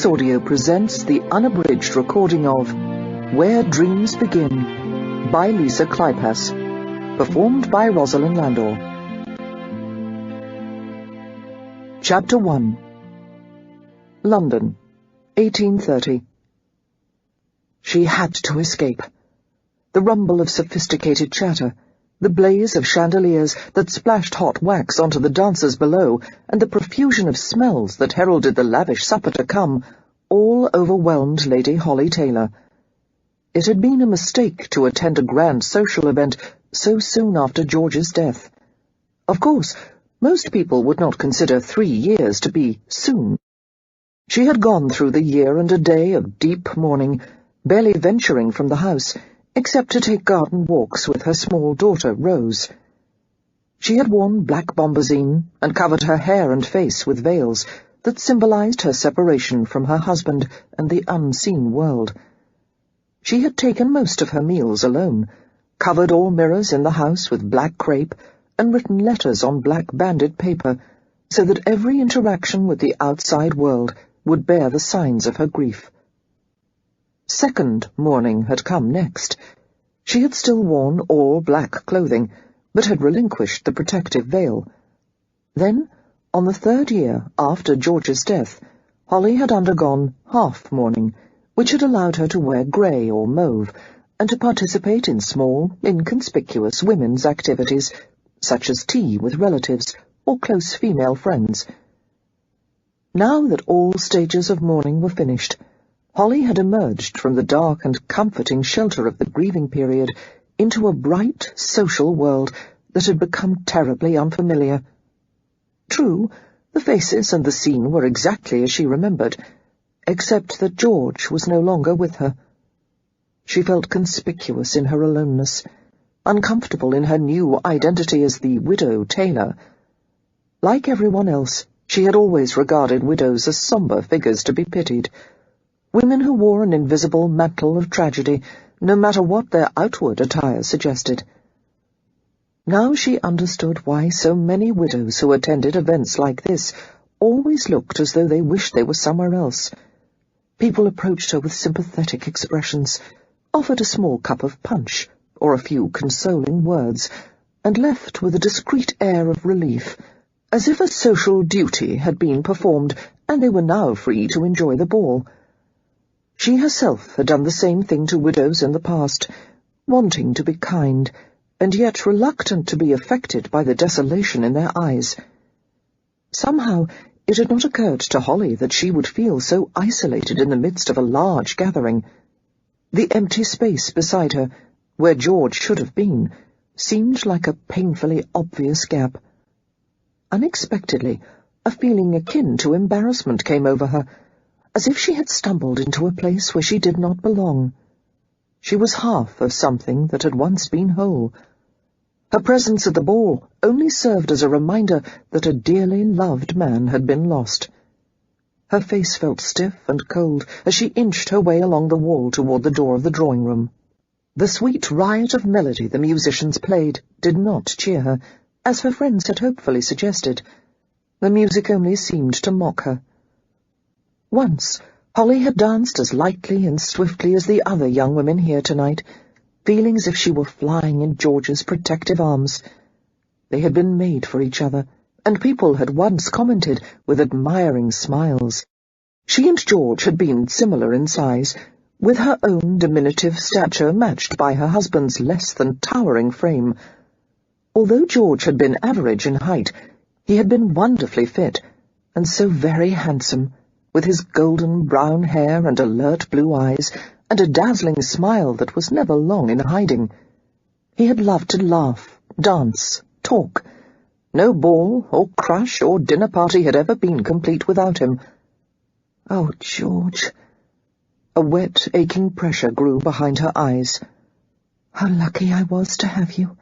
Kleypas Audio presents the unabridged recording of Where Dreams Begin by Lisa Kleypas, performed by Rosalind Landor. Chapter 1. London, 1830. She had to escape. The rumble of sophisticated chatter, the blaze of chandeliers that splashed hot wax onto the dancers below, and the profusion of smells that heralded the lavish supper to come, all overwhelmed Lady Holly Taylor. It had been a mistake to attend a grand social event so soon after George's death. Of course, most people would not consider 3 years to be soon. She had gone through the year and a day of deep mourning, barely venturing from the house, except to take garden walks with her small daughter, Rose. She had worn black bombazine and covered her hair and face with veils that symbolized her separation from her husband and the unseen world. She had taken most of her meals alone, covered all mirrors in the house with black crape, and written letters on black banded paper, so that every interaction with the outside world would bear the signs of her grief. Second mourning had come next. She had still worn all black clothing, but had relinquished the protective veil. Then, on the 3rd year after George's death, Holly had undergone half-mourning, which had allowed her to wear grey or mauve, and to participate in small, inconspicuous women's activities, such as tea with relatives or close female friends. Now that all stages of mourning were finished, Holly had emerged from the dark and comforting shelter of the grieving period into a bright, social world that had become terribly unfamiliar. True, the faces and the scene were exactly as she remembered, except that George was no longer with her. She felt conspicuous in her aloneness, uncomfortable in her new identity as the widow Taylor. Like everyone else, she had always regarded widows as sombre figures to be pitied, women who wore an invisible mantle of tragedy, no matter what their outward attire suggested. Now she understood why so many widows who attended events like this always looked as though they wished they were somewhere else. People approached her with sympathetic expressions, offered a small cup of punch, or a few consoling words, and left with a discreet air of relief, as if a social duty had been performed and they were now free to enjoy the ball. She herself had done the same thing to widows in the past, wanting to be kind, and yet reluctant to be affected by the desolation in their eyes. Somehow it had not occurred to Holly that she would feel so isolated in the midst of a large gathering. The empty space beside her, where George should have been, seemed like a painfully obvious gap. Unexpectedly, a feeling akin to embarrassment came over her, as if she had stumbled into a place where she did not belong. She was half of something that had once been whole. Her presence at the ball only served as a reminder that a dearly loved man had been lost. Her face felt stiff and cold as she inched her way along the wall toward the door of the drawing-room. The sweet riot of melody the musicians played did not cheer her, as her friends had hopefully suggested. The music only seemed to mock her. Once, Holly had danced as lightly and swiftly as the other young women here tonight, feeling as if she were flying in George's protective arms. They had been made for each other, and people had once commented with admiring smiles. She and George had been similar in size, with her own diminutive stature matched by her husband's less than towering frame. Although George had been average in height, he had been wonderfully fit, and so very handsome, with his golden brown hair and alert blue eyes, and a dazzling smile that was never long in hiding. He had loved to laugh, dance, talk. No ball, or crush, or dinner party had ever been complete without him. Oh, George! A wet, aching pressure grew behind her eyes. How lucky I was to have you.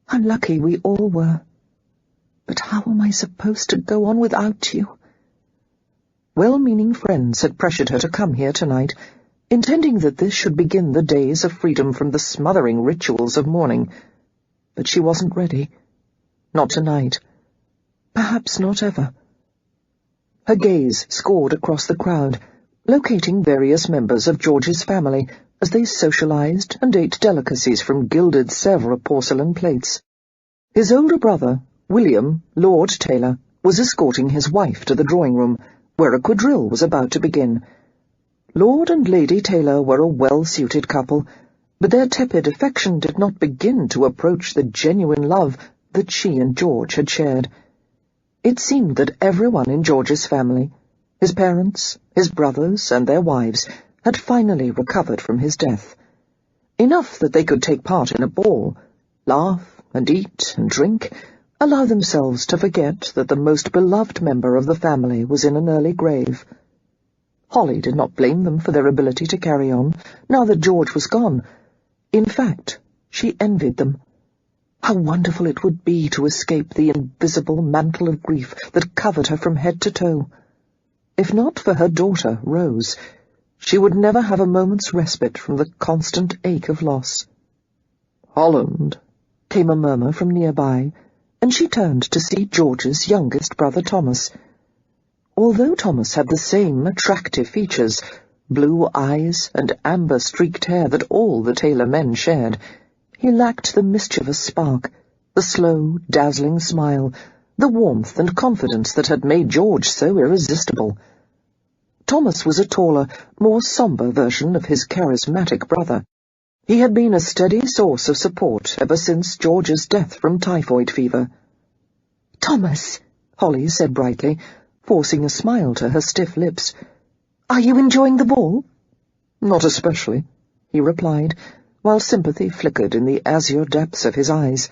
How lucky we all were. But how am I supposed to go on without you? Well-meaning friends had pressured her to come here tonight, intending that this should begin the days of freedom from the smothering rituals of mourning. But she wasn't ready. Not tonight. Perhaps not ever. Her gaze scored across the crowd, locating various members of George's family as they socialized and ate delicacies from gilded Sèvres porcelain plates. His older brother, William, Lord Taylor, was escorting his wife to the drawing-room, where a quadrille was about to begin. Lord and Lady Taylor were a well-suited couple, but their tepid affection did not begin to approach the genuine love that she and George had shared. It seemed that everyone in George's family, his parents, his brothers, and their wives, had finally recovered from his death. Enough that they could take part in a ball, laugh and eat and drink, allow themselves to forget that the most beloved member of the family was in an early grave. Holly did not blame them for their ability to carry on, now that George was gone. In fact, she envied them. How wonderful it would be to escape the invisible mantle of grief that covered her from head to toe. If not for her daughter, Rose, she would never have a moment's respite from the constant ache of loss. "Holland," came a murmur from nearby, and she turned to see George's youngest brother Thomas. Although Thomas had the same attractive features, blue eyes and amber-streaked hair that all the Taylor men shared, he lacked the mischievous spark, the slow, dazzling smile, the warmth and confidence that had made George so irresistible. Thomas was a taller, more sombre version of his charismatic brother. He had been a steady source of support ever since George's death from typhoid fever. "Thomas," Holly said brightly, forcing a smile to her stiff lips, "are you enjoying the ball?" "Not especially," he replied, while sympathy flickered in the azure depths of his eyes.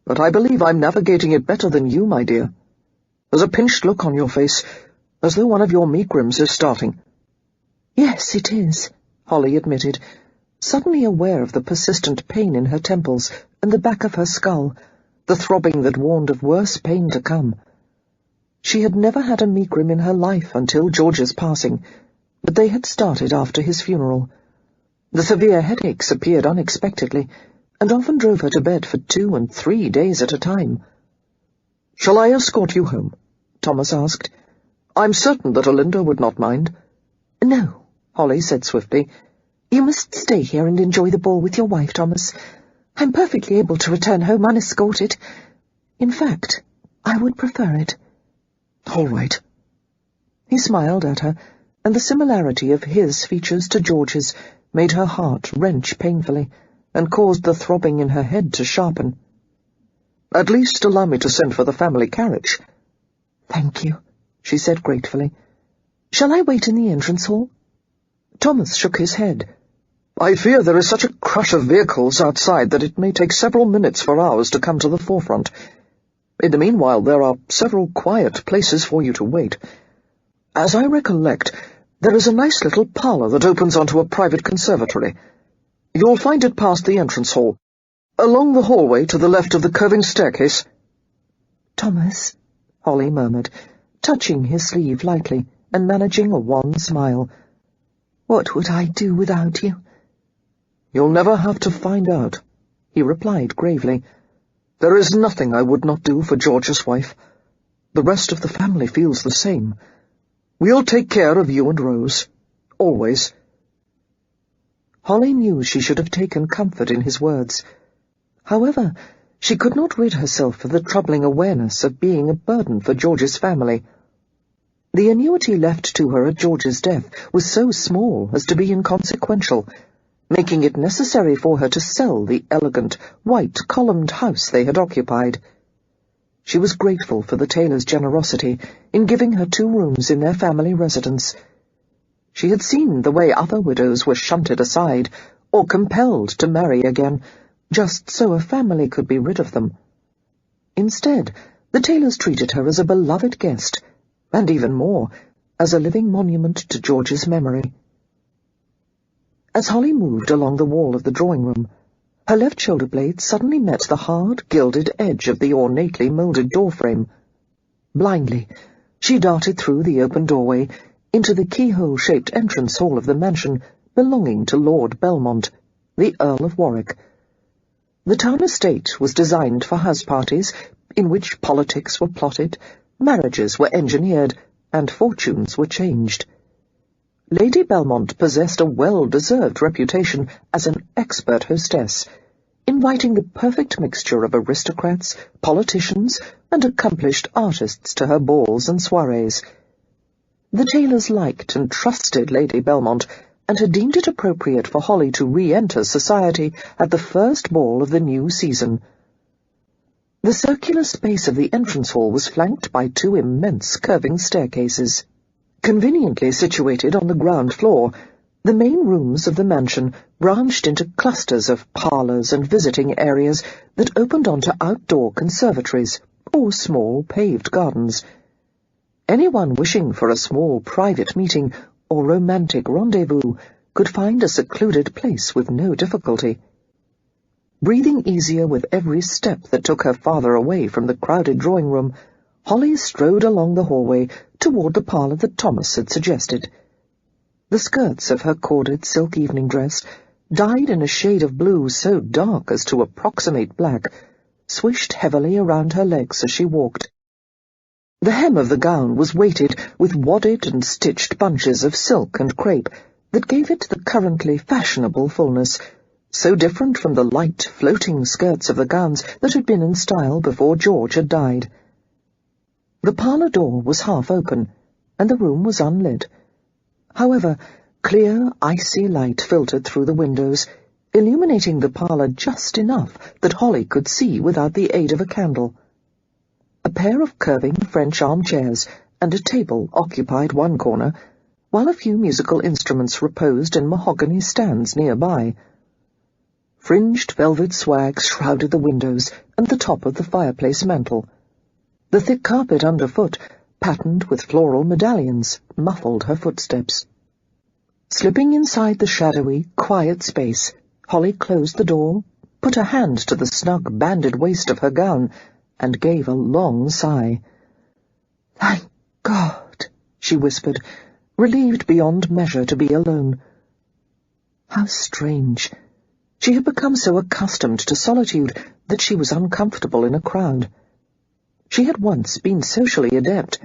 "But I believe I'm navigating it better than you, my dear. There's a pinched look on your face, as though one of your megrims is starting." "Yes, it is," Holly admitted, suddenly aware of the persistent pain in her temples and the back of her skull, the throbbing that warned of worse pain to come. She had never had a megrim in her life until George's passing, but they had started after his funeral. The severe headaches appeared unexpectedly, and often drove her to bed for 2 and 3 days at a time. "Shall I escort you home?" Thomas asked. "I'm certain that Olinda would not mind." "No," Holly said swiftly. "You must stay here and enjoy the ball with your wife, Thomas. I'm perfectly able to return home unescorted. In fact, I would prefer it." "All right." He smiled at her, and the similarity of his features to George's made her heart wrench painfully, and caused the throbbing in her head to sharpen. "At least allow me to send for the family carriage." "Thank you," she said gratefully. "Shall I wait in the entrance hall?" Thomas shook his head. "I fear there is such a crush of vehicles outside that it may take several minutes for ours to come to the forefront. In the meanwhile, there are several quiet places for you to wait. As I recollect, there is a nice little parlour that opens onto a private conservatory. You'll find it past the entrance hall, along the hallway to the left of the curving staircase." "Thomas," Holly murmured, touching his sleeve lightly and managing a wan smile, "what would I do without you?" "You'll never have to find out," he replied gravely. "There is nothing I would not do for George's wife. The rest of the family feels the same. We'll take care of you and Rose. Always." Holly knew she should have taken comfort in his words. However, she could not rid herself of the troubling awareness of being a burden for George's family. The annuity left to her at George's death was so small as to be inconsequential, making it necessary for her to sell the elegant, white-columned house they had occupied. She was grateful for the Taylors' generosity in giving her 2 rooms in their family residence. She had seen the way other widows were shunted aside, or compelled to marry again, just so a family could be rid of them. Instead, the Taylors treated her as a beloved guest, and even more, as a living monument to George's memory. As Holly moved along the wall of the drawing-room, her left shoulder blade suddenly met the hard, gilded edge of the ornately moulded door-frame. Blindly, she darted through the open doorway into the keyhole-shaped entrance hall of the mansion belonging to Lord Belmont, the Earl of Warwick. The town estate was designed for house parties in which politics were plotted, marriages were engineered, and fortunes were changed. Lady Belmont possessed a well-deserved reputation as an expert hostess, inviting the perfect mixture of aristocrats, politicians, and accomplished artists to her balls and soirees. The Taylors liked and trusted Lady Belmont, and had deemed it appropriate for Holly to re-enter society at the first ball of the new season. The circular space of the entrance hall was flanked by two immense curving staircases. Conveniently situated on the ground floor, the main rooms of the mansion branched into clusters of parlours and visiting areas that opened onto outdoor conservatories or small paved gardens. Anyone wishing for a small private meeting or romantic rendezvous could find a secluded place with no difficulty. Breathing easier with every step that took her farther away from the crowded drawing-room, Holly strode along the hallway toward the parlour that Thomas had suggested. The skirts of her corded silk evening dress, dyed in a shade of blue so dark as to approximate black, swished heavily around her legs as she walked. The hem of the gown was weighted with wadded and stitched bunches of silk and crepe that gave it the currently fashionable fullness, so different from the light, floating skirts of the gowns that had been in style before George had died. The parlour door was half open, and the room was unlit. However, clear, icy light filtered through the windows, illuminating the parlour just enough that Holly could see without the aid of a candle. A pair of curving French armchairs and a table occupied one corner, while a few musical instruments reposed in mahogany stands nearby. Fringed velvet swag shrouded the windows and the top of the fireplace mantel. The thick carpet underfoot, patterned with floral medallions, muffled her footsteps. Slipping inside the shadowy, quiet space, Holly closed the door, put a hand to the snug banded waist of her gown, and gave a long sigh. "Thank God," she whispered, relieved beyond measure to be alone. How strange. She had become so accustomed to solitude that she was uncomfortable in a crowd. She had once been socially adept,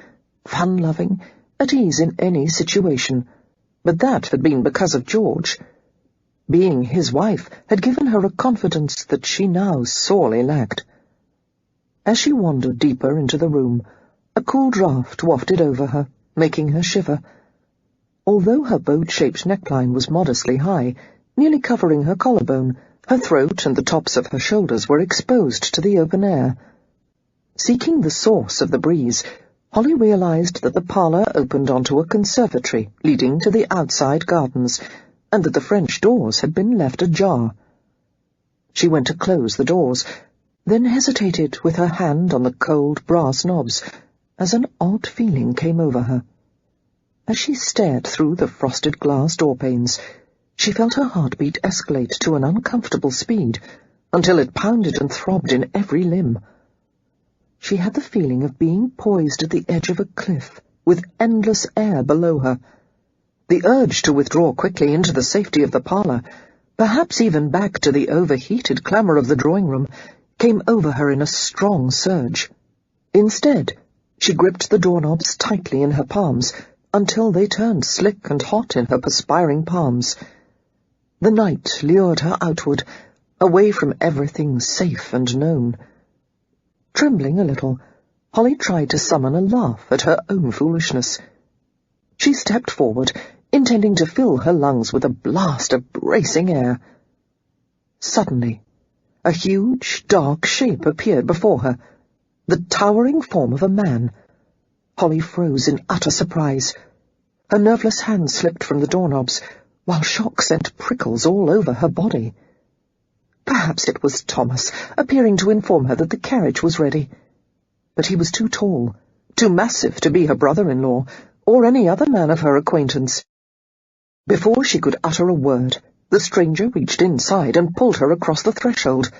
fun-loving, at ease in any situation, but that had been because of George. Being his wife had given her a confidence that she now sorely lacked. As she wandered deeper into the room, a cool draught wafted over her, making her shiver. Although her boat-shaped neckline was modestly high, nearly covering her collarbone, her throat and the tops of her shoulders were exposed to the open air. Seeking the source of the breeze, Holly realized that the parlour opened onto a conservatory leading to the outside gardens, and that the French doors had been left ajar. She went to close the doors, then hesitated with her hand on the cold brass knobs, as an odd feeling came over her. As she stared through the frosted glass door-panes, she felt her heartbeat escalate to an uncomfortable speed, until it pounded and throbbed in every limb. She had the feeling of being poised at the edge of a cliff, with endless air below her. The urge to withdraw quickly into the safety of the parlour, perhaps even back to the overheated clamour of the drawing-room, came over her in a strong surge. Instead, she gripped the doorknobs tightly in her palms, until they turned slick and hot in her perspiring palms. The night lured her outward, away from everything safe and known. Trembling a little, Holly tried to summon a laugh at her own foolishness. She stepped forward, intending to fill her lungs with a blast of bracing air. Suddenly, a huge, dark shape appeared before her, the towering form of a man. Holly froze in utter surprise. Her nerveless hand slipped from the doorknobs, while shock sent prickles all over her body. Perhaps it was Thomas, appearing to inform her that the carriage was ready. But he was too tall, too massive to be her brother-in-law, or any other man of her acquaintance. Before she could utter a word, the stranger reached inside and pulled her across the threshold.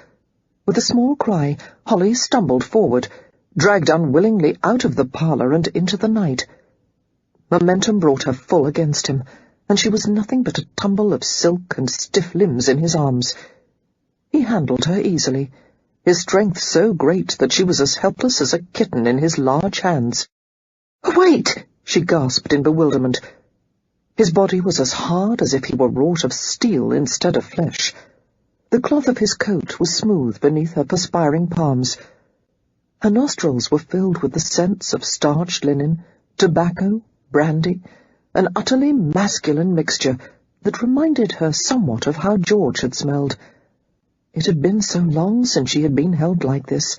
With a small cry, Holly stumbled forward, dragged unwillingly out of the parlour and into the night. Momentum brought her full against him, and she was nothing but a tumble of silk and stiff limbs in his arms. He handled her easily, his strength so great that she was as helpless as a kitten in his large hands. "Wait!" she gasped in bewilderment. His body was as hard as if he were wrought of steel instead of flesh. The cloth of his coat was smooth beneath her perspiring palms. Her nostrils were filled with the scents of starched linen, tobacco, brandy, an utterly masculine mixture that reminded her somewhat of how George had smelled. It had been so long since she had been held like this.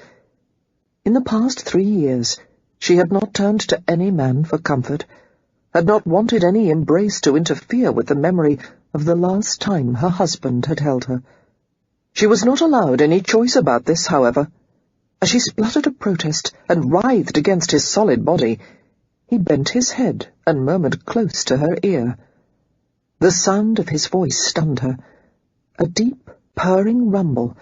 In the past 3 years, she had not turned to any man for comfort, had not wanted any embrace to interfere with the memory of the last time her husband had held her. She was not allowed any choice about this, however. As she spluttered a protest and writhed against his solid body, he bent his head and murmured close to her ear. The sound of his voice stunned her, a deep, purring rumble,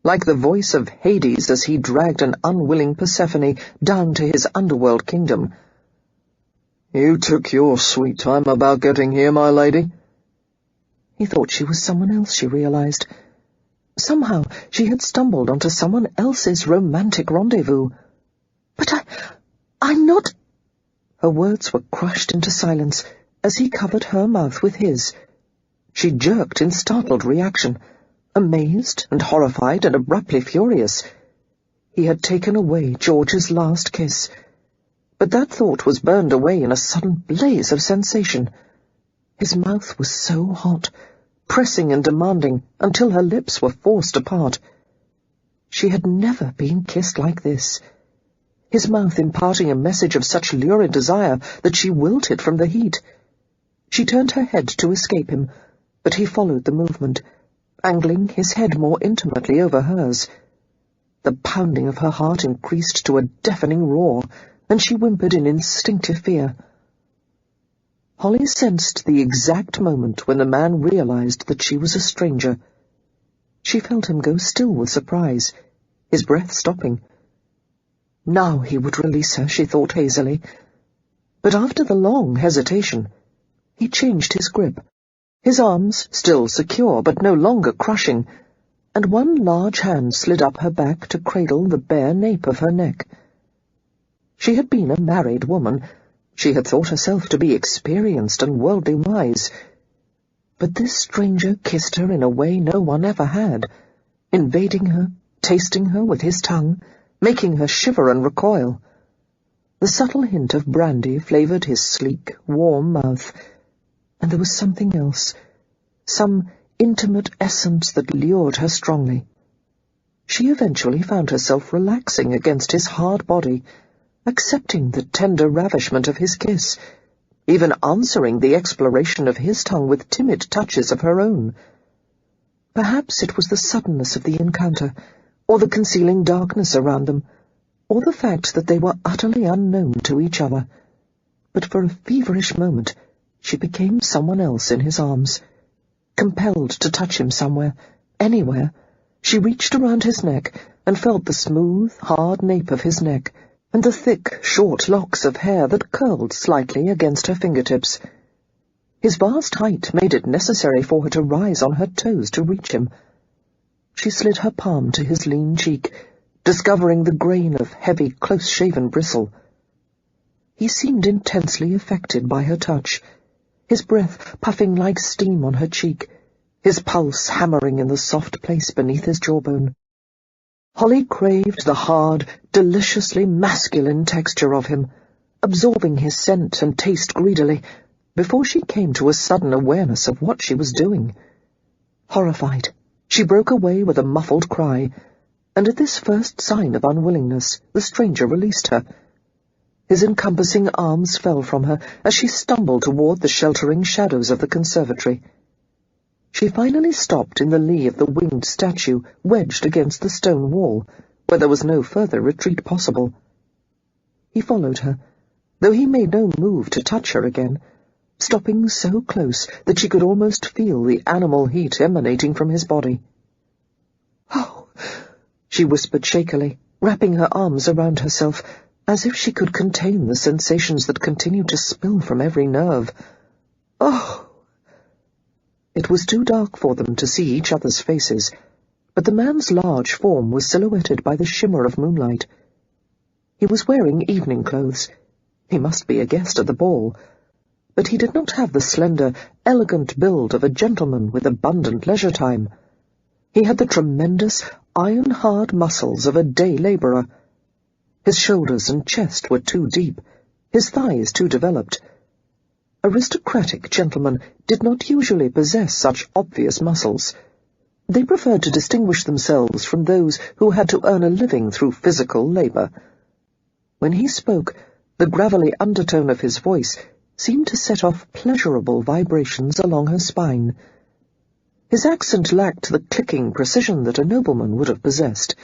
like the voice of Hades as he dragged an unwilling Persephone down to his underworld kingdom. "You took your sweet time about getting here, my lady." He thought she was someone else, she realized. Somehow she had stumbled onto someone else's romantic rendezvous. "But I'm not—" Her words were crushed into silence as he covered her mouth with his. She jerked in startled reaction, amazed and horrified and abruptly furious. He had taken away George's last kiss. But that thought was burned away in a sudden blaze of sensation. His mouth was so hot, pressing and demanding until her lips were forced apart. She had never been kissed like this, his mouth imparting a message of such lurid desire that she wilted from the heat. She turned her head to escape him, but he followed the movement, angling his head more intimately over hers. The pounding of her heart increased to a deafening roar, and she whimpered in instinctive fear. Holly sensed the exact moment when the man realized that she was a stranger. She felt him go still with surprise, his breath stopping. Now he would release her, she thought hazily. But after the long hesitation, he changed his grip, his arms still secure but no longer crushing, and one large hand slid up her back to cradle the bare nape of her neck. She had been a married woman. She had thought herself to be experienced and worldly wise. But this stranger kissed her in a way no one ever had, invading her, tasting her with his tongue, making her shiver and recoil. The subtle hint of brandy flavoured his sleek, warm mouth, and there was something else, some intimate essence that lured her strongly. She eventually found herself relaxing against his hard body, accepting the tender ravishment of his kiss, even answering the exploration of his tongue with timid touches of her own. Perhaps it was the suddenness of the encounter, or the concealing darkness around them, or the fact that they were utterly unknown to each other. But for a feverish moment she became someone else in his arms. Compelled to touch him somewhere, anywhere, she reached around his neck and felt the smooth, hard nape of his neck, and the thick, short locks of hair that curled slightly against her fingertips. His vast height made it necessary for her to rise on her toes to reach him. She slid her palm to his lean cheek, discovering the grain of heavy, close-shaven bristle. He seemed intensely affected by her touch, his breath puffing like steam on her cheek, his pulse hammering in the soft place beneath his jawbone. Holly craved the hard, deliciously masculine texture of him, absorbing his scent and taste greedily, before she came to a sudden awareness of what she was doing. Horrified, she broke away with a muffled cry, and at this first sign of unwillingness, the stranger released her. His encompassing arms fell from her as she stumbled toward the sheltering shadows of the conservatory. She finally stopped in the lee of the winged statue wedged against the stone wall, where there was no further retreat possible. He followed her, though he made no move to touch her again, stopping so close that she could almost feel the animal heat emanating from his body. "Oh," she whispered shakily, wrapping her arms around herself, as if she could contain the sensations that continued to spill from every nerve. "Oh!" It was too dark for them to see each other's faces, but the man's large form was silhouetted by the shimmer of moonlight. He was wearing evening clothes. He must be a guest at the ball. but he did not have the slender, elegant build of a gentleman with abundant leisure time. He had the tremendous, iron-hard muscles of a day labourer. His shoulders and chest were too deep, his thighs too developed. Aristocratic gentlemen did not usually possess such obvious muscles. They preferred to distinguish themselves from those who had to earn a living through physical labour. When he spoke, the gravelly undertone of his voice seemed to set off pleasurable vibrations along her spine. His accent lacked the clicking precision that a nobleman would have possessed.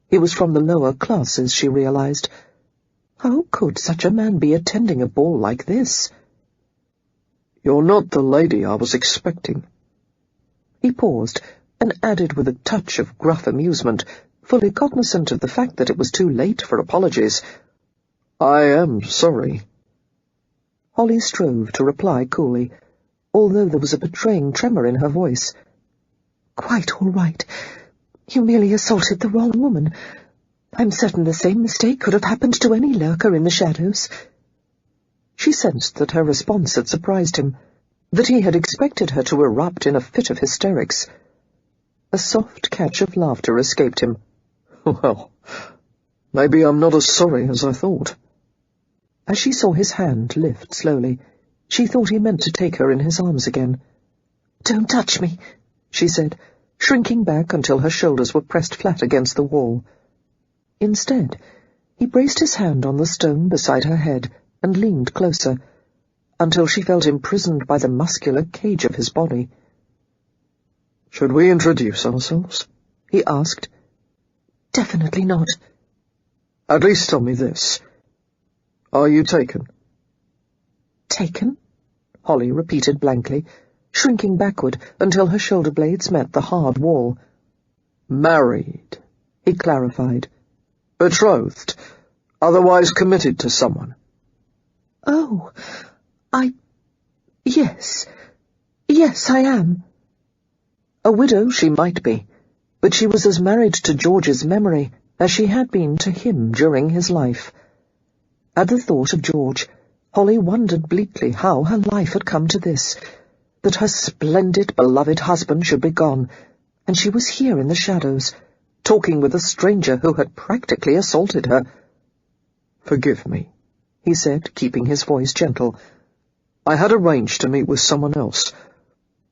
He was from the lower classes, she realized. How could such a man be attending a ball like this? "You're not the lady I was expecting." He paused, and added with a touch of gruff amusement, fully cognizant of the fact that it was too late for apologies, "I am sorry." Holly strove to reply coolly, although there was a betraying tremor in her voice. "Quite all right. You merely assaulted the wrong woman. I'm certain the same mistake could have happened to any lurker in the shadows." She sensed that her response had surprised him, that he had expected her to erupt in a fit of hysterics. A soft catch of laughter escaped him. "Well, maybe I'm not as sorry as I thought." As she saw his hand lift slowly, she thought he meant to take her in his arms again. "Don't touch me," she said, shrinking back until her shoulders were pressed flat against the wall. Instead, he braced his hand on the stone beside her head and leaned closer, until she felt imprisoned by the muscular cage of his body. "Should we introduce ourselves?" he asked. "Definitely not." "At least tell me this. Are you taken?" "Taken?" Holly repeated blankly, shrinking backward until her shoulder blades met the hard wall. "Married," he clarified. "Betrothed, otherwise committed to someone." "Oh, Yes, I am." A widow she might be, but she was as married to George's memory as she had been to him during his life. At the thought of George, Holly wondered bleakly how her life had come to this, that her splendid, beloved husband should be gone, and she was here in the shadows, talking with a stranger who had practically assaulted her. "Forgive me," he said, keeping his voice gentle. "I had arranged to meet with someone else,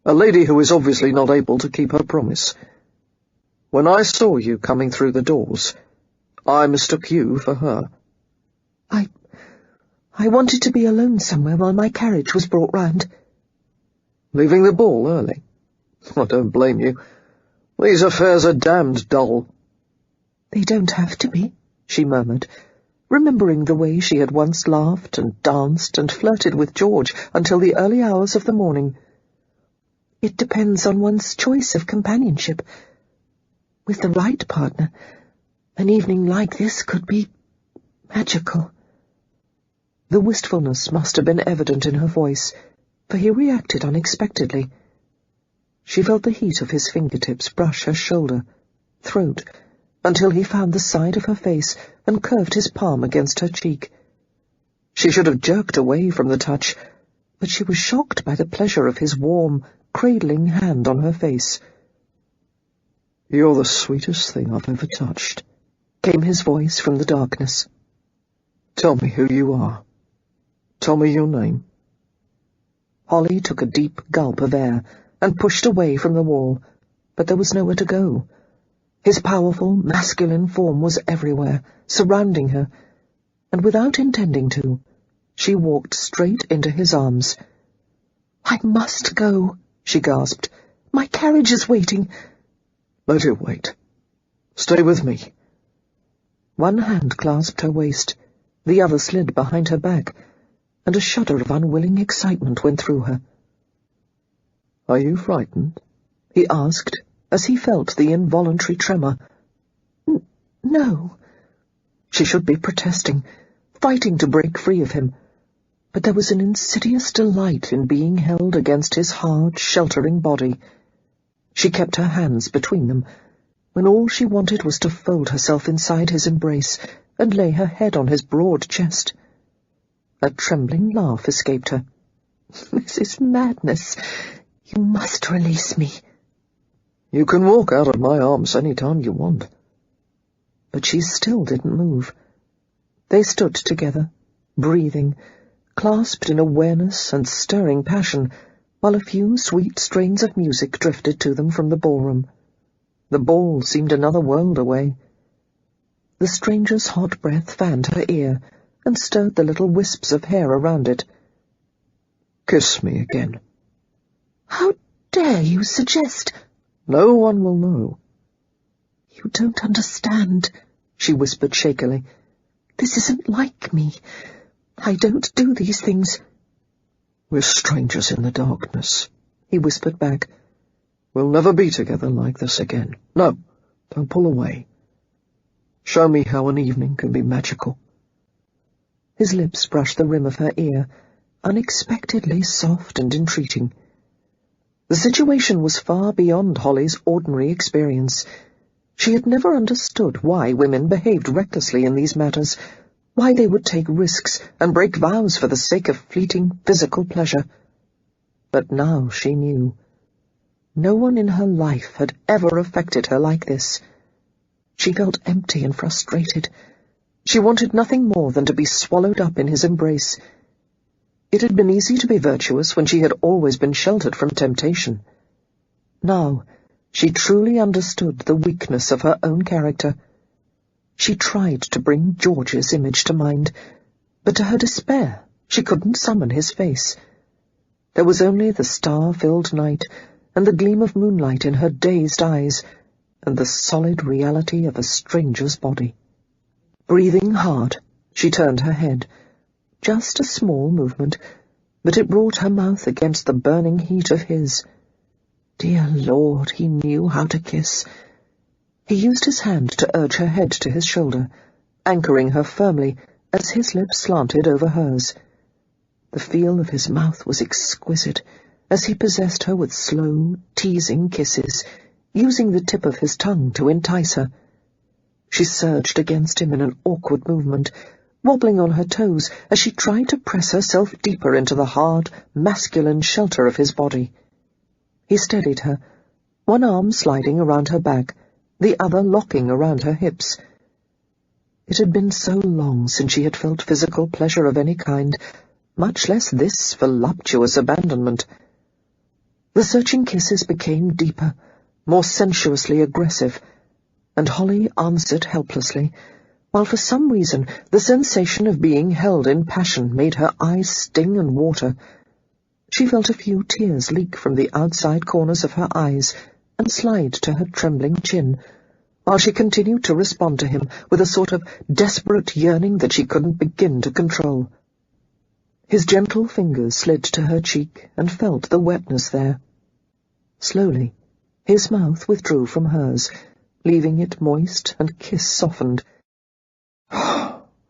a lady who is obviously not able to keep her promise. When I saw you coming through the doors, I mistook you for her." I wanted to be alone somewhere while my carriage was brought round." "Leaving the ball early? I don't blame you. These affairs are damned dull." "They don't have to be," she murmured, remembering the way she had once laughed and danced and flirted with George until the early hours of the morning. "It depends on one's choice of companionship. With the right partner, an evening like this could be magical." The wistfulness must have been evident in her voice, for he reacted unexpectedly. She felt the heat of his fingertips brush her shoulder, throat, until he found the side of her face and curved his palm against her cheek. She should have jerked away from the touch, but she was shocked by the pleasure of his warm, cradling hand on her face. "You're the sweetest thing I've ever touched," came his voice from the darkness. "Tell me who you are. Tell me your name." Holly took a deep gulp of air and pushed away from the wall, but there was nowhere to go. His powerful, masculine form was everywhere, surrounding her, and without intending to, she walked straight into his arms. "I must go," she gasped. "My carriage is waiting." "Let it wait. Stay with me." One hand clasped her waist, the other slid behind her back, and a shudder of unwilling excitement went through her. "Are you frightened?" he asked, as he felt the involuntary tremor. No. She should be protesting, fighting to break free of him, but there was an insidious delight in being held against his hard, sheltering body. She kept her hands between them, when all she wanted was to fold herself inside his embrace and lay her head on his broad chest. A trembling laugh escaped her. This is madness. You must release me. You can walk out of my arms any time you want. But she still didn't move. They stood together, breathing, clasped in awareness and stirring passion, while a few sweet strains of music drifted to them from the ballroom. The ball seemed another world away. The stranger's hot breath fanned her ear and stirred the little wisps of hair around it. Kiss me again. How dare you suggest— No one will know. You don't understand, she whispered shakily. This isn't like me. I don't do these things. We're strangers in the darkness, he whispered back. We'll never be together like this again. No, don't pull away. Show me how an evening can be magical. His lips brushed the rim of her ear, unexpectedly soft and entreating. The situation was far beyond Holly's ordinary experience. She had never understood why women behaved recklessly in these matters, why they would take risks and break vows for the sake of fleeting physical pleasure. But now she knew. No one in her life had ever affected her like this. She felt empty and frustrated. She wanted nothing more than to be swallowed up in his embrace. It had been easy to be virtuous when she had always been sheltered from temptation. Now, she truly understood the weakness of her own character. She tried to bring George's image to mind, but to her despair, she couldn't summon his face. There was only the star-filled night and the gleam of moonlight in her dazed eyes, and the solid reality of a stranger's body. Breathing hard, she turned her head. Just a small movement, but it brought her mouth against the burning heat of his. Dear Lord, he knew how to kiss. He used his hand to urge her head to his shoulder, anchoring her firmly as his lips slanted over hers. The feel of his mouth was exquisite as he possessed her with slow, teasing kisses, using the tip of his tongue to entice her. She surged against him in an awkward movement, wobbling on her toes as she tried to press herself deeper into the hard, masculine shelter of his body. He steadied her, one arm sliding around her back, the other locking around her hips. It had been so long since she had felt physical pleasure of any kind, much less this voluptuous abandonment. The searching kisses became deeper, more sensuously aggressive, and Holly answered helplessly, while for some reason the sensation of being held in passion made her eyes sting and water. She felt a few tears leak from the outside corners of her eyes and slide to her trembling chin, while she continued to respond to him with a sort of desperate yearning that she couldn't begin to control. His gentle fingers slid to her cheek and felt the wetness there. Slowly, his mouth withdrew from hers, leaving it moist and kiss-softened.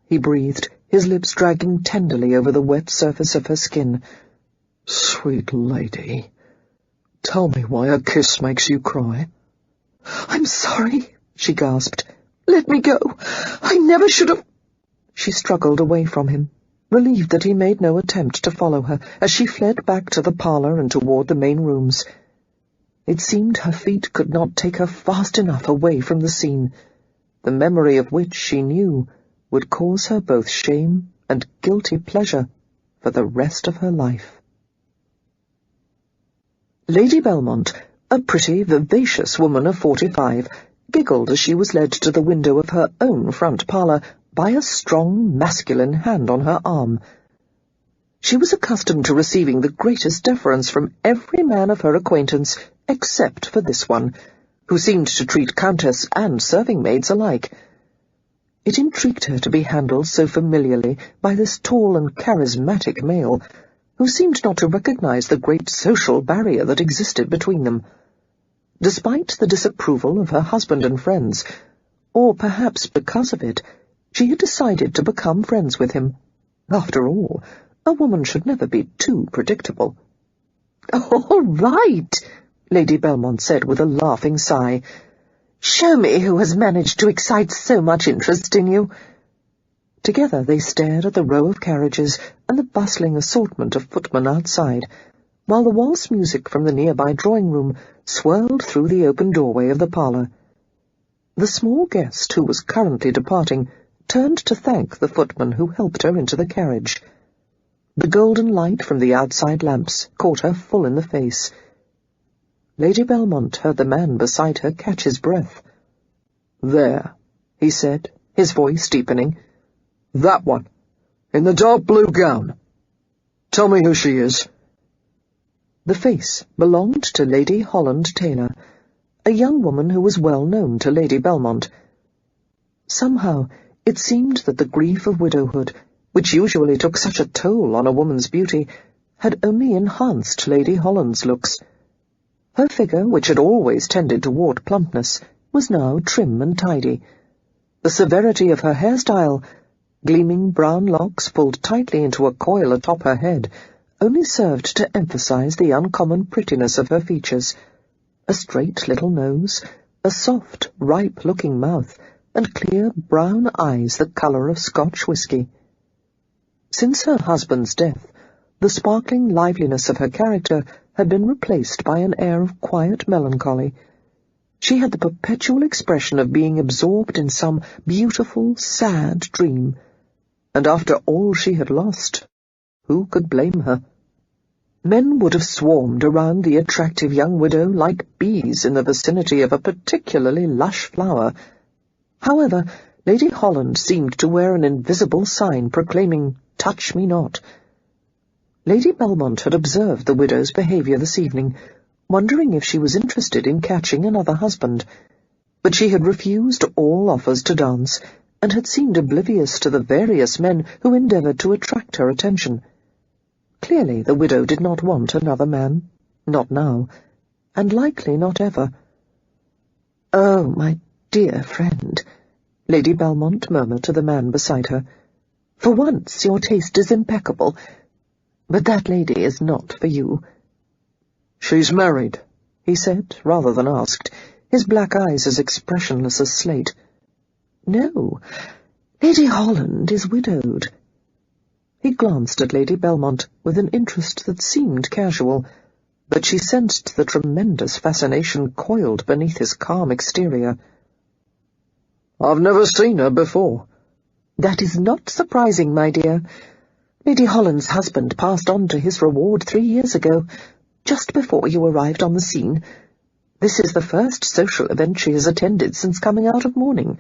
He breathed, his lips dragging tenderly over the wet surface of her skin. Sweet lady, tell me why a kiss makes you cry. I'm sorry, she gasped. Let me go. I never should have— She struggled away from him, relieved that he made no attempt to follow her as she fled back to the parlour and toward the main rooms. It seemed her feet could not take her fast enough away from the scene, the memory of which she knew would cause her both shame and guilty pleasure for the rest of her life. Lady Belmont, a pretty, vivacious woman of 45, giggled as she was led to the window of her own front parlour by a strong, masculine hand on her arm. She was accustomed to receiving the greatest deference from every man of her acquaintance, except for this one, who seemed to treat countess and serving-maids alike. It intrigued her to be handled so familiarly by this tall and charismatic male, who seemed not to recognize the great social barrier that existed between them. Despite the disapproval of her husband and friends, or perhaps because of it, she had decided to become friends with him. After all, a woman should never be too predictable. "All right," Lady Belmont said with a laughing sigh. "Show me who has managed to excite so much interest in you." Together they stared at the row of carriages and the bustling assortment of footmen outside, while the waltz music from the nearby drawing-room swirled through the open doorway of the parlour. The small guest, who was currently departing, turned to thank the footman who helped her into the carriage. The golden light from the outside lamps caught her full in the face. Lady Belmont heard the man beside her catch his breath. "There," he said, his voice deepening. "That one, in the dark blue gown. Tell me who she is." The face belonged to Lady Holland Taylor, a young woman who was well known to Lady Belmont. Somehow it seemed that the grief of widowhood, which usually took such a toll on a woman's beauty, had only enhanced Lady Holland's looks. Her figure, which had always tended toward plumpness, was now trim and tidy. The severity of her hairstyle, gleaming brown locks pulled tightly into a coil atop her head, only served to emphasize the uncommon prettiness of her features. A straight little nose, a soft, ripe-looking mouth, and clear brown eyes the colour of Scotch whisky. Since her husband's death, the sparkling liveliness of her character had been replaced by an air of quiet melancholy. She had the perpetual expression of being absorbed in some beautiful, sad dream, and after all she had lost, who could blame her? Men would have swarmed around the attractive young widow like bees in the vicinity of a particularly lush flower. However, Lady Holland seemed to wear an invisible sign proclaiming, "Touch me not." Lady Belmont had observed the widow's behaviour this evening, wondering if she was interested in catching another husband, but she had refused all offers to dance, and had seemed oblivious to the various men who endeavoured to attract her attention. Clearly the widow did not want another man, not now, and likely not ever. "Oh, my dear friend," Lady Belmont murmured to the man beside her, "for once your taste is impeccable, but that lady is not for you." "She's married," he said, rather than asked, his black eyes as expressionless as slate. "No, Lady Holland is widowed." He glanced at Lady Belmont with an interest that seemed casual, but she sensed the tremendous fascination coiled beneath his calm exterior. "I've never seen her before." "That is not surprising, my dear. Lady Holland's husband passed on to his reward 3 years ago, just before you arrived on the scene. This is the first social event she has attended since coming out of mourning."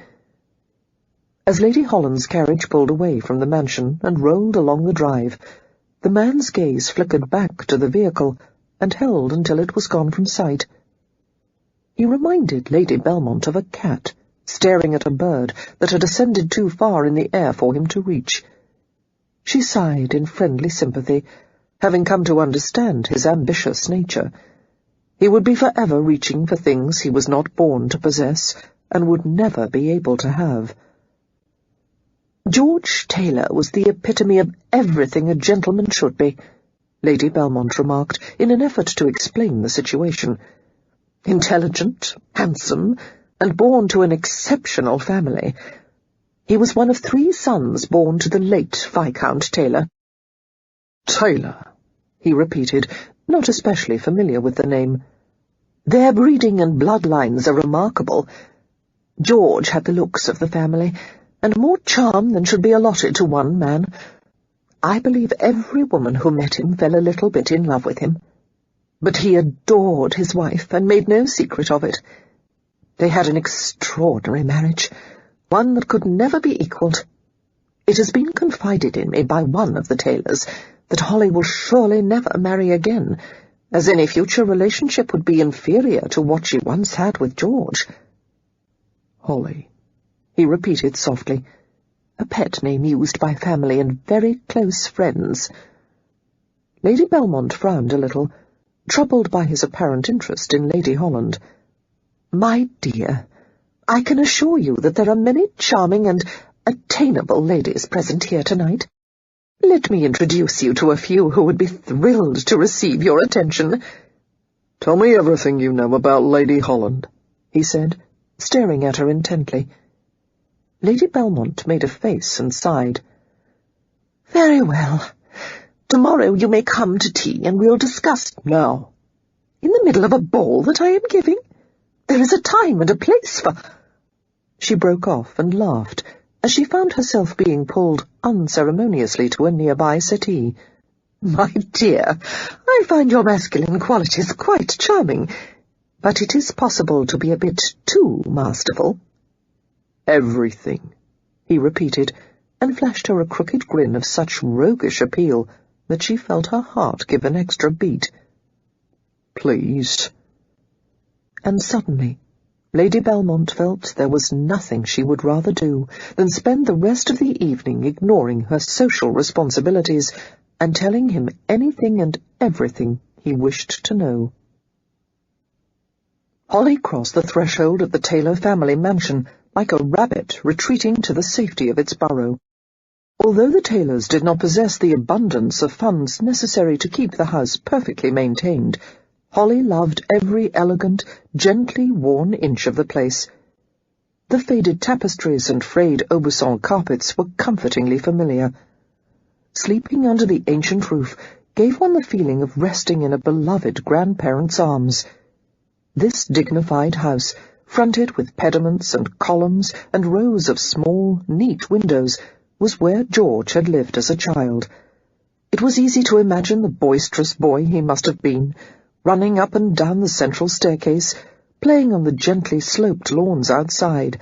As Lady Holland's carriage pulled away from the mansion and rolled along the drive, the man's gaze flickered back to the vehicle and held until it was gone from sight. He reminded Lady Belmont of a cat staring at a bird that had ascended too far in the air for him to reach. She sighed in friendly sympathy, having come to understand his ambitious nature. He would be forever reaching for things he was not born to possess and would never be able to have. "George Taylor was the epitome of everything a gentleman should be," Lady Belmont remarked, in an effort to explain the situation. "Intelligent, handsome, and born to an exceptional family. He was one of 3 sons born to the late Viscount Taylor." "Taylor," he repeated, not especially familiar with the name. "Their breeding and bloodlines are remarkable. George had the looks of the family, and more charm than should be allotted to one man. I believe every woman who met him fell a little bit in love with him. But he adored his wife and made no secret of it. They had an extraordinary marriage, one that could never be equalled. It has been confided in me by one of the Taylors that Holly will surely never marry again, as any future relationship would be inferior to what she once had with George." "Holly," he repeated softly, a pet name used by family and very close friends. Lady Belmont frowned a little, troubled by his apparent interest in Lady Holland. "My dear, I can assure you that there are many charming and attainable ladies present here tonight. Let me introduce you to a few who would be thrilled to receive your attention." "Tell me everything you know about Lady Holland," he said, staring at her intently. Lady Belmont made a face and sighed. "Very well. Tomorrow you may come to tea and we'll discuss—" "Now." "In the middle of a ball that I am giving? There is a time and a place for—" She broke off and laughed as she found herself being pulled unceremoniously to a nearby settee. "My dear, I find your masculine qualities quite charming, but it is possible to be a bit too masterful." "Everything," he repeated, and flashed her a crooked grin of such roguish appeal that she felt her heart give an extra beat. "Please." And suddenly, Lady Belmont felt there was nothing she would rather do than spend the rest of the evening ignoring her social responsibilities and telling him anything and everything he wished to know. Holly crossed the threshold of the Taylor family mansion like a rabbit retreating to the safety of its burrow. Although the Taylors did not possess the abundance of funds necessary to keep the house perfectly maintained, Holly loved every elegant, gently worn inch of the place. The faded tapestries and frayed Aubusson carpets were comfortingly familiar. Sleeping under the ancient roof gave one the feeling of resting in a beloved grandparent's arms. This dignified house, fronted with pediments and columns and rows of small, neat windows, was where George had lived as a child. It was easy to imagine the boisterous boy he must have been, running up and down the central staircase, playing on the gently sloped lawns outside,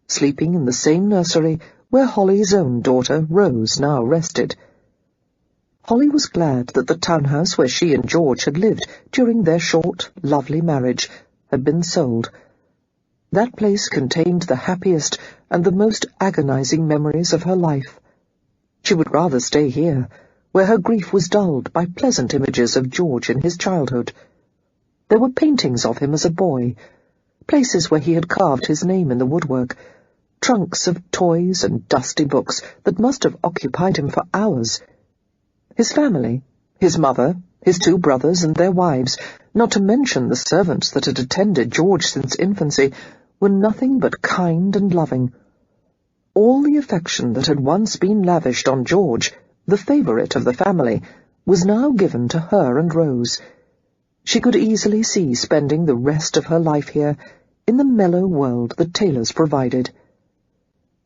sleeping in the same nursery where Holly's own daughter, Rose, now rested. Holly was glad that the townhouse where she and George had lived during their short, lovely marriage had been sold. That place contained the happiest and the most agonizing memories of her life. She would rather stay here, where her grief was dulled by pleasant images of George in his childhood. There were paintings of him as a boy, places where he had carved his name in the woodwork, trunks of toys and dusty books that must have occupied him for hours. His family, his mother, his 2 brothers and their wives, not to mention the servants that had attended George since infancy, were nothing but kind and loving. All the affection that had once been lavished on George, the favourite of the family, was now given to her and Rose. She could easily see spending the rest of her life here, in the mellow world the Taylors provided.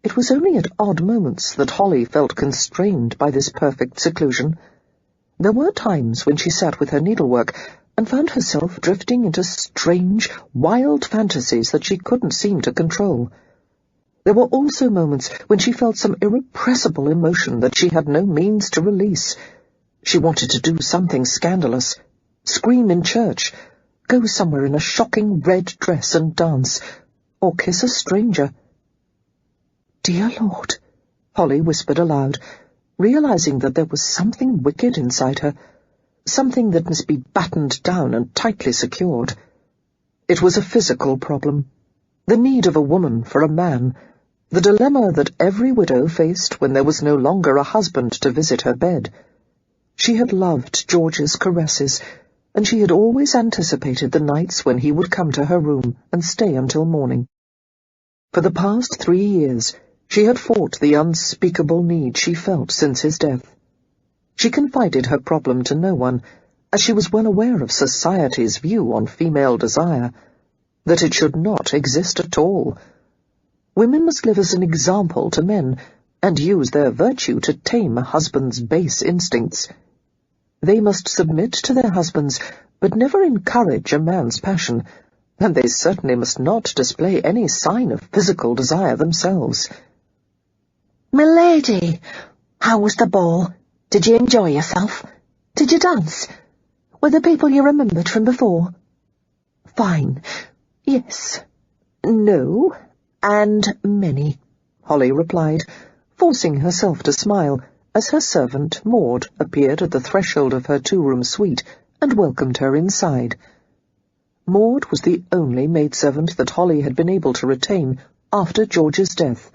It was only at odd moments that Holly felt constrained by this perfect seclusion. There were times when she sat with her needlework and found herself drifting into strange, wild fantasies that she couldn't seem to control. There were also moments when she felt some irrepressible emotion that she had no means to release. She wanted to do something scandalous, scream in church, go somewhere in a shocking red dress and dance, or kiss a stranger. "Dear Lord," Holly whispered aloud, realizing that there was something wicked inside her, something that must be battened down and tightly secured. It was a physical problem, the need of a woman for a man, the dilemma that every widow faced when there was no longer a husband to visit her bed. She had loved George's caresses, and she had always anticipated the nights when he would come to her room and stay until morning. For the past 3 years, she had fought the unspeakable need she felt since his death. She confided her problem to no one, as she was well aware of society's view on female desire, that it should not exist at all. Women must live as an example to men, and use their virtue to tame a husband's base instincts. They must submit to their husbands, but never encourage a man's passion, and they certainly must not display any sign of physical desire themselves. "Milady, how was the ball? Did you enjoy yourself? Did you dance? Were there people you remembered from before?" "Fine. Yes. No. And many," Holly replied, forcing herself to smile as her servant, Maud, appeared at the threshold of her 2-room suite and welcomed her inside. Maud was the only maidservant that Holly had been able to retain after George's death.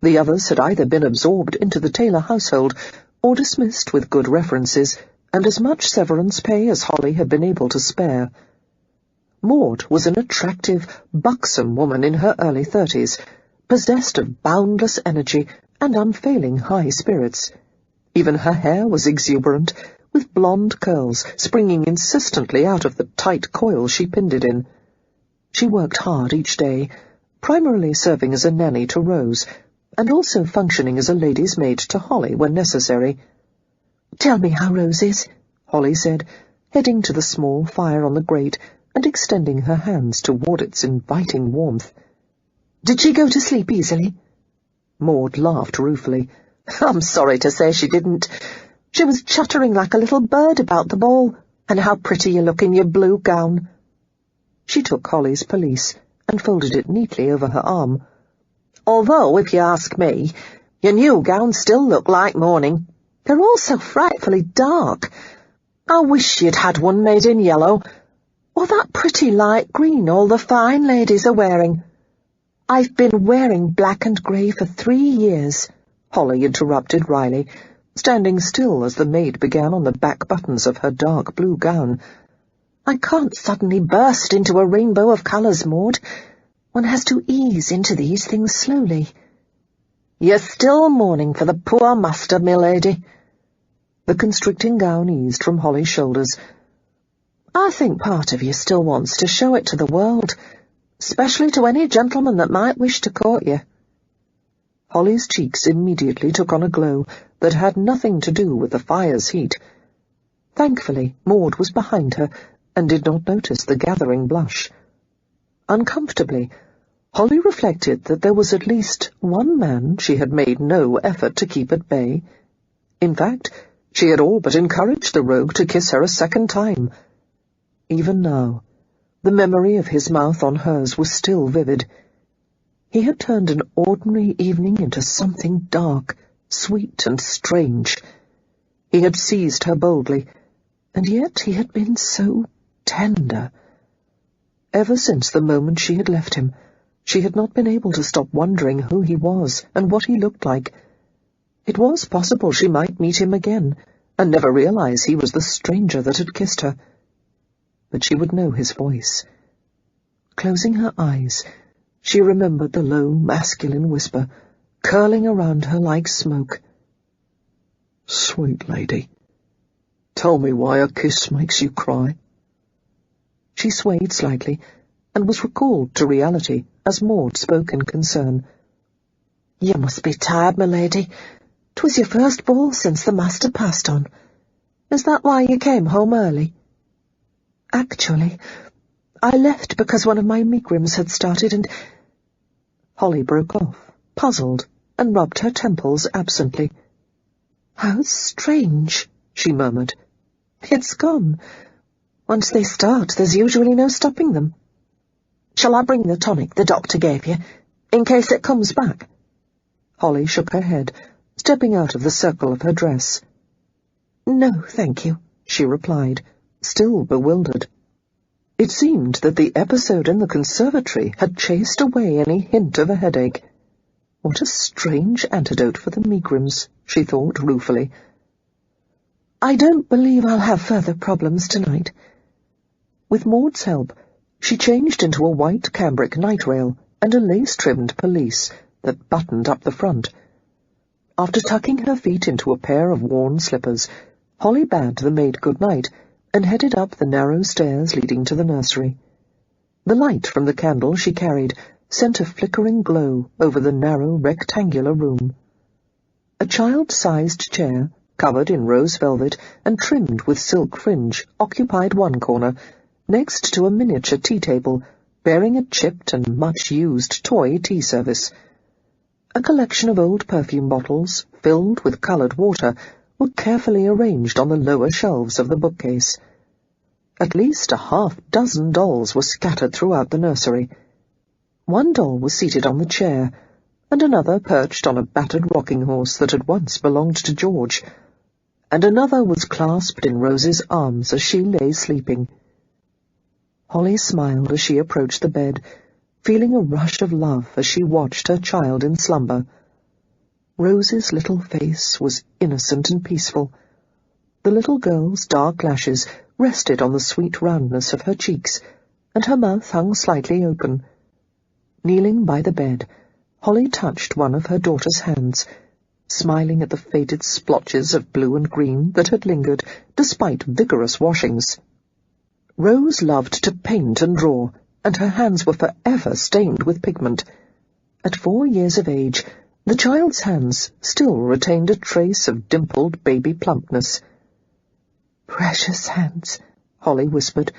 The others had either been absorbed into the Taylor household or dismissed with good references and as much severance pay as Holly had been able to spare. Maud was an attractive, buxom woman in her early 30s, possessed of boundless energy and unfailing high spirits. Even her hair was exuberant, with blonde curls springing insistently out of the tight coils she pinned it in. She worked hard each day, primarily serving as a nanny to Rose, and also functioning as a lady's maid to Holly when necessary. "Tell me how Rose is," Holly said, heading to the small fire on the grate and extending her hands toward its inviting warmth. "Did she go to sleep easily?" Maud laughed ruefully. "I'm sorry to say she didn't. She was chattering like a little bird about the ball, and how pretty you look in your blue gown." She took Holly's pelisse and folded it neatly over her arm. "Although, if you ask me, your new gowns still look like morning. They're all so frightfully dark. I wish you'd had one made in yellow, or that pretty light green all the fine ladies are wearing." "I've been wearing black and grey for 3 years," Holly interrupted wryly, standing still as the maid began on the back buttons of her dark blue gown. "I can't suddenly burst into a rainbow of colours, Maud. One has to ease into these things slowly." "You're still mourning for the poor master, milady." The constricting gown eased from Holly's shoulders. "I think part of you still wants to show it to the world, especially to any gentleman that might wish to court you." Holly's cheeks immediately took on a glow that had nothing to do with the fire's heat. Thankfully, Maud was behind her and did not notice the gathering blush. Uncomfortably, Holly reflected that there was at least one man she had made no effort to keep at bay. In fact, she had all but encouraged the rogue to kiss her a second time. Even now, the memory of his mouth on hers was still vivid. He had turned an ordinary evening into something dark, sweet, and strange. He had seized her boldly, and yet he had been so tender. Ever since the moment she had left him, she had not been able to stop wondering who he was and what he looked like. It was possible she might meet him again, and never realize he was the stranger that had kissed her. But she would know his voice. Closing her eyes, she remembered the low, masculine whisper, curling around her like smoke. "Sweet lady, tell me why a kiss makes you cry." She swayed slightly, and was recalled to reality as Maud spoke in concern. "You must be tired, my lady. 'Twas your first ball since the master passed on. Is that why you came home early?" "Actually, I left because one of my megrims had started and—" Holly broke off, puzzled, and rubbed her temples absently. "How strange," she murmured. "It's gone. Once they start, there's usually no stopping them. Shall I bring the tonic the doctor gave you, in case it comes back?" Holly shook her head, stepping out of the circle of her dress. "No, thank you," she replied, still bewildered. It seemed that the episode in the conservatory had chased away any hint of a headache. What a strange antidote for the megrims, she thought ruefully. "I don't believe I'll have further problems tonight." With Maud's help, she changed into a white cambric night rail and a lace-trimmed pelisse that buttoned up the front. After tucking her feet into a pair of worn slippers, Holly bade the maid good night and headed up the narrow stairs leading to the nursery. The light from the candle she carried sent a flickering glow over the narrow rectangular room. A child-sized chair, covered in rose velvet and trimmed with silk fringe, occupied one corner, next to a miniature tea-table bearing a chipped and much-used toy tea service. A collection of old perfume bottles, filled with coloured water, were carefully arranged on the lower shelves of the bookcase. At least a half-dozen dolls were scattered throughout the nursery. One doll was seated on the chair, and another perched on a battered rocking horse that had once belonged to George, and another was clasped in Rose's arms as she lay sleeping. Holly smiled as she approached the bed, feeling a rush of love as she watched her child in slumber. Rose's little face was innocent and peaceful. The little girl's dark lashes rested on the sweet roundness of her cheeks, and her mouth hung slightly open. Kneeling by the bed, Holly touched one of her daughter's hands, smiling at the faded splotches of blue and green that had lingered despite vigorous washings. Rose loved to paint and draw, and her hands were forever stained with pigment. At 4 years of age, the child's hands still retained a trace of dimpled baby plumpness. "Precious hands," Holly whispered,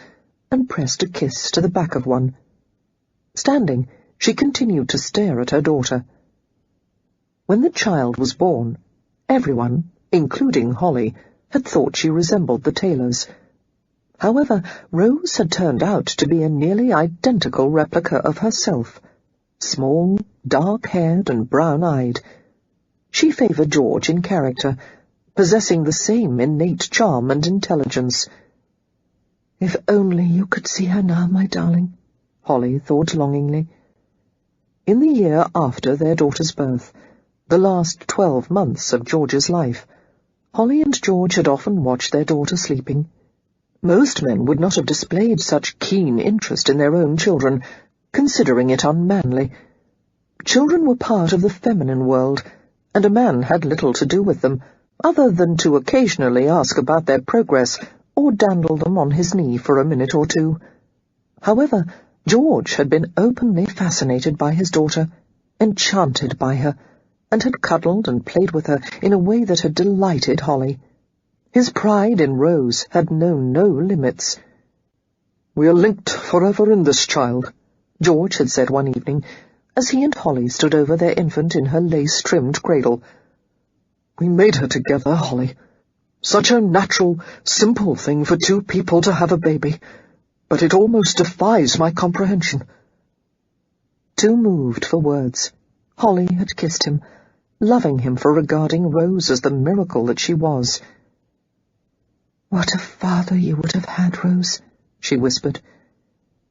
and pressed a kiss to the back of one. Standing, she continued to stare at her daughter. When the child was born, everyone, including Holly, had thought she resembled the tailors. However, Rose had turned out to be a nearly identical replica of herself, small, dark-haired and brown-eyed. She favoured George in character, possessing the same innate charm and intelligence. "If only you could see her now, my darling," Holly thought longingly. In the year after their daughter's birth, the last 12 months of George's life, Holly and George had often watched their daughter sleeping. Most men would not have displayed such keen interest in their own children, considering it unmanly. Children were part of the feminine world, and a man had little to do with them, other than to occasionally ask about their progress or dandle them on his knee for a minute or two. However, George had been openly fascinated by his daughter, enchanted by her, and had cuddled and played with her in a way that had delighted Holly. His pride in Rose had known no limits. "We are linked forever in this child," George had said one evening, as he and Holly stood over their infant in her lace-trimmed cradle. "We made her together, Holly. Such a natural, simple thing for two people to have a baby, but it almost defies my comprehension." Too moved for words, Holly had kissed him, loving him for regarding Rose as the miracle that she was. "What a father you would have had, Rose," she whispered.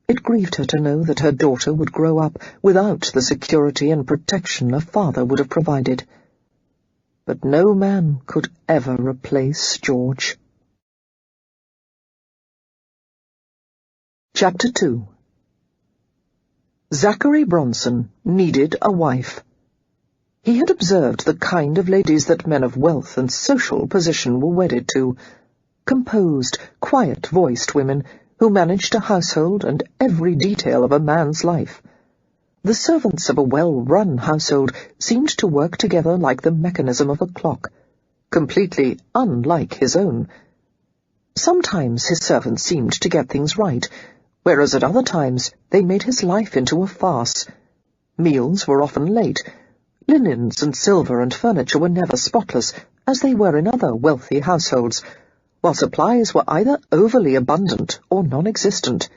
It grieved her to know that her daughter would grow up without the security and protection a father would have provided. But no man could ever replace George. Chapter 2. Zachary Bronson needed a wife. He had observed the kind of ladies that men of wealth and social position were wedded to, composed, quiet-voiced women who managed a household and every detail of a man's life. The servants of a well-run household seemed to work together like the mechanism of a clock, completely unlike his own. Sometimes his servants seemed to get things right, whereas at other times they made his life into a farce. Meals were often late. Linens and silver and furniture were never spotless, as they were in other wealthy households, while supplies were either overly abundant or non-existent.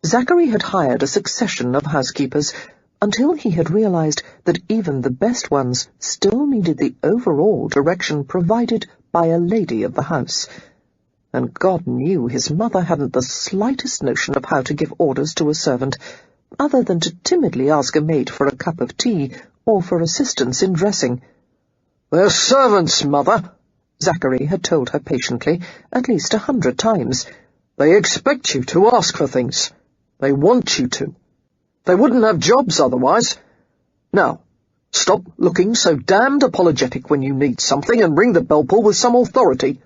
Zachary had hired a succession of housekeepers until he had realized that even the best ones still needed the overall direction provided by a lady of the house, and God knew his mother hadn't the slightest notion of how to give orders to a servant, other than to timidly ask a maid for a cup of tea or for assistance in dressing. "They're servants, Mother," Zachary had told her patiently at least 100 times. "They expect you to ask for things. They want you to. They wouldn't have jobs otherwise. Now, stop looking so damned apologetic when you need something and ring the bell pull with some authority."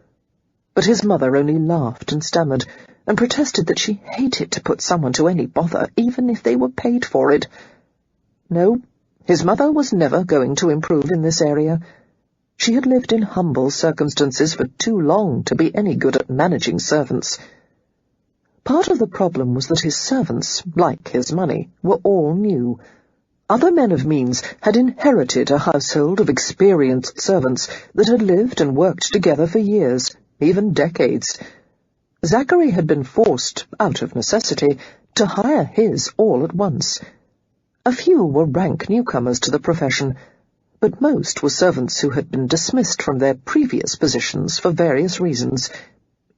But his mother only laughed and stammered, and protested that she hated to put someone to any bother, even if they were paid for it. No, his mother was never going to improve in this area. She had lived in humble circumstances for too long to be any good at managing servants. Part of the problem was that his servants, like his money, were all new. Other men of means had inherited a household of experienced servants that had lived and worked together for years, even decades. Zachary had been forced, out of necessity, to hire his all at once. A few were rank newcomers to the profession, but most were servants who had been dismissed from their previous positions for various reasons.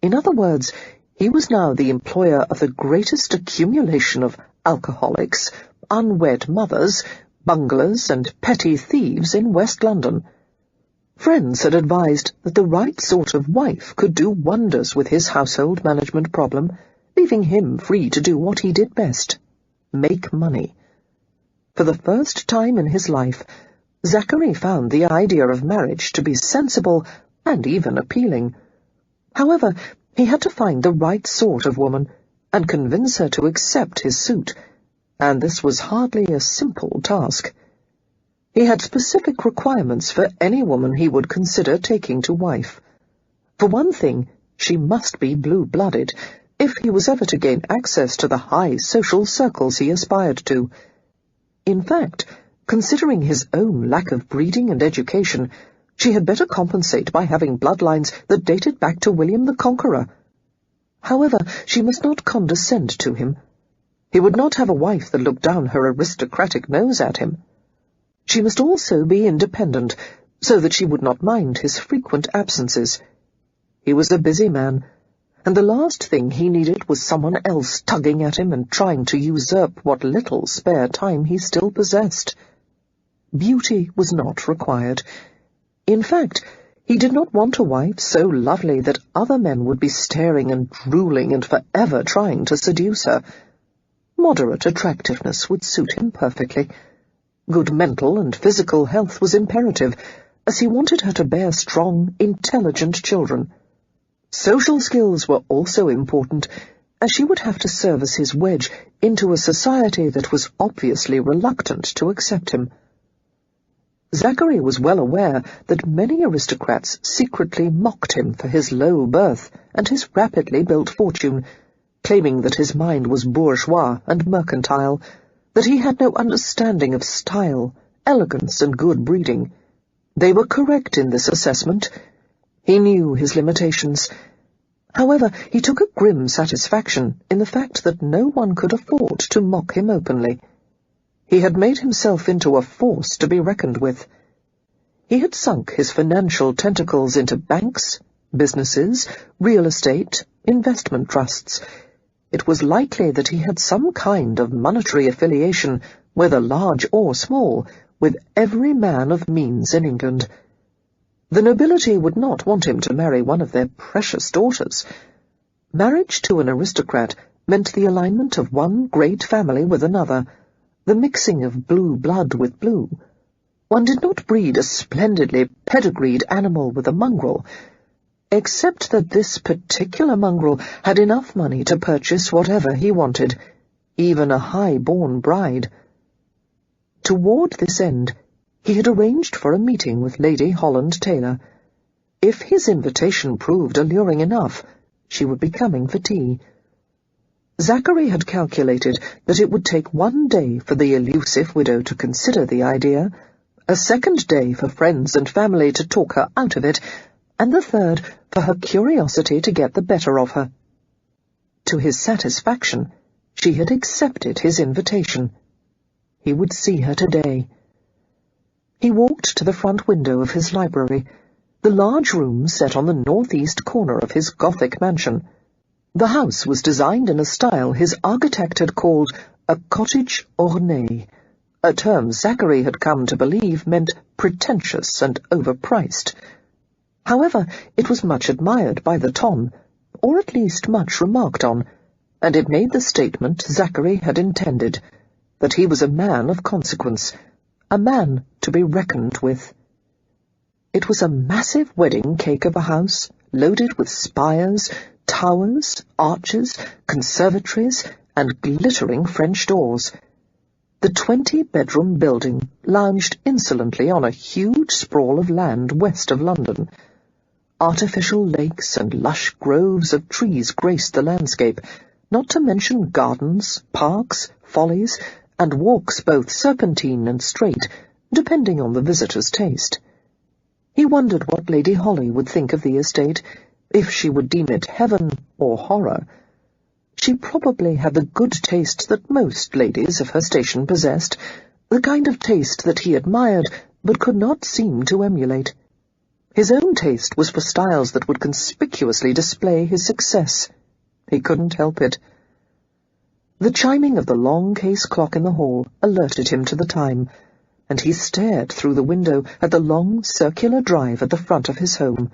In other words, he was now the employer of the greatest accumulation of alcoholics, unwed mothers, bunglers, and petty thieves in West London. Friends had advised that the right sort of wife could do wonders with his household management problem, leaving him free to do what he did best: make money. For the first time in his life, Zachary found the idea of marriage to be sensible and even appealing. However, he had to find the right sort of woman and convince her to accept his suit, and this was hardly a simple task. He had specific requirements for any woman he would consider taking to wife. For one thing, she must be blue-blooded, if he was ever to gain access to the high social circles he aspired to. In fact, considering his own lack of breeding and education, she had better compensate by having bloodlines that dated back to William the Conqueror. However, she must not condescend to him. He would not have a wife that looked down her aristocratic nose at him. She must also be independent, so that she would not mind his frequent absences. He was a busy man, and the last thing he needed was someone else tugging at him and trying to usurp what little spare time he still possessed. Beauty was not required. In fact, he did not want a wife so lovely that other men would be staring and drooling and forever trying to seduce her. Moderate attractiveness would suit him perfectly. Good mental and physical health was imperative, as he wanted her to bear strong, intelligent children. Social skills were also important, as she would have to serve as his wedge into a society that was obviously reluctant to accept him. Zachary was well aware that many aristocrats secretly mocked him for his low birth and his rapidly built fortune, claiming that his mind was bourgeois and mercantile, that he had no understanding of style, elegance, and good breeding. They were correct in this assessment. He knew his limitations. However, he took a grim satisfaction in the fact that no one could afford to mock him openly. He had made himself into a force to be reckoned with. He had sunk his financial tentacles into banks, businesses, real estate, investment trusts. It was likely that he had some kind of monetary affiliation, whether large or small, with every man of means in England. The nobility would not want him to marry one of their precious daughters. Marriage to an aristocrat meant the alignment of one great family with another, the mixing of blue blood with blue. One did not breed a splendidly pedigreed animal with a mongrel, except that this particular mongrel had enough money to purchase whatever he wanted, even a high-born bride. Toward this end, he had arranged for a meeting with Lady Holland Taylor. If his invitation proved alluring enough, she would be coming for tea. Zachary had calculated that it would take 1 day for the elusive widow to consider the idea, a second day for friends and family to talk her out of it, and the third for her curiosity to get the better of her. To his satisfaction, she had accepted his invitation. He would see her today. He walked to the front window of his library, the large room set on the northeast corner of his Gothic mansion. The house was designed in a style his architect had called a cottage ornée, a term Zachary had come to believe meant pretentious and overpriced. However, it was much admired by the ton, or at least much remarked on, and it made the statement Zachary had intended, that he was a man of consequence, a man to be reckoned with. It was a massive wedding cake of a house, loaded with spires, towers, arches, conservatories, and glittering French doors. The 20-bedroom building lounged insolently on a huge sprawl of land west of London. Artificial lakes and lush groves of trees graced the landscape, not to mention gardens, parks, follies, and walks both serpentine and straight, depending on the visitor's taste. He wondered what Lady Holly would think of the estate, if she would deem it heaven or horror. She probably had the good taste that most ladies of her station possessed, the kind of taste that he admired but could not seem to emulate. His own taste was for styles that would conspicuously display his success. He couldn't help it. The chiming of the long case clock in the hall alerted him to the time, and he stared through the window at the long circular drive at the front of his home.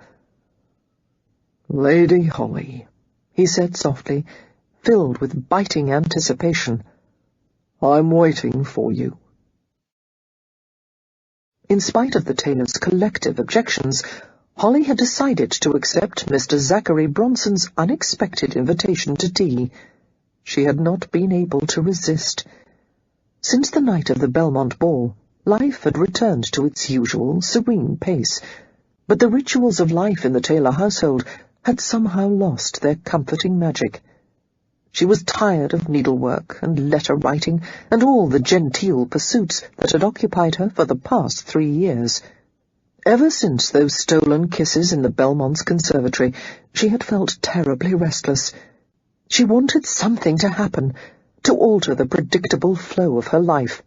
"Lady Holly," he said softly, filled with biting anticipation, "I'm waiting for you." In spite of the tailors' collective objections, Holly had decided to accept Mr. Zachary Bronson's unexpected invitation to tea. She had not been able to resist. Since the night of the Belmont ball, life had returned to its usual serene pace, but the rituals of life in the Taylor household had somehow lost their comforting magic. She was tired of needlework and letter-writing and all the genteel pursuits that had occupied her for the past 3 years. Ever since those stolen kisses in the Belmonts' conservatory, she had felt terribly restless. She wanted something to happen, to alter the predictable flow of her life.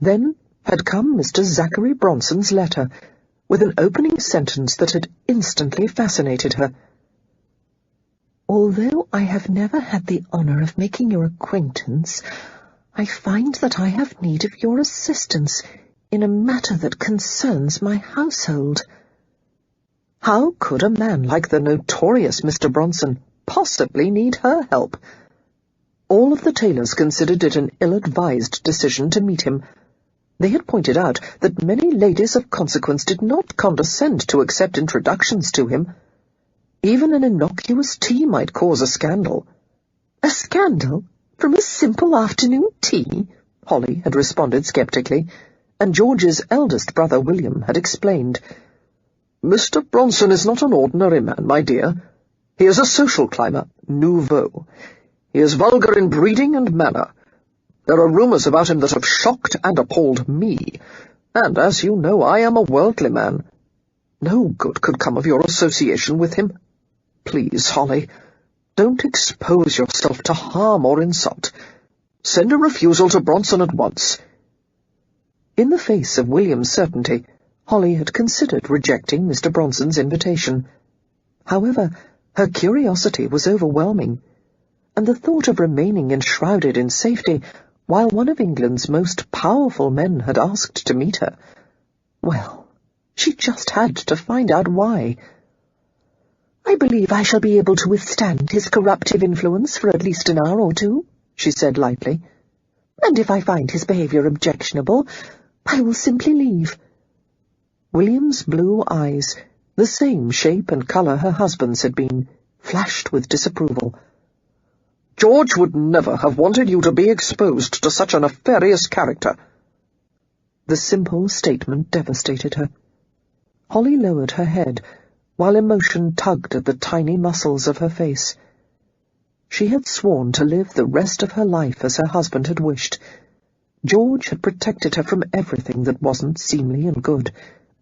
Then had come Mr. Zachary Bronson's letter, with an opening sentence that had instantly fascinated her. "Although I have never had the honor of making your acquaintance, I find that I have need of your assistance in a matter that concerns my household." How could a man like the notorious Mr. Bronson possibly need her help? All of the Taylors considered it an ill-advised decision to meet him. They had pointed out that many ladies of consequence did not condescend to accept introductions to him. Even an innocuous tea might cause a scandal. "A scandal? From a simple afternoon tea?" Holly had responded sceptically, and George's eldest brother William had explained. "Mr. Bronson is not an ordinary man, my dear. He is a social climber, nouveau. He is vulgar in breeding and manner. There are rumours about him that have shocked and appalled me, and, as you know, I am a worldly man. No good could come of your association with him. Please, Holly, don't expose yourself to harm or insult. Send a refusal to Bronson at once." In the face of William's certainty, Holly had considered rejecting Mr. Bronson's invitation. However, her curiosity was overwhelming, and the thought of remaining enshrouded in safety while one of England's most powerful men had asked to meet her, well, she just had to find out why. "I believe I shall be able to withstand his corruptive influence for at least an hour or 2, she said lightly. "And if I find his behaviour objectionable, I will simply leave." William's blue eyes, the same shape and colour her husband's had been, flashed with disapproval. "George would never have wanted you to be exposed to such a nefarious character." The simple statement devastated her. Holly lowered her head, while emotion tugged at the tiny muscles of her face. She had sworn to live the rest of her life as her husband had wished. George had protected her from everything that wasn't seemly and good,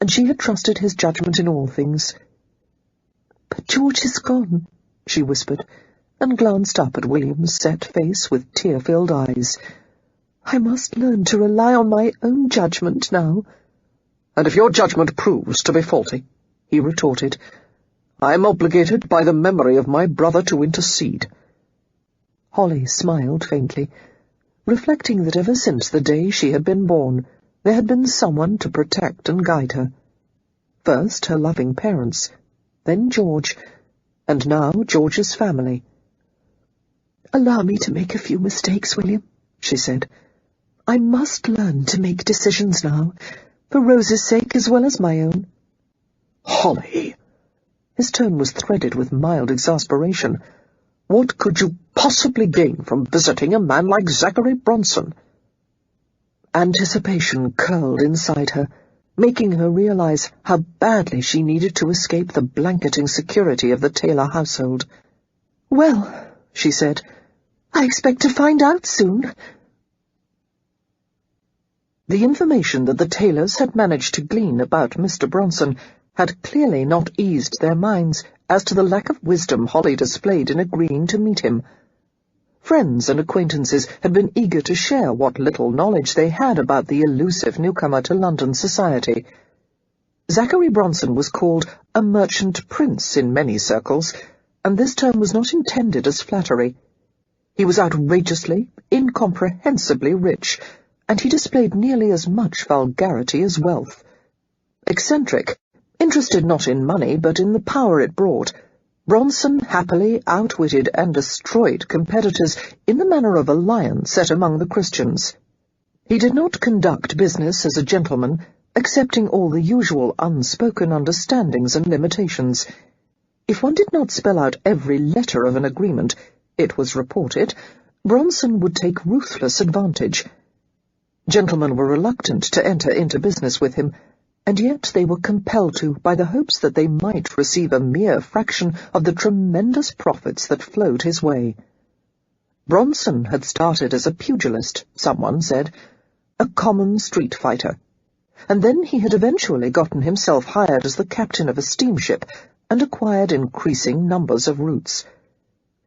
and she had trusted his judgment in all things. "But George is gone," she whispered, and glanced up at William's set face with tear-filled eyes. "I must learn to rely on my own judgment now." "And if your judgment proves to be faulty," he retorted, "I am obligated by the memory of my brother to intercede." Holly smiled faintly, reflecting that ever since the day she had been born, there had been someone to protect and guide her. First her loving parents, then George, and now George's family. "Allow me to make a few mistakes, William," she said. "I must learn to make decisions now, for Rose's sake as well as my own." "Holly!" His tone was threaded with mild exasperation. "What could you possibly gain from visiting a man like Zachary Bronson?" Anticipation curled inside her, making her realize how badly she needed to escape the blanketing security of the Taylor household. "Well," she said, "I expect to find out soon." The information that the Taylors had managed to glean about Mr. Bronson had clearly not eased their minds as to the lack of wisdom Holly displayed in agreeing to meet him. Friends and acquaintances had been eager to share what little knowledge they had about the elusive newcomer to London society. Zachary Bronson was called a merchant prince in many circles, and this term was not intended as flattery. He was outrageously, incomprehensibly rich, and he displayed nearly as much vulgarity as wealth. Eccentric, interested not in money but in the power it brought, Bronson happily outwitted and destroyed competitors in the manner of a lion set among the Christians. He did not conduct business as a gentleman, accepting all the usual unspoken understandings and limitations. If one did not spell out every letter of an agreement, it was reported, Bronson would take ruthless advantage. Gentlemen were reluctant to enter into business with him, and yet they were compelled to by the hopes that they might receive a mere fraction of the tremendous profits that flowed his way. Bronson had started as a pugilist, someone said, a common street fighter, and then he had eventually gotten himself hired as the captain of a steamship and acquired increasing numbers of routes.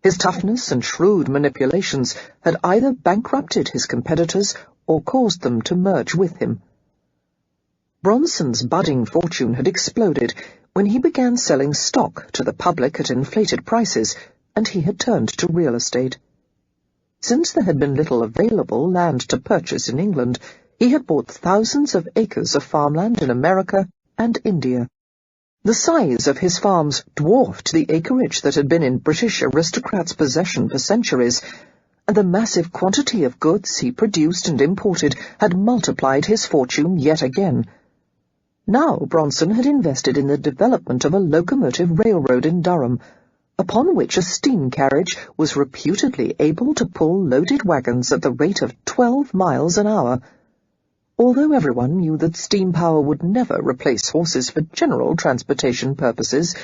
His toughness and shrewd manipulations had either bankrupted his competitors or caused them to merge with him. Bronson's budding fortune had exploded when he began selling stock to the public at inflated prices, and he had turned to real estate. Since there had been little available land to purchase in England, he had bought thousands of acres of farmland in America and India. The size of his farms dwarfed the acreage that had been in British aristocrats' possession for centuries, and the massive quantity of goods he produced and imported had multiplied his fortune yet again. Now Bronson had invested in the development of a locomotive railroad in Durham, upon which a steam carriage was reputedly able to pull loaded wagons at the rate of 12 miles an hour. Although everyone knew that steam power would never replace horses for general transportation purposes,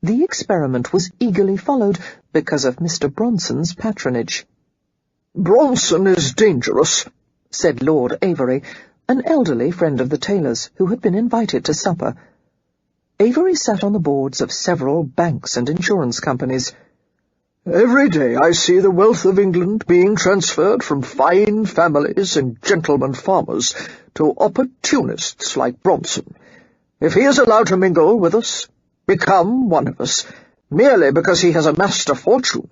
the experiment was eagerly followed because of Mr. Bronson's patronage. "Bronson is dangerous," said Lord Avery, an elderly friend of the tailor's who had been invited to supper. Avery sat on the boards of several banks and insurance companies. "Every day I see the wealth of England being transferred from fine families and gentleman farmers to opportunists like Bronson. If he is allowed to mingle with us, become one of us, merely because he has amassed a fortune,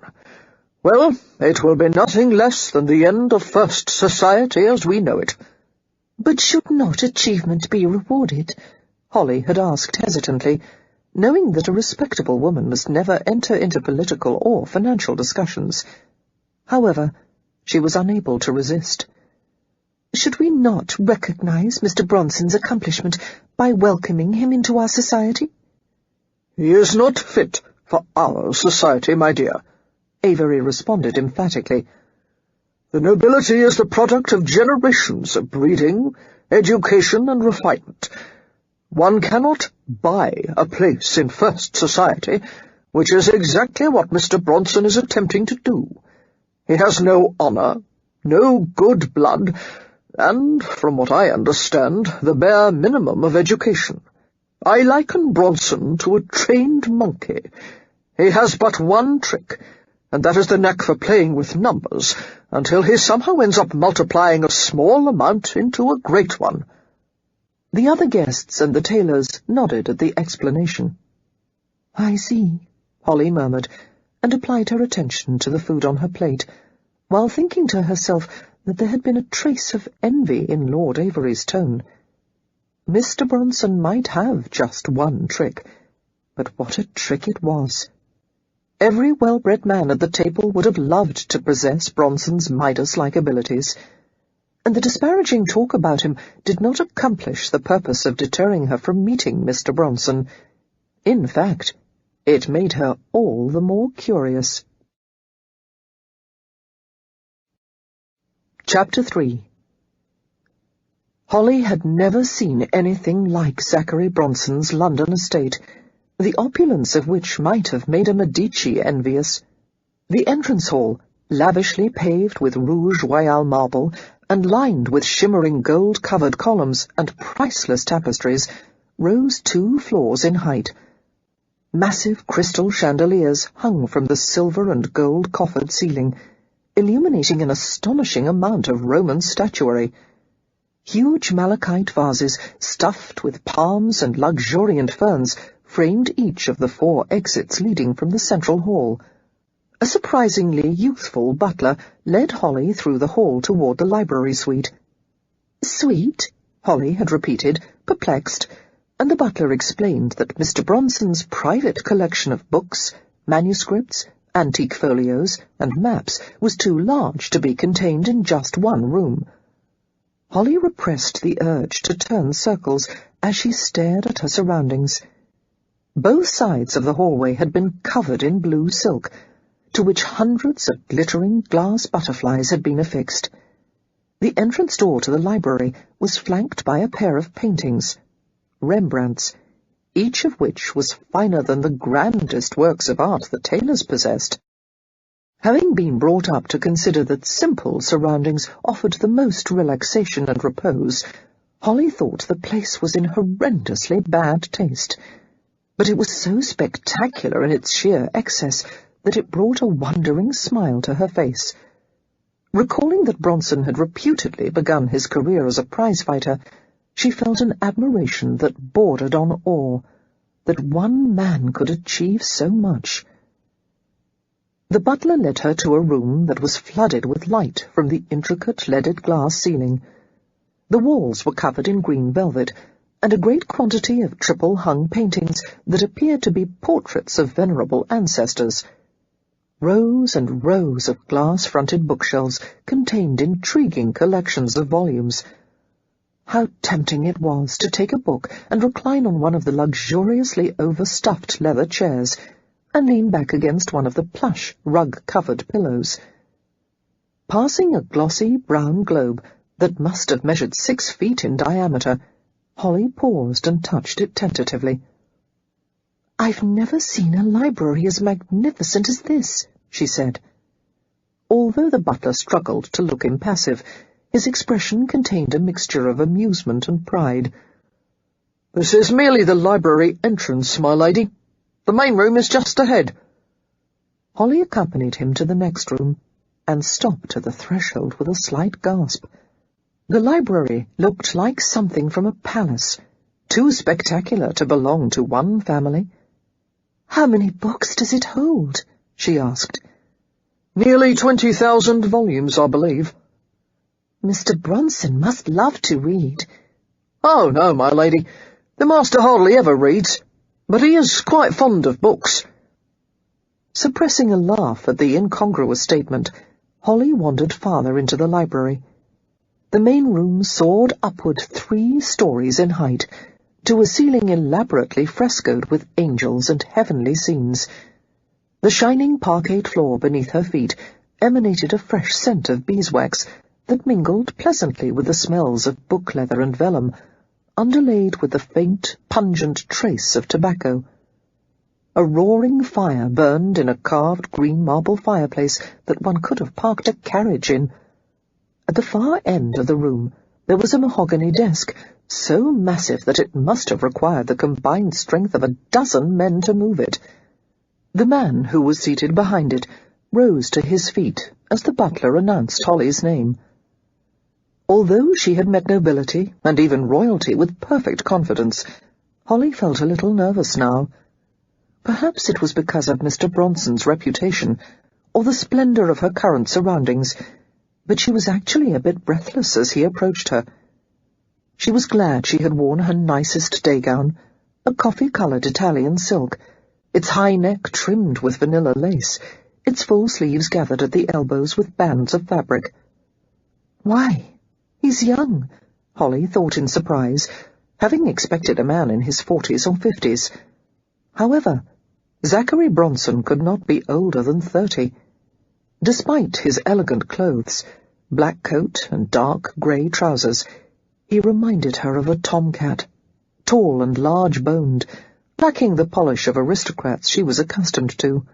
well, it will be nothing less than the end of first society as we know it." "But should not achievement be rewarded?" Holly had asked hesitantly, knowing that a respectable woman must never enter into political or financial discussions. However, she was unable to resist. "Should we not recognize Mr. Bronson's accomplishment by welcoming him into our society?" "He is not fit for our society, my dear," Avery responded emphatically. "The nobility is the product of generations of breeding, education, and refinement. One cannot buy a place in first society, which is exactly what Mr. Bronson is attempting to do. He has no honour, no good blood, and, from what I understand, the bare minimum of education. I liken Bronson to a trained monkey. He has but one trick, and that is the knack for playing with numbers, until he somehow ends up multiplying a small amount into a great one." The other guests and the tailors nodded at the explanation. "I see," Holly murmured, and applied her attention to the food on her plate, while thinking to herself that there had been a trace of envy in Lord Avery's tone. Mr. Bronson might have just one trick, but what a trick it was! Every well-bred man at the table would have loved to possess Bronson's Midas-like abilities, and the disparaging talk about him did not accomplish the purpose of deterring her from meeting Mr. Bronson. In fact, it made her all the more curious. Chapter 3. Holly had never seen anything like Zachary Bronson's London estate, the opulence of which might have made a Medici envious. The entrance hall, lavishly paved with Rouge Royal marble, and lined with shimmering gold-covered columns and priceless tapestries, rose 2 floors in height. Massive crystal chandeliers hung from the silver and gold coffered ceiling, illuminating an astonishing amount of Roman statuary. Huge malachite vases, stuffed with palms and luxuriant ferns, framed each of the 4 exits leading from the central hall. A surprisingly youthful butler led Holly through the hall toward the library suite. "Suite?" Holly had repeated, perplexed, and the butler explained that Mr. Bronson's private collection of books, manuscripts, antique folios, and maps was too large to be contained in just one room. Holly repressed the urge to turn circles as she stared at her surroundings. Both sides of the hallway had been covered in blue silk, to which hundreds of glittering glass butterflies had been affixed. The entrance door to the library was flanked by a pair of paintings, Rembrandts, each of which was finer than the grandest works of art the tailors possessed. Having been brought up to consider that simple surroundings offered the most relaxation and repose, Holly thought the place was in horrendously bad taste. But it was so spectacular in its sheer excess that it brought a wondering smile to her face. Recalling that Bronson had reputedly begun his career as a prize-fighter, she felt an admiration that bordered on awe, that one man could achieve so much. The butler led her to a room that was flooded with light from the intricate leaded glass ceiling. The walls were covered in green velvet, and a great quantity of triple-hung paintings that appeared to be portraits of venerable ancestors. Rows and rows of glass-fronted bookshelves contained intriguing collections of volumes. How tempting it was to take a book and recline on one of the luxuriously overstuffed leather chairs, and lean back against one of the plush, rug-covered pillows. Passing a glossy brown globe that must have measured 6 feet in diameter, Holly paused and touched it tentatively. "I've never seen a library as magnificent as this," she said. Although the butler struggled to look impassive, his expression contained a mixture of amusement and pride. "This is merely the library entrance, my lady. The main room is just ahead." Holly accompanied him to the next room, and stopped at the threshold with a slight gasp. The library looked like something from a palace, too spectacular to belong to one family. "How many books does it hold?" she asked. "Nearly 20,000 volumes, I believe." "Mr. Bronson must love to read." "Oh, no, my lady. The master hardly ever reads, but he is quite fond of books." Suppressing a laugh at the incongruous statement, Holly wandered farther into the library. The main room soared upward 3 stories in height, to a ceiling elaborately frescoed with angels and heavenly scenes. The shining parquet floor beneath her feet emanated a fresh scent of beeswax that mingled pleasantly with the smells of book leather and vellum, underlaid with the faint, pungent trace of tobacco. A roaring fire burned in a carved green marble fireplace that one could have parked a carriage in. At the far end of the room there was a mahogany desk, so massive that it must have required the combined strength of a dozen men to move it. The man who was seated behind it rose to his feet as the butler announced Holly's name. Although she had met nobility and even royalty with perfect confidence, Holly felt a little nervous now. Perhaps it was because of Mr. Bronson's reputation, or the splendor of her current surroundings, but she was actually a bit breathless as he approached her. She was glad she had worn her nicest day gown, a coffee-coloured Italian silk, its high neck trimmed with vanilla lace, its full sleeves gathered at the elbows with bands of fabric. "Why, he's young," Holly thought in surprise, having expected a man in his 40s or 50s. However, Zachary Bronson could not be older than 30. Despite his elegant clothes, black coat and dark grey trousers, he reminded her of a tomcat, tall and large-boned, lacking the polish of aristocrats she was accustomed to.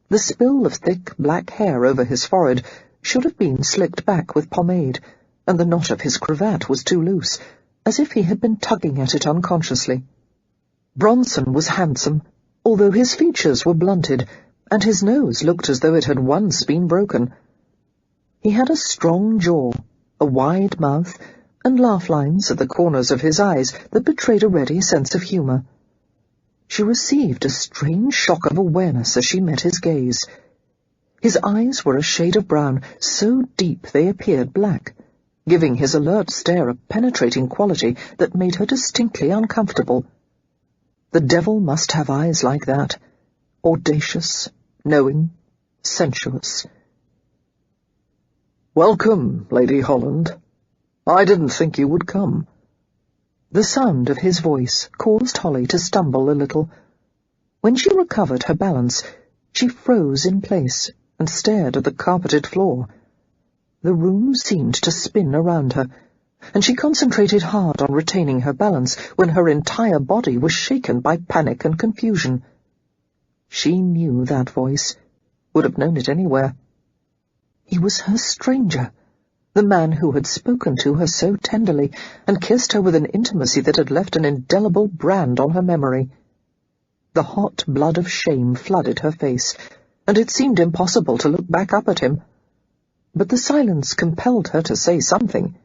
The spill of thick black hair over his forehead should have been slicked back with pomade, and the knot of his cravat was too loose, as if he had been tugging at it unconsciously. Bronson was handsome, although his features were blunted, and his nose looked as though it had once been broken. He had a strong jaw, a wide mouth, and laugh lines at the corners of his eyes that betrayed a ready sense of humour. She received a strange shock of awareness as she met his gaze. His eyes were a shade of brown, so deep they appeared black, giving his alert stare a penetrating quality that made her distinctly uncomfortable. The devil must have eyes like that, audacious, knowing, sensuous. "Welcome, Lady Holland," I didn't think you would come." The sound of his voice caused Holly to stumble a little. When she recovered her balance, she froze in place and stared at the carpeted floor. The room seemed to spin around her, and she concentrated hard on retaining her balance when her entire body was shaken by panic and confusion. She knew that voice, would have known it anywhere. He was her stranger, the man who had spoken to her so tenderly and kissed her with an intimacy that had left an indelible brand on her memory. The hot blood of shame flooded her face, and it seemed impossible to look back up at him. But the silence compelled her to say something.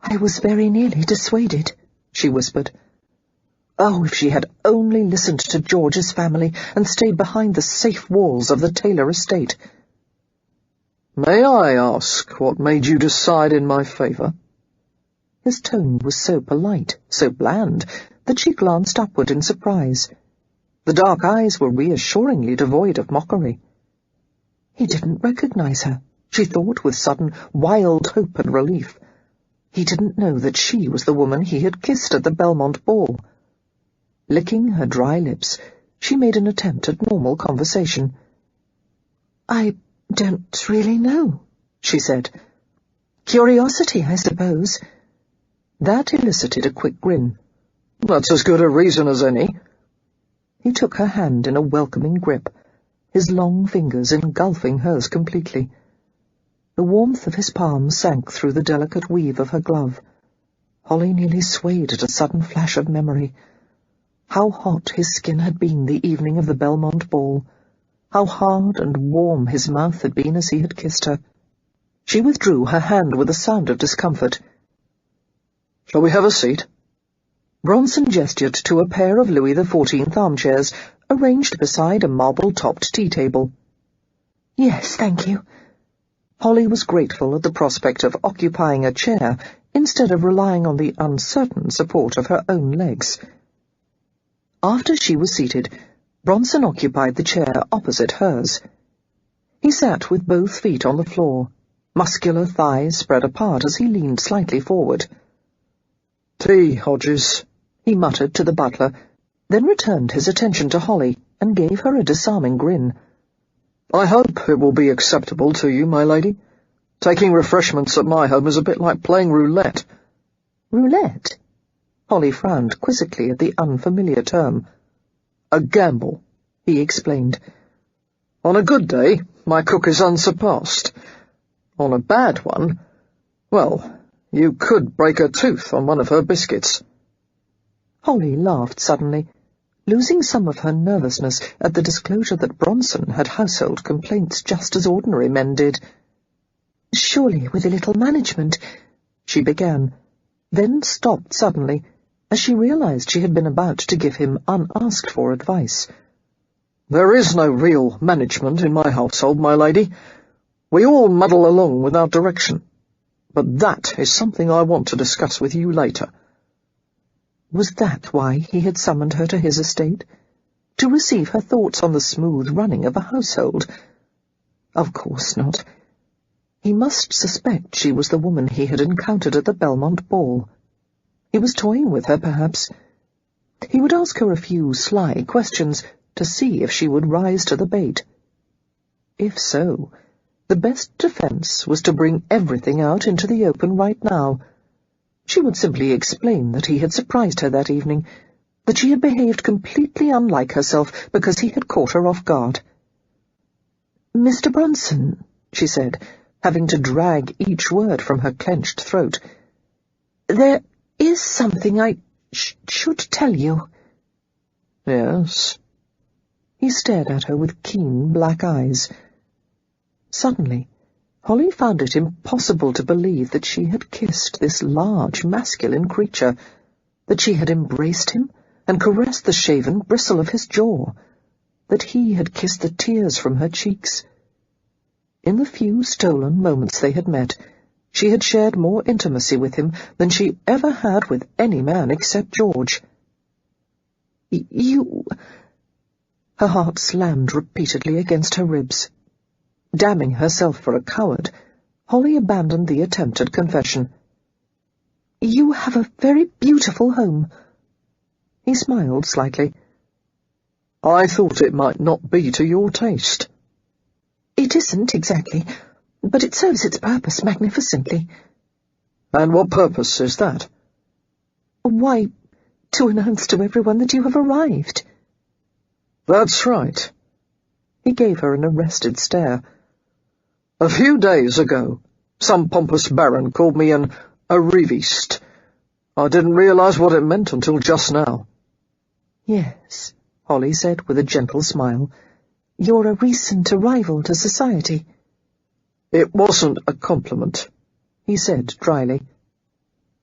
"I was very nearly dissuaded," she whispered. Oh, if she had only listened to George's family and stayed behind the safe walls of the Taylor estate. "May I ask what made you decide in my favour?" His tone was so polite, so bland, that she glanced upward in surprise. The dark eyes were reassuringly devoid of mockery. He didn't recognize her, she thought with sudden, wild hope and relief. He didn't know that she was the woman he had kissed at the Belmont ball. Licking her dry lips, she made an attempt at normal conversation. "I don't really know," she said. "Curiosity, I suppose." That elicited a quick grin. "That's as good a reason as any." He took her hand in a welcoming grip, his long fingers engulfing hers completely. The warmth of his palm sank through the delicate weave of her glove. Holly nearly swayed at a sudden flash of memory. How hot his skin had been the evening of the Belmont ball. How hard and warm his mouth had been as he had kissed her. She withdrew her hand with a sound of discomfort. "Shall we have a seat?" Bronson gestured to a pair of Louis XIV armchairs arranged beside a marble-topped tea-table. "Yes, thank you." Holly was grateful at the prospect of occupying a chair instead of relying on the uncertain support of her own legs. After she was seated, Bronson occupied the chair opposite hers. He sat with both feet on the floor, muscular thighs spread apart as he leaned slightly forward. "Tea, Hodges," he muttered to the butler, then returned his attention to Holly and gave her a disarming grin. "I hope it will be acceptable to you, my lady. Taking refreshments at my home is a bit like playing roulette." "Roulette?" Holly frowned quizzically at the unfamiliar term. "A gamble," he explained. "On a good day, my cook is unsurpassed. On a bad one, well, you could break a tooth on one of her biscuits." Holly laughed suddenly, losing some of her nervousness at the disclosure that Bronson had household complaints just as ordinary men did. "Surely with a little management," she began, then stopped suddenly, as she realized she had been about to give him unasked-for advice. "There is no real management in my household, my lady. We all muddle along without direction. But that is something I want to discuss with you later." Was that why he had summoned her to his estate? To receive her thoughts on the smooth running of a household? Of course not. He must suspect she was the woman he had encountered at the Belmont ball. He was toying with her, perhaps. He would ask her a few sly questions to see if she would rise to the bait. If so, the best defense was to bring everything out into the open right now. She would simply explain that he had surprised her that evening, that she had behaved completely unlike herself because he had caught her off guard. "Mr. Bronson," she said, having to drag each word from her clenched throat, "there is something I should tell you." "Yes?" He stared at her with keen black eyes. Suddenly, Holly found it impossible to believe that she had kissed this large, masculine creature, that she had embraced him and caressed the shaven bristle of his jaw, that he had kissed the tears from her cheeks. In the few stolen moments they had met, she had shared more intimacy with him than she ever had with any man except George. "You—" Her heart slammed repeatedly against her ribs. Damning herself for a coward, Holly abandoned the attempt at confession. "You have a very beautiful home." He smiled slightly. "I thought it might not be to your taste." "It isn't exactly, but it serves its purpose magnificently." "And what purpose is that?" "Why, to announce to everyone that you have arrived." "That's right." He gave her an arrested stare. "A few days ago, some pompous baron called me an arriviste. I didn't realize what it meant until just now." "Yes," Holly said with a gentle smile. "You're a recent arrival to society." "It wasn't a compliment," he said dryly.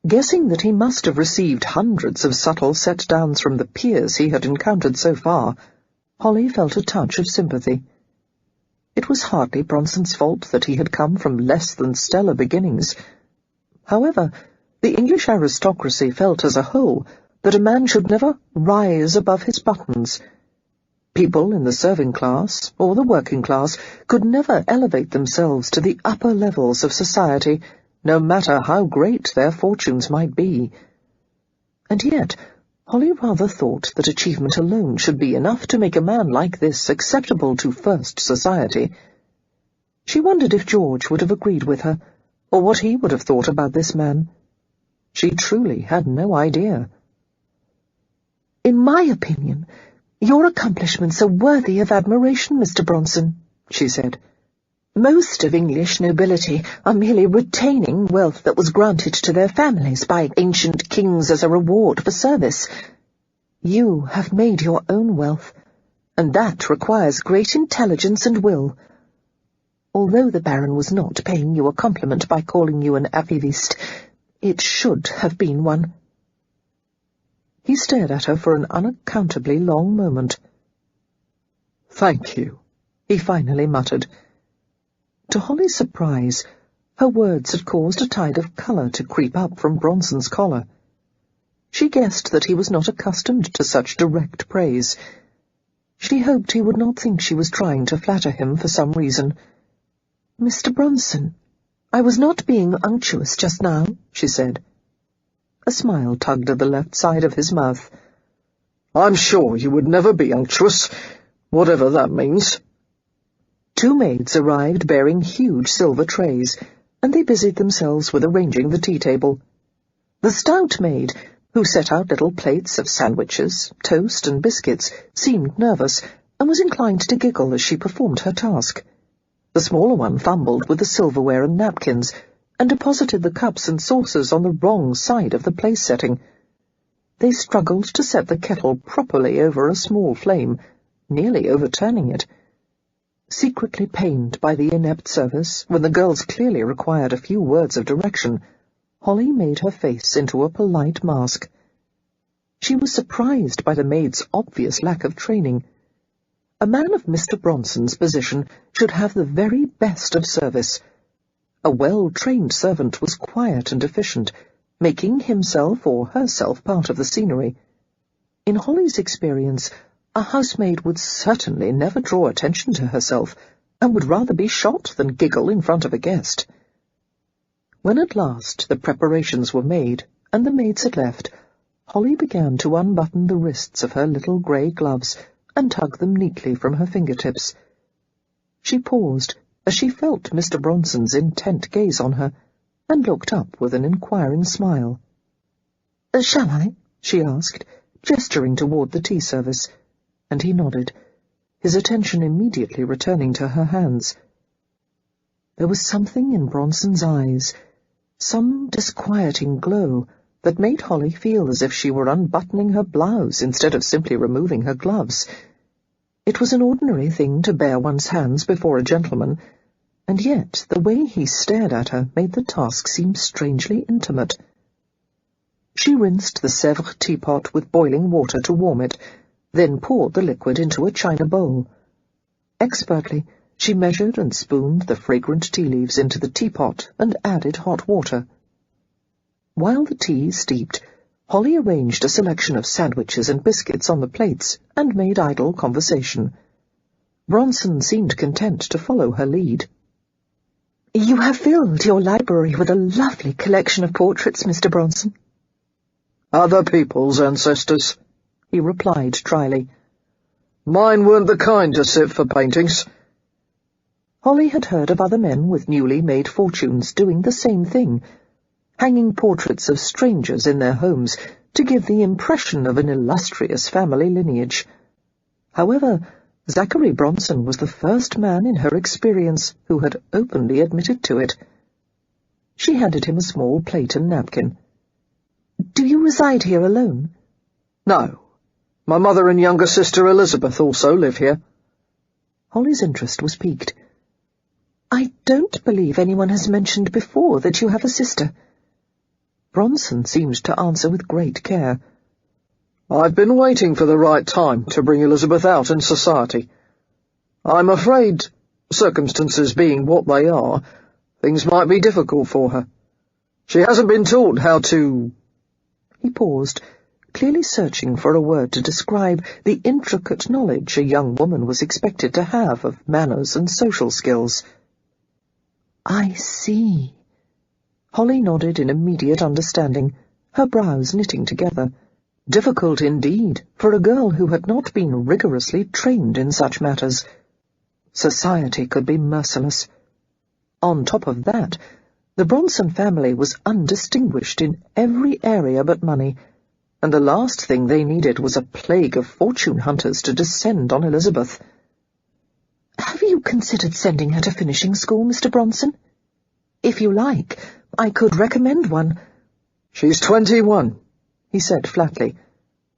Guessing that he must have received hundreds of subtle set-downs from the peers he had encountered so far, Holly felt a touch of sympathy. It was hardly Bronson's fault that he had come from less than stellar beginnings. However, the English aristocracy felt as a whole that a man should never rise above his buttons. People in the serving class or the working class could never elevate themselves to the upper levels of society, no matter how great their fortunes might be. And yet, Holly rather thought that achievement alone should be enough to make a man like this acceptable to first society. She wondered if George would have agreed with her, or what he would have thought about this man. She truly had no idea. "In my opinion, your accomplishments are worthy of admiration, Mr. Bronson," she said. "Most of English nobility are merely retaining wealth that was granted to their families by ancient kings as a reward for service. You have made your own wealth, and that requires great intelligence and will. Although the Baron was not paying you a compliment by calling you an arriviste, it should have been one." He stared at her for an unaccountably long moment. "Thank you," he finally muttered. To Holly's surprise, her words had caused a tide of colour to creep up from Bronson's collar. She guessed that he was not accustomed to such direct praise. She hoped he would not think she was trying to flatter him for some reason. "Mr. Bronson, I was not being unctuous just now," she said. A smile tugged at the left side of his mouth. "I'm sure you would never be unctuous, whatever that means." 2 maids arrived bearing huge silver trays, and they busied themselves with arranging the tea-table. The stout maid, who set out little plates of sandwiches, toast, and biscuits, seemed nervous, and was inclined to giggle as she performed her task. The smaller one fumbled with the silverware and napkins, and deposited the cups and saucers on the wrong side of the place-setting. They struggled to set the kettle properly over a small flame, nearly overturning it. Secretly pained by the inept service, when the girls clearly required a few words of direction, Holly made her face into a polite mask. She was surprised by the maid's obvious lack of training. A man of Mr. Bronson's position should have the very best of service. A well-trained servant was quiet and efficient, making himself or herself part of the scenery. In Holly's experience, a housemaid would certainly never draw attention to herself, and would rather be shot than giggle in front of a guest. When at last the preparations were made, and the maids had left, Holly began to unbutton the wrists of her little grey gloves, and tug them neatly from her fingertips. She paused as she felt Mr. Bronson's intent gaze on her, and looked up with an inquiring smile. "Shall I?" she asked, gesturing toward the tea service, and he nodded, his attention immediately returning to her hands. There was something in Bronson's eyes, some disquieting glow, that made Holly feel as if she were unbuttoning her blouse instead of simply removing her gloves. It was an ordinary thing to bare one's hands before a gentleman, and yet the way he stared at her made the task seem strangely intimate. She rinsed the Sèvres teapot with boiling water to warm it, then poured the liquid into a china bowl. Expertly, she measured and spooned the fragrant tea leaves into the teapot and added hot water. While the tea steeped, Holly arranged a selection of sandwiches and biscuits on the plates and made idle conversation. Bronson seemed content to follow her lead. "You have filled your library with a lovely collection of portraits, Mr. Bronson." "Other people's ancestors," he replied dryly. "Mine weren't the kind to sit for paintings." Holly had heard of other men with newly made fortunes doing the same thing, hanging portraits of strangers in their homes to give the impression of an illustrious family lineage. However, Zachary Bronson was the first man in her experience who had openly admitted to it. She handed him a small plate and napkin. "Do you reside here alone?" "No. My mother and younger sister Elizabeth also live here." Holly's interest was piqued. "I don't believe anyone has mentioned before that you have a sister." Bronson seemed to answer with great care. "I've been waiting for the right time to bring Elizabeth out in society. I'm afraid, circumstances being what they are, things might be difficult for her. She hasn't been taught how to—" He paused, clearly searching for a word to describe the intricate knowledge a young woman was expected to have of manners and social skills. "I see." Holly nodded in immediate understanding, her brows knitting together. Difficult indeed for a girl who had not been rigorously trained in such matters. Society could be merciless. On top of that, the Bronson family was undistinguished in every area but money, and the last thing they needed was a plague of fortune hunters to descend on Elizabeth. "Have you considered sending her to finishing school, Mr. Bronson? If you like, I could recommend one." "She's 21, he said flatly.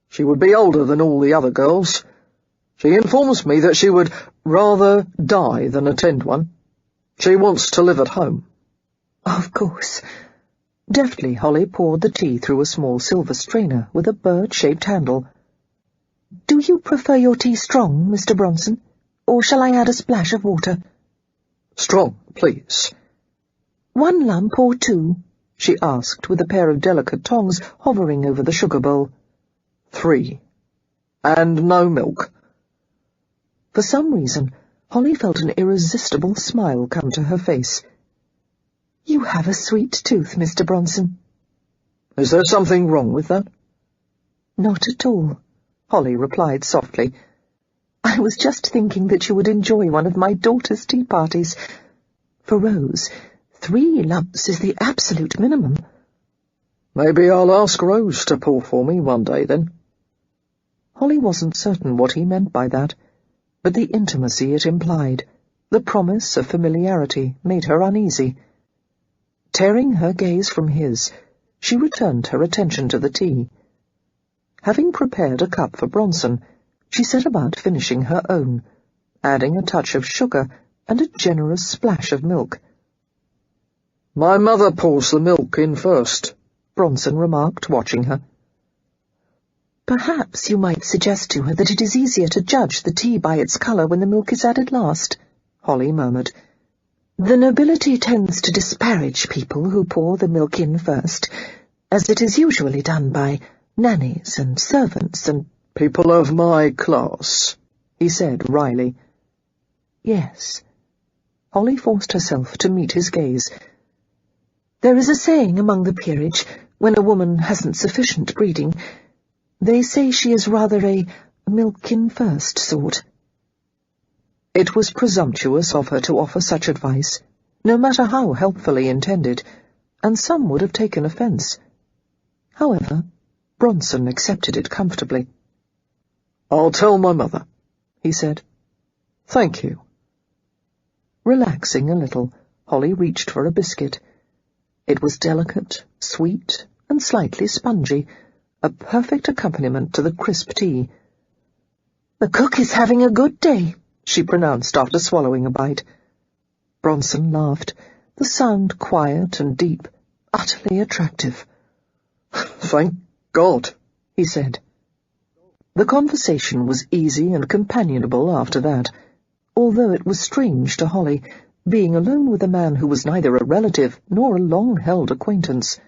"She would be older than all the other girls. She informs me that she would rather die than attend one. She wants to live at home." "Of course." Deftly, Holly poured the tea through a small silver strainer with a bird-shaped handle. "Do you prefer your tea strong, Mr. Bronson, or shall I add a splash of water?" "Strong, please." "1 lump or 2? She asked, with a pair of delicate tongs hovering over the sugar bowl. 3. And no milk." For some reason, Holly felt an irresistible smile come to her face. "You have a sweet tooth, Mr. Bronson." "Is there something wrong with that?" "Not at all," Holly replied softly. "I was just thinking that you would enjoy one of my daughter's tea parties. For Rose, 3 lumps is the absolute minimum." "Maybe I'll ask Rose to pour for me one day, then." Holly wasn't certain what he meant by that, but the intimacy it implied, the promise of familiarity, made her uneasy. Tearing her gaze from his, she returned her attention to the tea. Having prepared a cup for Bronson, she set about finishing her own, adding a touch of sugar and a generous splash of milk. "My mother pours the milk in first," Bronson remarked, watching her. "Perhaps you might suggest to her that it is easier to judge the tea by its colour when the milk is added last," Holly murmured. "The nobility tends to disparage people who pour the milk in first, as it is usually done by nannies and servants and—" "People of my class," he said wryly. "Yes." Holly forced herself to meet his gaze. "There is a saying among the peerage, when a woman hasn't sufficient breeding. They say she is rather a milk-in-first sort." It was presumptuous of her to offer such advice, no matter how helpfully intended, and some would have taken offence. However, Bronson accepted it comfortably. "I'll tell my mother," he said. "Thank you." Relaxing a little, Holly reached for a biscuit. It was delicate, sweet, and slightly spongy, a perfect accompaniment to the crisp tea. "The cook is having a good day," she pronounced after swallowing a bite. Bronson laughed, the sound quiet and deep, utterly attractive. "Thank God," he said. The conversation was easy and companionable after that, although it was strange to Holly, being alone with a man who was neither a relative nor a long-held acquaintance.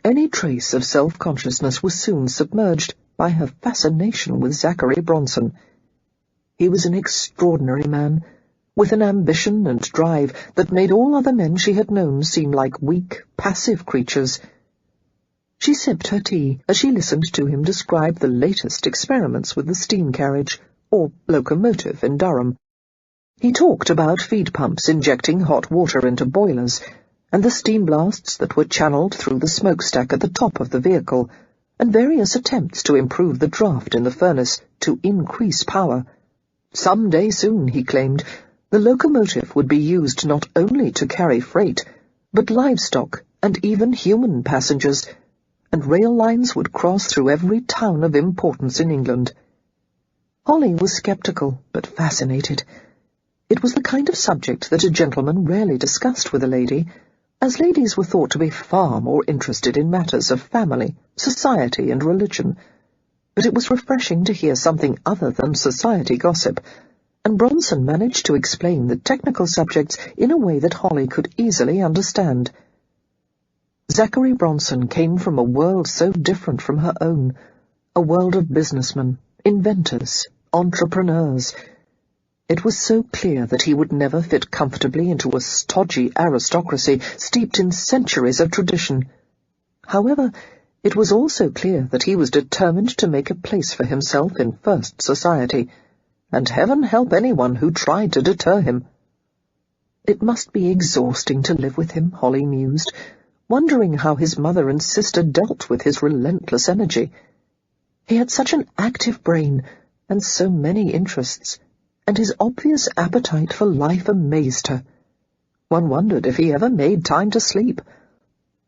Any trace of self-consciousness was soon submerged by her fascination with Zachary Bronson. He was an extraordinary man, with an ambition and drive that made all other men she had known seem like weak, passive creatures. She sipped her tea as she listened to him describe the latest experiments with the steam carriage, or locomotive, in Durham. He talked about feed pumps injecting hot water into boilers, and the steam blasts that were channeled through the smokestack at the top of the vehicle, and various attempts to improve the draft in the furnace to increase power. Some day soon, he claimed, the locomotive would be used not only to carry freight, but livestock and even human passengers, and rail lines would cross through every town of importance in England. Holly was sceptical, but fascinated. It was the kind of subject that a gentleman rarely discussed with a lady, as ladies were thought to be far more interested in matters of family, society, and religion. But it was refreshing to hear something other than society gossip, and Bronson managed to explain the technical subjects in a way that Holly could easily understand. Zachary Bronson came from a world so different from her own, a world of businessmen, inventors, entrepreneurs. It was so clear that he would never fit comfortably into a stodgy aristocracy steeped in centuries of tradition. However, it was also clear that he was determined to make a place for himself in first society, and heaven help anyone who tried to deter him. It must be exhausting to live with him, Holly mused, wondering how his mother and sister dealt with his relentless energy. He had such an active brain, and so many interests, and his obvious appetite for life amazed her. One wondered if he ever made time to sleep.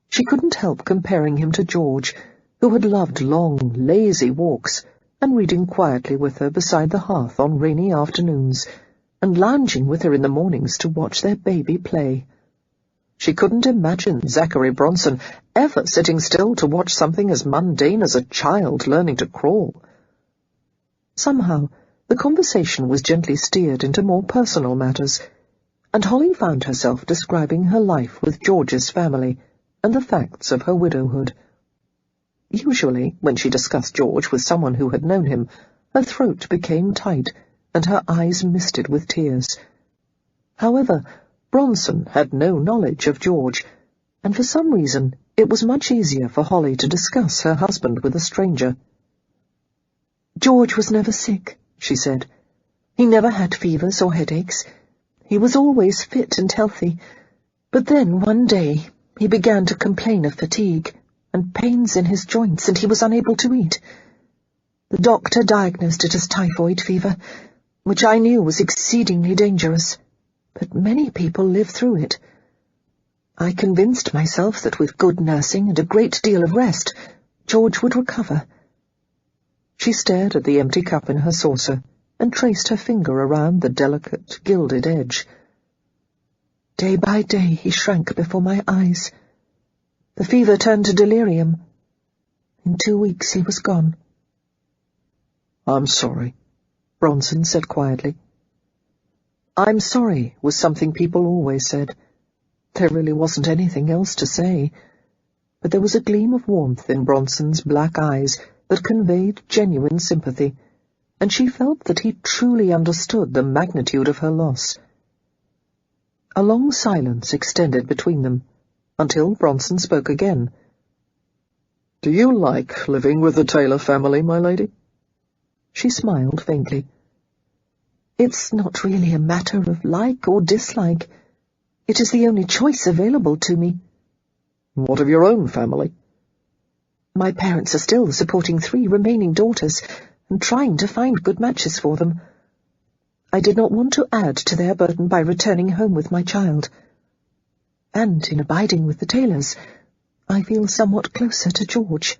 She couldn't help comparing him to George, who had loved long, lazy walks, and reading quietly with her beside the hearth on rainy afternoons, and lounging with her in the mornings to watch their baby play. She couldn't imagine Zachary Bronson ever sitting still to watch something as mundane as a child learning to crawl. Somehow, the conversation was gently steered into more personal matters, and Holly found herself describing her life with George's family and the facts of her widowhood. Usually, when she discussed George with someone who had known him, her throat became tight and her eyes misted with tears. However, Bronson had no knowledge of George, and for some reason it was much easier for Holly to discuss her husband with a stranger. "George was never sick," she said. "He never had fevers or headaches. He was always fit and healthy. But then, one day, he began to complain of fatigue and pains in his joints, and he was unable to eat. The doctor diagnosed it as typhoid fever, which I knew was exceedingly dangerous, but many people live through it. I convinced myself that with good nursing and a great deal of rest, George would recover." She stared at the empty cup in her saucer and traced her finger around the delicate, gilded edge. "Day by day he shrank before my eyes. The fever turned to delirium. In 2 weeks he was gone." "I'm sorry," Bronson said quietly. "I'm sorry" was something people always said. There really wasn't anything else to say. But there was a gleam of warmth in Bronson's black eyes that conveyed genuine sympathy, and she felt that he truly understood the magnitude of her loss. A long silence extended between them, until Bronson spoke again. "Do you like living with the Taylor family, my lady?" She smiled faintly. "It's not really a matter of like or dislike. It is the only choice available to me." "What of your own family?" "My parents are still supporting 3 remaining daughters and trying to find good matches for them. I did not want to add to their burden by returning home with my child. And in abiding with the Taylors, I feel somewhat closer to George."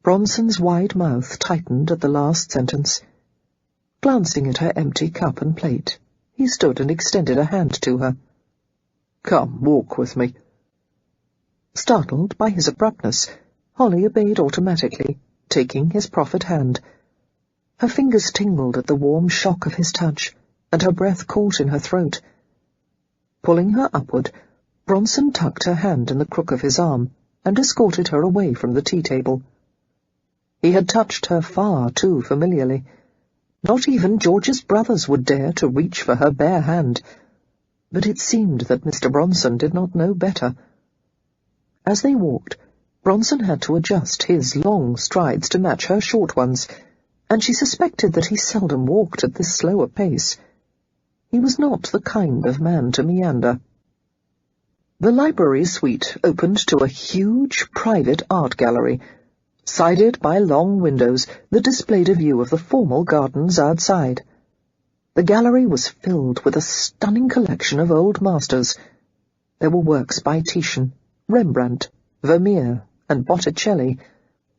Bronson's wide mouth tightened at the last sentence. Glancing at her empty cup and plate, he stood and extended a hand to her. "Come, walk with me." Startled by his abruptness, Holly obeyed automatically, taking his proffered hand. Her fingers tingled at the warm shock of his touch, and her breath caught in her throat. Pulling her upward, Bronson tucked her hand in the crook of his arm and escorted her away from the tea-table. He had touched her far too familiarly, Not even George's brothers would dare to reach for her bare hand. But it seemed that Mr. Bronson did not know better. As they walked, Bronson had to adjust his long strides to match her short ones, and she suspected that he seldom walked at this slower pace. He was not the kind of man to meander. The library suite opened to a huge private art gallery, sided by long windows that displayed a view of the formal gardens outside. The gallery was filled with a stunning collection of old masters. There were works by Titian, Rembrandt, Vermeer, and Botticelli,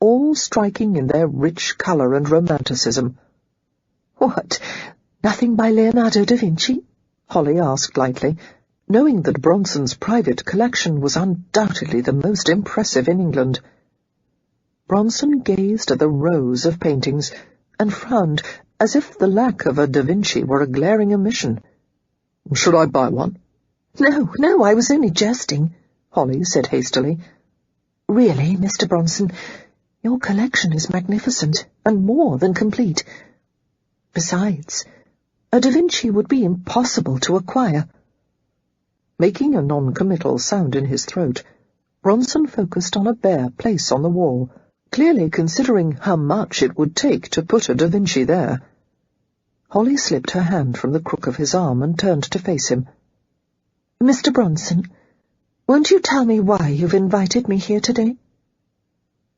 all striking in their rich colour and romanticism. "What, nothing by Leonardo da Vinci?" Holly asked lightly, knowing that Bronson's private collection was undoubtedly the most impressive in England. Bronson gazed at the rows of paintings and frowned as if the lack of a Da Vinci were a glaring omission. "Should I buy one?" No, I was only jesting," Holly said hastily. "Really, Mr. Bronson, your collection is magnificent and more than complete. Besides, a Da Vinci would be impossible to acquire." Making a non-committal sound in his throat, Bronson focused on a bare place on the wall, clearly considering how much it would take to put a Da Vinci there. Holly slipped her hand from the crook of his arm and turned to face him. "Mr. Bronson, won't you tell me why you've invited me here today?"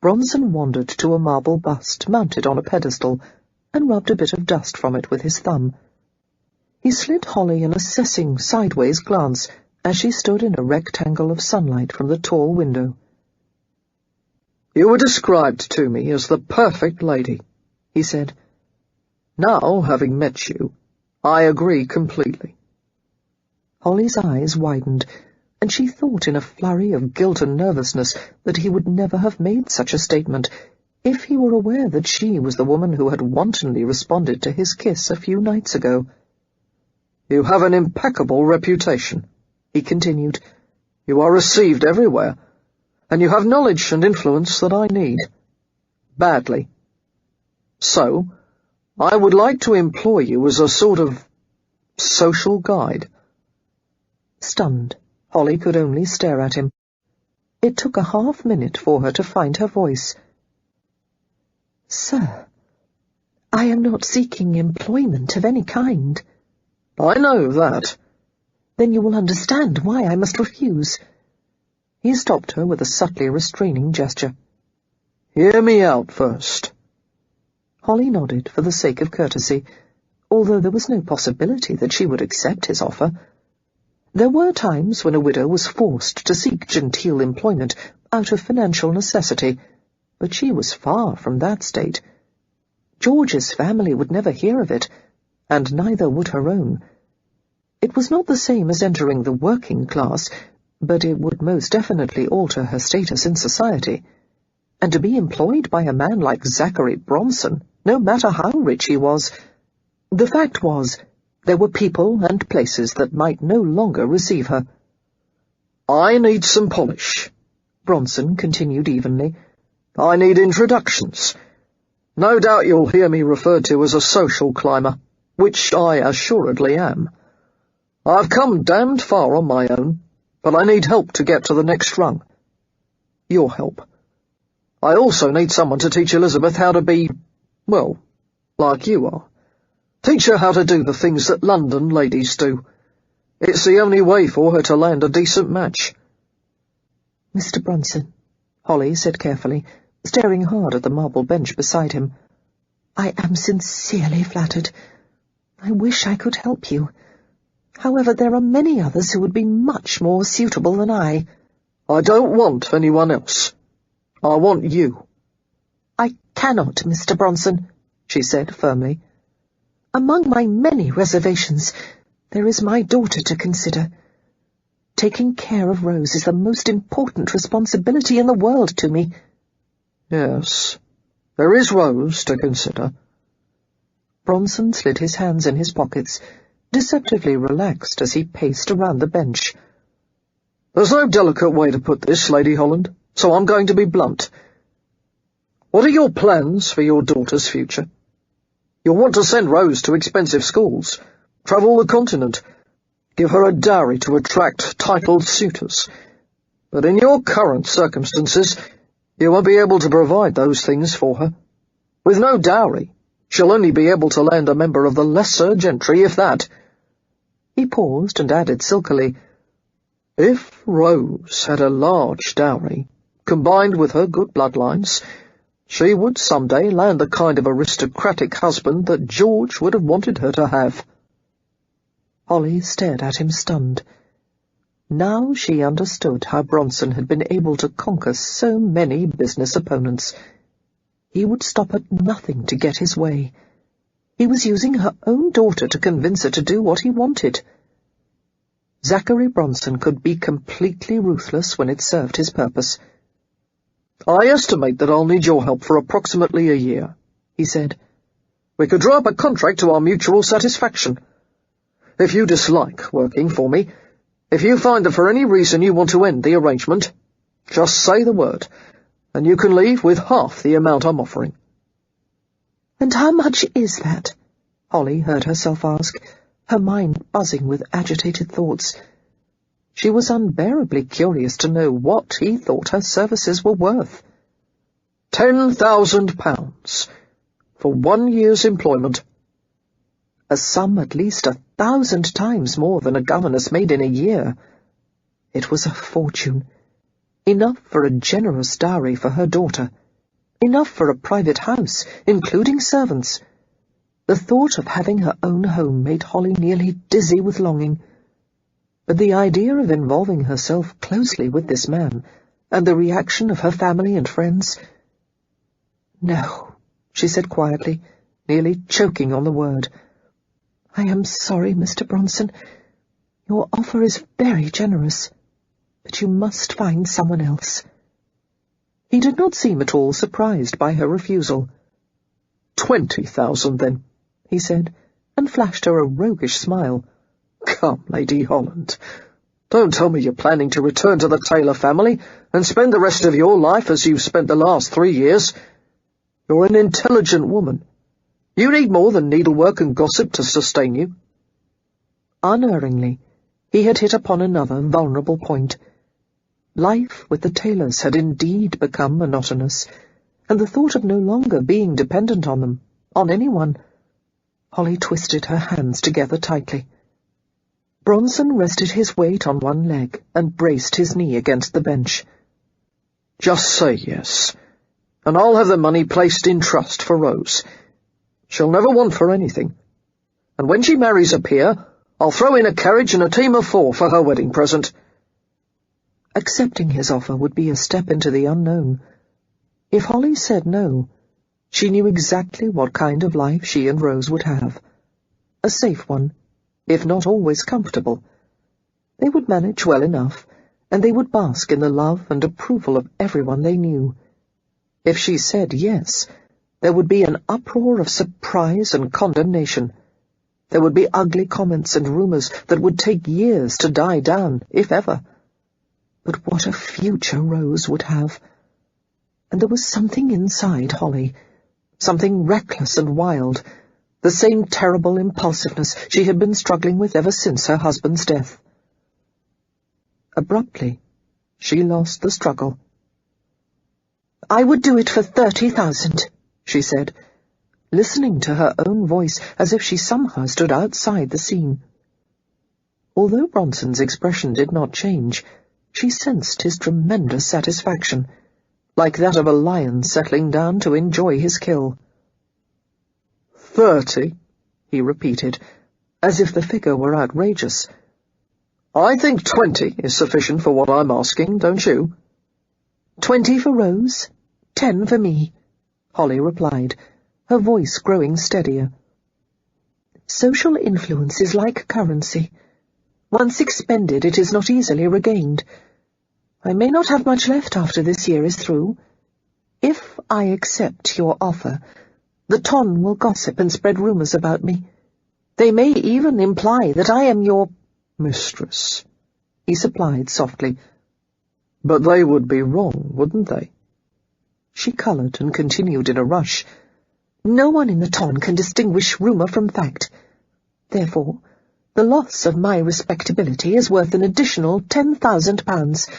Bronson wandered to a marble bust mounted on a pedestal and rubbed a bit of dust from it with his thumb. He slid Holly an assessing sideways glance as she stood in a rectangle of sunlight from the tall window. "You were described to me as the perfect lady," he said. "Now, having met you, I agree completely." Holly's eyes widened, and she thought in a flurry of guilt and nervousness that he would never have made such a statement if he were aware that she was the woman who had wantonly responded to his kiss a few nights ago. "You have an impeccable reputation," he continued. "You are received everywhere, and you have knowledge and influence that I need. Badly. So, I would like to employ you as a sort of social guide." Stunned, Holly could only stare at him. It took a half-minute for her to find her voice. "Sir, I am not seeking employment of any kind." "I know that." "Then you will understand why I must refuse." He stopped her with a subtly restraining gesture. "Hear me out first." Holly nodded for the sake of courtesy, although there was no possibility that she would accept his offer. There were times when a widow was forced to seek genteel employment out of financial necessity, but she was far from that state. George's family would never hear of it, and neither would her own. It was not the same as entering the working class, but it would most definitely alter her status in society. And to be employed by a man like Zachary Bronson, no matter how rich he was— the fact was, there were people and places that might no longer receive her. "I need some polish," Bronson continued evenly. "I need introductions. No doubt you'll hear me referred to as a social climber, which I assuredly am. I've come damned far on my own, but I need help to get to the next rung. Your help. I also need someone to teach Elizabeth how to be, well, like you are. Teach her how to do the things that London ladies do. It's the only way for her to land a decent match." "Mr. Bronson," Holly said carefully, staring hard at the marble bench beside him, "I am sincerely flattered. I wish I could help you. However, there are many others who would be much more suitable than I." "I don't want anyone else. I want you." "I cannot, Mr. Bronson," she said firmly. "Among my many reservations, there is my daughter to consider. Taking care of Rose is the most important responsibility in the world to me." "Yes, there is Rose to consider." Bronson slid his hands in his pockets, deceptively relaxed as he paced around the bench. "There's no delicate way to put this, Lady Holland, so I'm going to be blunt. What are your plans for your daughter's future? You'll want to send Rose to expensive schools, travel the continent, give her a dowry to attract titled suitors. But in your current circumstances, you won't be able to provide those things for her. With no dowry, she'll only be able to land a member of the lesser gentry, if that." He paused and added silkily, "If Rose had a large dowry, combined with her good bloodlines, she would someday land the kind of aristocratic husband that George would have wanted her to have." Holly stared at him stunned. Now she understood how Bronson had been able to conquer so many business opponents. He would stop at nothing to get his way. He was using her own daughter to convince her to do what he wanted. Zachary Bronson could be completely ruthless when it served his purpose. "I estimate that I'll need your help for approximately a year," he said. "We could draw up a contract to our mutual satisfaction. If you dislike working for me, if you find that for any reason you want to end the arrangement, just say the word, and you can leave with half the amount I'm offering." "And how much is that?" Holly heard herself ask, her mind buzzing with agitated thoughts. She was unbearably curious to know what he thought her services were worth. £10,000 for 1 year's employment. A sum at least 1,000 times more than a governess made in a year. It was a fortune. Enough for a generous dowry for her daughter. Enough for a private house, including servants. The thought of having her own home made Holly nearly dizzy with longing. But the idea of involving herself closely with this man, and the reaction of her family and friends— "No," she said quietly, nearly choking on the word. "I am sorry, Mr. Bronson. Your offer is very generous, but you must find someone else." He did not seem at all surprised by her refusal. 20,000 then," he said, and flashed her a roguish smile. "Come, Lady Holland, don't tell me you're planning to return to the Taylor family and spend the rest of your life as you've spent the last 3 years. You're an intelligent woman. You need more than needlework and gossip to sustain you." Unerringly, he had hit upon another vulnerable point. Life with the Taylors had indeed become monotonous, and the thought of no longer being dependent on them, on anyone— Holly twisted her hands together tightly. Bronson rested his weight on one leg and braced his knee against the bench. "Just say yes, and I'll have the money placed in trust for Rose. She'll never want for anything. And when she marries a peer, I'll throw in a carriage and a team of 4 for her wedding present." Accepting his offer would be a step into the unknown. If Holly said no, she knew exactly what kind of life she and Rose would have. A safe one, if not always comfortable. They would manage well enough, and they would bask in the love and approval of everyone they knew. If she said yes, there would be an uproar of surprise and condemnation. There would be ugly comments and rumors that would take years to die down, if ever. But what a future Rose would have! And there was something inside Holly, something reckless and wild, the same terrible impulsiveness she had been struggling with ever since her husband's death. Abruptly, she lost the struggle. "I would do it for 30,000, she said, listening to her own voice as if she somehow stood outside the scene. Although Bronson's expression did not change, she sensed his tremendous satisfaction, like that of a lion settling down to enjoy his kill. 30, he repeated, as if the figure were outrageous. I think 20 is sufficient for what I'm asking, don't you? 20 for Rose, 10 for me, Holly replied, her voice growing steadier. Social influence is like currency. Once expended, it is not easily regained. I may not have much left after this year is through. If I accept your offer, the ton will gossip and spread rumors about me. They may even imply that I am your mistress, he supplied softly. But they would be wrong, wouldn't they? She coloured and continued in a rush. No one in the ton can distinguish rumour from fact. Therefore, the loss of my respectability is worth an additional £10,000,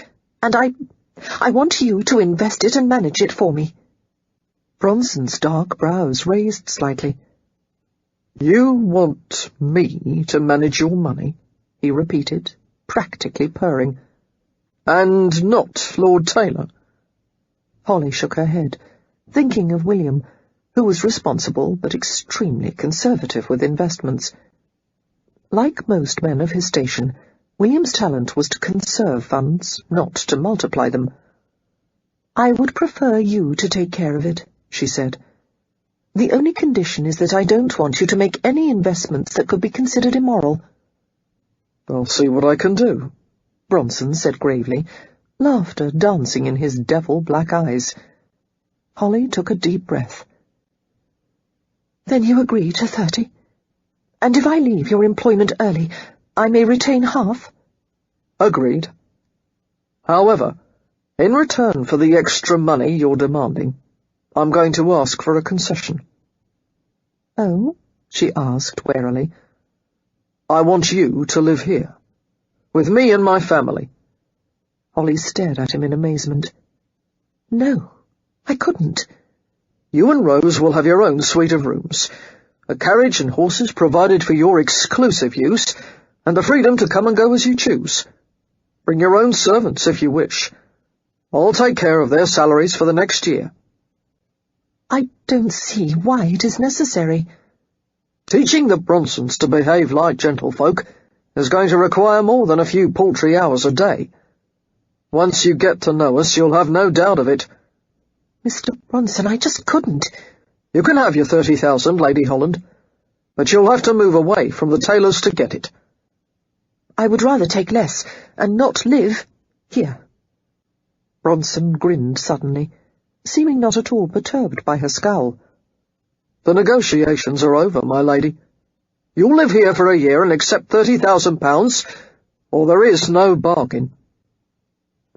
and I want you to invest it and manage it for me." Bronson's dark brows raised slightly. "You want me to manage your money?" he repeated, practically purring. "And not Lord Taylor?" Holly shook her head, thinking of William, who was responsible but extremely conservative with investments. Like most men of his station, William's talent was to conserve funds, not to multiply them. "I would prefer you to take care of it," she said. "The only condition is that I don't want you to make any investments that could be considered immoral." "I'll see what I can do," Bronson said gravely, laughter dancing in his devil-black eyes. Holly took a deep breath. "Then you agree to 30? And if I leave your employment early, I may retain half?" "Agreed. However, in return for the extra money you're demanding, I'm going to ask for a concession." "Oh?" she asked warily. "I want you to live here, with me and my family." Holly stared at him in amazement. "No, I couldn't." "You and Rose will have your own suite of rooms, a carriage and horses provided for your exclusive use, and the freedom to come and go as you choose. Bring your own servants if you wish. I'll take care of their salaries for the next year." "I don't see why it is necessary." "Teaching the Bronsons to behave like gentlefolk is going to require more than a few paltry hours a day. Once you get to know us, you'll have no doubt of it." "Mr. Bronson, I just couldn't." "You can have your 30,000, Lady Holland, but you'll have to move away from the Taylors to get it." "I would rather take less, and not live here." Bronson grinned suddenly, seeming not at all perturbed by her scowl. "The negotiations are over, my lady. You'll live here for a year and accept £30,000, or there is no bargain."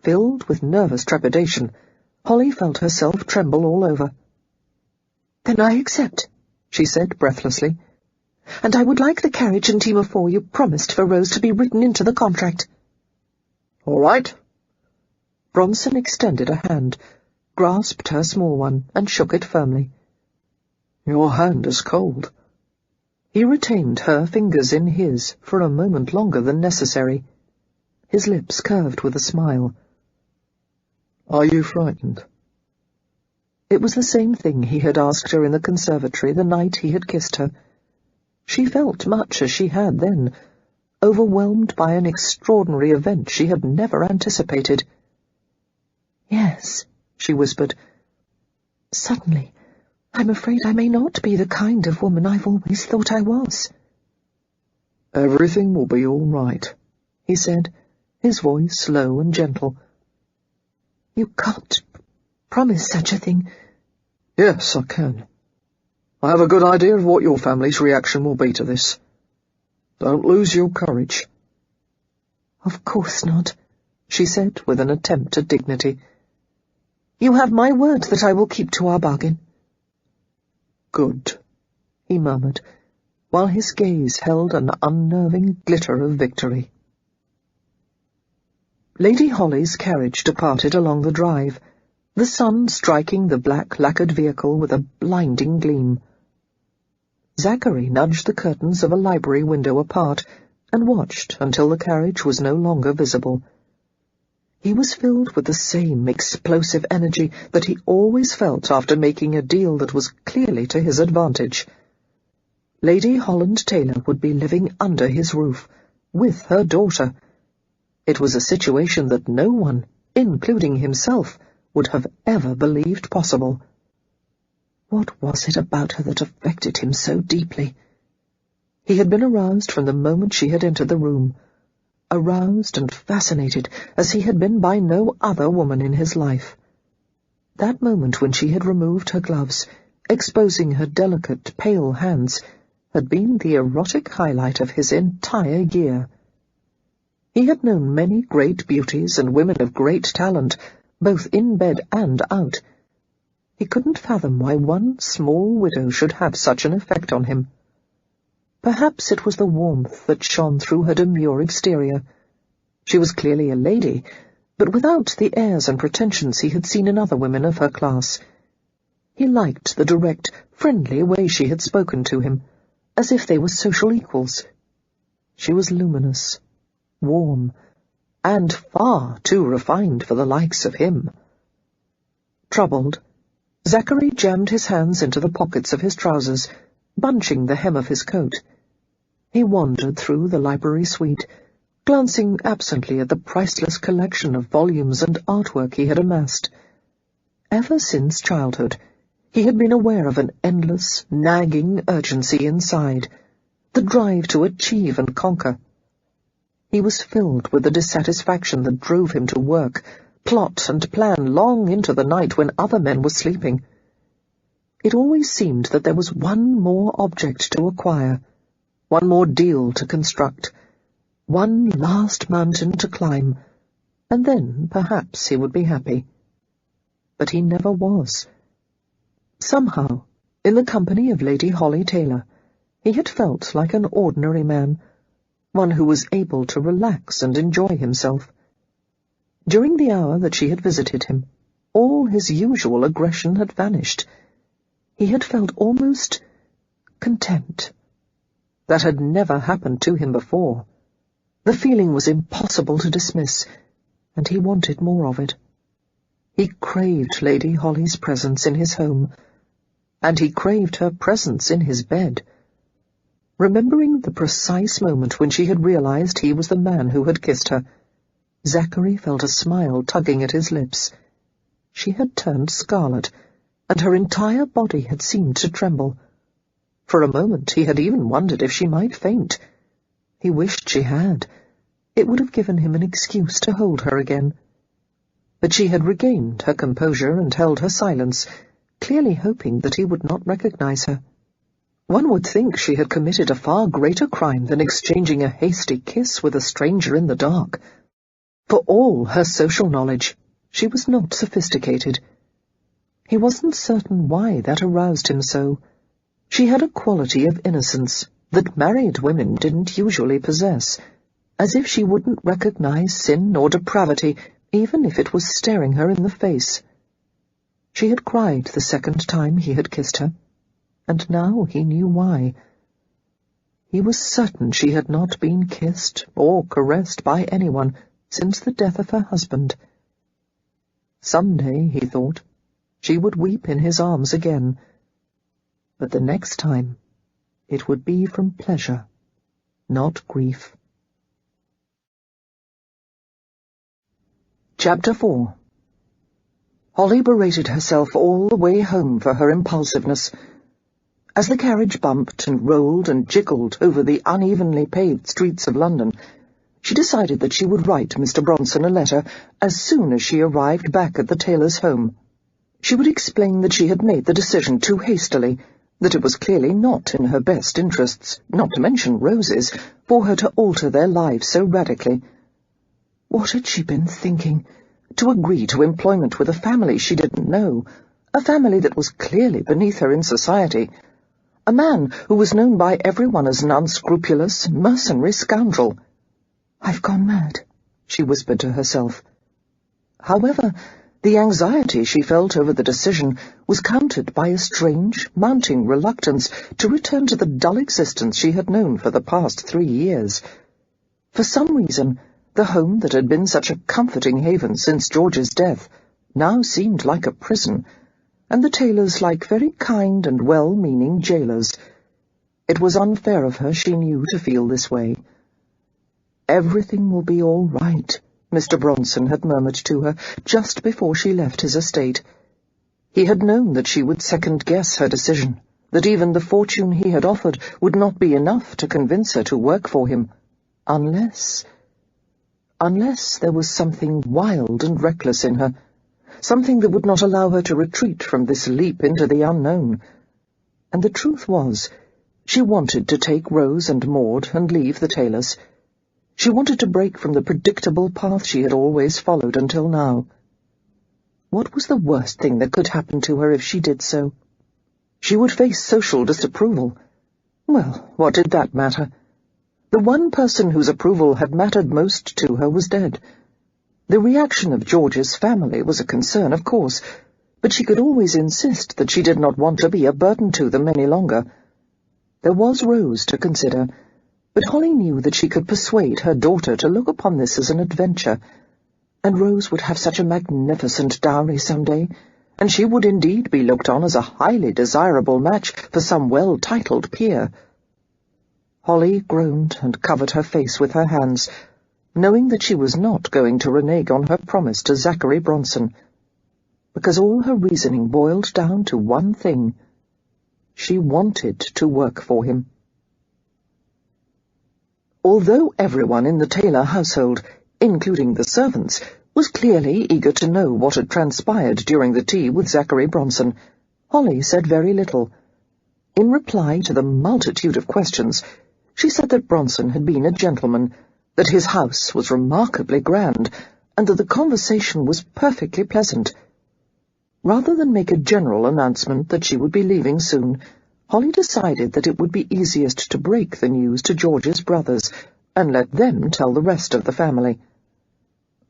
Filled with nervous trepidation, Holly felt herself tremble all over. "Then I accept," she said breathlessly. "And I would like the carriage and team of 4 you promised for Rose to be written into the contract." "All right." Bronson extended a hand, grasped her small one, and shook it firmly. "Your hand is cold." He retained her fingers in his for a moment longer than necessary. His lips curved with a smile. "Are you frightened?" It was the same thing he had asked her in the conservatory the night he had kissed her. She felt much as she had then, overwhelmed by an extraordinary event she had never anticipated. "Yes," she whispered. "Suddenly, I'm afraid I may not be the kind of woman I've always thought I was." "Everything will be all right," he said, his voice low and gentle. "You can't promise such a thing." "Yes, I can. I have a good idea of what your family's reaction will be to this. Don't lose your courage." "Of course not," she said with an attempt at dignity. "You have my word that I will keep to our bargain." "Good," he murmured, while his gaze held an unnerving glitter of victory. Lady Holly's carriage departed along the drive, the sun striking the black lacquered vehicle with a blinding gleam. Zachary nudged the curtains of a library window apart and watched until the carriage was no longer visible. He was filled with the same explosive energy that he always felt after making a deal that was clearly to his advantage. Lady Holland Taylor would be living under his roof, with her daughter. It was a situation that no one, including himself, would have ever believed possible. What was it about her that affected him so deeply? He had been aroused from the moment she had entered the room, aroused and fascinated as he had been by no other woman in his life. That moment when she had removed her gloves, exposing her delicate, pale hands, had been the erotic highlight of his entire year. He had known many great beauties and women of great talent, both in bed and out. He couldn't fathom why one small widow should have such an effect on him. Perhaps it was the warmth that shone through her demure exterior. She was clearly a lady, but without the airs and pretensions he had seen in other women of her class. He liked the direct, friendly way she had spoken to him, as if they were social equals. She was luminous, warm, and far too refined for the likes of him. Troubled, Zachary jammed his hands into the pockets of his trousers, bunching the hem of his coat. He wandered through the library suite, glancing absently at the priceless collection of volumes and artwork he had amassed. Ever since childhood, he had been aware of an endless, nagging urgency inside, the drive to achieve and conquer. He was filled with the dissatisfaction that drove him to work, plot and plan long into the night when other men were sleeping. It always seemed that there was one more object to acquire, one more deal to construct, one last mountain to climb, and then perhaps he would be happy. But he never was. Somehow, in the company of Lady Holly Taylor, he had felt like an ordinary man, one who was able to relax and enjoy himself. During the hour that she had visited him, all his usual aggression had vanished. He had felt almost content. That had never happened to him before. The feeling was impossible to dismiss, and he wanted more of it. He craved Lady Holly's presence in his home, and he craved her presence in his bed. Remembering the precise moment when she had realized he was the man who had kissed her, Zachary felt a smile tugging at his lips. She had turned scarlet, and her entire body had seemed to tremble. For a moment he had even wondered if she might faint. He wished she had. It would have given him an excuse to hold her again. But she had regained her composure and held her silence, clearly hoping that he would not recognize her. One would think she had committed a far greater crime than exchanging a hasty kiss with a stranger in the dark. For all her social knowledge, she was not sophisticated. He wasn't certain why that aroused him so. She had a quality of innocence that married women didn't usually possess, as if she wouldn't recognize sin or depravity, even if it was staring her in the face. She had cried the second time he had kissed her, and now he knew why. He was certain she had not been kissed or caressed by anyone since the death of her husband. Some day, he thought, she would weep in his arms again, but the next time it would be from pleasure, not grief. Chapter 4. Holly berated herself all the way home for her impulsiveness. As the carriage bumped and rolled and jiggled over the unevenly paved streets of London, she decided that she would write Mr. Bronson a letter as soon as she arrived back at the tailor's home. She would explain that she had made the decision too hastily, that it was clearly not in her best interests, not to mention Rose's, for her to alter their lives so radically. What had she been thinking? To agree to employment with a family she didn't know, a family that was clearly beneath her in society, a man who was known by everyone as an unscrupulous, mercenary scoundrel. "I've gone mad," she whispered to herself. However, the anxiety she felt over the decision was countered by a strange, mounting reluctance to return to the dull existence she had known for the past 3 years. For some reason, the home that had been such a comforting haven since George's death now seemed like a prison, and the Taylors like very kind and well-meaning jailers. It was unfair of her, she knew, to feel this way. "Everything will be all right," Mr. Bronson had murmured to her just before she left his estate. He had known that she would second-guess her decision, that even the fortune he had offered would not be enough to convince her to work for him, unless there was something wild and reckless in her, something that would not allow her to retreat from this leap into the unknown. And the truth was, she wanted to take Rose and Maud and leave the Taylors. She wanted to break from the predictable path she had always followed until now. What was the worst thing that could happen to her if she did so? She would face social disapproval. Well, what did that matter? The one person whose approval had mattered most to her was dead. The reaction of George's family was a concern, of course, but she could always insist that she did not want to be a burden to them any longer. There was Rose to consider, but Holly knew that she could persuade her daughter to look upon this as an adventure, and Rose would have such a magnificent dowry some day, and she would indeed be looked on as a highly desirable match for some well-titled peer. Holly groaned and covered her face with her hands, knowing that she was not going to renege on her promise to Zachary Bronson, because all her reasoning boiled down to one thing. She wanted to work for him. Although everyone in the Taylor household, including the servants, was clearly eager to know what had transpired during the tea with Zachary Bronson, Holly said very little. In reply to the multitude of questions, she said that Bronson had been a gentleman, that his house was remarkably grand, and that the conversation was perfectly pleasant. Rather than make a general announcement that she would be leaving soon, Holly decided that it would be easiest to break the news to George's brothers, and let them tell the rest of the family.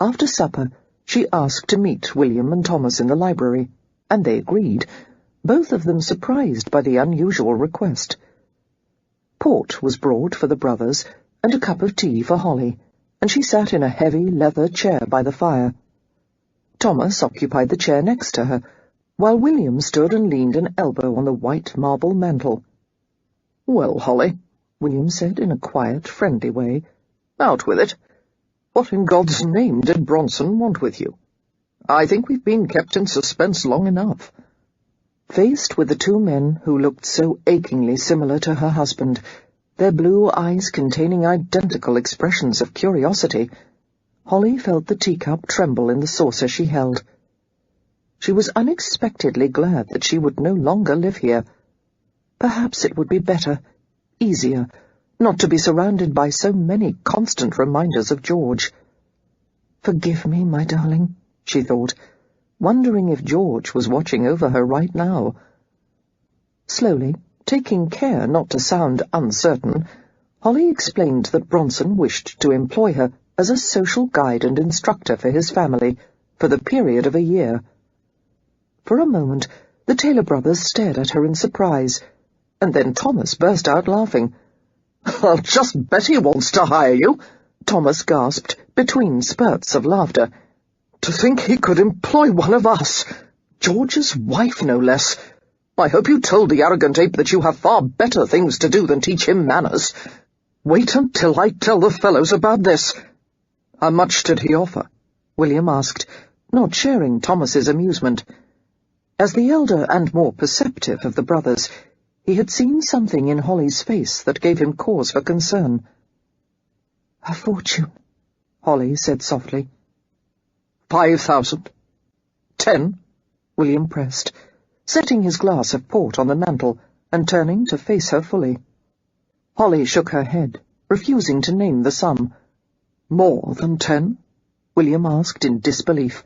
After supper, she asked to meet William and Thomas in the library, and they agreed, both of them surprised by the unusual request. Port was brought for the brothers, and a cup of tea for Holly, and she sat in a heavy leather chair by the fire. Thomas occupied the chair next to her, while William stood and leaned an elbow on the white marble mantel. "Well, Holly," William said in a quiet, friendly way, "out with it. What in God's name did Bronson want with you? I think we've been kept in suspense long enough." Faced with the two men who looked so achingly similar to her husband, their blue eyes containing identical expressions of curiosity, Holly felt the teacup tremble in the saucer she held. She was unexpectedly glad that she would no longer live here. Perhaps it would be better, easier, not to be surrounded by so many constant reminders of George. "Forgive me, my darling," she thought, wondering if George was watching over her right now. Slowly, taking care not to sound uncertain, Holly explained that Bronson wished to employ her as a social guide and instructor for his family for the period of a year. For a moment, the Taylor brothers stared at her in surprise, and then Thomas burst out laughing. "I'll just bet he wants to hire you," Thomas gasped, between spurts of laughter. "To think he could employ one of us, George's wife no less. I hope you told the arrogant ape that you have far better things to do than teach him manners. Wait until I tell the fellows about this." "How much did he offer?" William asked, not sharing Thomas's amusement. As the elder and more perceptive of the brothers, he had seen something in Holly's face that gave him cause for concern. "A fortune," Holly said softly. 5,000? 10? William pressed, setting his glass of port on the mantel and turning to face her fully. Holly shook her head, refusing to name the sum. "More than 10? William asked in disbelief.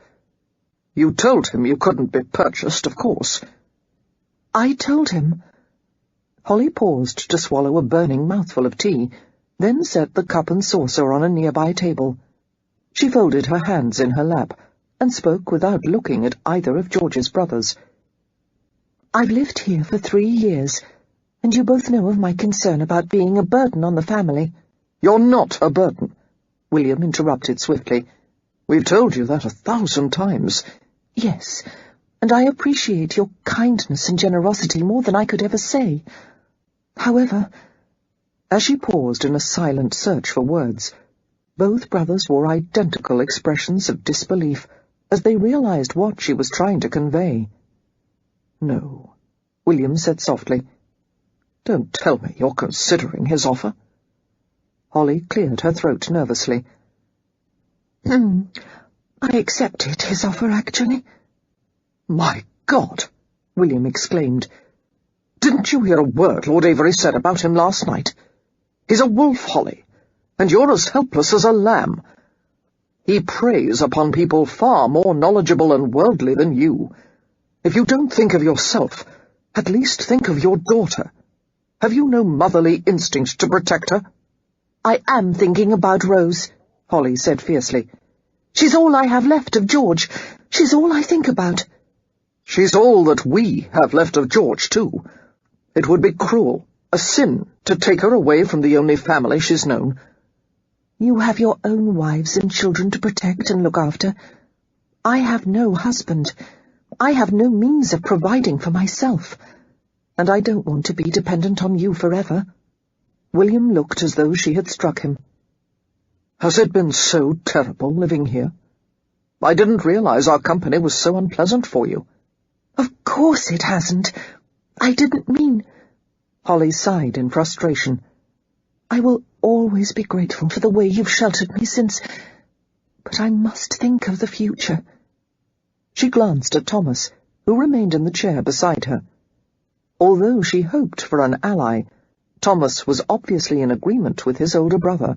"You told him you couldn't be purchased, of course." "I told him." Holly paused to swallow a burning mouthful of tea, then set the cup and saucer on a nearby table. She folded her hands in her lap and spoke without looking at either of George's brothers. "I've lived here for 3 years, and you both know of my concern about being a burden on the family." "You're not a burden," William interrupted swiftly. "We've told you that 1,000 times. "Yes, and I appreciate your kindness and generosity more than I could ever say. However—" As she paused in a silent search for words, both brothers wore identical expressions of disbelief as they realized what she was trying to convey. "No," William said softly. "Don't tell me you're considering his offer." Holly cleared her throat nervously. I accepted his offer, actually." "My God!" William exclaimed. "Didn't you hear a word Lord Avery said about him last night? He's a wolf, Holly, and you're as helpless as a lamb." He preys upon people far more knowledgeable and worldly than you. If you don't think of yourself, at least think of your daughter. Have you no motherly instinct to protect her?" "I am thinking about Rose," Holly said fiercely. "She's all I have left of George. She's all I think about." "She's all that we have left of George, too. It would be cruel, a sin, to take her away from the only family she's known." "You have your own wives and children to protect and look after. I have no husband. I have no means of providing for myself. And I don't want to be dependent on you forever." William looked as though she had struck him. "Has it been so terrible living here? I didn't realize our company was so unpleasant for you." "Of course it hasn't. I didn't mean—" Holly sighed in frustration. "I will always be grateful for the way you've sheltered me since... But I must think of the future." She glanced at Thomas, who remained in the chair beside her. Although she hoped for an ally, Thomas was obviously in agreement with his older brother.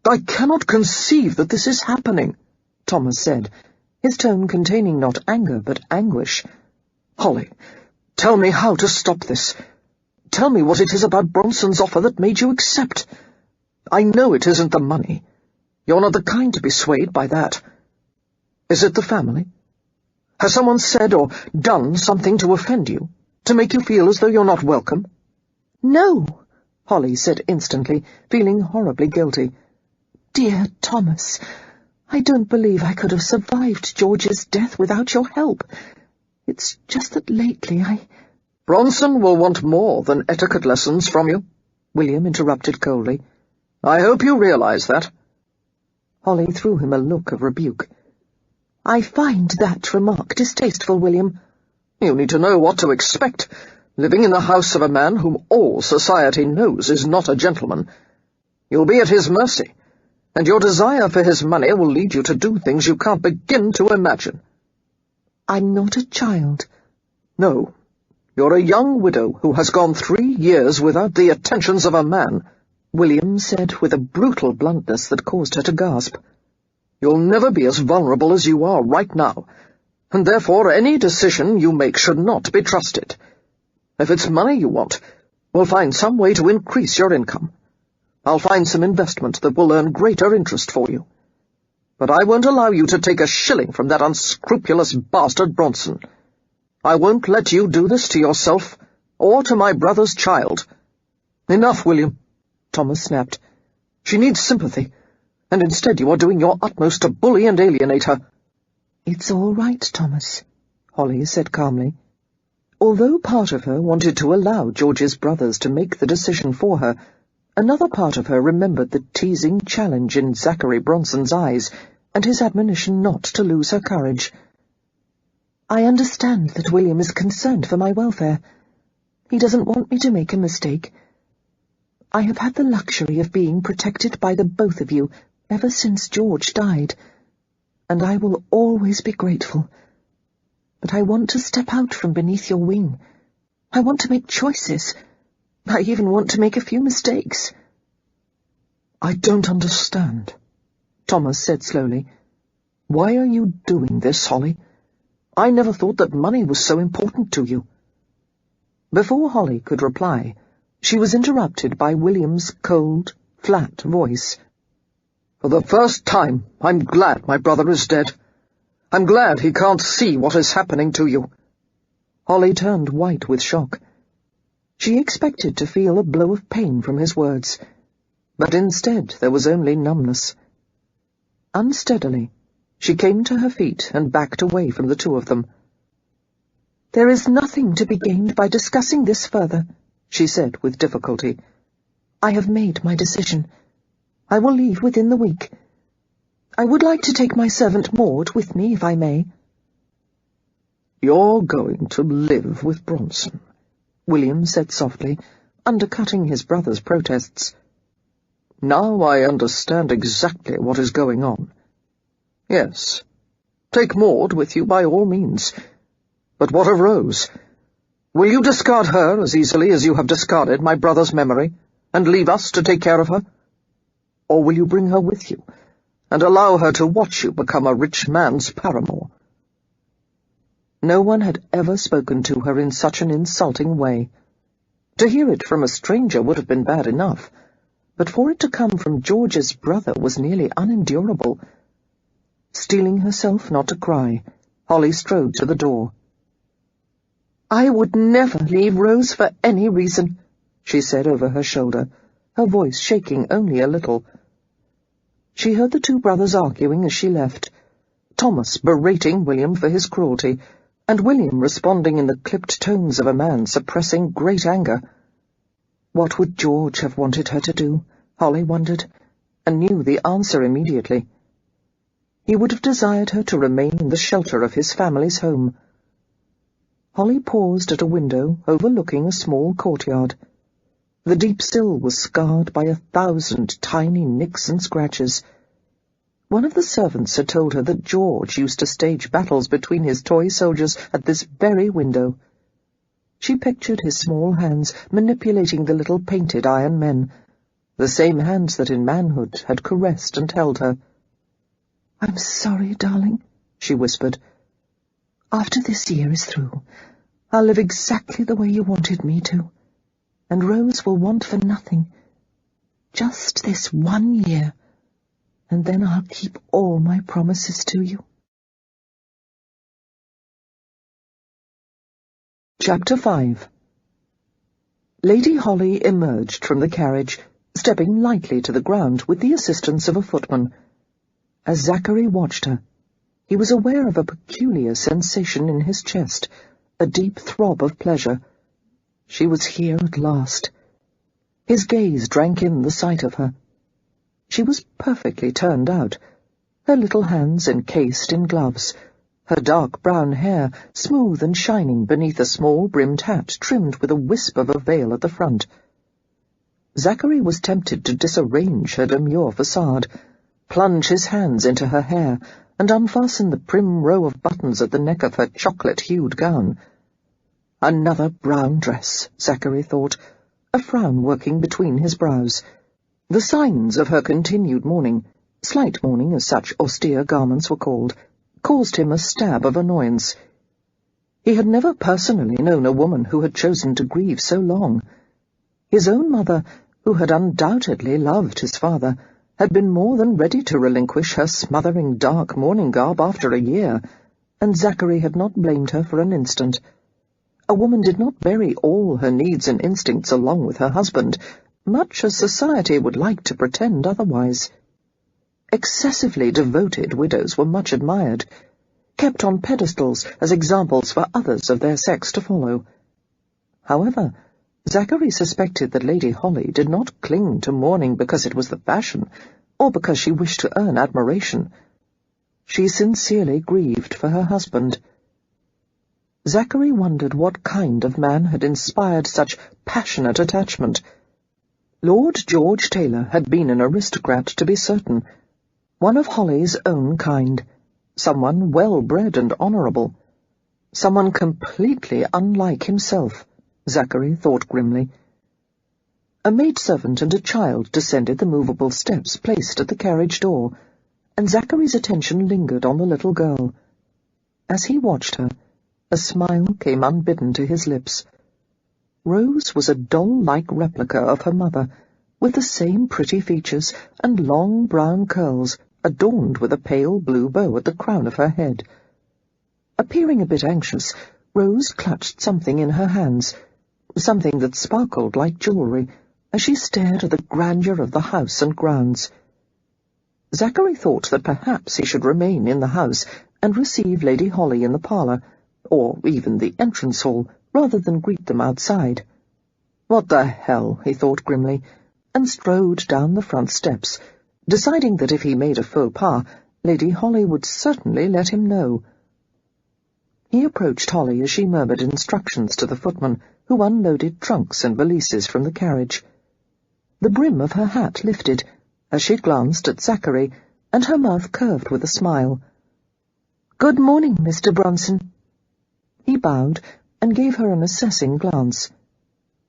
"I cannot conceive that this is happening," Thomas said, his tone containing not anger but anguish. "Holly, tell me how to stop this. Tell me what it is about Bronson's offer that made you accept. I know it isn't the money. You're not the kind to be swayed by that. Is it the family? Has someone said or done something to offend you, to make you feel as though you're not welcome?" "No," Holly said instantly, feeling horribly guilty. "Dear Thomas, I don't believe I could have survived George's death without your help. It's just that lately "Bronson will want more than etiquette lessons from you," William interrupted coldly. "I hope you realize that." Holly threw him a look of rebuke. "I find that remark distasteful, William." "You need to know what to expect, living in the house of a man whom all society knows is not a gentleman. You'll be at his mercy, and your desire for his money will lead you to do things you can't begin to imagine." "I'm not a child." "No, you're a young widow who has gone 3 years without the attentions of a man," William said with a brutal bluntness that caused her to gasp. "You'll never be as vulnerable as you are right now, and therefore any decision you make should not be trusted. If it's money you want, we'll find some way to increase your income. I'll find some investment that will earn greater interest for you. But I won't allow you to take a shilling from that unscrupulous bastard Bronson. I won't let you do this to yourself or to my brother's child." "Enough, William," Thomas snapped. "She needs sympathy, and instead you are doing your utmost to bully and alienate her." "It's all right, Thomas," Holly said calmly. Although part of her wanted to allow George's brothers to make the decision for her, another part of her remembered the teasing challenge in Zachary Bronson's eyes and his admonition not to lose her courage. "I understand that William is concerned for my welfare. He doesn't want me to make a mistake. I have had the luxury of being protected by the both of you ever since George died, and I will always be grateful. But I want to step out from beneath your wing. I want to make choices. I even want to make a few mistakes." "I don't understand," Thomas said slowly. "Why are you doing this, Holly? I never thought that money was so important to you." Before Holly could reply, she was interrupted by William's cold, flat voice. "For the first time, I'm glad my brother is dead. I'm glad he can't see what is happening to you." Holly turned white with shock. She expected to feel a blow of pain from his words, but instead there was only numbness. Unsteadily, she came to her feet and backed away from the two of them. "There is nothing to be gained by discussing this further," she said with difficulty. "I have made my decision. I will leave within the week. I would like to take my servant Maud with me, if I may." "You're going to live with Bronson," William said softly, undercutting his brother's protests. "Now I understand exactly what is going on. Yes, take Maud with you by all means. But what of Rose? Will you discard her as easily as you have discarded my brother's memory, and leave us to take care of her? Or will you bring her with you, and allow her to watch you become a rich man's paramour." No one had ever spoken to her in such an insulting way. To hear it from a stranger would have been bad enough, but for it to come from George's brother was nearly unendurable. Steeling herself not to cry, Holly strode to the door. "I would never leave Rose for any reason," she said over her shoulder, her voice shaking only a little. She heard the two brothers arguing as she left, Thomas berating William for his cruelty, and William responding in the clipped tones of a man suppressing great anger. What would George have wanted her to do, Holly wondered, and knew the answer immediately. He would have desired her to remain in the shelter of his family's home. Holly paused at a window overlooking a small courtyard. The deep sill was scarred by 1,000 tiny nicks and scratches. One of the servants had told her that George used to stage battles between his toy soldiers at this very window. She pictured his small hands manipulating the little painted iron men, the same hands that in manhood had caressed and held her. "I'm sorry, darling," she whispered. "After this year is through, I'll live exactly the way you wanted me to, and Rose will want for nothing. Just this 1 year, and then I'll keep all my promises to you." Chapter 5. Lady Holly emerged from the carriage, stepping lightly to the ground with the assistance of a footman. As Zachary watched her, he was aware of a peculiar sensation in his chest, a deep throb of pleasure. She was here at last. His gaze drank in the sight of her. She was perfectly turned out, her little hands encased in gloves, her dark brown hair smooth and shining beneath a small brimmed hat trimmed with a wisp of a veil at the front. Zachary was tempted to disarrange her demure facade, plunge his hands into her hair, and unfasten the prim row of buttons at the neck of her chocolate-hued gown. Another brown dress, Zachary thought, a frown working between his brows. The signs of her continued mourning, slight mourning as such austere garments were called, caused him a stab of annoyance. He had never personally known a woman who had chosen to grieve so long. His own mother, who had undoubtedly loved his father, had been more than ready to relinquish her smothering dark mourning garb after a year, and Zachary had not blamed her for an instant. A woman did not bury all her needs and instincts along with her husband, much as society would like to pretend otherwise. Excessively devoted widows were much admired, kept on pedestals as examples for others of their sex to follow. However, Zachary suspected that Lady Holly did not cling to mourning because it was the fashion, or because she wished to earn admiration. She sincerely grieved for her husband. Zachary wondered what kind of man had inspired such passionate attachment. Lord George Taylor had been an aristocrat, to be certain, one of Holly's own kind, someone well-bred and honourable, someone completely unlike himself, Zachary thought grimly. A maidservant and a child descended the movable steps placed at the carriage door, and Zachary's attention lingered on the little girl. As he watched her, a smile came unbidden to his lips. Rose was a doll-like replica of her mother, with the same pretty features and long brown curls adorned with a pale blue bow at the crown of her head. Appearing a bit anxious, Rose clutched something in her hands, something that sparkled like jewellery, as she stared at the grandeur of the house and grounds. Zachary thought that perhaps he should remain in the house and receive Lady Holly in the parlour, or even the entrance hall, rather than greet them outside. What the hell, he thought grimly, and strode down the front steps, deciding that if he made a faux pas, Lady Holly would certainly let him know. He approached Holly as she murmured instructions to the footman, who unloaded trunks and valises from the carriage. The brim of her hat lifted as she glanced at Zachary, and her mouth curved with a smile. "Good morning, Mr. Bronson." He bowed and gave her an assessing glance.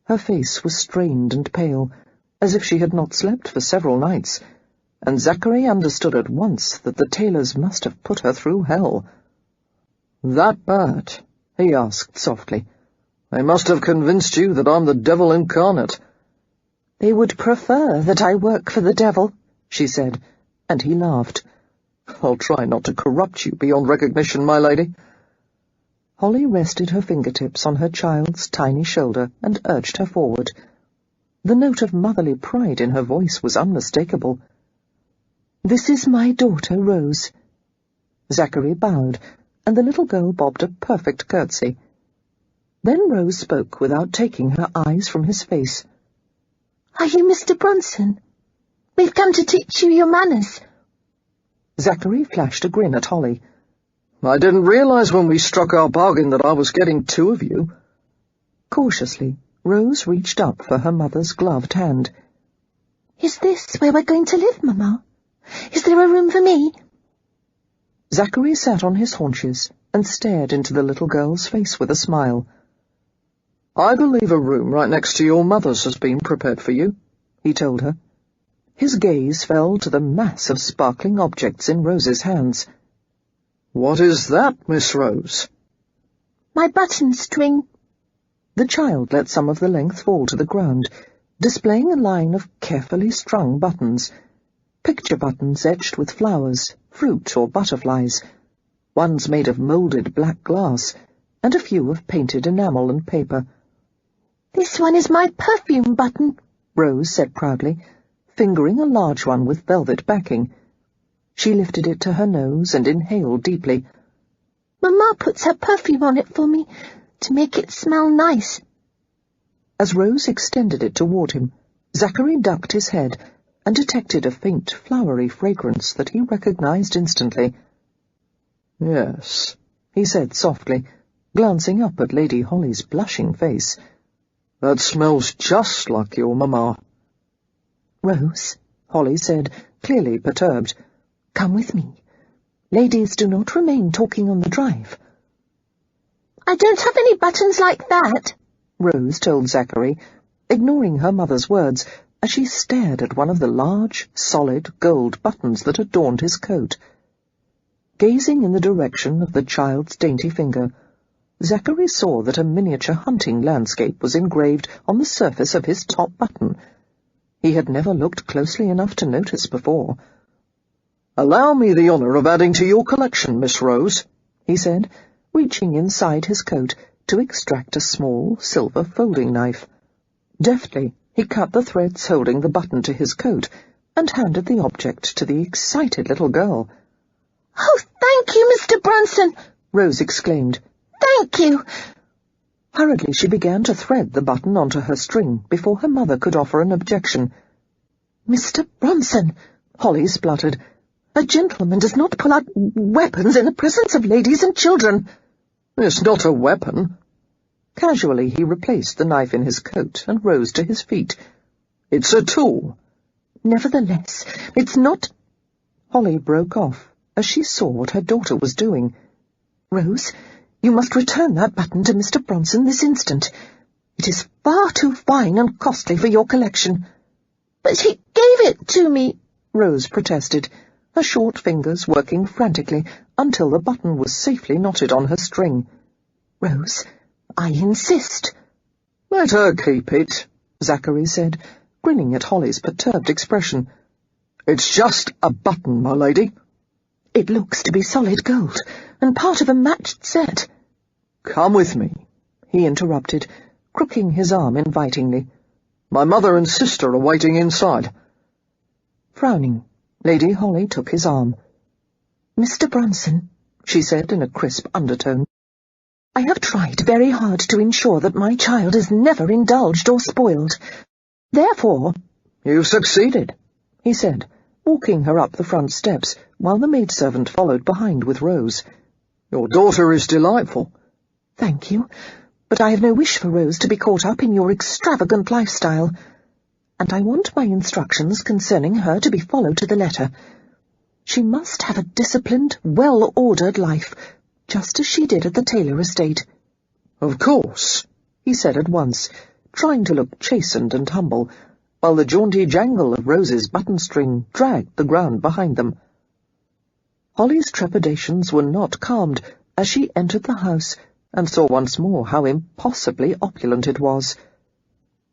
Her face was strained and pale, as if she had not slept for several nights, and Zachary understood at once that the tailors must have put her through hell. "That bad?" he asked softly. "They must have convinced you that I'm the devil incarnate." "They would prefer that I work for the devil," she said, and he laughed. "I'll try not to corrupt you beyond recognition, my lady." Holly rested her fingertips on her child's tiny shoulder and urged her forward. The note of motherly pride in her voice was unmistakable. "This is my daughter, Rose." Zachary bowed, and the little girl bobbed a perfect curtsy. Then Rose spoke without taking her eyes from his face. "Are you Mr. Bronson? We've come to teach you your manners." Zachary flashed a grin at Holly. "I didn't realize when we struck our bargain that I was getting two of you." Cautiously, Rose reached up for her mother's gloved hand. "Is this where we're going to live, Mamma? Is there a room for me?" Zachary sat on his haunches and stared into the little girl's face with a smile. "I believe a room right next to your mother's has been prepared for you," he told her. His gaze fell to the mass of sparkling objects in Rose's hands. "What is that, Miss Rose?" "My button string." The child let some of the length fall to the ground, displaying a line of carefully strung buttons. Picture buttons etched with flowers, fruit, or butterflies. Ones made of moulded black glass, and a few of painted enamel and paper. "This one is my perfume button," Rose said proudly, fingering a large one with velvet backing. She lifted it to her nose and inhaled deeply. "Mamma puts her perfume on it for me, to make it smell nice." As Rose extended it toward him, Zachary ducked his head and detected a faint, flowery fragrance that he recognized instantly. "Yes," he said softly, glancing up at Lady Holly's blushing face. "That smells just like your mamma." "Rose," Holly said, clearly perturbed, "come with me. Ladies do not remain talking on the drive." "I don't have any buttons like that," Rose told Zachary, ignoring her mother's words as she stared at one of the large, solid gold buttons that adorned his coat. Gazing in the direction of the child's dainty finger, Zachary saw that a miniature hunting landscape was engraved on the surface of his top button. He had never looked closely enough to notice before. "Allow me the honor of adding to your collection, Miss Rose," he said, reaching inside his coat to extract a small silver folding knife. Deftly, he cut the threads holding the button to his coat and handed the object to the excited little girl. "Oh, thank you, Mr. Bronson," Rose exclaimed. "Thank you." Hurriedly she began to thread the button onto her string before her mother could offer an objection. "Mr. Bronson," Holly spluttered, "a gentleman does not pull out weapons in the presence of ladies and children." "It's not a weapon." Casually he replaced the knife in his coat and rose to his feet. "It's a tool." "Nevertheless, it's not—" Holly broke off as she saw what her daughter was doing. "Rose, you must return that button to Mr. Bronson this instant. It is far too fine and costly for your collection." "But he gave it to me," Rose protested, her short fingers working frantically until the button was safely knotted on her string. "Rose, I insist." "Let her keep it," Zachary said, grinning at Holly's perturbed expression. "It's just a button, my lady." "It looks to be solid gold, and part of a matched set." "Come with me," he interrupted, crooking his arm invitingly. "My mother and sister are waiting inside." Frowning, Lady Holly took his arm. "Mr. Bronson," she said in a crisp undertone, "I have tried very hard to ensure that my child is never indulged or spoiled. Therefore—" "You've succeeded," he said, walking her up the front steps, while the maidservant followed behind with Rose. "Your daughter is delightful." "Thank you, but I have no wish for Rose to be caught up in your extravagant lifestyle, and I want my instructions concerning her to be followed to the letter. She must have a disciplined, well-ordered life, just as she did at the Taylor estate." "Of course," he said at once, trying to look chastened and humble, while the jaunty jangle of Rose's button string dragged the ground behind them. Holly's trepidations were not calmed as she entered the house and saw once more how impossibly opulent it was.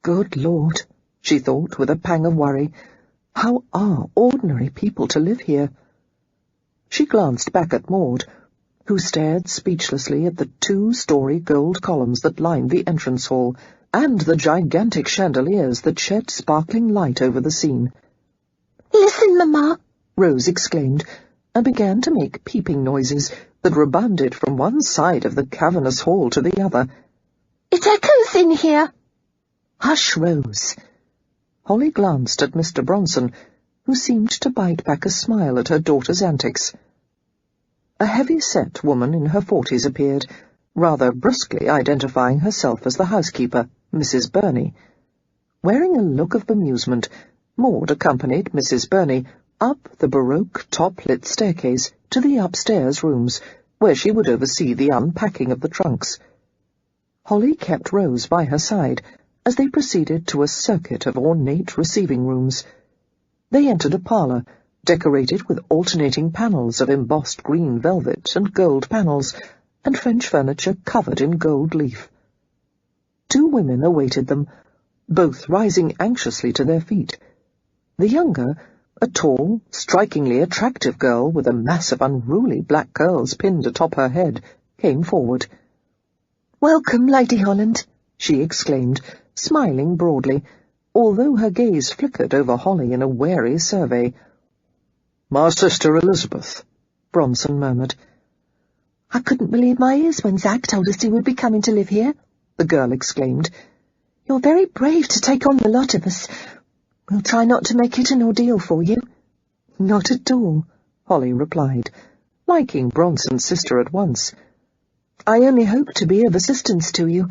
Good Lord, she thought with a pang of worry, how are ordinary people to live here? She glanced back at Maud, who stared speechlessly at the 2-story gold columns that lined the entrance hall, and the gigantic chandeliers that shed sparkling light over the scene. "Listen, Mamma," Rose exclaimed, and began to make peeping noises that rebounded from one side of the cavernous hall to the other. "It echoes in here." "Hush, Rose." Holly glanced at Mr. Bronson, who seemed to bite back a smile at her daughter's antics. A heavy-set woman in her 40s appeared, rather brusquely identifying herself as the housekeeper, Mrs. Burney. Wearing a look of bemusement, Maud accompanied Mrs. Burney up the baroque top-lit staircase to the upstairs rooms, where she would oversee the unpacking of the trunks. Holly kept Rose by her side as they proceeded to a circuit of ornate receiving rooms. They entered a parlour, decorated with alternating panels of embossed green velvet and gold panels, and French furniture covered in gold leaf. 2 women awaited them, both rising anxiously to their feet. The younger, a tall, strikingly attractive girl with a mass of unruly black curls pinned atop her head, came forward. "Welcome, Lady Holland," she exclaimed, smiling broadly, although her gaze flickered over Holly in a wary survey. "My sister Elizabeth," Bronson murmured. "I couldn't believe my ears when Zach told us he would be coming to live here," the girl exclaimed. "You're very brave to take on the lot of us. We'll try not to make it an ordeal for you." "Not at all," Holly replied, liking Bronson's sister at once. "I only hope to be of assistance to you,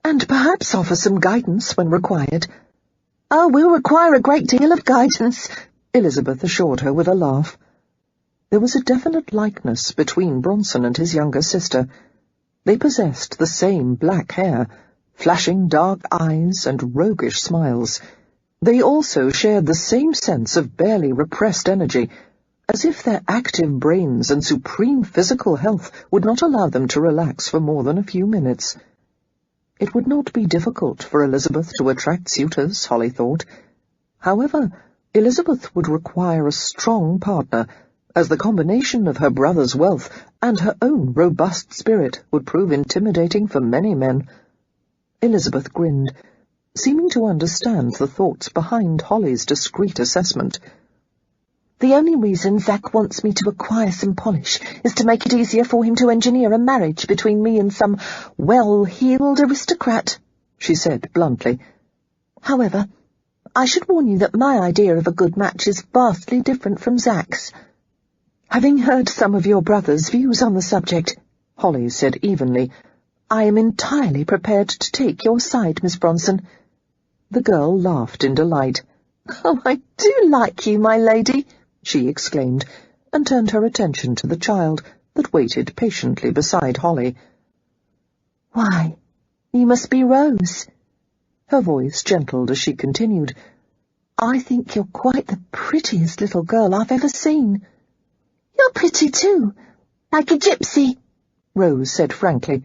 and perhaps offer some guidance when required." "Oh, we'll require a great deal of guidance," Elizabeth assured her with a laugh. There was a definite likeness between Bronson and his younger sister. They possessed the same black hair, flashing dark eyes, and roguish smiles. They also shared the same sense of barely repressed energy, as if their active brains and supreme physical health would not allow them to relax for more than a few minutes. It would not be difficult for Elizabeth to attract suitors, Holly thought. However, Elizabeth would require a strong partner, as the combination of her brother's wealth and her own robust spirit would prove intimidating for many men. Elizabeth grinned, seeming to understand the thoughts behind Holly's discreet assessment. "The only reason Zach wants me to acquire some polish is to make it easier for him to engineer a marriage between me and some well-heeled aristocrat," she said bluntly. "However, I should warn you that my idea of a good match is vastly different from Zach's." "Having heard some of your brother's views on the subject," Holly said evenly, "I am entirely prepared to take your side, Miss Bronson." The girl laughed in delight. "Oh, I do like you, my lady," she exclaimed, and turned her attention to the child that waited patiently beside Holly. "Why, you must be Rose." Her voice gentled as she continued. "I think you're quite the prettiest little girl I've ever seen." "You're pretty too, like a gypsy," Rose said frankly.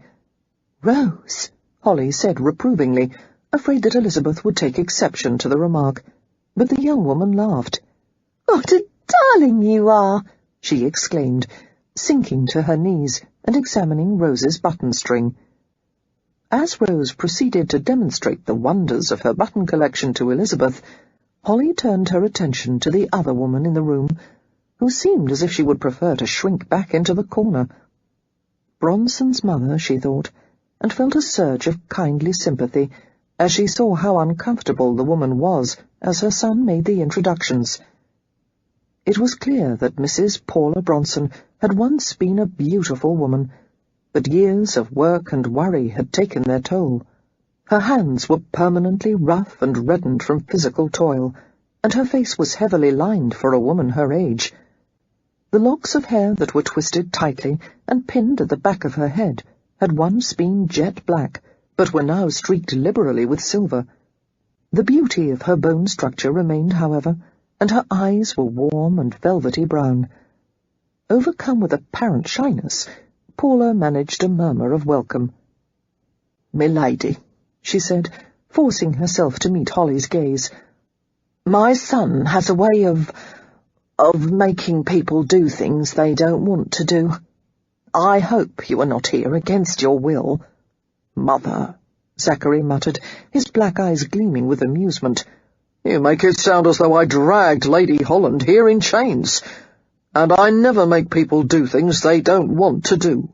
"Rose," Holly said reprovingly, afraid that Elizabeth would take exception to the remark, but the young woman laughed. "What a darling you are!" she exclaimed, sinking to her knees and examining Rose's button string. As Rose proceeded to demonstrate the wonders of her button collection to Elizabeth, Holly turned her attention to the other woman in the room, who seemed as if she would prefer to shrink back into the corner. Bronson's mother, she thought, and felt a surge of kindly sympathy as she saw how uncomfortable the woman was as her son made the introductions. It was clear that Mrs. Paula Bronson had once been a beautiful woman, but years of work and worry had taken their toll. Her hands were permanently rough and reddened from physical toil, and her face was heavily lined for a woman her age. The locks of hair that were twisted tightly and pinned at the back of her head had once been jet black, but were now streaked liberally with silver. The beauty of her bone structure remained, however, and her eyes were warm and velvety brown. Overcome with apparent shyness, Paula managed a murmur of welcome. "Milady," she said, forcing herself to meet Holly's gaze. "My son has a way of making people do things they don't want to do. I hope you are not here against your will." "Mother," Zachary muttered, his black eyes gleaming with amusement. "You make it sound as though I dragged Lady Holland here in chains. And I never make people do things they don't want to do.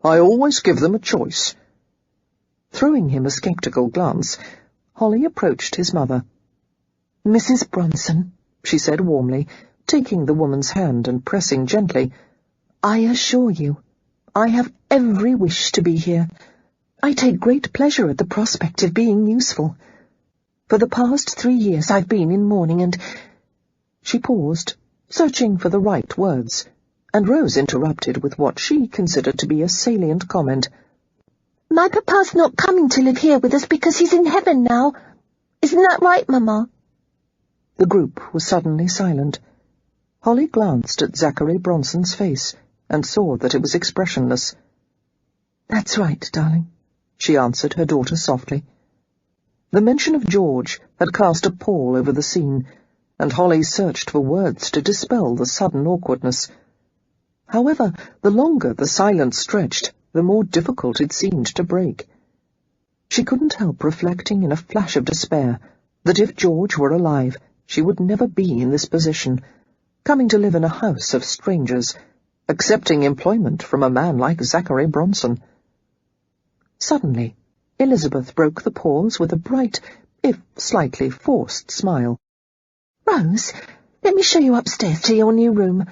I always give them a choice." Throwing him a sceptical glance, Holly approached his mother. "Mrs. Bronson," she said warmly, taking the woman's hand and pressing gently, "I assure you, I have every wish to be here. I take great pleasure at the prospect of being useful. For the past 3 years I've been in mourning and—" She paused, searching for the right words, and Rose interrupted with what she considered to be a salient comment. "My papa's not coming to live here with us because he's in heaven now. Isn't that right, Mama?" The group was suddenly silent. Holly glanced at Zachary Bronson's face and saw that it was expressionless. "That's right, darling," she answered her daughter softly. The mention of George had cast a pall over the scene, and Holly searched for words to dispel the sudden awkwardness. However, the longer the silence stretched, the more difficult it seemed to break. She couldn't help reflecting in a flash of despair that if George were alive, she would never be in this position, coming to live in a house of strangers, accepting employment from a man like Zachary Bronson. Suddenly, Elizabeth broke the pause with a bright, if slightly forced, smile. "Rose, let me show you upstairs to your new room.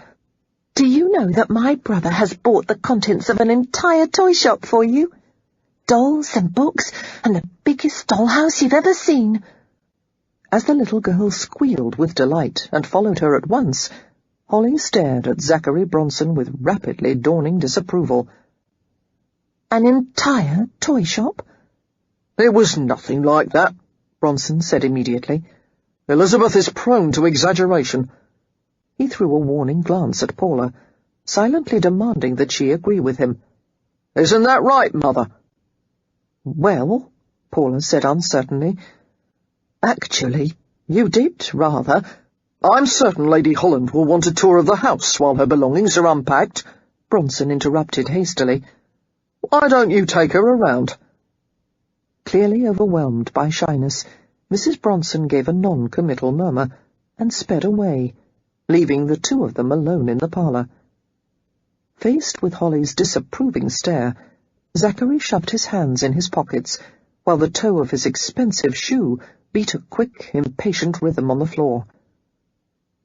Do you know that my brother has bought the contents of an entire toy shop for you? Dolls and books, and the biggest dollhouse you've ever seen." As the little girl squealed with delight and followed her at once, Holly stared at Zachary Bronson with rapidly dawning disapproval. "An entire toy shop?" "It was nothing like that," Bronson said immediately. "Elizabeth is prone to exaggeration." He threw a warning glance at Paula, silently demanding that she agree with him. "Isn't that right, Mother?" "Well," Paula said uncertainly, "actually, you did, rather." "I'm certain Lady Holland will want a tour of the house while her belongings are unpacked," Bronson interrupted hastily. "Why don't you take her around?" Clearly overwhelmed by shyness, Mrs. Bronson gave a non-committal murmur and sped away, leaving the two of them alone in the parlour. Faced with Holly's disapproving stare, Zachary shoved his hands in his pockets, while the toe of his expensive shoe beat a quick, impatient rhythm on the floor.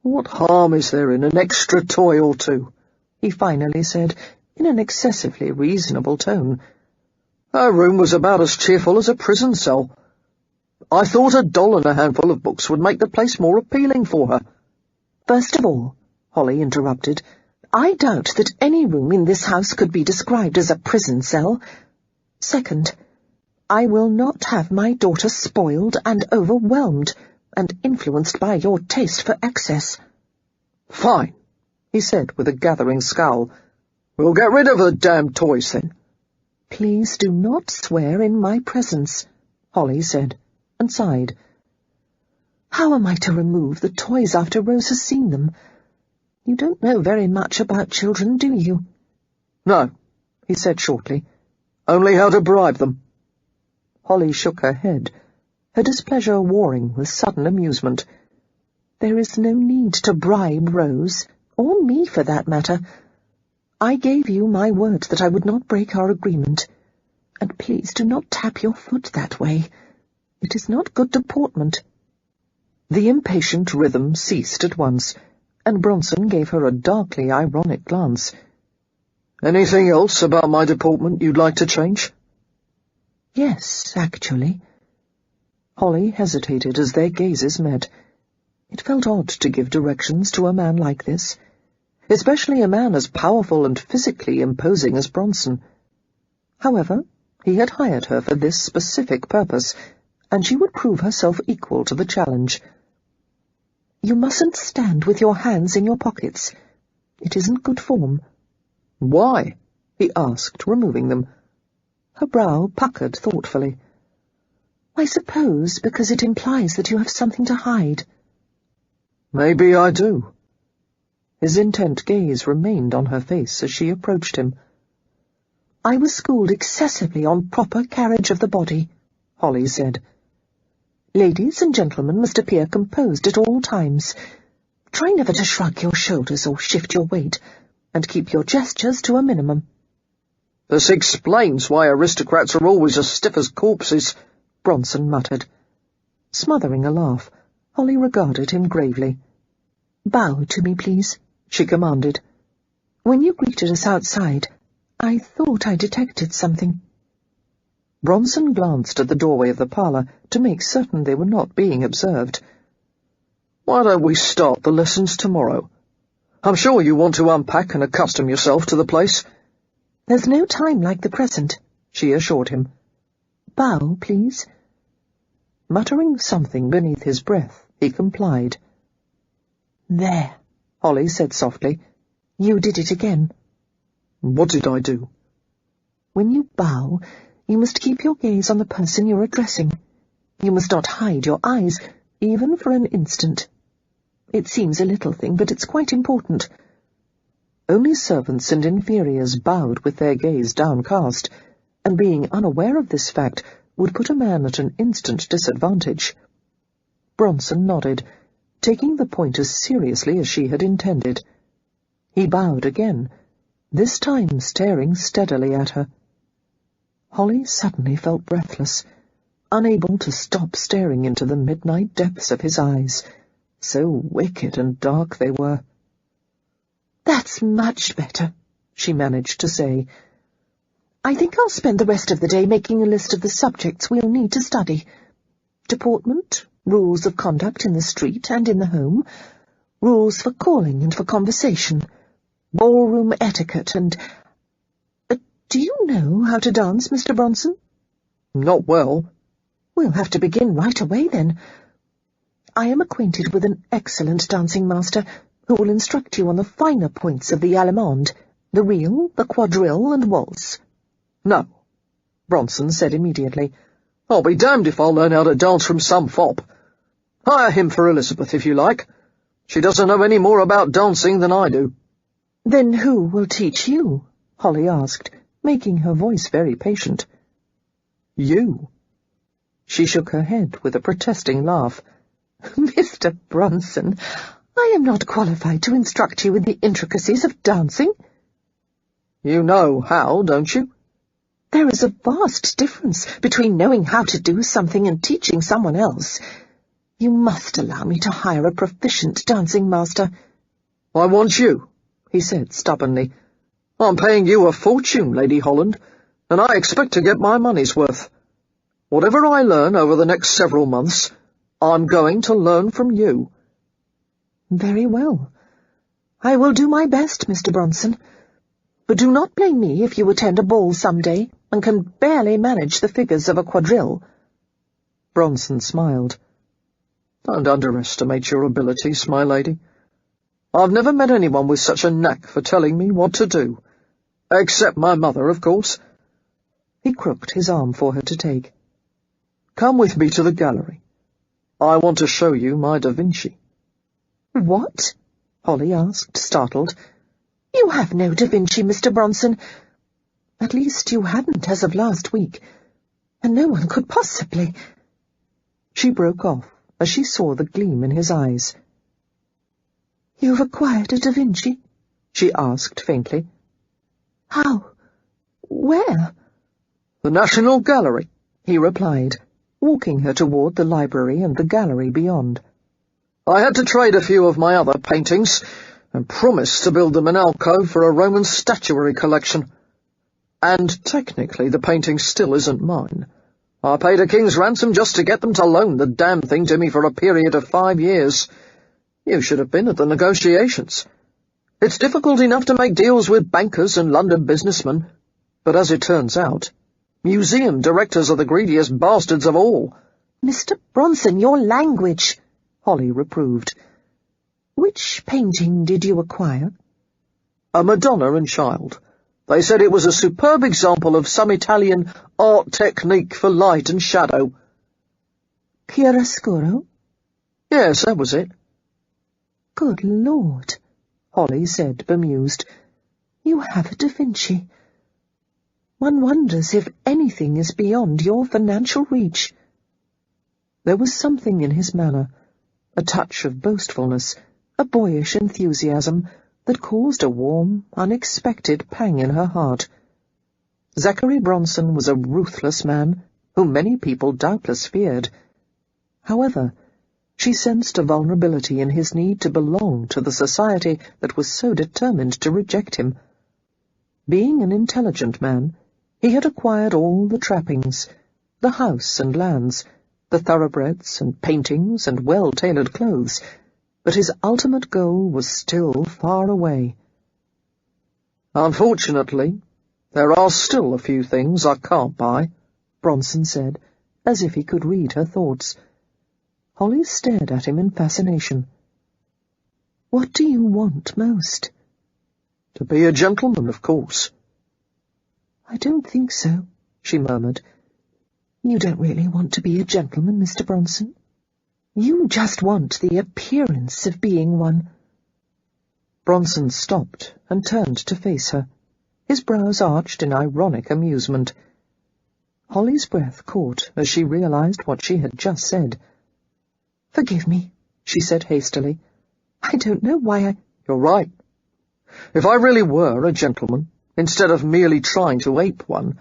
"What harm is there in an extra toy or two?" he finally said, in an excessively reasonable tone. "Her room was about as cheerful as a prison cell. I thought a doll and a handful of books would make the place more appealing for her." "First of all," Holly interrupted, "I doubt that any room in this house could be described as a prison cell. Second, I will not have my daughter spoiled and overwhelmed and influenced by your taste for excess." "Fine," he said with a gathering scowl. "We'll get rid of her damned toys, then." "Please do not swear in my presence," Holly said, and sighed. "How am I to remove the toys after Rose has seen them? You don't know very much about children, do you?" "No," he said shortly. "Only how to bribe them." Holly shook her head, her displeasure warring with sudden amusement. "There is no need to bribe Rose, or me for that matter. I gave you my word that I would not break our agreement, and please do not tap your foot that way. It is not good deportment." The impatient rhythm ceased at once, and Bronson gave her a darkly ironic glance. "Anything else about my deportment you'd like to change?" "Yes, actually." Holly hesitated as their gazes met. It felt odd to give directions to a man like this, especially a man as powerful and physically imposing as Bronson. However, he had hired her for this specific purpose, and she would prove herself equal to the challenge. "You mustn't stand with your hands in your pockets. It isn't good form." "Why?" he asked, removing them. Her brow puckered thoughtfully. "I suppose because it implies that you have something to hide." "Maybe I do." His intent gaze remained on her face as she approached him. "I was schooled excessively on proper carriage of the body," Holly said. "Ladies and gentlemen must appear composed at all times. Try never to shrug your shoulders or shift your weight, and keep your gestures to a minimum." "This explains why aristocrats are always as stiff as corpses," Bronson muttered. Smothering a laugh, Holly regarded him gravely. "Bow to me, please," she commanded. "When you greeted us outside, I thought I detected something." Bronson glanced at the doorway of the parlour to make certain they were not being observed. "Why don't we start the lessons tomorrow? I'm sure you want to unpack and accustom yourself to the place." "There's no time like the present," she assured him. "Bow, please." Muttering something beneath his breath, he complied. "There," Holly said softly. "You did it again." "What did I do?" "When you bow, you must keep your gaze on the person you're addressing. You must not hide your eyes, even for an instant. It seems a little thing, but it's quite important." Only servants and inferiors bowed with their gaze downcast, and being unaware of this fact would put a man at an instant disadvantage. Bronson nodded, taking the point as seriously as she had intended. He bowed again, this time staring steadily at her. Holly suddenly felt breathless, unable to stop staring into the midnight depths of his eyes. So wicked and dark they were. "That's much better," she managed to say. "I think I'll spend the rest of the day making a list of the subjects we'll need to study. Deportment, rules of conduct in the street and in the home, rules for calling and for conversation, ballroom etiquette, and— do you know how to dance, Mr. Bronson?" "Not well." "We'll have to begin right away, then. I am acquainted with an excellent dancing master who will instruct you on the finer points of the allemande, the reel, the quadrille, and waltz." "No," Bronson said immediately. "I'll be damned if I'll learn how to dance from some fop. Hire him for Elizabeth, if you like. She doesn't know any more about dancing than I do." "Then who will teach you?" Holly asked, making her voice very patient. "You." She shook her head with a protesting laugh. "Mr. Bronson, I am not qualified to instruct you in the intricacies of dancing." "You know how, don't you?" "There is a vast difference between knowing how to do something and teaching someone else. You must allow me to hire a proficient dancing master." "I want you," he said stubbornly. "I'm paying you a fortune, Lady Holland, and I expect to get my money's worth. Whatever I learn over the next several months, I'm going to learn from you." "Very well. I will do my best, Mr. Bronson. But do not blame me if you attend a ball some day and can barely manage the figures of a quadrille." Bronson smiled. "Don't underestimate your abilities, my lady. I've never met anyone with such a knack for telling me what to do. Except my mother, of course." He crooked his arm for her to take. "Come with me to the gallery. I want to show you my Da Vinci." "What?" Holly asked, startled. "You have no Da Vinci, Mr. Bronson. At least you hadn't as of last week, and no one could possibly—" She broke off as she saw the gleam in his eyes. "You've acquired a Da Vinci?" she asked faintly. "How? Where?" "The National Gallery," he replied, walking her toward the library and the gallery beyond. "I had to trade a few of my other paintings, and promised to build them an alcove for a Roman statuary collection. And technically the painting still isn't mine. I paid a king's ransom just to get them to loan the damn thing to me for a period of 5 years. You should have been at the negotiations. It's difficult enough to make deals with bankers and London businessmen, but as it turns out, museum directors are the greediest bastards of all. Mr. Bronson, your language, Holly reproved. Which painting did you acquire? A Madonna and Child. They said it was a superb example of some Italian art technique for light and shadow. Chiaroscuro? Yes, that was it. Good Lord, Holly said, bemused. You have a Da Vinci. One wonders if anything is beyond your financial reach. There was something in his manner, a touch of boastfulness, a boyish enthusiasm, that caused a warm, unexpected pang in her heart. Zachary Bronson was a ruthless man, whom many people doubtless feared. However, she sensed a vulnerability in his need to belong to the society that was so determined to reject him. Being an intelligent man, he had acquired all the trappings, the house and lands, the thoroughbreds and paintings and well-tailored clothes, but his ultimate goal was still far away. Unfortunately, there are still a few things I can't buy, Bronson said, as if he could read her thoughts. Holly stared at him in fascination. What do you want most? To be a gentleman, of course. I don't think so, she murmured. You don't really want to be a gentleman, Mr. Bronson. You just want the appearance of being one. Bronson stopped and turned to face her, his brows arched in ironic amusement. Holly's breath caught as she realized what she had just said. Forgive me, she said hastily. I don't know why I— You're right. If I really were a gentleman, instead of merely trying to ape one,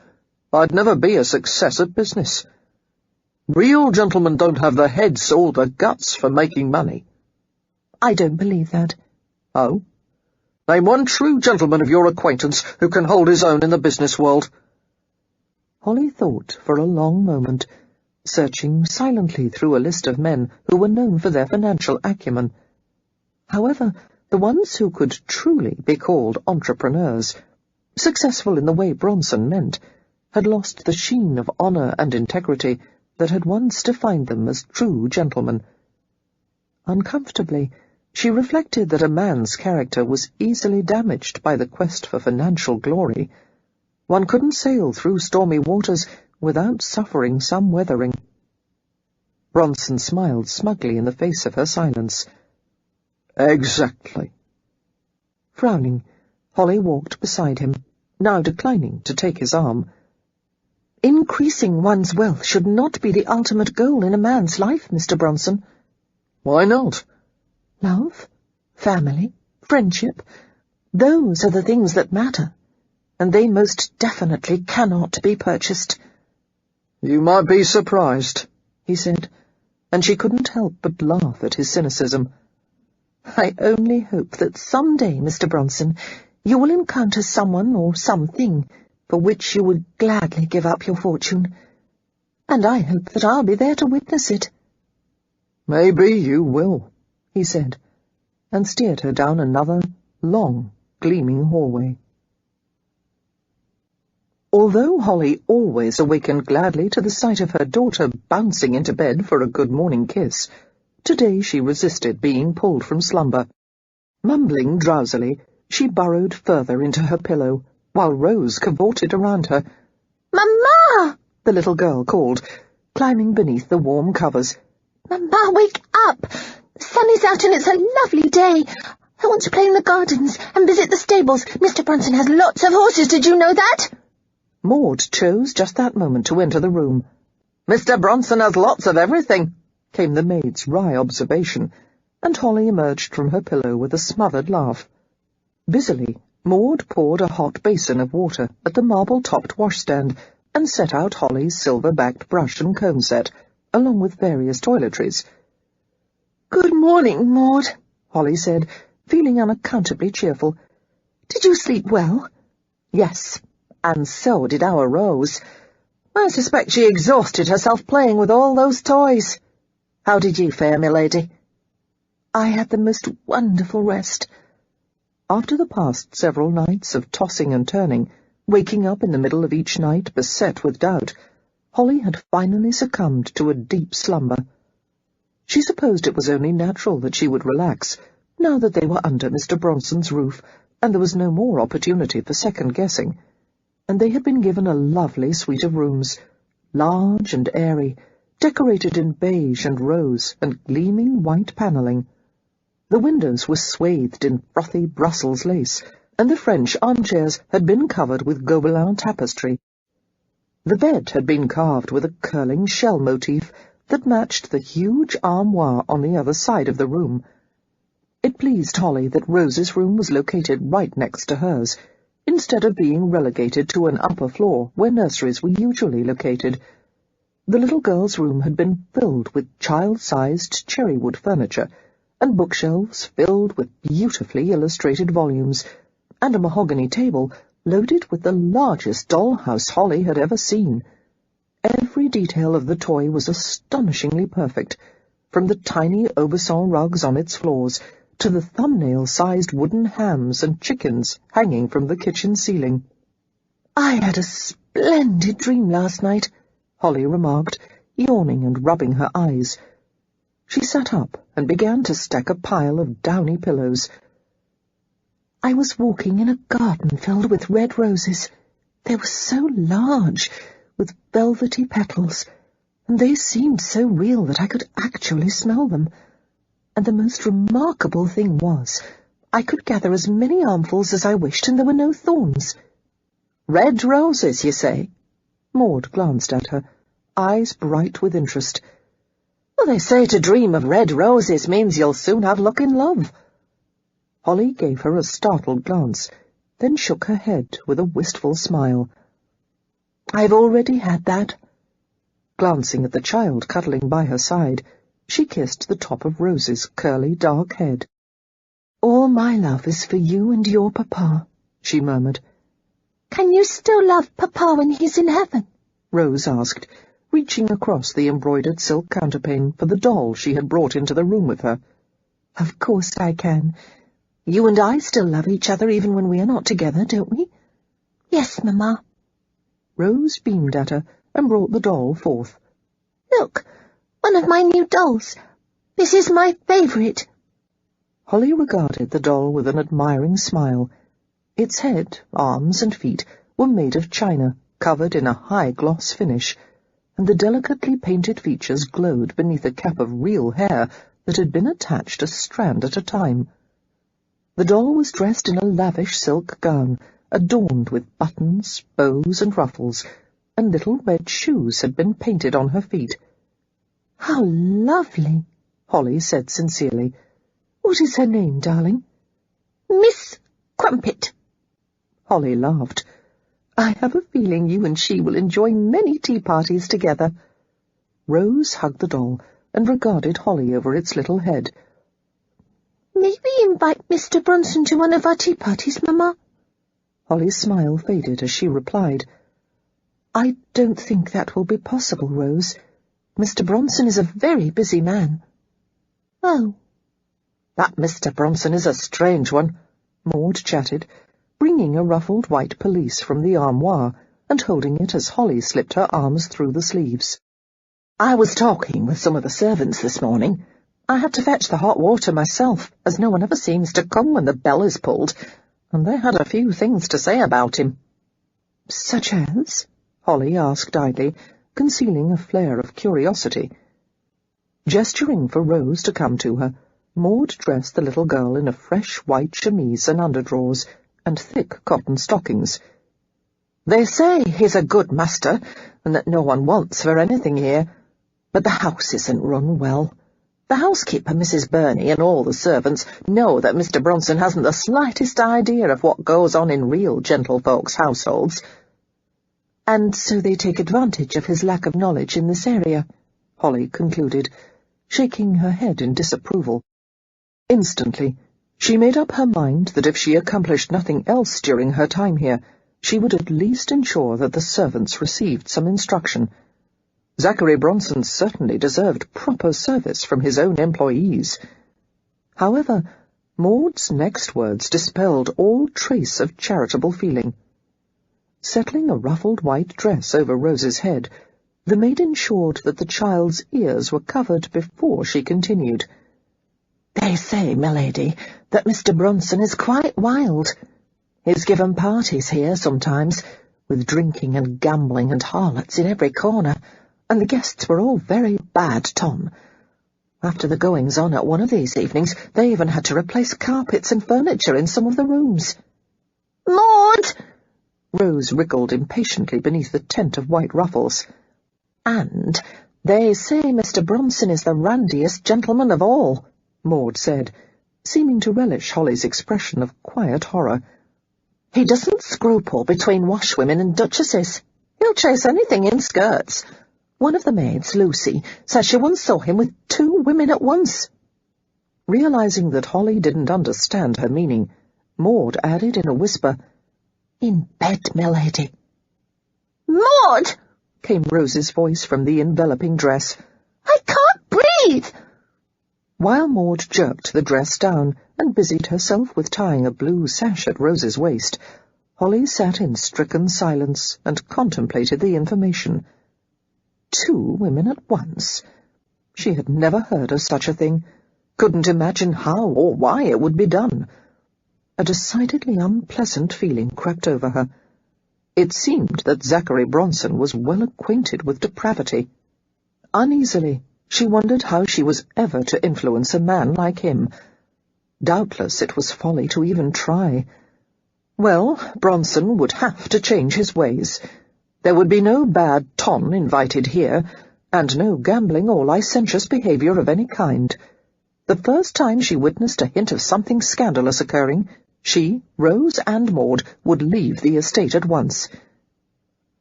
I'd never be a success at business. Real gentlemen don't have the heads or the guts for making money. I don't believe that. Oh? Name one true gentleman of your acquaintance who can hold his own in the business world. Holly thought for a long moment, searching silently through a list of men who were known for their financial acumen. However, the ones who could truly be called entrepreneurs, successful in the way Bronson meant, had lost the sheen of honour and integrity that had once defined them as true gentlemen. Uncomfortably, she reflected that a man's character was easily damaged by the quest for financial glory. One couldn't sail through stormy waters without suffering some weathering. Bronson smiled smugly in the face of her silence. Exactly. Frowning, Holly walked beside him, now declining to take his arm. Increasing one's wealth should not be the ultimate goal in a man's life, Mr. Bronson. Why not? Love, family, friendship, those are the things that matter, and they most definitely cannot be purchased. You might be surprised, he said, and she couldn't help but laugh at his cynicism. I only hope that some day, Mr. Bronson, you will encounter someone or something for which you would gladly give up your fortune, and I hope that I'll be there to witness it. Maybe you will, he said, and steered her down another, long, gleaming hallway. Although Holly always awakened gladly to the sight of her daughter bouncing into bed for a good morning kiss, today she resisted being pulled from slumber. Mumbling drowsily, she burrowed further into her pillow, while Rose cavorted around her. "Mamma!" the little girl called, climbing beneath the warm covers. "Mamma, wake up! The sun is out and it's a lovely day. I want to play in the gardens and visit the stables. Mr. Bronson has lots of horses, did you know that?" Maud chose just that moment to enter the room. "Mr. Bronson has lots of everything," came the maid's wry observation, and Holly emerged from her pillow with a smothered laugh. Busily, Maud poured a hot basin of water at the marble-topped washstand and set out Holly's silver-backed brush and comb set, along with various toiletries. "Good morning, Maud," Holly said, feeling unaccountably cheerful. "Did you sleep well?" "Yes, and so did our Rose. I suspect she exhausted herself playing with all those toys. How did you fare, milady?" "I had the most wonderful rest." After the past several nights of tossing and turning, waking up in the middle of each night beset with doubt, Holly had finally succumbed to a deep slumber. She supposed it was only natural that she would relax, now that they were under Mr. Bronson's roof, and there was no more opportunity for second-guessing, and they had been given a lovely suite of rooms, large and airy, decorated in beige and rose and gleaming white panelling. The windows were swathed in frothy Brussels lace, and the French armchairs had been covered with Gobelin tapestry. The bed had been carved with a curling shell motif that matched the huge armoire on the other side of the room. It pleased Holly that Rose's room was located right next to hers, instead of being relegated to an upper floor where nurseries were usually located. The little girl's room had been filled with child-sized cherrywood furniture, and bookshelves filled with beautifully illustrated volumes, and a mahogany table loaded with the largest dollhouse Holly had ever seen. Every detail of the toy was astonishingly perfect, from the tiny Aubusson rugs on its floors to the thumbnail-sized wooden hams and chickens hanging from the kitchen ceiling. "I had a splendid dream last night," Holly remarked, yawning and rubbing her eyes. She sat up and began to stack a pile of downy pillows. "I was walking in a garden filled with red roses. They were so large, with velvety petals, and they seemed so real that I could actually smell them. And the most remarkable thing was, I could gather as many armfuls as I wished, and there were no thorns." "Red roses, you say?" Maud glanced at her, eyes bright with interest. "Well, they say to dream of red roses means you'll soon have luck in love." Holly gave her a startled glance, then shook her head with a wistful smile. "I've already had that." Glancing at the child cuddling by her side, she kissed the top of Rose's curly dark head. "All my love is for you and your papa," she murmured. "Can you still love Papa when he's in heaven?" Rose asked, reaching across the embroidered silk counterpane for the doll she had brought into the room with her. "Of course I can. You and I still love each other even when we are not together, don't we?" "Yes, Mamma." Rose beamed at her and brought the doll forth. "Look, one of my new dolls. This is my favourite." Holly regarded the doll with an admiring smile. Its head, arms, and feet were made of china, covered in a high-gloss finish, and the delicately painted features glowed beneath a cap of real hair that had been attached a strand at a time. The doll was dressed in a lavish silk gown, adorned with buttons, bows, and ruffles, and little red shoes had been painted on her feet. "How lovely," Holly said sincerely. "What is her name, darling?" "Miss Crumpet." Holly laughed. "I have a feeling you and she will enjoy many tea parties together." Rose hugged the doll and regarded Holly over its little head. "Maybe invite Mr. Bronson to one of our tea parties, Mamma?" Holly's smile faded as she replied, "I don't think that will be possible, Rose. Mr. Bronson is a very busy man." "Oh." "That Mr. Bronson is a strange one," Maud chatted, bringing a ruffled white pelisse from the armoire and holding it as Holly slipped her arms through the sleeves. "I was talking with some of the servants this morning. I had to fetch the hot water myself, as no one ever seems to come when the bell is pulled, and they had a few things to say about him." "Such as?" Holly asked idly, concealing a flare of curiosity. Gesturing for Rose to come to her, Maud dressed the little girl in a fresh white chemise and underdrawers, and thick cotton stockings. "They say he's a good master, and that no one wants for anything here, but the house isn't run well. The housekeeper, Mrs. Burney, and all the servants know that Mr. Bronson hasn't the slightest idea of what goes on in real gentlefolks' households." "And so they take advantage of his lack of knowledge in this area," Holly concluded, shaking her head in disapproval. Instantly, she made up her mind that if she accomplished nothing else during her time here, she would at least ensure that the servants received some instruction. Zachary Bronson certainly deserved proper service from his own employees. However, Maud's next words dispelled all trace of charitable feeling. Settling a ruffled white dress over Rose's head, The maid ensured that the child's ears were covered before she continued. "They say, milady, that Mr. Bronson is quite wild. He's given parties here sometimes, with drinking and gambling and harlots in every corner, and the guests were all very bad ton. After the goings-on at one of these evenings, they even had to replace carpets and furniture in some of the rooms." "Maud!" Rose wriggled impatiently beneath the tent of white ruffles. "And they say Mr. Bronson is the randiest gentleman of all," Maud said, seeming to relish Holly's expression of quiet horror. "He doesn't scruple between washwomen and duchesses. He'll chase anything in skirts. One of the maids, Lucy, says she once saw him with 2 women at once." Realizing that Holly didn't understand her meaning, Maud added in a whisper, "In bed, milady." "Maud!" came Rose's voice from the enveloping dress. "I can't breathe!" While Maud jerked the dress down and busied herself with tying a blue sash at Rose's waist, Holly sat in stricken silence and contemplated the information. 2 women at once. She had never heard of such a thing, couldn't imagine how or why it would be done. A decidedly unpleasant feeling crept over her. It seemed that Zachary Bronson was well acquainted with depravity. Uneasily, she wondered how she was ever to influence a man like him. Doubtless it was folly to even try. Well, Bronson would have to change his ways. There would be no bad ton invited here, and no gambling or licentious behaviour of any kind. The first time she witnessed a hint of something scandalous occurring, she, Rose, and Maud would leave the estate at once.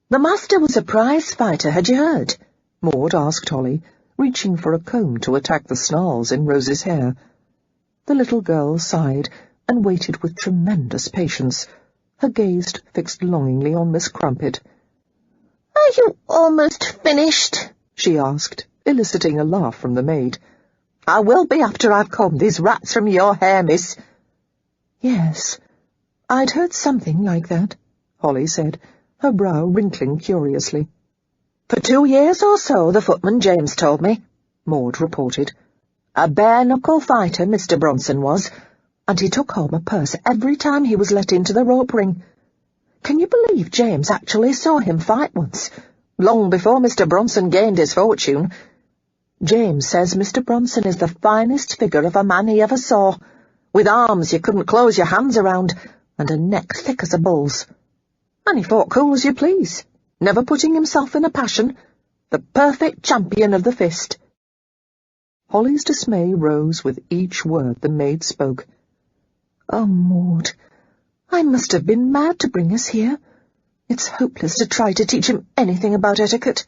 "The master was a prize fighter, had you heard?" Maud asked Holly, reaching for a comb to attack the snarls in Rose's hair. The little girl sighed and waited with tremendous patience, her gaze fixed longingly on Miss Crumpet. "Are you almost finished?" she asked, eliciting a laugh from the maid. "I will be after I've combed these rats from your hair, miss." "Yes, I'd heard something like that," Holly said, her brow wrinkling curiously. "For 2 years or so, the footman James told me," Maud reported. "A bare-knuckle fighter, Mr. Bronson was, and he took home a purse every time he was let into the rope ring. Can you believe James actually saw him fight once, long before Mr. Bronson gained his fortune? James says Mr. Bronson is the finest figure of a man he ever saw, with arms you couldn't close your hands around, and a neck thick as a bull's. And he fought cool as you please, never putting himself in a passion, the perfect champion of the fist." Holly's dismay rose with each word the maid spoke. "Oh, Maud, I must have been mad to bring us here. It's hopeless to try to teach him anything about etiquette."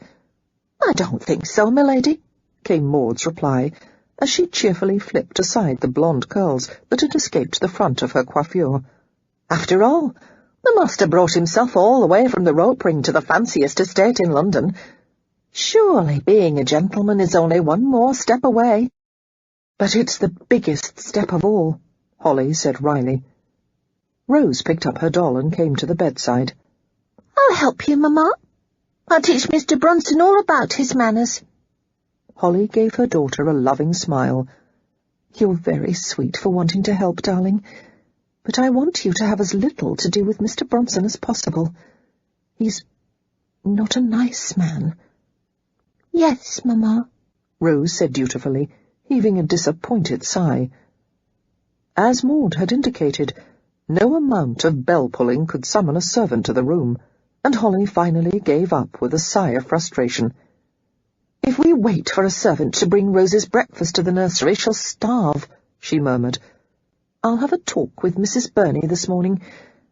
"I don't think so, milady," came Maud's reply, as she cheerfully flipped aside the blonde curls that had escaped the front of her coiffure. "After all, the master brought himself all the way from the rope ring to the fanciest estate in London. Surely being a gentleman is only one more step away." "But it's the biggest step of all," Holly said wryly. Rose picked up her doll and came to the bedside. "I'll help you, Mamma. I'll teach Mr. Bronson all about his manners." Holly gave her daughter a loving smile. "You're very sweet for wanting to help, darling, but I want you to have as little to do with Mr. Bronson as possible. He's not a nice man." "Yes, Mamma," Rose said dutifully, heaving a disappointed sigh. As Maud had indicated, no amount of bell-pulling could summon a servant to the room, and Holly finally gave up with a sigh of frustration. "If we wait for a servant to bring Rose's breakfast to the nursery, she'll starve," she murmured. "I'll have a talk with Mrs. Burney this morning,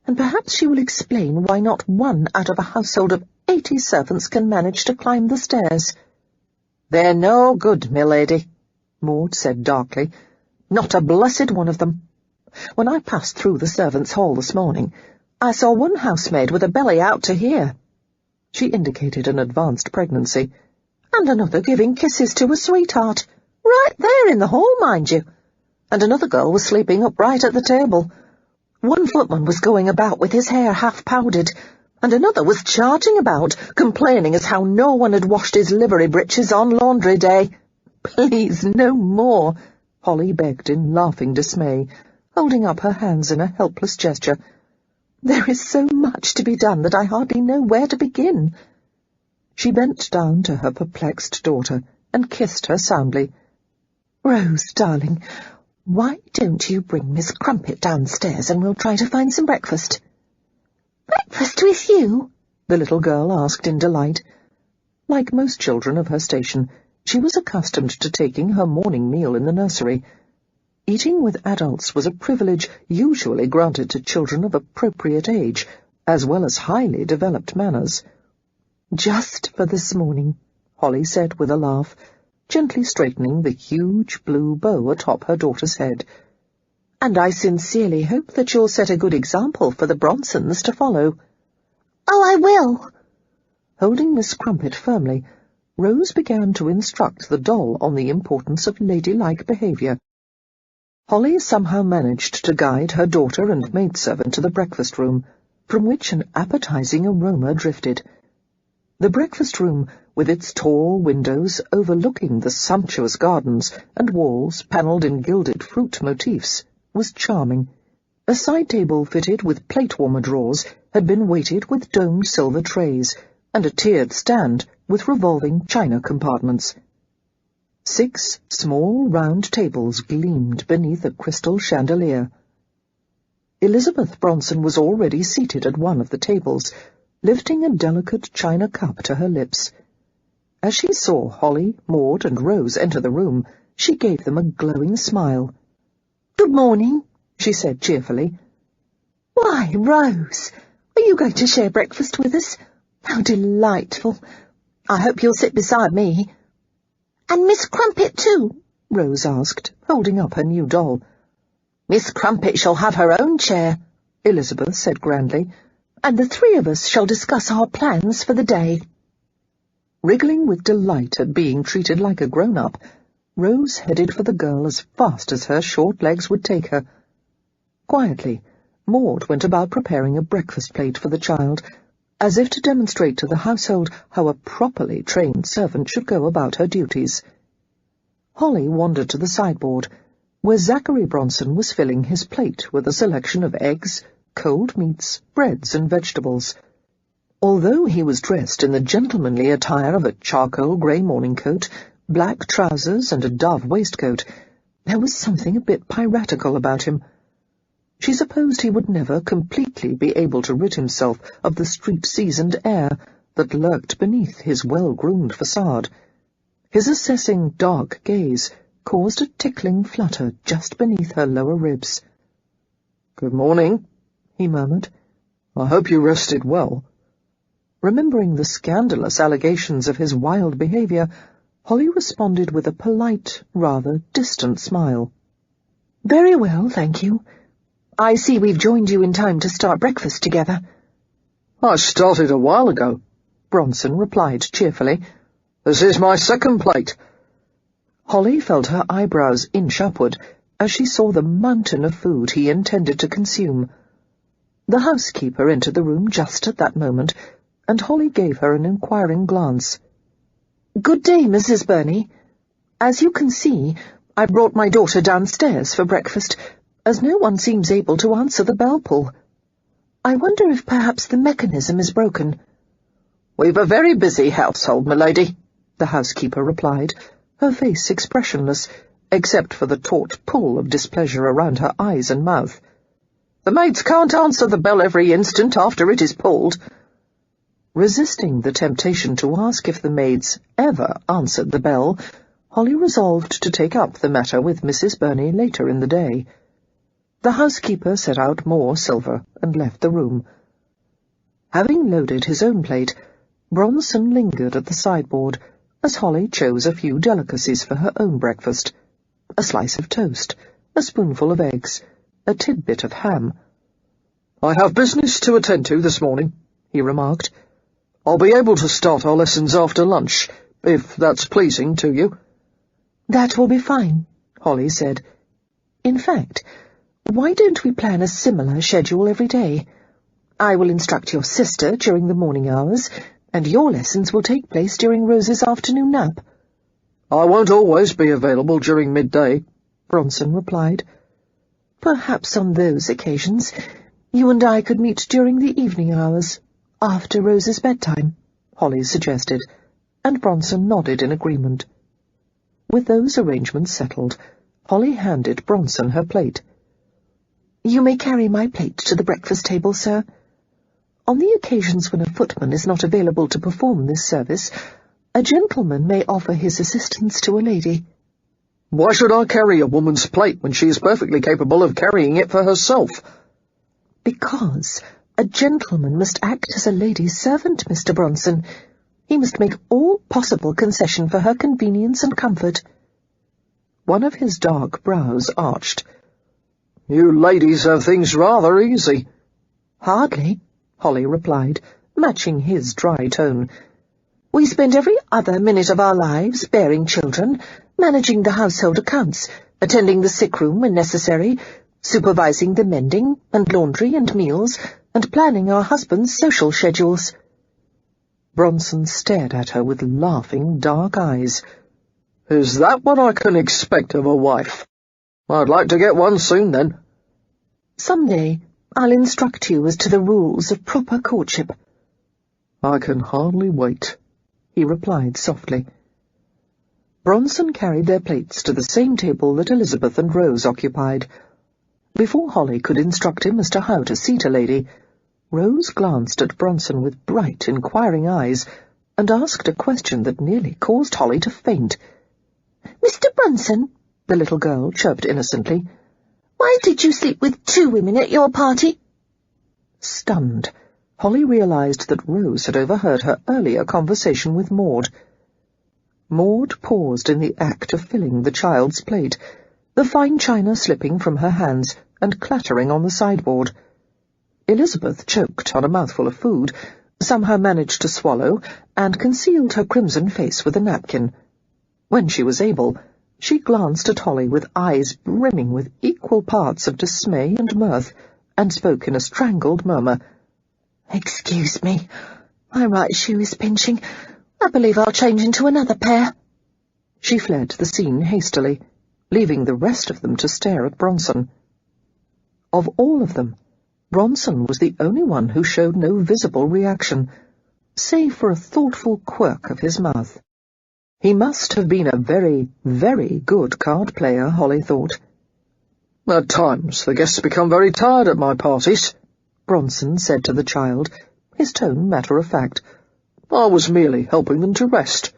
and perhaps she will explain why not one out of a household of 80 servants can manage to climb the stairs." "They're no good, milady," Maud said darkly. "Not a blessed one of them. When I passed through the servants' hall this morning, I saw one housemaid with a belly out to here." She indicated an advanced pregnancy. "And another giving kisses to a sweetheart, right there in the hall, mind you. And another girl was sleeping upright at the table. One footman was going about with his hair half powdered, and another was charging about, complaining as how no one had washed his livery breeches on laundry day. "Please, no more," Holly begged in laughing dismay, holding up her hands in a helpless gesture. "There is so much to be done that I hardly know where to begin." She bent down to her perplexed daughter and kissed her soundly. "Rose, darling, why don't you bring Miss Crumpet downstairs and we'll try to find some breakfast?" "Breakfast with you?" the little girl asked in delight. Like most children of her station, she was accustomed to taking her morning meal in the nursery. Eating with adults was a privilege usually granted to children of appropriate age, as well as highly developed manners. "Just for this morning," Holly said with a laugh, gently straightening the huge blue bow atop her daughter's head. "And I sincerely hope that you'll set a good example for the Bronsons to follow." "Oh, I will." Holding Miss Crumpet firmly, Rose began to instruct the doll on the importance of ladylike behaviour. Holly somehow managed to guide her daughter and maidservant to the breakfast room, from which an appetizing aroma drifted. The breakfast room, with its tall windows overlooking the sumptuous gardens and walls panelled in gilded fruit motifs, was charming. A side table fitted with plate-warmer drawers had been weighted with domed silver trays, and a tiered stand with revolving china compartments. 6 small round tables gleamed beneath a crystal chandelier. Elizabeth Bronson was already seated at one of the tables, lifting a delicate china cup to her lips. As she saw Holly, Maud, and Rose enter the room, she gave them a glowing smile. "Good morning," she said cheerfully. "Why, Rose, are you going to share breakfast with us? How delightful. I hope you'll sit beside me." "And Miss Crumpet too?" Rose asked, holding up her new doll. "Miss Crumpet shall have her own chair," Elizabeth said grandly, "and the 3 of us shall discuss our plans for the day." Wriggling with delight at being treated like a grown-up, Rose headed for the girl as fast as her short legs would take her. Quietly, Maud went about preparing a breakfast plate for the child, as if to demonstrate to the household how a properly trained servant should go about her duties. Holly wandered to the sideboard, where Zachary Bronson was filling his plate with a selection of eggs, cold meats, breads, and vegetables. Although he was dressed in the gentlemanly attire of a charcoal grey morning coat, black trousers, and a dove waistcoat, there was something a bit piratical about him. She supposed he would never completely be able to rid himself of the street-seasoned air that lurked beneath his well-groomed facade. His assessing dark gaze caused a tickling flutter just beneath her lower ribs. "Good morning," he murmured. "I hope you rested well." Remembering the scandalous allegations of his wild behaviour, Holly responded with a polite, rather distant smile. "Very well, thank you. I see we've joined you in time to start breakfast together." "I started a while ago," Bronson replied cheerfully. "This is my second plate." Holly felt her eyebrows inch upward as she saw the mountain of food he intended to consume. The housekeeper entered the room just at that moment, and Holly gave her an inquiring glance. "Good day, Mrs. Burney. As you can see, I brought my daughter downstairs for breakfast, as no one seems able to answer the bell pull. I wonder if perhaps the mechanism is broken." "We've a very busy household, milady," the housekeeper replied, her face expressionless, except for the taut pull of displeasure around her eyes and mouth. "The maids can't answer the bell every instant after it is pulled." Resisting the temptation to ask if the maids ever answered the bell, Holly resolved to take up the matter with Mrs. Burney later in the day. The housekeeper set out more silver and left the room. Having loaded his own plate, Bronson lingered at the sideboard as Holly chose a few delicacies for her own breakfast: a slice of toast, a spoonful of eggs, a tidbit of ham. "I have business to attend to this morning," he remarked. "I'll be able to start our lessons after lunch, if that's pleasing to you." "That will be fine," Holly said. "In fact, why don't we plan a similar schedule every day? I will instruct your sister during the morning hours, and your lessons will take place during Rose's afternoon nap." "I won't always be available during midday," Bronson replied. "Perhaps on those occasions you and I could meet during the evening hours, after Rose's bedtime," Holly suggested, and Bronson nodded in agreement. With those arrangements settled, Holly handed Bronson her plate. "You may carry my plate to the breakfast table, sir. On the occasions when a footman is not available to perform this service, a gentleman may offer his assistance to a lady." "Why should I carry a woman's plate when she is perfectly capable of carrying it for herself?" "Because a gentleman must act as a lady's servant, Mr. Bronson. He must make all possible concession for her convenience and comfort." One of his dark brows arched. "You ladies have things rather easy." "Hardly," Holly replied, matching his dry tone. "We spend every other minute of our lives bearing children, managing the household accounts, attending the sick room when necessary, supervising the mending and laundry and meals, and planning our husbands' social schedules." Bronson stared at her with laughing dark eyes. "Is that what I can expect of a wife? I'd like to get one soon, then." "Some day I'll instruct you as to the rules of proper courtship." "I can hardly wait," he replied softly. Bronson carried their plates to the same table that Elizabeth and Rose occupied. Before Holly could instruct him as to how to seat a lady, Rose glanced at Bronson with bright, inquiring eyes, and asked a question that nearly caused Holly to faint. "Mr. Bronson," the little girl chirped innocently, "why did you sleep with 2 women at your party?" Stunned, Holly realized that Rose had overheard her earlier conversation with Maud. Maud paused in the act of filling the child's plate, the fine china slipping from her hands and clattering on the sideboard. Elizabeth choked on a mouthful of food, somehow managed to swallow, and concealed her crimson face with a napkin. When she was able, she glanced at Holly with eyes brimming with equal parts of dismay and mirth, and spoke in a strangled murmur. "Excuse me, my right shoe is pinching. I believe I'll change into another pair." She fled the scene hastily, leaving the rest of them to stare at Bronson. Of all of them, Bronson was the only one who showed no visible reaction, save for a thoughtful quirk of his mouth. He must have been a very, very good card player, Holly thought. "At times the guests become very tired at my parties," Bronson said to the child, his tone matter-of-fact. "I was merely helping them to rest."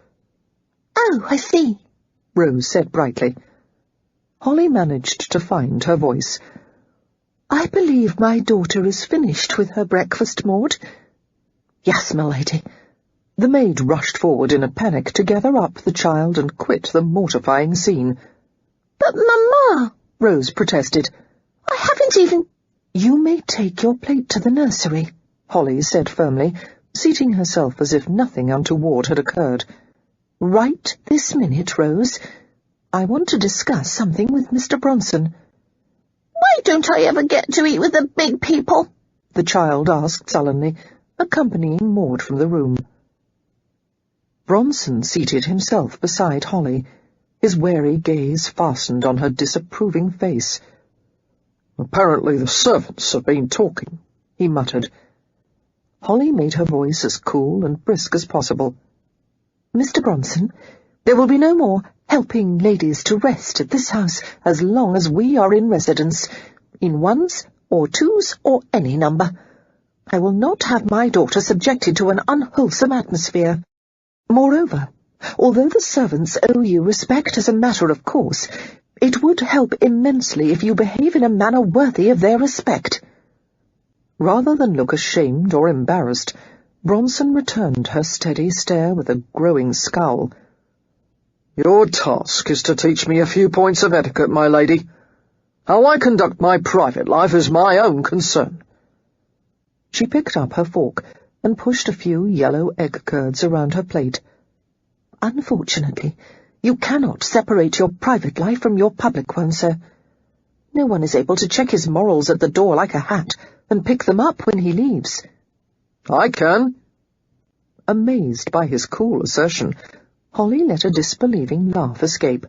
"Oh, I see," Rose said brightly. Holly managed to find her voice. "I believe my daughter is finished with her breakfast, Maud." "Yes, m'lady." The maid rushed forward in a panic to gather up the child and quit the mortifying scene. "But, Mamma," Rose protested, "I haven't even—" "You may take your plate to the nursery," Holly said firmly, seating herself as if nothing untoward had occurred. "Right this minute, Rose. I want to discuss something with Mr. Bronson." "Why don't I ever get to eat with the big people?" the child asked sullenly, accompanying Maud from the room. Bronson seated himself beside Holly, his wary gaze fastened on her disapproving face. "Apparently the servants have been talking," he muttered. Holly made her voice as cool and brisk as possible. "Mr. Bronson, there will be no more helping ladies to rest at this house as long as we are in residence, in 1s or 2s or any number. I will not have my daughter subjected to an unwholesome atmosphere. Moreover, although the servants owe you respect as a matter of course, it would help immensely if you behave in a manner worthy of their respect." Rather than look ashamed or embarrassed, Bronson returned her steady stare with a growing scowl. "Your task is to teach me a few points of etiquette, my lady. How I conduct my private life is my own concern." She picked up her fork and pushed a few yellow egg curds around her plate. "Unfortunately, you cannot separate your private life from your public one, sir. No one is able to check his morals at the door like a hat, and pick them up when he leaves." "I can." Amazed by his cool assertion, Holly let a disbelieving laugh escape.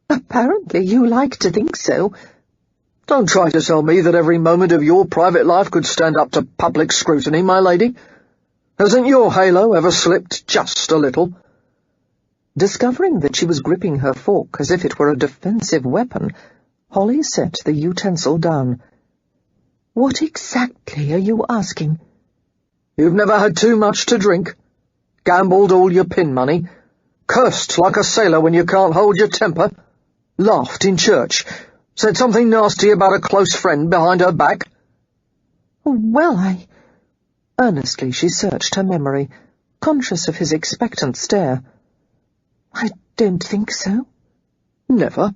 "Apparently you like to think so." "Don't try to tell me that every moment of your private life could stand up to public scrutiny, my lady. Hasn't your halo ever slipped just a little?" Discovering that she was gripping her fork as if it were a defensive weapon, Holly set the utensil down. "What exactly are you asking?" "You've never had too much to drink? Gambled all your pin money? Cursed like a sailor when you can't hold your temper? Laughed in church? Said something nasty about a close friend behind her back?" "Well, Earnestly she searched her memory, conscious of his expectant stare. "I don't think so." "Never?"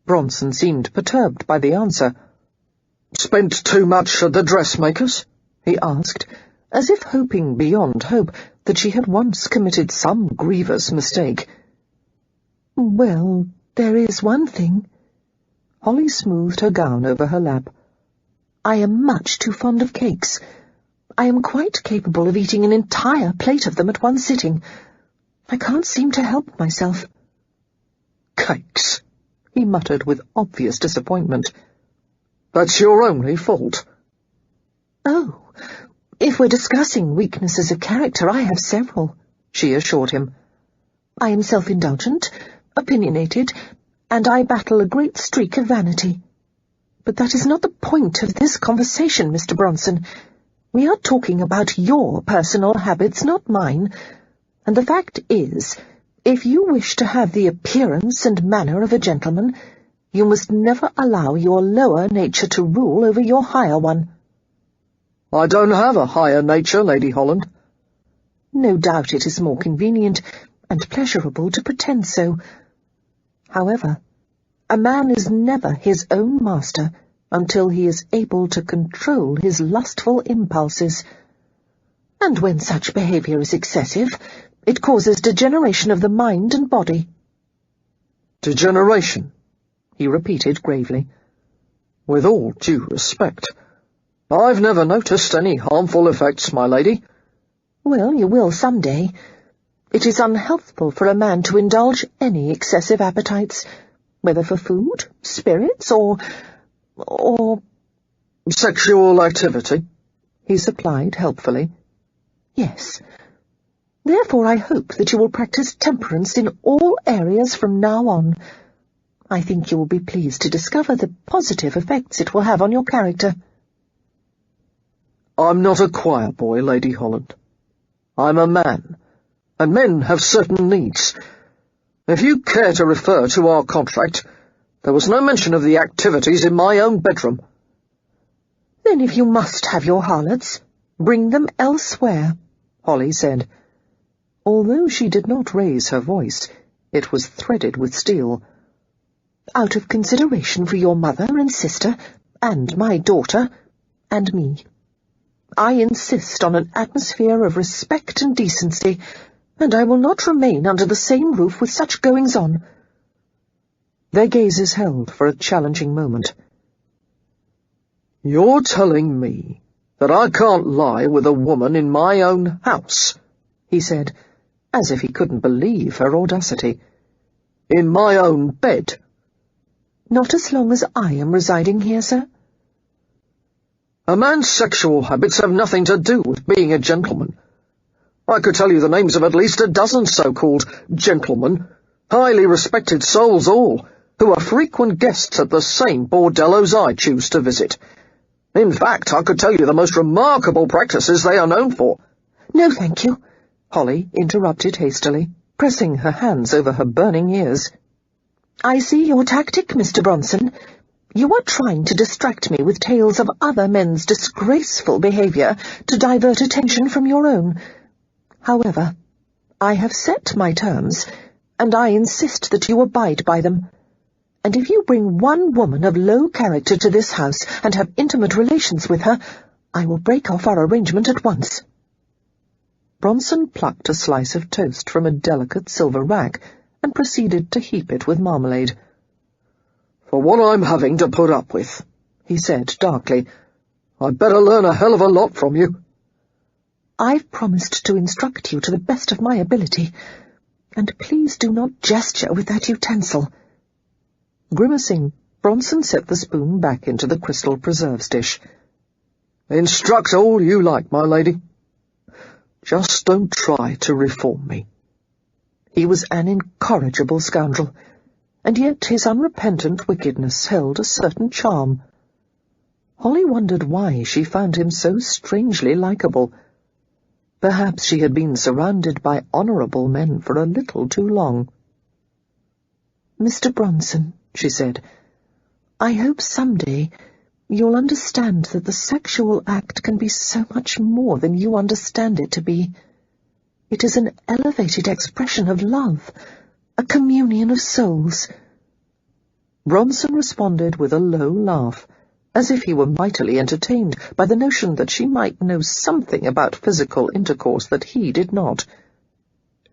Bronson seemed perturbed by the answer. "Spent too much at the dressmaker's?" he asked, as if hoping beyond hope that she had once committed some grievous mistake. "Well, there is one thing." Holly smoothed her gown over her lap. "I am much too fond of cakes. I am quite capable of eating an entire plate of them at one sitting. I can't seem to help myself." "Cakes," he muttered with obvious disappointment. "That's your only fault." "Oh, if we're discussing weaknesses of character, I have several," she assured him. "I am self-indulgent, opinionated, and I battle a great streak of vanity. But that is not the point of this conversation, Mr. Bronson. We are talking about your personal habits, not mine. And the fact is, if you wish to have the appearance and manner of a gentleman, you must never allow your lower nature to rule over your higher one." "I don't have a higher nature, Lady Holland." "No doubt it is more convenient and pleasurable to pretend so. However, a man is never his own master until he is able to control his lustful impulses. And when such behavior is excessive, it causes degeneration of the mind and body." "Degeneration?" he repeated gravely. "With all due respect, I've never noticed any harmful effects, my lady." "Well, you will some day. It is unhealthful for a man to indulge any excessive appetites, whether for food, spirits, or— "Sexual activity," he supplied helpfully. "Yes. Therefore I hope that you will practice temperance in all areas from now on. I think you will be pleased to discover the positive effects it will have on your character." "I'm not a choir boy, Lady Holland. I'm a man, and men have certain needs. If you care to refer to our contract, there was no mention of the activities in my own bedroom." "Then if you must have your harlots, bring them elsewhere," Holly said. Although she did not raise her voice, it was threaded with steel. "Out of consideration for your mother and sister, and my daughter, and me. I insist on an atmosphere of respect and decency, and I will not remain under the same roof with such goings-on." Their gazes held for a challenging moment. "You're telling me that I can't lie with a woman in my own house?" he said, as if he couldn't believe her audacity. "In my own bed?" "Not as long as I am residing here, sir." "A man's sexual habits have nothing to do with being a gentleman. I could tell you the names of at least a dozen so-called gentlemen, highly respected souls all, who are frequent guests at the same bordellos I choose to visit. In fact, I could tell you the most remarkable practices they are known for." "No, thank you," Holly interrupted hastily, pressing her hands over her burning ears. "I see your tactic, Mr. Bronson. You are trying to distract me with tales of other men's disgraceful behavior to divert attention from your own. However, I have set my terms, and I insist that you abide by them. And if you bring one woman of low character to this house and have intimate relations with her, I will break off our arrangement at once." Bronson plucked a slice of toast from a delicate silver rack and proceeded to heap it with marmalade. "For what I'm having to put up with," he said darkly, I'd better learn a hell of a lot from you. I've promised to instruct you to the best of my ability, and please do not gesture with that utensil." Grimacing, Bronson set the spoon back into the crystal preserves dish. "Instruct all you like, my lady. Just don't try to reform me." He was an incorrigible scoundrel, and yet his unrepentant wickedness held a certain charm. Holly wondered why she found him so strangely likeable. Perhaps she had been surrounded by honourable men for a little too long. "Mr. Bronson," she said, "I hope someday you'll understand that the sexual act can be so much more than you understand it to be. It is an elevated expression of love, a communion of souls." Bronson responded with a low laugh, as if he were mightily entertained by the notion that she might know something about physical intercourse that he did not.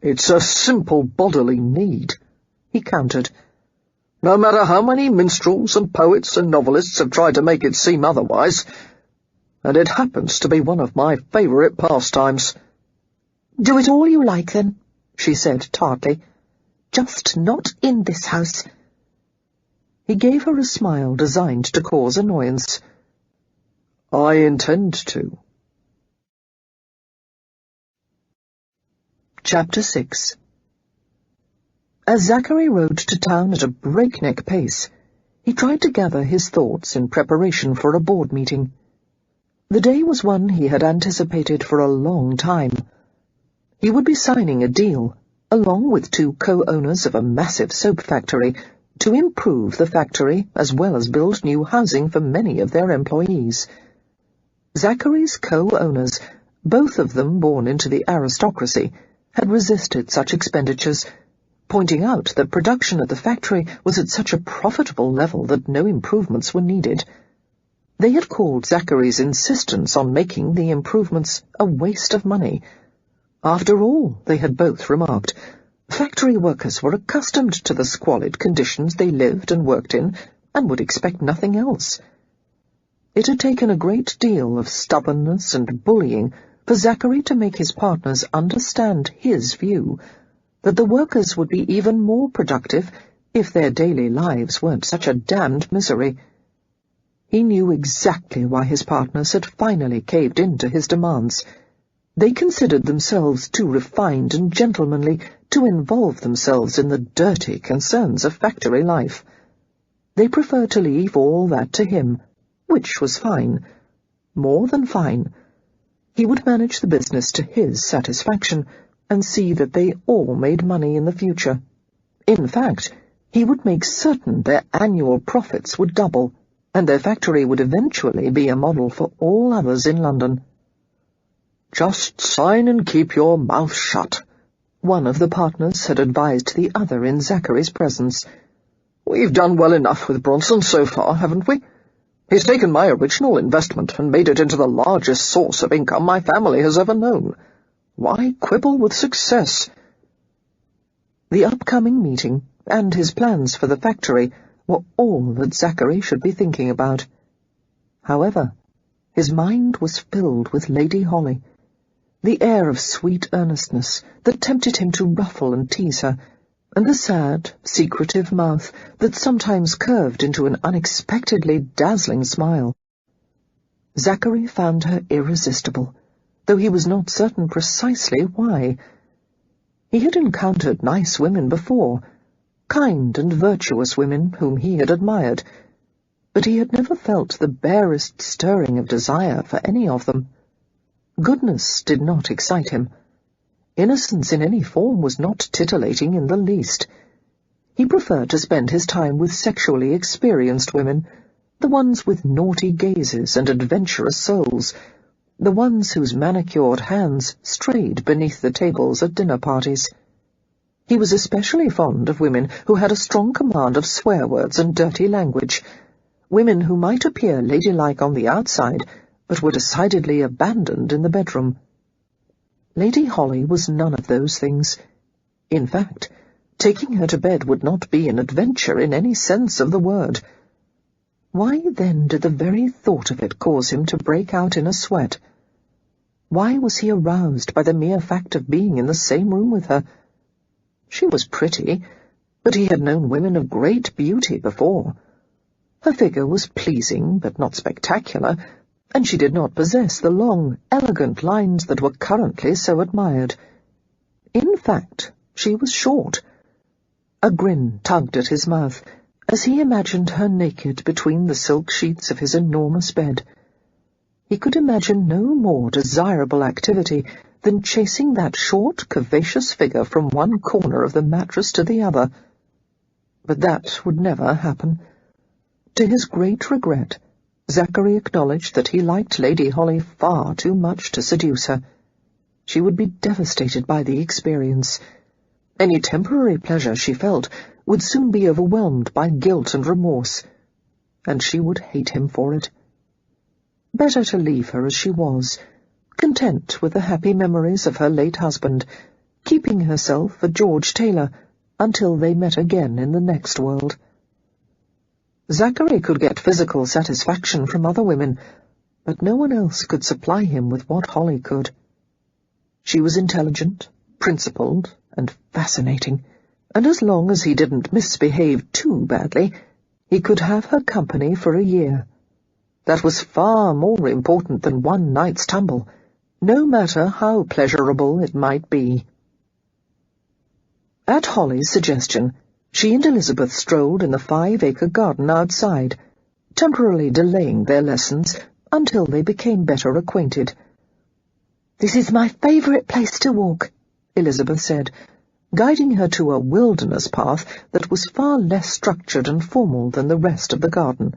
"It's a simple bodily need," he countered. "No matter how many minstrels and poets and novelists have tried to make it seem otherwise. And it happens to be one of my favourite pastimes." "Do it all you like, then," she said tartly. "Just not in this house." He gave her a smile designed to cause annoyance. "I intend to." Chapter 6. As Zachary rode to town at a breakneck pace, he tried to gather his thoughts in preparation for a board meeting. The day was one he had anticipated for a long time. He would be signing a deal, along with 2 co-owners of a massive soap factory, to improve the factory as well as build new housing for many of their employees. Zachary's co-owners, both of them born into the aristocracy, had resisted such expenditures, pointing out that production at the factory was at such a profitable level that no improvements were needed. They had called Zachary's insistence on making the improvements a waste of money. After all, they had both remarked, factory workers were accustomed to the squalid conditions they lived and worked in, and would expect nothing else. It had taken a great deal of stubbornness and bullying for Zachary to make his partners understand his view, that the workers would be even more productive if their daily lives weren't such a damned misery. He knew exactly why his partners had finally caved in to his demands. They considered themselves too refined and gentlemanly to involve themselves in the dirty concerns of factory life. They preferred to leave all that to him, which was fine. More than fine. He would manage the business to his satisfaction, and see that they all made money in the future. In fact, he would make certain their annual profits would double, and their factory would eventually be a model for all others in London. "Just sign and keep your mouth shut," one of the partners had advised the other in Zachary's presence. "We've done well enough with Bronson so far, haven't we? He's taken my original investment and made it into the largest source of income my family has ever known. Why quibble with success?" The upcoming meeting and his plans for the factory were all that Zachary should be thinking about. However, his mind was filled with Lady Holly, the air of sweet earnestness that tempted him to ruffle and tease her, and the sad, secretive mouth that sometimes curved into an unexpectedly dazzling smile. Zachary found her irresistible, though he was not certain precisely why. He had encountered nice women before, kind and virtuous women whom he had admired, but he had never felt the barest stirring of desire for any of them. Goodness did not excite him. Innocence in any form was not titillating in the least. He preferred to spend his time with sexually experienced women, the ones with naughty gazes and adventurous souls, the ones whose manicured hands strayed beneath the tables at dinner parties. He was especially fond of women who had a strong command of swear words and dirty language, women who might appear ladylike on the outside, but were decidedly abandoned in the bedroom. Lady Holly was none of those things. In fact, taking her to bed would not be an adventure in any sense of the word. Why then did the very thought of it cause him to break out in a sweat? Why was he aroused by the mere fact of being in the same room with her? She was pretty, but he had known women of great beauty before. Her figure was pleasing, but not spectacular, and she did not possess the long, elegant lines that were currently so admired. In fact, she was short. A grin tugged at his mouth as he imagined her naked between the silk sheets of his enormous bed. He could imagine no more desirable activity than chasing that short, curvaceous figure from one corner of the mattress to the other. But that would never happen. To his great regret, Zachary acknowledged that he liked Lady Holly far too much to seduce her. She would be devastated by the experience. Any temporary pleasure she felt would soon be overwhelmed by guilt and remorse, and she would hate him for it. Better to leave her as she was, content with the happy memories of her late husband, keeping herself for George Taylor until they met again in the next world. Zachary could get physical satisfaction from other women, but no one else could supply him with what Holly could. She was intelligent, principled, and fascinating, and as long as he didn't misbehave too badly, he could have her company for a year. That was far more important than one night's tumble, no matter how pleasurable it might be. At Holly's suggestion, she and Elizabeth strolled in the 5-acre garden outside, temporarily delaying their lessons until they became better acquainted. "This is my favourite place to walk," Elizabeth said, guiding her to a wilderness path that was far less structured and formal than the rest of the garden.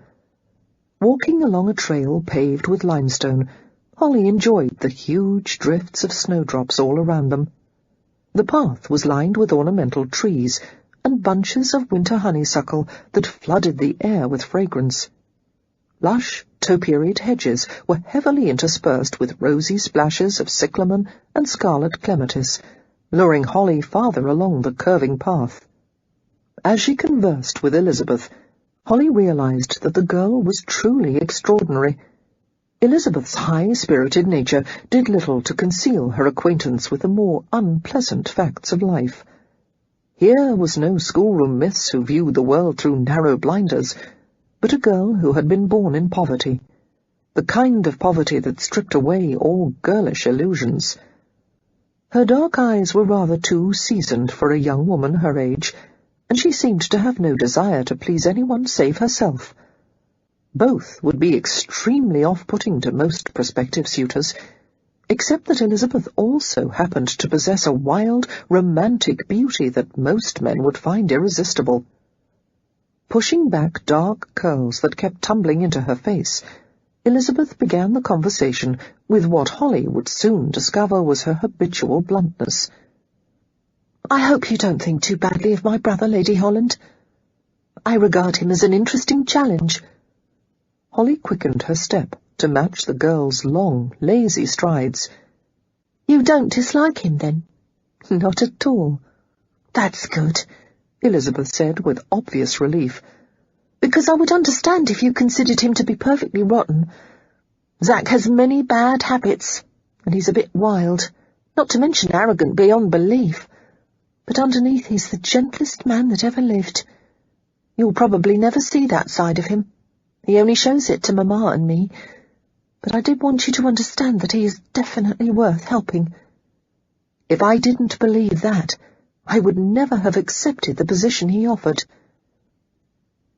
Walking along a trail paved with limestone, Holly enjoyed the huge drifts of snowdrops all around them. The path was lined with ornamental trees and bunches of winter honeysuckle that flooded the air with fragrance. Lush, topiaried hedges were heavily interspersed with rosy splashes of cyclamen and scarlet clematis, luring Holly farther along the curving path. As she conversed with Elizabeth, Holly realized that the girl was truly extraordinary. Elizabeth's high-spirited nature did little to conceal her acquaintance with the more unpleasant facts of life. Here was no schoolroom miss who viewed the world through narrow blinders, but a girl who had been born in poverty, the kind of poverty that stripped away all girlish illusions. Her dark eyes were rather too seasoned for a young woman her age, and she seemed to have no desire to please anyone save herself. Both would be extremely off-putting to most prospective suitors, except that Elizabeth also happened to possess a wild, romantic beauty that most men would find irresistible. Pushing back dark curls that kept tumbling into her face, Elizabeth began the conversation with what Holly would soon discover was her habitual bluntness. "I hope you don't think too badly of my brother, Lady Holland. I regard him as an interesting challenge." Holly quickened her step to match the girl's long, lazy strides. "You don't dislike him, then?" "Not at all." "That's good," Elizabeth said with obvious relief. "Because I would understand if you considered him to be perfectly rotten. Zack has many bad habits, and he's a bit wild, not to mention arrogant beyond belief. But underneath he's the gentlest man that ever lived. You'll probably never see that side of him. He only shows it to Mamma and me. But I did want you to understand that he is definitely worth helping. If I didn't believe that, I would never have accepted the position he offered."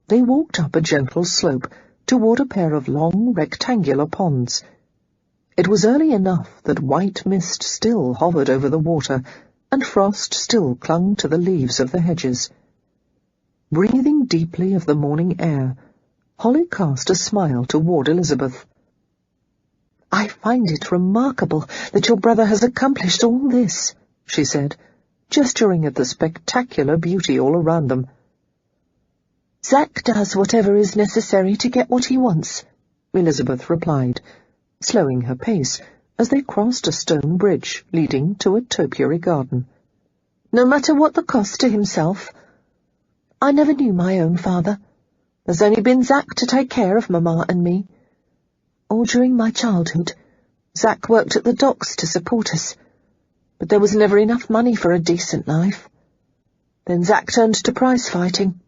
They walked up a gentle slope toward a pair of long, rectangular ponds. It was early enough that white mist still hovered over the water, and frost still clung to the leaves of the hedges. Breathing deeply of the morning air, Holly cast a smile toward Elizabeth. "I find it remarkable that your brother has accomplished all this," she said, gesturing at the spectacular beauty all around them. "Zack does whatever is necessary to get what he wants," Elizabeth replied, slowing her pace as they crossed a stone bridge leading to a topiary garden. "No matter what the cost to himself. I never knew my own father. There's only been Zack to take care of Mamma and me. All during my childhood, Zack worked at the docks to support us, but there was never enough money for a decent life. Then Zack turned to prize fighting.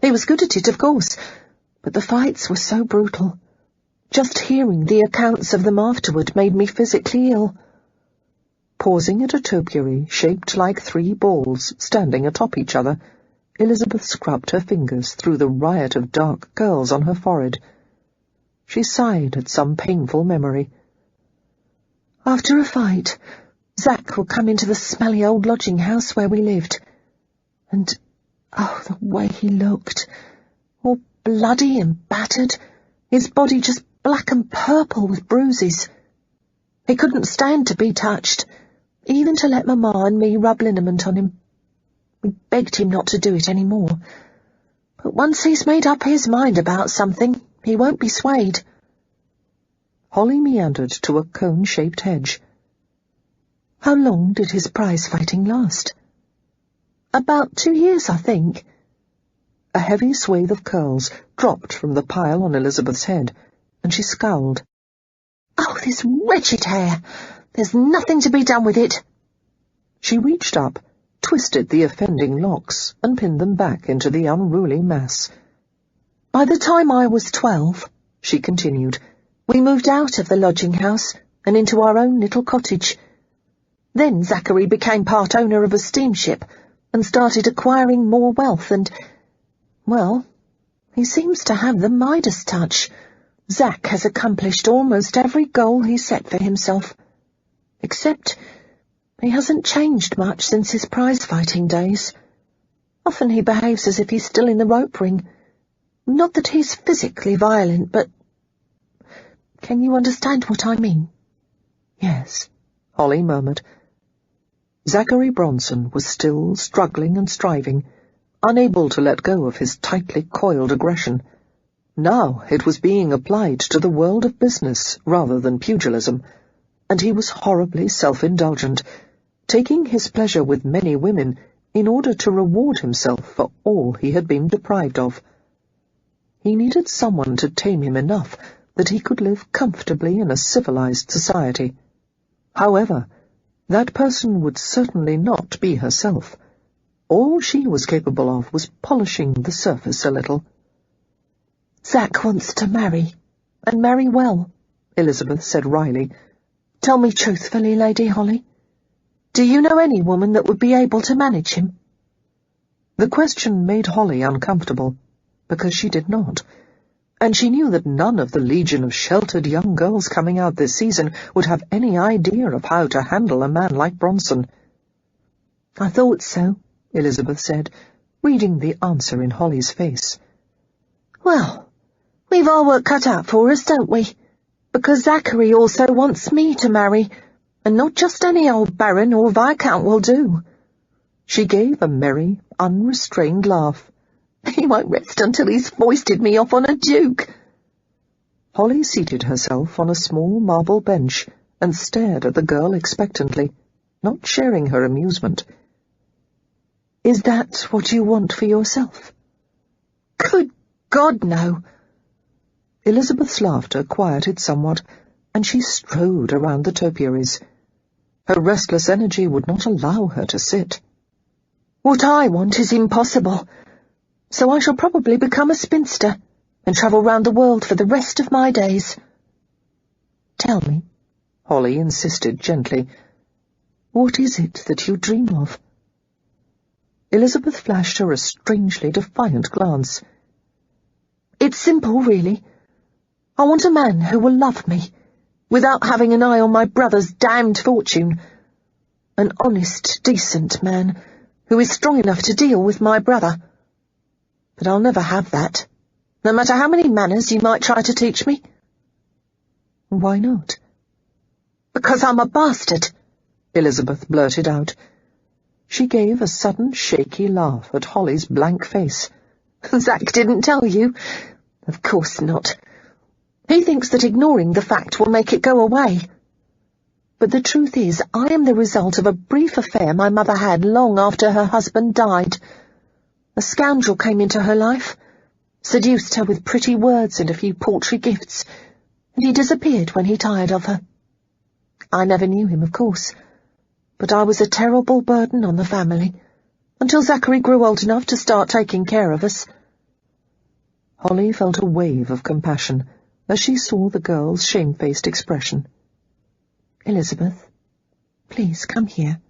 He was good at it, of course, but the fights were so brutal. Just hearing the accounts of them afterward made me physically ill. Pausing at a topiary shaped like 3 balls standing atop each other, Elizabeth scrubbed her fingers through the riot of dark curls on her forehead. She sighed at some painful memory. After a fight, Zack would come into the smelly old lodging house where we lived. And, oh, the way he looked, all bloody and battered, his body just black and purple with bruises. He couldn't stand to be touched, even to let Mamma and me rub liniment on him. We begged him not to do it any more. But once he's made up his mind about something, he won't be swayed. Holly meandered to a cone-shaped hedge. How long did his prize-fighting last? About 2 years, I think. A heavy swathe of curls dropped from the pile on Elizabeth's head, and she scowled. Oh, this wretched hair! There's nothing to be done with it. She reached up, twisted the offending locks, and pinned them back into the unruly mass. By the time I was 12, she continued, we moved out of the lodging house and into our own little cottage. Then Zachary became part owner of a steamship and started acquiring more wealth and, well, he seems to have the Midas touch. Zack has accomplished almost every goal he set for himself. Except he hasn't changed much since his prize-fighting days. Often he behaves as if he's still in the rope ring. Not that he's physically violent, but... Can you understand what I mean? Yes, Holly murmured. Zachary Bronson was still struggling and striving, unable to let go of his tightly coiled aggression. Now it was being applied to the world of business rather than pugilism, and he was horribly self-indulgent, taking his pleasure with many women in order to reward himself for all he had been deprived of. He needed someone to tame him enough that he could live comfortably in a civilized society. However, that person would certainly not be herself. All she was capable of was polishing the surface a little. Zack wants to marry, and marry well, Elizabeth said wryly. Tell me truthfully, Lady Holly. Do you know any woman that would be able to manage him? The question made Holly uncomfortable, because she did not, and she knew that none of the legion of sheltered young girls coming out this season would have any idea of how to handle a man like Bronson. I thought so, Elizabeth said, reading the answer in Holly's face. Well, we've our work cut out for us, don't we? Because Zachary also wants me to marry, and not just any old baron or viscount will do. She gave a merry, unrestrained laugh. He won't rest until he's foisted me off on a duke. Holly seated herself on a small marble bench and stared at the girl expectantly, not sharing her amusement. Is that what you want for yourself? Good God, no. Elizabeth's laughter quieted somewhat, and she strode around the topiaries. Her restless energy would not allow her to sit. What I want is impossible. So I shall probably become a spinster and travel round the world for the rest of my days. Tell me, Holly insisted gently, what is it that you dream of? Elizabeth flashed her a strangely defiant glance. It's simple, really. I want a man who will love me, without having an eye on my brother's damned fortune. An honest, decent man, who is strong enough to deal with my brother. But I'll never have that, no matter how many manners you might try to teach me. Why not? Because I'm a bastard, Elizabeth blurted out. She gave a sudden shaky laugh at Holly's blank face. Zack didn't tell you? Of course not. He thinks that ignoring the fact will make it go away. But the truth is, I am the result of a brief affair my mother had long after her husband died. A scoundrel came into her life. seduced her with pretty words and a few paltry gifts, and he disappeared when he tired of her. I never knew him, of course, but I was a terrible burden on the family, until Zachary grew old enough to start taking care of us." Holly felt a wave of compassion as she saw the girl's shamefaced expression. "Elizabeth, please come here."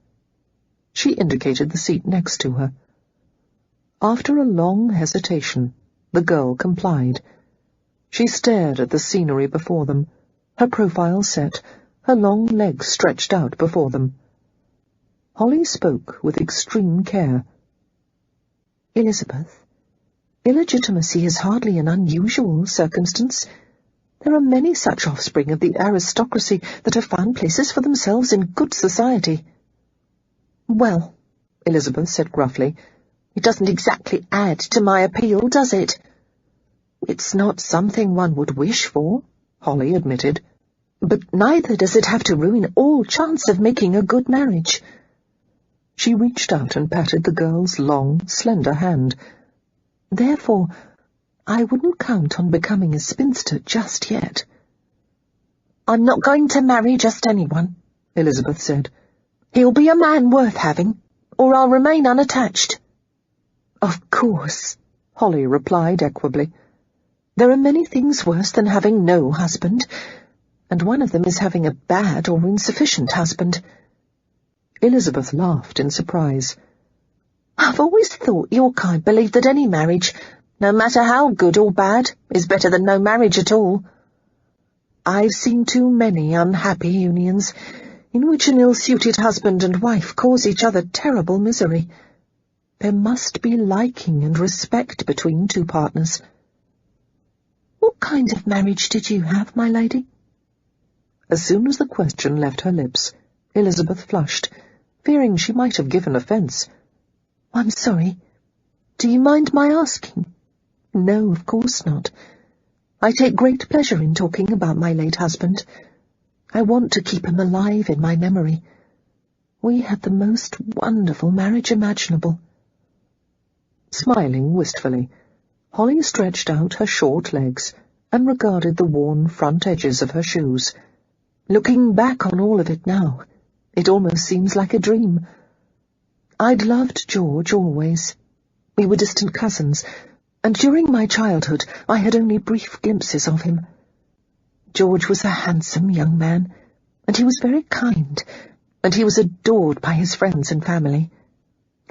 She indicated the seat next to her. After a long hesitation, the girl complied. She stared at the scenery before them, her profile set, her long legs stretched out before them. Holly spoke with extreme care. "Elizabeth, illegitimacy is hardly an unusual circumstance. There are many such offspring of the aristocracy that have found places for themselves in good society." "Well," Elizabeth said gruffly, "it doesn't exactly add to my appeal, does it?" "It's not something one would wish for," Holly admitted. "But neither does it have to ruin all chance of making a good marriage." She reached out and patted the girl's long, slender hand. "Therefore, I wouldn't count on becoming a spinster just yet." "I'm not going to marry just anyone," Elizabeth said. "He'll be a man worth having, or I'll remain unattached." "Of course," Holly replied equably. "There are many things worse than having no husband, and one of them is having a bad or insufficient husband." Elizabeth laughed in surprise. "I've always thought your kind believed that any marriage, no matter how good or bad, is better than no marriage at all. I've seen too many unhappy unions, in which an ill-suited husband and wife cause each other terrible misery. There must be liking and respect between two partners." "What kind of marriage did you have, my lady?" As soon as the question left her lips, Elizabeth flushed, fearing she might have given offence. "I'm sorry. Do you mind my asking?" "No, of course not. I take great pleasure in talking about my late husband. I want to keep him alive in my memory. We had the most wonderful marriage imaginable." Smiling wistfully, Holly stretched out her short legs and regarded the worn front edges of her shoes. "Looking back on all of it now, it almost seems like a dream. I'd loved George always. We were distant cousins, and during my childhood I had only brief glimpses of him. George was a handsome young man, and he was very kind, and he was adored by his friends and family.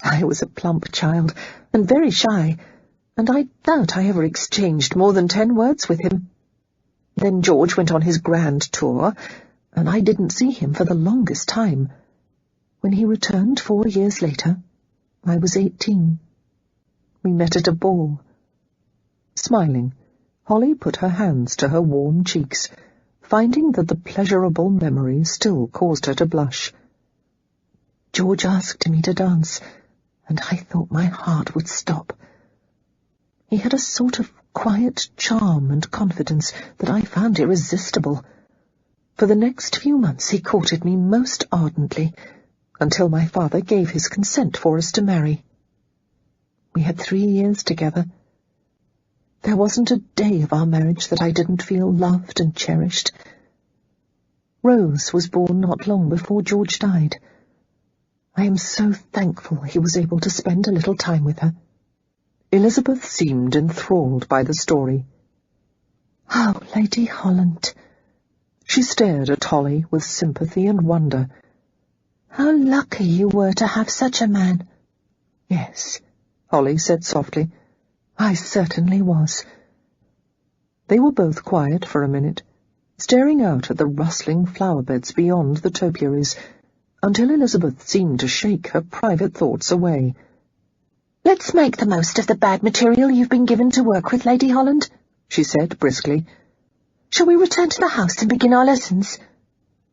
I was a plump child, and very shy, and I doubt I ever exchanged more than 10 words with him. Then George went on his grand tour, and I didn't see him for the longest time. When he returned 4 years later, I was 18. We met at a ball." Smiling, Holly put her hands to her warm cheeks, finding that the pleasurable memory still caused her to blush. "George asked me to dance, and I thought my heart would stop. He had a sort of quiet charm and confidence that I found irresistible. For the next few months he courted me most ardently, until my father gave his consent for us to marry. We had 3 years together. There wasn't a day of our marriage that I didn't feel loved and cherished. Rose was born not long before George died. I am so thankful he was able to spend a little time with her." Elizabeth seemed enthralled by the story. "Oh, Lady Holland." She stared at Holly with sympathy and wonder. "How lucky you were to have such a man." "Yes," Holly said softly, "I certainly was." They were both quiet for a minute, staring out at the rustling flower-beds beyond the topiaries, until Elizabeth seemed to shake her private thoughts away. "Let's make the most of the bad material you've been given to work with, Lady Holland," she said briskly. "Shall we return to the house and begin our lessons?"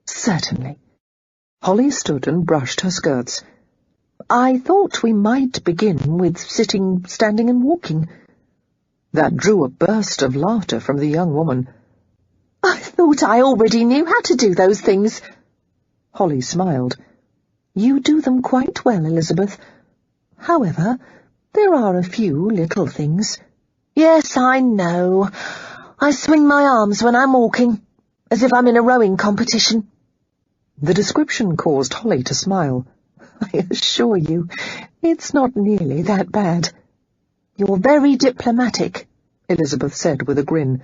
"Certainly." Holly stood and brushed her skirts. "I thought we might begin with sitting, standing, and walking." That drew a burst of laughter from the young woman. "I thought I already knew how to do those things." Holly smiled. "You do them quite well, Elizabeth. However, there are a few little things. Yes, I know. I swing my arms when I'm walking, as if I'm in a rowing competition. The description caused Holly to smile. I assure you, it's not nearly that bad. You're very diplomatic, Elizabeth said with a grin.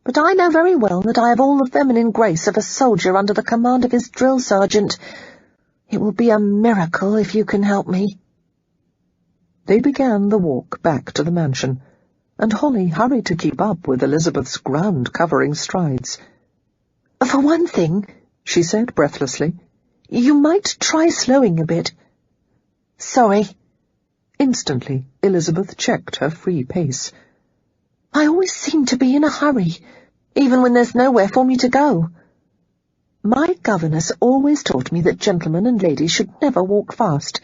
But I know very well that I have all the feminine grace of a soldier under the command of his drill sergeant. It will be a miracle if you can help me. They began the walk back to the mansion, and Holly hurried to keep up with Elizabeth's ground-covering strides. For one thing, she said breathlessly, you might try slowing a bit. Sorry. Instantly, Elizabeth checked her free pace. I always seem to be in a hurry, even when there's nowhere for me to go. My governess always taught me that gentlemen and ladies should never walk fast.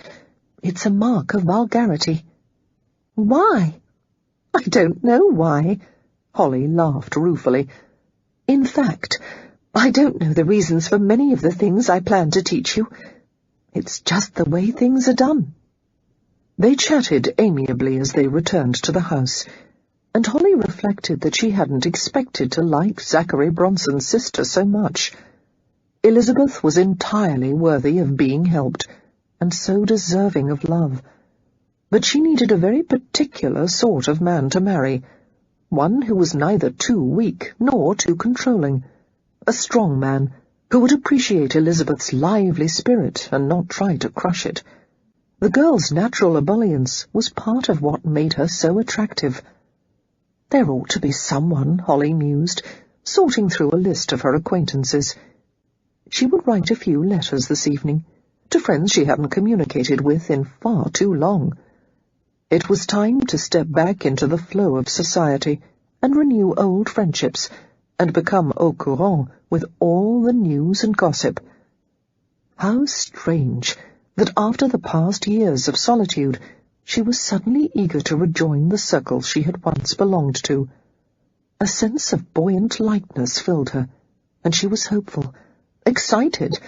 It's a mark of vulgarity. Why? I don't know why. Holly laughed ruefully. In fact, I don't know the reasons for many of the things I plan to teach you. It's just the way things are done. They chatted amiably as they returned to the house, and Holly reflected that she hadn't expected to like Zachary Bronson's sister so much. Elizabeth was entirely worthy of being helped, and so deserving of love. But she needed a very particular sort of man to marry, one who was neither too weak nor too controlling, a strong man who would appreciate Elizabeth's lively spirit and not try to crush it. The girl's natural ebullience was part of what made her so attractive. There ought to be someone, Holly mused, sorting through a list of her acquaintances. She would write a few letters this evening, to friends she hadn't communicated with in far too long. It was time to step back into the flow of society and renew old friendships, and become au courant with all the news and gossip. How strange that after the past years of solitude, she was suddenly eager to rejoin the circle she had once belonged to. A sense of buoyant lightness filled her, and she was hopeful, excited,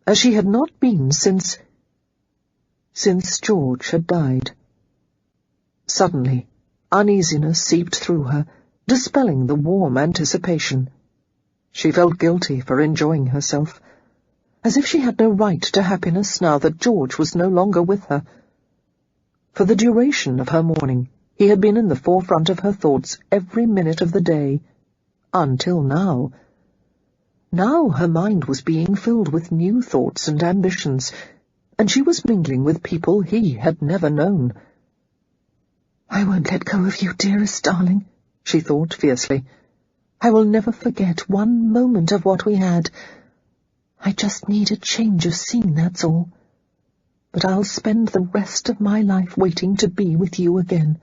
as she had not been since George had died. Suddenly, uneasiness seeped through her, dispelling the warm anticipation. She felt guilty for enjoying herself, as if she had no right to happiness now that George was no longer with her. For the duration of her mourning, he had been in the forefront of her thoughts every minute of the day, until now. Now her mind was being filled with new thoughts and ambitions, and she was mingling with people he had never known. "I won't let go of you, dearest darling," she thought fiercely. "I will never forget one moment of what we had. I just need a change of scene, that's all. But I'll spend the rest of my life waiting to be with you again."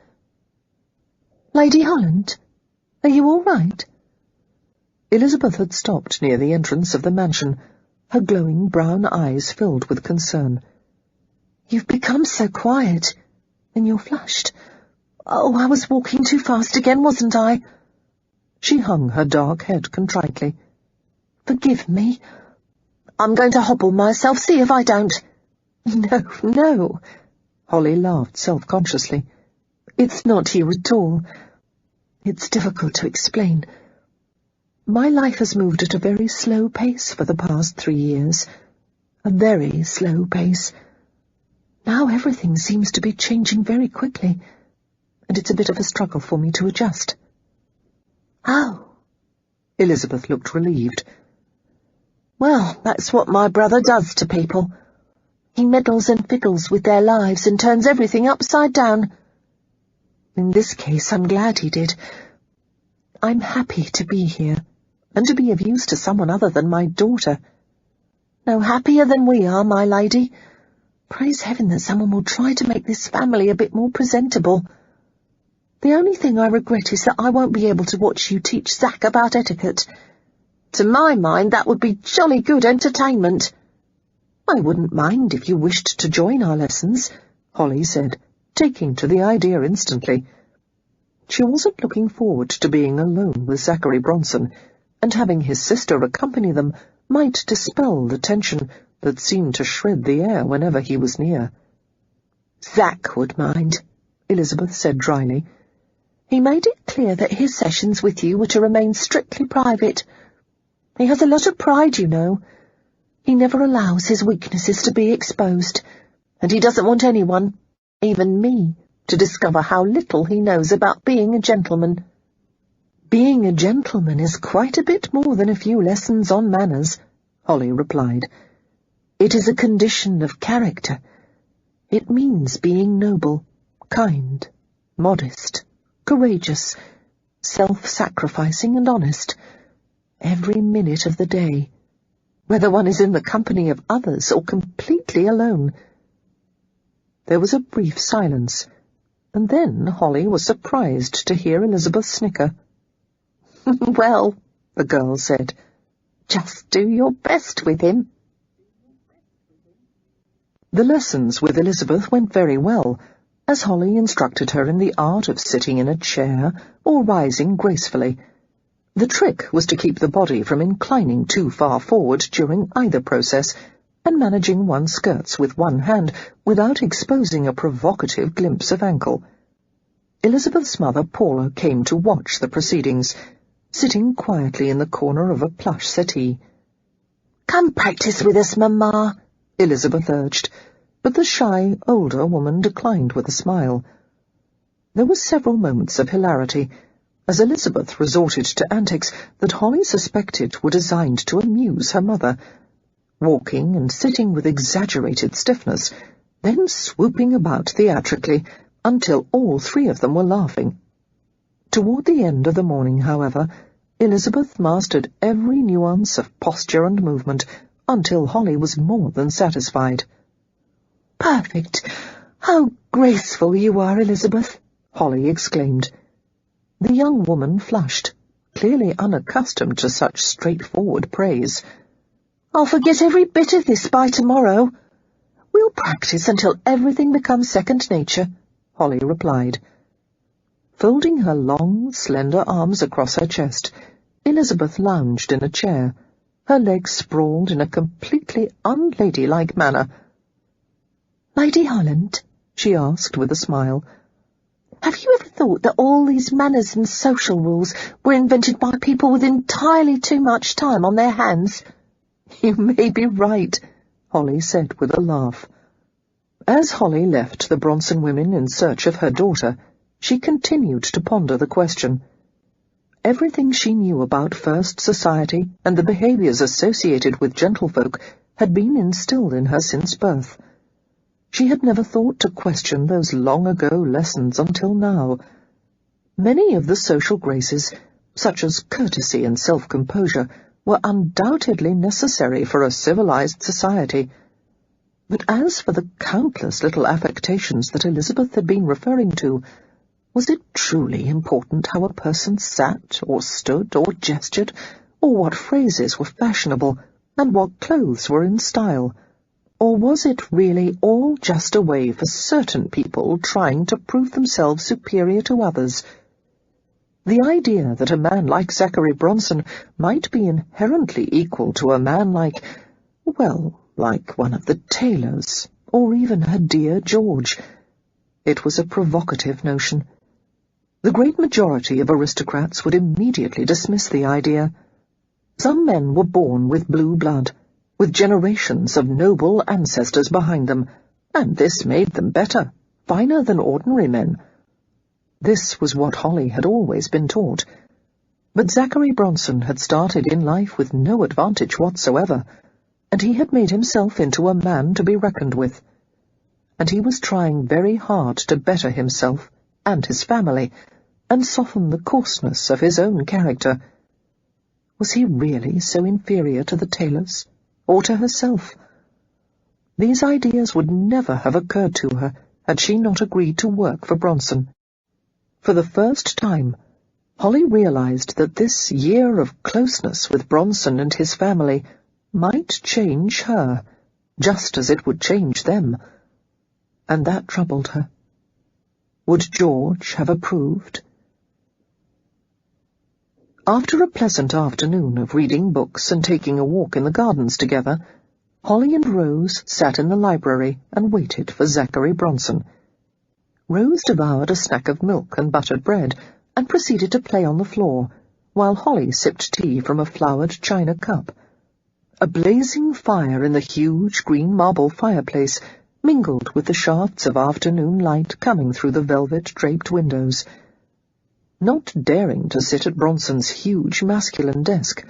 "Lady Holland, are you all right?" Elizabeth had stopped near the entrance of the mansion, her glowing brown eyes filled with concern. "You've become so quiet, and you're flushed. Oh, I was walking too fast again, wasn't I?" She hung her dark head contritely. "Forgive me. I'm going to hobble myself, see if I don't." No, Holly laughed self-consciously. "It's not you at all. It's difficult to explain. My life has moved at a very slow pace for the past 3 years. A very slow pace. Now everything seems to be changing very quickly, and it's a bit of a struggle for me to adjust." "Oh." Elizabeth looked relieved. "Well, that's what my brother does to people. He meddles and fiddles with their lives and turns everything upside down. In this case, I'm glad he did. I'm happy to be here, and to be of use to someone other than my daughter. No happier than we are, my lady. Praise heaven that someone will try to make this family a bit more presentable. The only thing I regret is that I won't be able to watch you teach Zach about etiquette. To my mind, that would be jolly good entertainment." "I wouldn't mind if you wished to join our lessons," Holly said, taking to the idea instantly. She wasn't looking forward to being alone with Zachary Bronson, and having his sister accompany them might dispel the tension that seemed to shred the air whenever he was near. "Zach would mind," Elizabeth said dryly. He made it clear that his sessions with you were to remain strictly private. He has a lot of pride, you know. He never allows his weaknesses to be exposed, and he doesn't want anyone, even me, to discover how little he knows about being a gentleman. Being a gentleman is quite a bit more than a few lessons on manners, Holly replied. It is a condition of character. It means being noble, kind, modest, courageous, self-sacrificing and honest, every minute of the day, whether one is in the company of others or completely alone. There was a brief silence, and then Holly was surprised to hear Elizabeth snicker. "Well," the girl said, "just do your best with him." The lessons with Elizabeth went very well, as Holly instructed her in the art of sitting in a chair or rising gracefully. The trick was to keep the body from inclining too far forward during either process, and managing one's skirts with one hand without exposing a provocative glimpse of ankle. Elizabeth's mother, Paula, came to watch the proceedings, sitting quietly in the corner of a plush settee. "Come practice with us, Mamma," Elizabeth urged, but the shy, older woman declined with a smile. There were several moments of hilarity, as Elizabeth resorted to antics that Holly suspected were designed to amuse her mother, walking and sitting with exaggerated stiffness, then swooping about theatrically until all three of them were laughing. Toward the end of the morning, however, Elizabeth mastered every nuance of posture and movement until Holly was more than satisfied. "Perfect! How graceful you are, Elizabeth!" Holly exclaimed. The young woman flushed, clearly unaccustomed to such straightforward praise. "I'll forget every bit of this by tomorrow. We'll practice until everything becomes second nature," Holly replied. Folding her long, slender arms across her chest, Elizabeth lounged in a chair, her legs sprawled in a completely unladylike manner. "Lady Holland," she asked with a smile, "have you ever thought that all these manners and social rules were invented by people with entirely too much time on their hands?" "You may be right," Holly said with a laugh. As Holly left the Bronson women in search of her daughter, she continued to ponder the question. Everything she knew about first society and the behaviours associated with gentlefolk had been instilled in her since birth. She had never thought to question those long-ago lessons until now. Many of the social graces, such as courtesy and self-composure, were undoubtedly necessary for a civilized society. But as for the countless little affectations that Elizabeth had been referring to, was it truly important how a person sat, or stood, or gestured, or what phrases were fashionable, and what clothes were in style? Or was it really all just a way for certain people trying to prove themselves superior to others? The idea that a man like Zachary Bronson might be inherently equal to a man like one of the Taylors, or even her dear George. It was a provocative notion. The great majority of aristocrats would immediately dismiss the idea. Some men were born with blue blood, with generations of noble ancestors behind them, and this made them better, finer than ordinary men. This was what Holly had always been taught. But Zachary Bronson had started in life with no advantage whatsoever, and he had made himself into a man to be reckoned with. And he was trying very hard to better himself and his family, and soften the coarseness of his own character. Was he really so inferior to the Taylors, or to herself? These ideas would never have occurred to her had she not agreed to work for Bronson. For the first time, Holly realized that this year of closeness with Bronson and his family might change her, just as it would change them, and that troubled her. Would George have approved? After a pleasant afternoon of reading books and taking a walk in the gardens together, Holly and Rose sat in the library and waited for Zachary Bronson. Rose devoured a snack of milk and buttered bread, and proceeded to play on the floor, while Holly sipped tea from a flowered china cup. A blazing fire in the huge green marble fireplace mingled with the shafts of afternoon light coming through the velvet-draped windows. Not daring to sit at Bronson's huge masculine desk,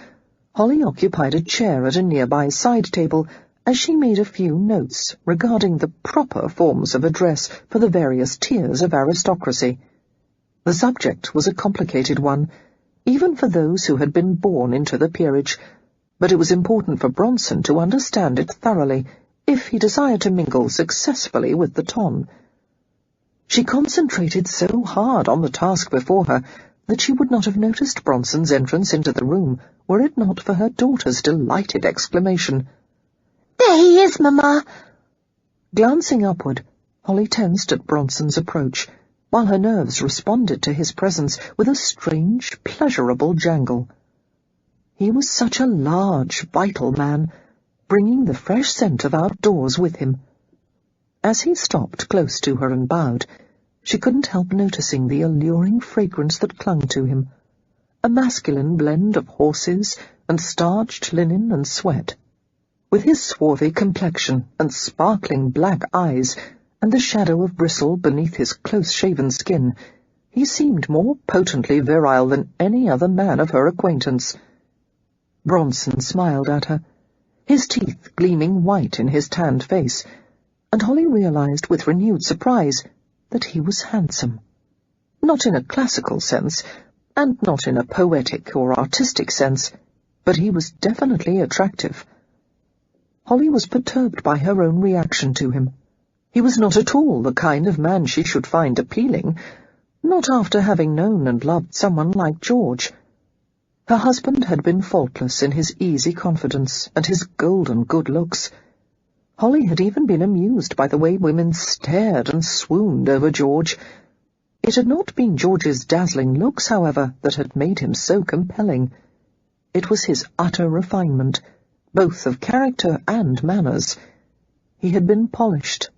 Holly occupied a chair at a nearby side table as she made a few notes regarding the proper forms of address for the various tiers of aristocracy. The subject was a complicated one, even for those who had been born into the peerage, but it was important for Bronson to understand it thoroughly if he desired to mingle successfully with the ton. She concentrated so hard on the task before her that she would not have noticed Bronson's entrance into the room were it not for her daughter's delighted exclamation. "There he is, Mamma!" Glancing upward, Holly tensed at Bronson's approach, while her nerves responded to his presence with a strange, pleasurable jangle. He was such a large, vital man, bringing the fresh scent of outdoors with him. As he stopped close to her and bowed, she couldn't help noticing the alluring fragrance that clung to him, a masculine blend of horses and starched linen and sweat. With his swarthy complexion and sparkling black eyes and the shadow of bristle beneath his close-shaven skin, he seemed more potently virile than any other man of her acquaintance. Bronson smiled at her, his teeth gleaming white in his tanned face, and Holly realized with renewed surprise that he was handsome. Not in a classical sense, and not in a poetic or artistic sense, but he was definitely attractive. Holly was perturbed by her own reaction to him. He was not at all the kind of man she should find appealing, not after having known and loved someone like George. Her husband had been faultless in his easy confidence and his golden good looks. Holly had even been amused by the way women stared and swooned over George. It had not been George's dazzling looks, however, that had made him so compelling. It was his utter refinement, both of character and manners. He had been polished,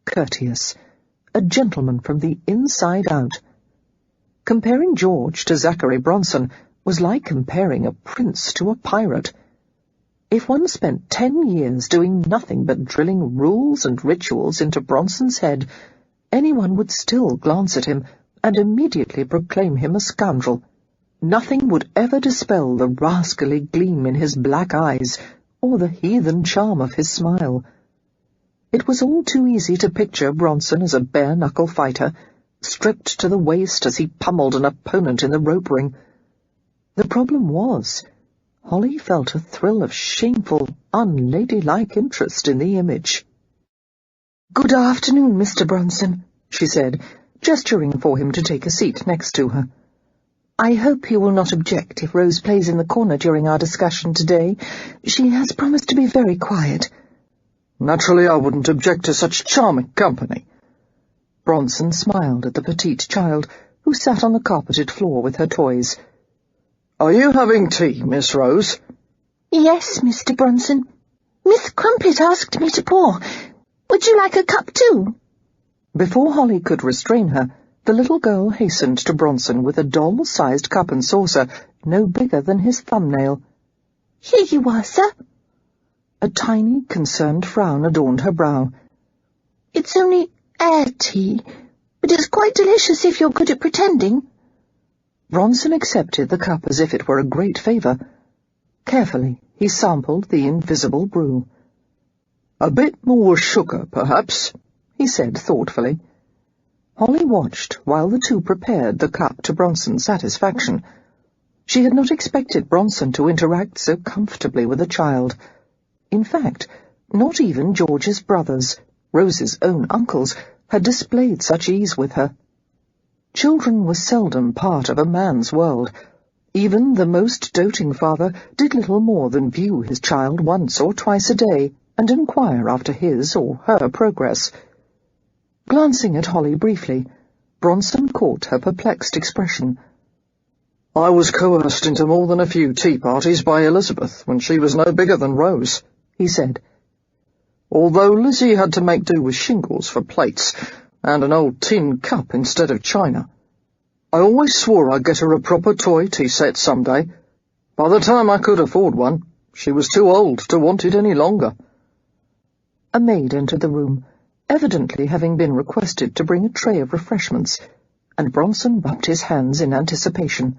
courteous, a gentleman from the inside out. Comparing George to Zachary Bronson was like comparing a prince to a pirate. If one spent 10 years doing nothing but drilling rules and rituals into Bronson's head, anyone would still glance at him and immediately proclaim him a scoundrel. Nothing would ever dispel the rascally gleam in his black eyes or the heathen charm of his smile. It was all too easy to picture Bronson as a bare-knuckle fighter, stripped to the waist as he pummeled an opponent in the rope ring. The problem was, Holly felt a thrill of shameful, unladylike interest in the image. "Good afternoon, Mr. Bronson," she said, gesturing for him to take a seat next to her. "I hope you will not object if Rose plays in the corner during our discussion today. She has promised to be very quiet." "Naturally I wouldn't object to such charming company." Bronson smiled at the petite child, who sat on the carpeted floor with her toys. "Are you having tea, Miss Rose?" "Yes, Mr. Bronson. Miss Crumpet asked me to pour. Would you like a cup too?" Before Holly could restrain her, the little girl hastened to Bronson with a doll-sized cup and saucer no bigger than his thumbnail. "Here you are, sir." A tiny, concerned frown adorned her brow. "It's only air tea, but it's quite delicious if you're good at pretending." Bronson accepted the cup as if it were a great favour. Carefully, he sampled the invisible brew. "A bit more sugar, perhaps," he said thoughtfully. Holly watched while the two prepared the cup to Bronson's satisfaction. She had not expected Bronson to interact so comfortably with a child. In fact, not even George's brothers, Rose's own uncles, had displayed such ease with her. Children were seldom part of a man's world. Even the most doting father did little more than view his child once or twice a day and inquire after his or her progress. Glancing at Holly briefly, Bronson caught her perplexed expression. "I was coerced into more than a few tea parties by Elizabeth when she was no bigger than Rose," he said. "Although Lizzie had to make do with shingles for plates and an old tin cup instead of china. I always swore I'd get her a proper toy tea set someday. By the time I could afford one, she was too old to want it any longer." A maid entered the room, evidently having been requested to bring a tray of refreshments, and Bronson rubbed his hands in anticipation.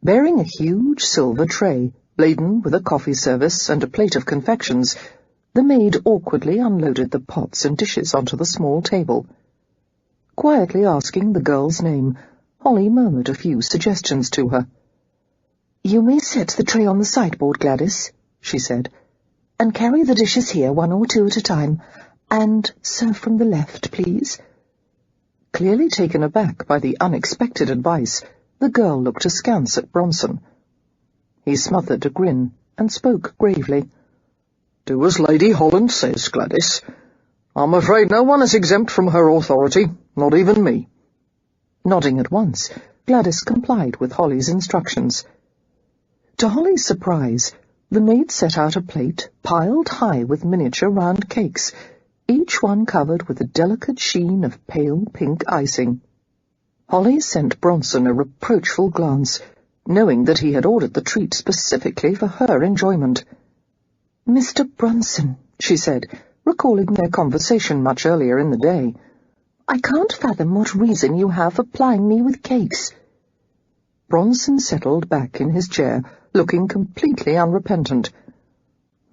Bearing a huge silver tray, laden with a coffee service and a plate of confections, the maid awkwardly unloaded the pots and dishes onto the small table. Quietly asking the girl's name, Holly murmured a few suggestions to her. "You may set the tray on the sideboard, Gladys," she said, "and carry the dishes here 1 or 2 at a time, and serve from the left, please." Clearly taken aback by the unexpected advice, the girl looked askance at Bronson. He smothered a grin and spoke gravely. "Do as Lady Holland says, Gladys. I'm afraid no one is exempt from her authority, not even me." Nodding at once, Gladys complied with Holly's instructions. To Holly's surprise, the maid set out a plate piled high with miniature round cakes, each one covered with a delicate sheen of pale pink icing. Holly sent Bronson a reproachful glance, knowing that he had ordered the treat specifically for her enjoyment. "Mr. Bronson," she said, recalling their conversation much earlier in the day, "I can't fathom what reason you have for plying me with cakes." Bronson settled back in his chair, looking completely unrepentant.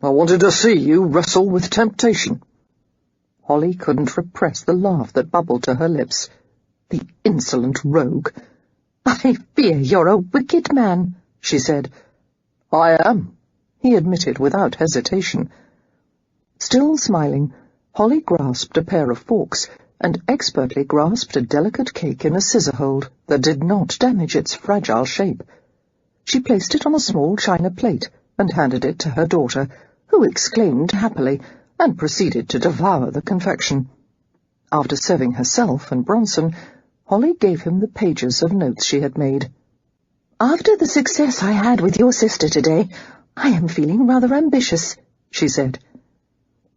"I wanted to see you wrestle with temptation." Holly couldn't repress the laugh that bubbled to her lips. "The insolent rogue!" "I fear you're a wicked man," she said. "I am," he admitted without hesitation. Still smiling, Holly grasped a pair of forks and expertly grasped a delicate cake in a scissor hold that did not damage its fragile shape. She placed it on a small china plate and handed it to her daughter, who exclaimed happily and proceeded to devour the confection. After serving herself and Bronson, Holly gave him the pages of notes she had made. "After the success I had with your sister today, I am feeling rather ambitious," she said.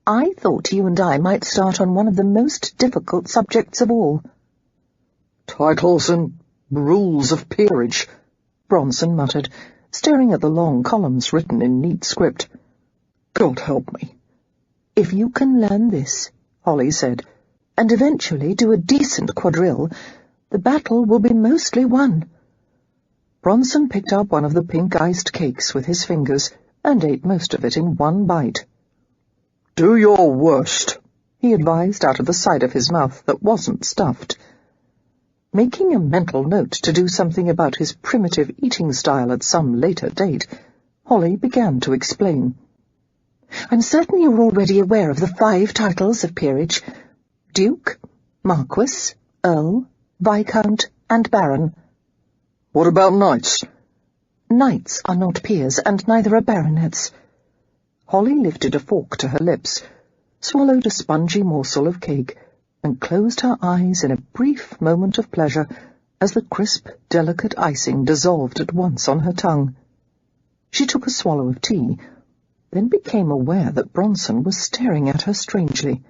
"I thought you and I might start on one of the most difficult subjects of all." "Titles and rules of peerage," Bronson muttered, staring at the long columns written in neat script. "God help me." "If you can learn this," Holly said, "and eventually do a decent quadrille, the battle will be mostly won." Bronson picked up one of the pink-iced cakes with his fingers and ate most of it in one bite. "Do your worst," he advised out of the side of his mouth that wasn't stuffed. Making a mental note to do something about his primitive eating style at some later date, Holly began to explain. "I'm certain you're already aware of the 5 titles of peerage: Duke, Marquess, Earl, Viscount, and Baron." "What about knights?" "Knights are not peers, and neither are baronets." Holly lifted a fork to her lips, swallowed a spongy morsel of cake, and closed her eyes in a brief moment of pleasure as the crisp, delicate icing dissolved at once on her tongue. She took a swallow of tea, then became aware that Bronson was staring at her strangely.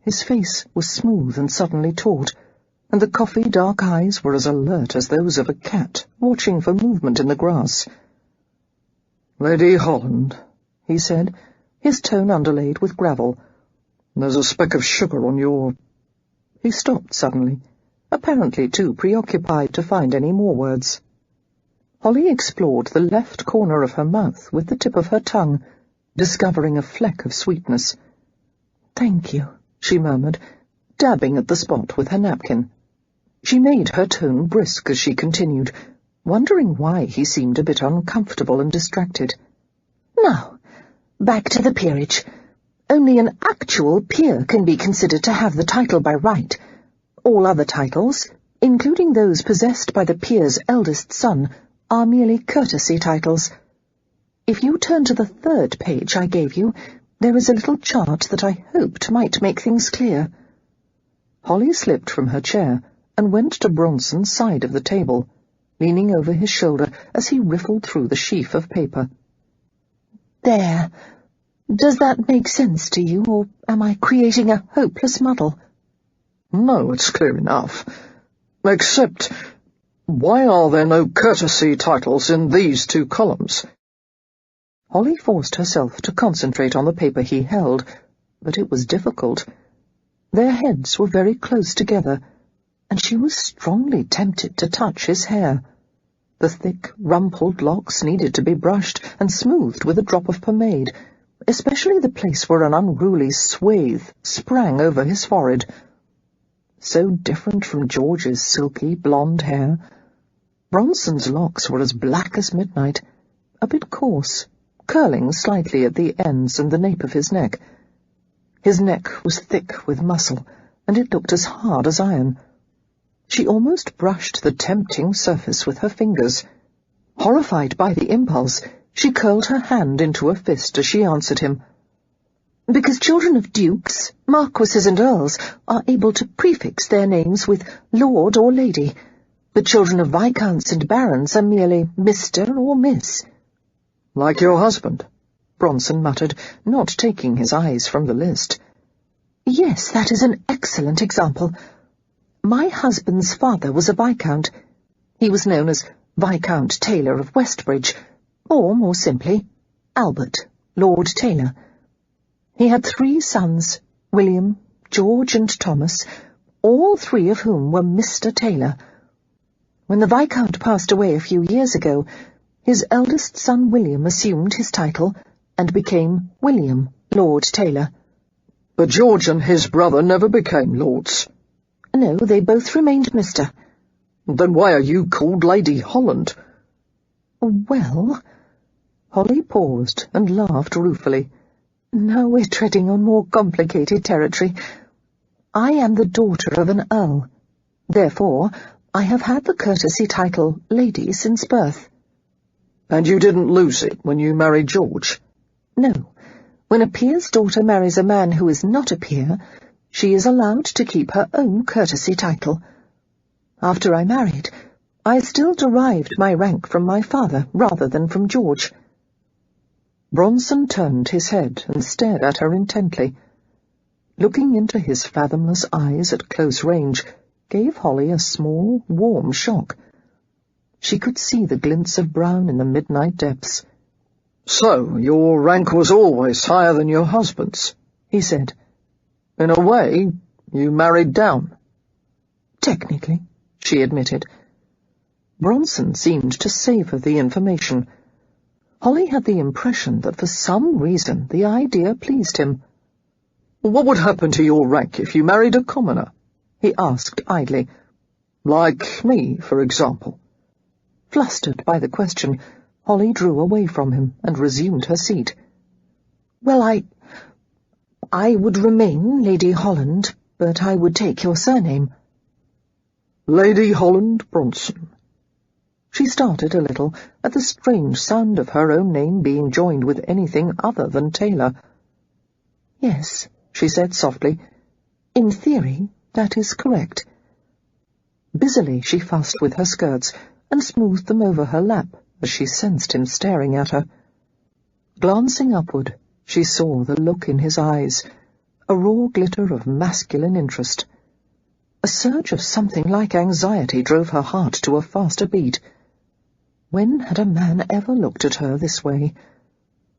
His face was smooth and suddenly taut, and the coffee-dark eyes were as alert as those of a cat watching for movement in the grass. "Lady Holland," he said, his tone underlaid with gravel, "there's a speck of sugar on your—" He stopped suddenly, apparently too preoccupied to find any more words. Holly explored the left corner of her mouth with the tip of her tongue, discovering a fleck of sweetness. "Thank you," she murmured, dabbing at the spot with her napkin. She made her tone brisk as she continued, wondering why he seemed a bit uncomfortable and distracted. "Now, back to the peerage. Only an actual peer can be considered to have the title by right. All other titles, including those possessed by the peer's eldest son, are merely courtesy titles. If you turn to the 3rd page I gave you, there is a little chart that I hoped might make things clear." Holly slipped from her chair and went to Bronson's side of the table, leaning over his shoulder as he riffled through the sheaf of paper. "There. Does that make sense to you, or am I creating a hopeless muddle?" "No, it's clear enough. Except, why are there no courtesy titles in these 2 columns? Holly forced herself to concentrate on the paper he held, but it was difficult. Their heads were very close together, and she was strongly tempted to touch his hair. The thick, rumpled locks needed to be brushed and smoothed with a drop of pomade, especially the place where an unruly swathe sprang over his forehead. So different from George's silky blonde hair. Bronson's locks were as black as midnight, a bit coarse, curling slightly at the ends and the nape of his neck. His neck was thick with muscle, and it looked as hard as iron. She almost brushed the tempting surface with her fingers. Horrified by the impulse, she curled her hand into a fist as she answered him. "Because children of dukes, marquises and earls are able to prefix their names with lord or lady, but children of viscounts and barons are merely Mr. or Miss." "Like your husband," Bronson muttered, not taking his eyes from the list. "Yes, that is an excellent example. My husband's father was a viscount. He was known as Viscount Taylor of Westbridge, or, more simply, Albert, Lord Taylor. He had 3 sons, William, George and Thomas, all 3 of whom were Mr. Taylor. When the Viscount passed away a few years ago, his eldest son William assumed his title and became William, Lord Taylor." "But George and his brother never became lords." "No, they both remained Mr. "Then why are you called Lady Holland?" "Well—" Holly paused and laughed ruefully. "Now we're treading on more complicated territory. I am the daughter of an earl. Therefore, I have had the courtesy title Lady since birth." "And you didn't lose it when you married George?" "No. When a peer's daughter marries a man who is not a peer, she is allowed to keep her own courtesy title. After I married, I still derived my rank from my father rather than from George." Bronson turned his head and stared at her intently. Looking into his fathomless eyes at close range gave Holly a small, warm shock. She could see the glints of brown in the midnight depths. "So, your rank was always higher than your husband's," he said. "In a way, you married down." "Technically," she admitted. Bronson seemed to savour the information. Holly had the impression that for some reason the idea pleased him. "What would happen to your rank if you married a commoner?" he asked idly. "Like me, for example." Flustered by the question, Holly drew away from him and resumed her seat. "Well, I would remain Lady Holland, but I would take your surname." "Lady Holland Bronson." She started a little at the strange sound of her own name being joined with anything other than Taylor. "Yes," she said softly. "In theory, that is correct." Busily she fussed with her skirts and smoothed them over her lap as she sensed him staring at her. Glancing upward, she saw the look in his eyes, a raw glitter of masculine interest. A surge of something like anxiety drove her heart to a faster beat. When had a man ever looked at her this way?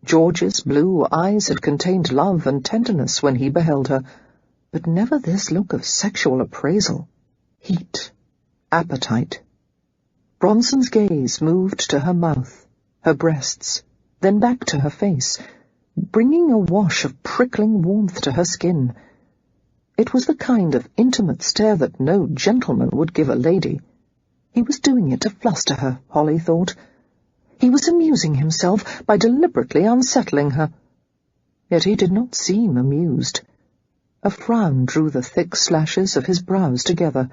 George's blue eyes had contained love and tenderness when he beheld her, but never this look of sexual appraisal, heat, appetite. Bronson's gaze moved to her mouth, her breasts, then back to her face, bringing a wash of prickling warmth to her skin. It was the kind of intimate stare that no gentleman would give a lady. He was doing it to fluster her, Holly thought. He was amusing himself by deliberately unsettling her. Yet he did not seem amused. A frown drew the thick slashes of his brows together,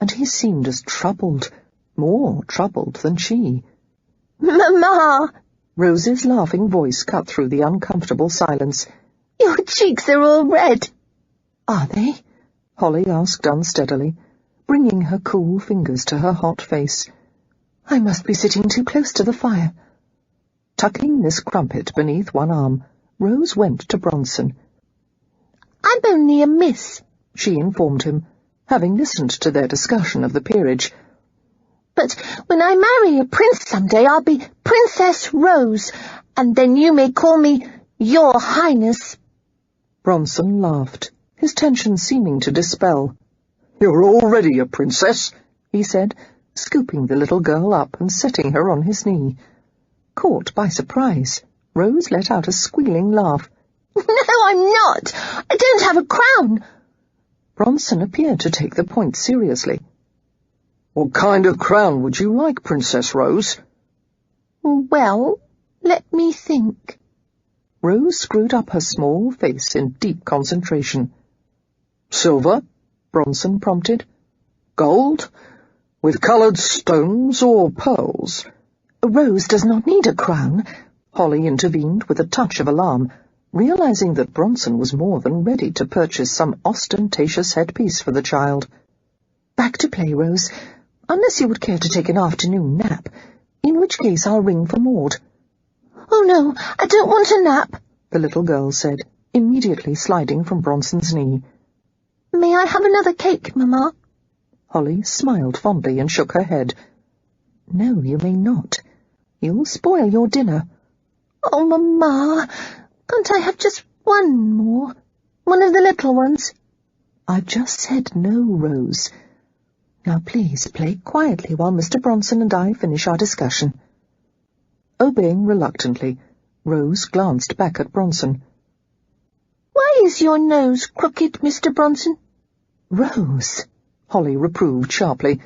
and he seemed as troubled, more troubled than she. "Mamma!" Rose's laughing voice cut through the uncomfortable silence. "Your cheeks are all red." "Are they?" Holly asked unsteadily, bringing her cool fingers to her hot face. "I must be sitting too close to the fire." Tucking Miss Crumpet beneath one arm, Rose went to Bronson. "I'm only a miss," she informed him. having listened to their discussion of the peerage. "But when I marry a prince someday, I'll be Princess Rose, and then you may call me Your Highness." Bronson laughed, his tension seeming to dispel. "You're already a princess," he said, scooping the little girl up and setting her on his knee. Caught by surprise, Rose let out a squealing laugh. "No, I'm not. I don't have a crown." Bronson appeared to take the point seriously. "What kind of crown would you like, Princess Rose?" "Well, let me think." Rose screwed up her small face in deep concentration. "Silver?" Bronson prompted. "Gold? With coloured stones or pearls?" "Rose does not need a crown," Holly intervened with a touch of alarm, realizing that Bronson was more than ready to purchase some ostentatious headpiece for the child. "Back to play, Rose, unless you would care to take an afternoon nap, in which case I'll ring for Maud." "Oh, no, I don't want a nap," the little girl said, immediately sliding from Bronson's knee. "May I have another cake, Mamma?" Holly smiled fondly and shook her head. "No, you may not. You'll spoil your dinner." "Oh, Mamma, can't I have just one more? One of the little ones?" "I've just said no, Rose. Now please play quietly while Mr. Bronson and I finish our discussion." Obeying reluctantly, Rose glanced back at Bronson. "Why is your nose crooked, Mr. Bronson?" "Rose," Holly reproved sharply,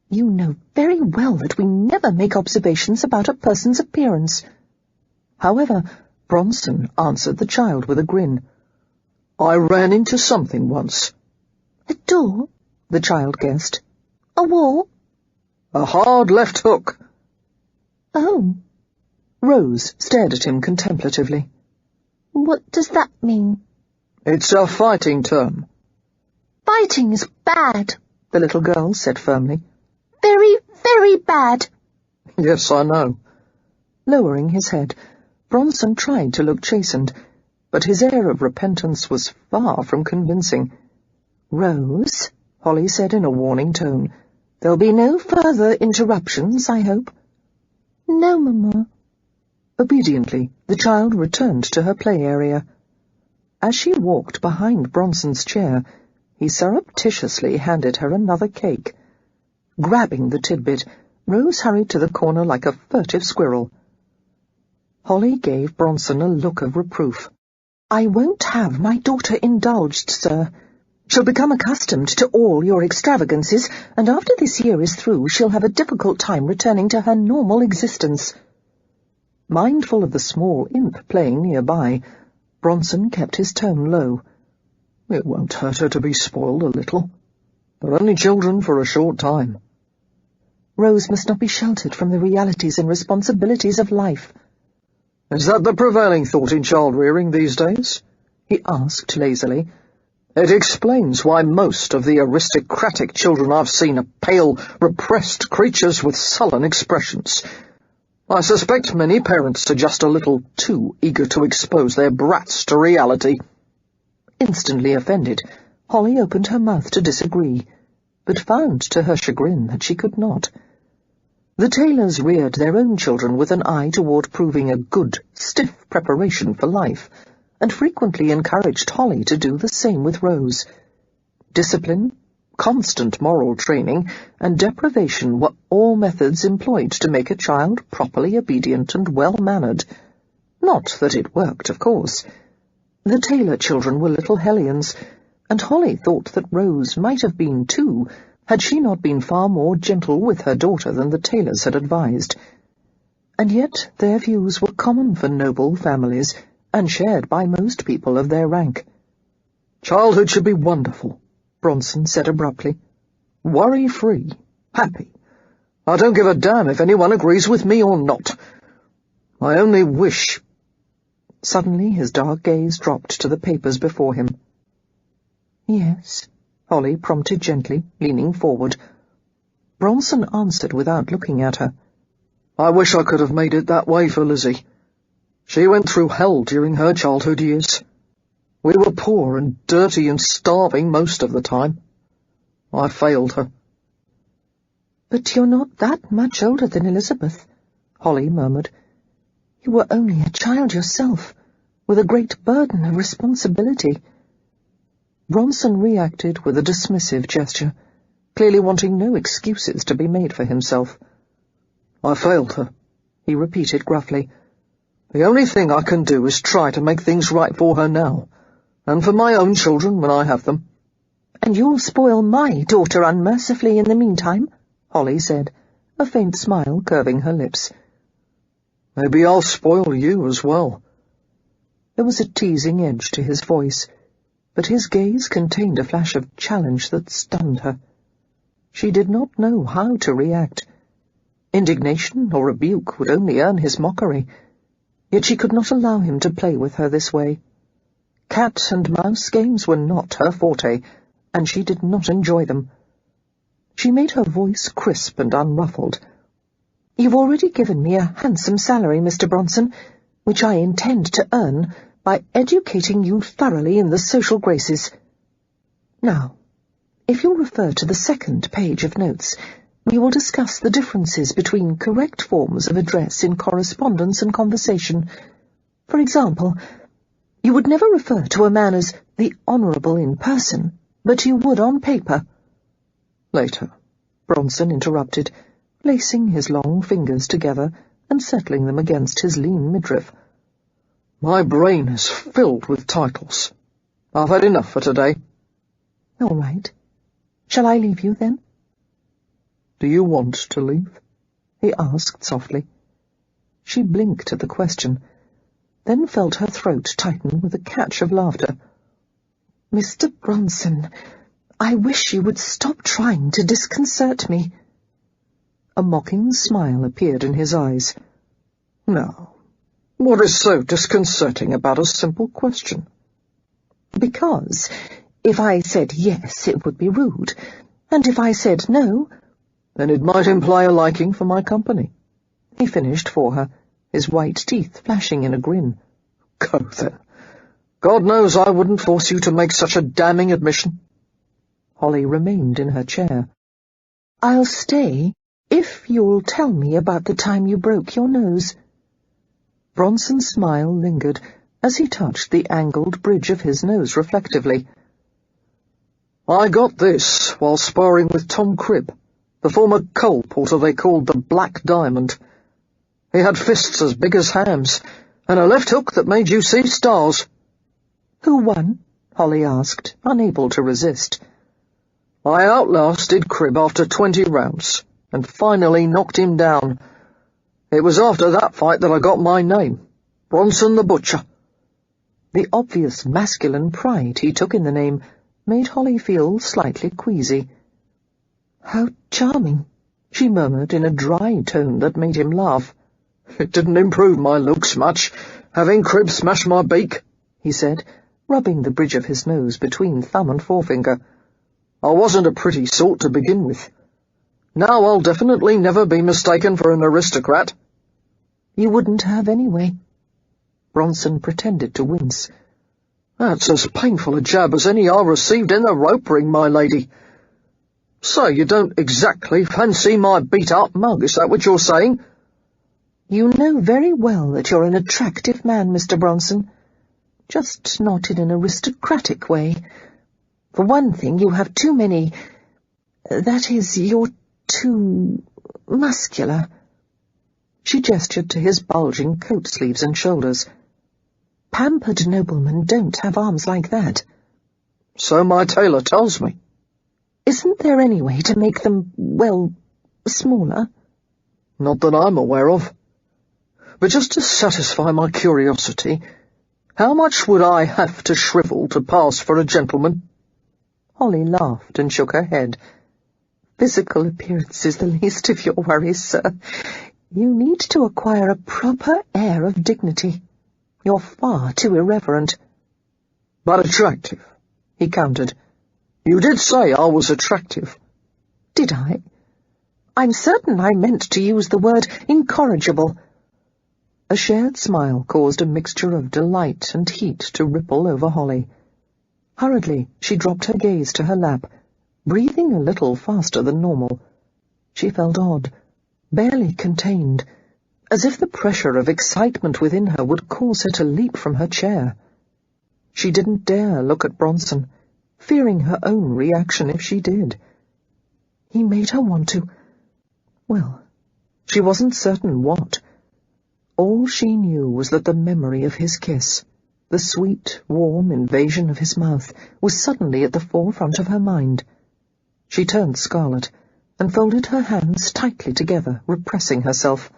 "you know very well that we never make observations about a person's appearance." However, Bronson answered the child with a grin. "I ran into something once." "A door?" the child guessed. "A wall?" "A hard left hook." "Oh." Rose stared at him contemplatively. "What does that mean?" "It's a fighting term." "Fighting is bad," the little girl said firmly. "Very, very bad." "Yes, I know." Lowering his head, Bronson tried to look chastened, but his air of repentance was far from convincing. "Rose," Holly said in a warning tone, "there'll be no further interruptions, I hope." "No, Mamma." Obediently, the child returned to her play area. As she walked behind Bronson's chair, he surreptitiously handed her another cake. Grabbing the tidbit, Rose hurried to the corner like a furtive squirrel. Holly gave Bronson a look of reproof. "I won't have my daughter indulged, sir. She'll become accustomed to all your extravagances, and after this year is through she'll have a difficult time returning to her normal existence." Mindful of the small imp playing nearby, Bronson kept his tone low. "It won't hurt her to be spoiled a little. They're only children for a short time." Rose must not be sheltered from the realities and responsibilities of life. "Is that the prevailing thought in child-rearing these days?" he asked lazily. "It explains why most of the aristocratic children I've seen are pale, repressed creatures with sullen expressions. I suspect many parents are just a little too eager to expose their brats to reality." Instantly offended, Holly opened her mouth to disagree, but found to her chagrin that she could not. The Taylors reared their own children with an eye toward proving a good, stiff preparation for life, and frequently encouraged Holly to do the same with Rose. Discipline, constant moral training, and deprivation were all methods employed to make a child properly obedient and well-mannered. Not that it worked, of course. The Taylor children were little hellions, and Holly thought that Rose might have been too, had she not been far more gentle with her daughter than the Taylors had advised. And yet their views were common for noble families, and shared by most people of their rank. "Childhood should be wonderful," Bronson said abruptly. "Worry-free, happy. I don't give a damn if anyone agrees with me or not. I only wish—" Suddenly his dark gaze dropped to the papers before him. "Yes?" Holly prompted gently, leaning forward. Bronson answered without looking at her. "I wish I could have made it that way for Lizzie. She went through hell during her childhood years. We were poor and dirty and starving most of the time. I failed her. But you're not that much older than Elizabeth, Holly murmured. You were only a child yourself, with a great burden of responsibility. Bronson reacted with a dismissive gesture, clearly wanting no excuses to be made for himself. I failed her, he repeated gruffly. The only thing I can do is try to make things right for her now, and for my own children when I have them. And you'll spoil my daughter unmercifully in the meantime, Holly said, a faint smile curving her lips. Maybe I'll spoil you as well. There was a teasing edge to his voice, but his gaze contained a flash of challenge that stunned her. She did not know how to react. Indignation or rebuke would only earn his mockery, yet she could not allow him to play with her this way. Cat and mouse games were not her forte, and she did not enjoy them. She made her voice crisp and unruffled. You've already given me a handsome salary, Mr. Bronson, which I intend to earn by educating you thoroughly in the social graces. Now, if you'll refer to the second page of notes, we will discuss the differences between correct forms of address in correspondence and conversation. For example, you would never refer to a man as the Honourable in person, but you would on paper. Later, Bronson interrupted, lacing his long fingers together and settling them against his lean midriff. My brain is filled with titles. I've had enough for today. All right. Shall I leave you, then? Do you want to leave? He asked softly. She blinked at the question, then felt her throat tighten with a catch of laughter. Mr. Bronson, I wish you would stop trying to disconcert me. A mocking smile appeared in his eyes. Now, what is so disconcerting about a simple question? Because if I said yes, it would be rude, and if I said no, then it might imply a liking for my company. He finished for her, his white teeth flashing in a grin. Go then. God knows I wouldn't force you to make such a damning admission. Holly remained in her chair. I'll stay if you'll tell me about the time you broke your nose. Bronson's smile lingered as he touched the angled bridge of his nose reflectively. I got this while sparring with Tom Cribb, the former coal porter they called the Black Diamond. He had fists as big as hams, and a left hook that made you see stars. Who won? Holly asked, unable to resist. I outlasted Cribb after 20 rounds, and finally knocked him down. It was after that fight that I got my name, Bronson the Butcher. The obvious masculine pride he took in the name made Holly feel slightly queasy. How charming, she murmured in a dry tone that made him laugh. It didn't improve my looks much, having Cribb smash my beak, he said, rubbing the bridge of his nose between thumb and forefinger. I wasn't a pretty sort to begin with. Now I'll definitely never be mistaken for an aristocrat. You wouldn't have anyway. Bronson pretended to wince. That's as painful a jab as any I received in the rope ring, my lady. So you don't exactly fancy my beat-up mug, is that what you're saying? You know very well that you're an attractive man, Mr. Bronson. Just not in an aristocratic way. For one thing, you have too many... That is, you're too... muscular. She gestured to his bulging coat sleeves and shoulders. Pampered noblemen don't have arms like that. So my tailor tells me. Isn't there any way to make them, well, smaller? Not that I'm aware of. But just to satisfy my curiosity, how much would I have to shrivel to pass for a gentleman? Holly laughed and shook her head. Physical appearance is the least of your worries, sir. You need to acquire a proper air of dignity. You're far too irreverent. But attractive, he countered. You did say I was attractive. Did I? I'm certain I meant to use the word incorrigible. A shared smile caused a mixture of delight and heat to ripple over Holly. Hurriedly, she dropped her gaze to her lap, breathing a little faster than normal. She felt odd, barely contained, as if the pressure of excitement within her would cause her to leap from her chair. She didn't dare look at Bronson, fearing her own reaction if she did. He made her want to... Well, she wasn't certain what. All she knew was that the memory of his kiss, the sweet, warm invasion of his mouth, was suddenly at the forefront of her mind. She turned scarlet and folded her hands tightly together, repressing herself.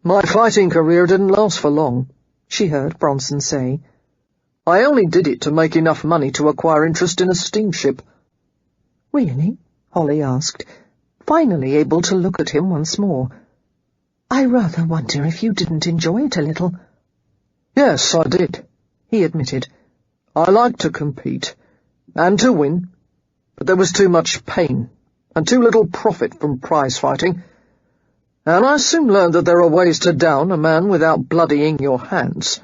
"My fighting career didn't last for long," she heard Bronson say. "I only did it to make enough money to acquire interest in a steamship." "Really?" Holly asked, finally able to look at him once more. "I rather wonder if you didn't enjoy it a little." "Yes, I did," he admitted. "I liked to compete, and to win, but there was too much pain and too little profit from prize-fighting, and I soon learned that there are ways to down a man without bloodying your hands."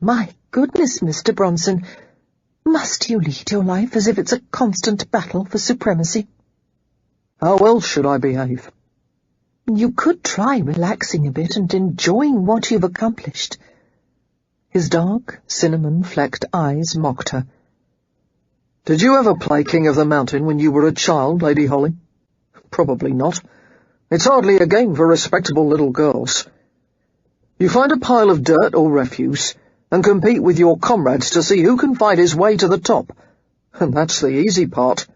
"My goodness, Mr. Bronson, must you lead your life as if it's a constant battle for supremacy?" "How else should I behave?" "You could try relaxing a bit and enjoying what you've accomplished." His dark, cinnamon-flecked eyes mocked her. "Did you ever play King of the Mountain when you were a child, Lady Holly?" "Probably not. It's hardly a game for respectable little girls. You find a pile of dirt or refuse and compete with your comrades to see who can fight his way to the top. And that's the easy part."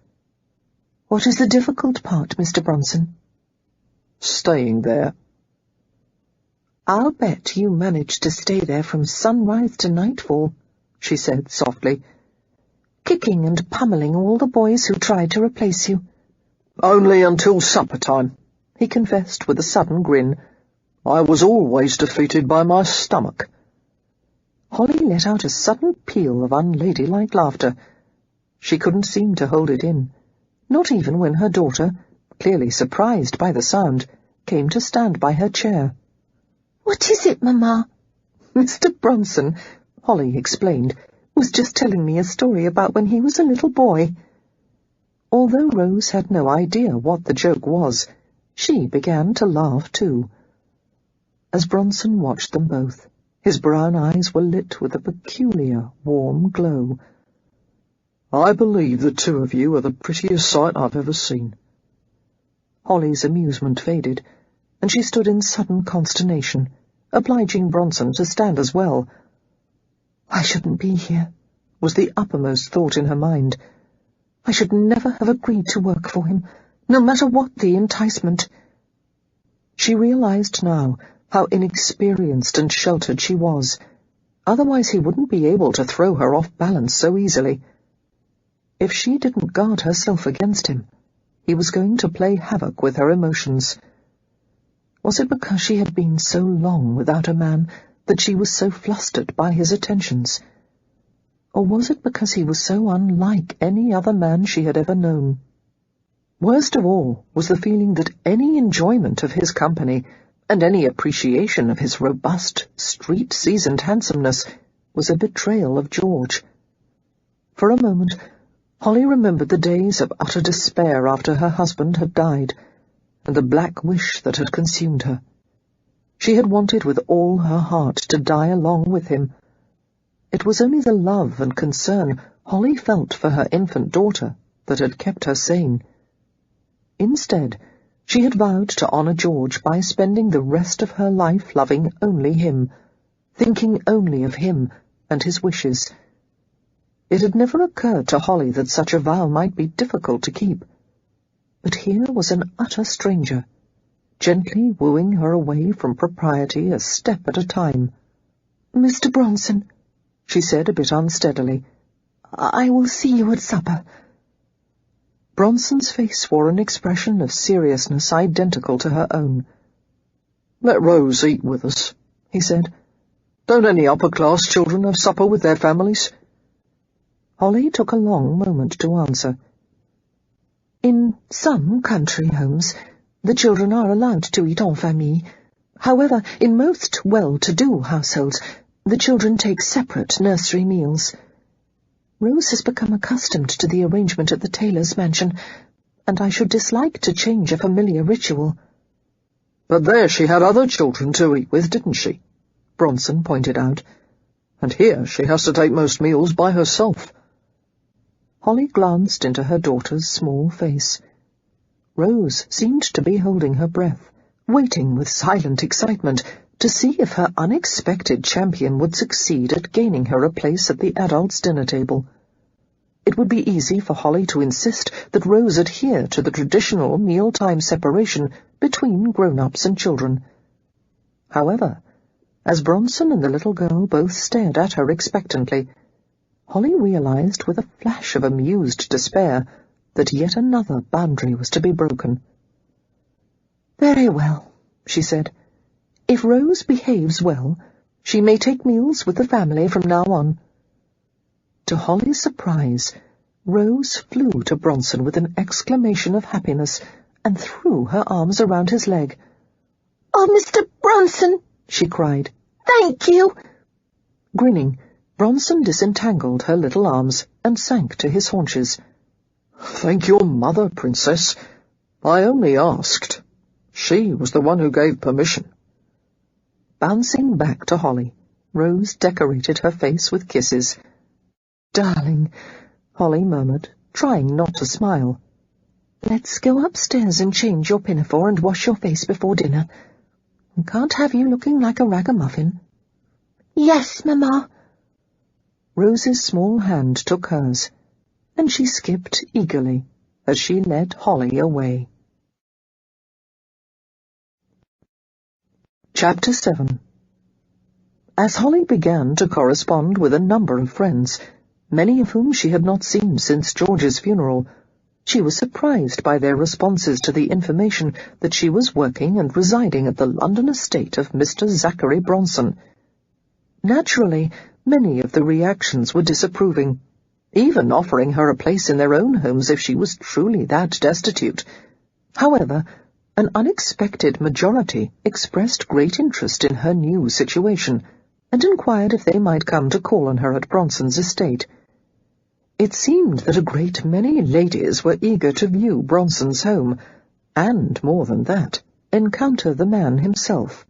"What is the difficult part, Mr. Bronson?" "Staying there." "I'll bet you managed to stay there from sunrise to nightfall," she said softly, "kicking and pummeling all the boys who tried to replace you." "Only until supper time," he confessed with a sudden grin. "I was always defeated by my stomach." Holly let out a sudden peal of unladylike laughter. She couldn't seem to hold it in, not even when her daughter, clearly surprised by the sound, came to stand by her chair. "What is it, Mamma?" "Mr. Bronson," Holly explained, "was just telling me a story about when he was a little boy." Although Rose had no idea what the joke was, she began to laugh too. As Bronson watched them both, his brown eyes were lit with a peculiar, warm glow. "I believe the two of you are the prettiest sight I've ever seen." Holly's amusement faded, and she stood in sudden consternation, obliging Bronson to stand as well. "I shouldn't be here," was the uppermost thought in her mind. "I should never have agreed to work for him, no matter what the enticement." She realized now how inexperienced and sheltered she was. Otherwise he wouldn't be able to throw her off balance so easily. If she didn't guard herself against him, he was going to play havoc with her emotions. Was it because she had been so long without a man that she was so flustered by his attentions? Or was it because he was so unlike any other man she had ever known? Worst of all was the feeling that any enjoyment of his company and any appreciation of his robust, street-seasoned handsomeness was a betrayal of George. For a moment, Holly remembered the days of utter despair after her husband had died, and the black wish that had consumed her. She had wanted with all her heart to die along with him. It was only the love and concern Holly felt for her infant daughter that had kept her sane. Instead, she had vowed to honor George by spending the rest of her life loving only him, thinking only of him and his wishes. It had never occurred to Holly that such a vow might be difficult to keep. But here was an utter stranger, gently wooing her away from propriety a step at a time. "Mr. Bronson," she said a bit unsteadily, "I will see you at supper." Bronson's face wore an expression of seriousness identical to her own. "Let Rose eat with us," he said. "Don't any upper-class children have supper with their families?" Holly took a long moment to answer. "In some country homes, the children are allowed to eat en famille. However, in most well-to-do households, the children take separate nursery meals." Rose has become accustomed to the arrangement at the tailor's mansion, and I should dislike to change a familiar ritual." "But there she had other children to eat with, didn't she?" Bronson pointed out. "And here she has to take most meals by herself." Holly glanced into her daughter's small face. Rose seemed to be holding her breath, waiting with silent excitement to see if her unexpected champion would succeed at gaining her a place at the adults' dinner table. It would be easy for Holly to insist that Rose adhere to the traditional mealtime separation between grown-ups and children. However, as Bronson and the little girl both stared at her expectantly, Holly realized with a flash of amused despair that yet another boundary was to be broken. "Very well," she said. "If Rose behaves well, she may take meals with the family from now on." To Holly's surprise, Rose flew to Bronson with an exclamation of happiness and threw her arms around his leg. "Oh, Mr. Bronson!" she cried. "Thank you!" Grinning, Bronson disentangled her little arms and sank to his haunches. "Thank your mother, Princess. I only asked. She was the one who gave permission." Bouncing back to Holly, Rose decorated her face with kisses. "Darling," Holly murmured, trying not to smile. "Let's go upstairs and change your pinafore and wash your face before dinner. I can't have you looking like a ragamuffin." "Yes, Mamma." Rose's small hand took hers, and she skipped eagerly as she led Holly away. Chapter 7. As Holly began to correspond with a number of friends, many of whom she had not seen since George's funeral, she was surprised by their responses to the information that she was working and residing at the London estate of Mr. Zachary Bronson. Naturally, many of the reactions were disapproving, even offering her a place in their own homes if she was truly that destitute. However, an unexpected majority expressed great interest in her new situation, and inquired if they might come to call on her at Bronson's estate. It seemed that a great many ladies were eager to view Bronson's home, and, more than that, encounter the man himself.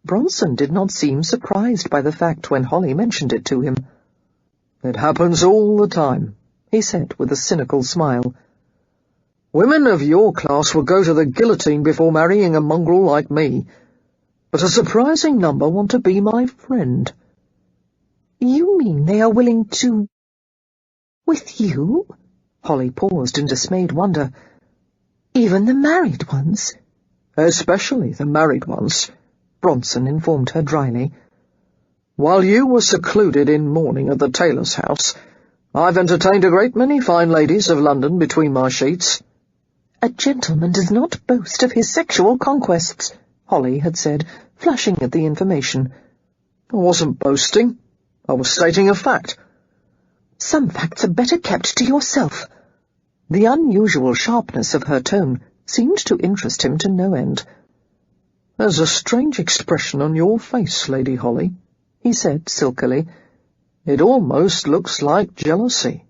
Bronson did not seem surprised by the fact when Holly mentioned it to him. "It happens all the time," he said with a cynical smile. "Women of your class will go to the guillotine before marrying a mongrel like me, but a surprising number want to be my friend." "You mean they are willing to... with you?" Holly paused in dismayed wonder. "Even the married ones?" "Especially the married ones," Bronson informed her dryly. "While you were secluded in mourning at the tailor's house, I've entertained a great many fine ladies of London between my sheets." "A gentleman does not boast of his sexual conquests," Holly had said, flushing at the information. "I wasn't boasting. I was stating a fact." "Some facts are better kept to yourself." The unusual sharpness of her tone seemed to interest him to no end. "There's a strange expression on your face, Lady Holly," he said silkily. "It almost looks like jealousy."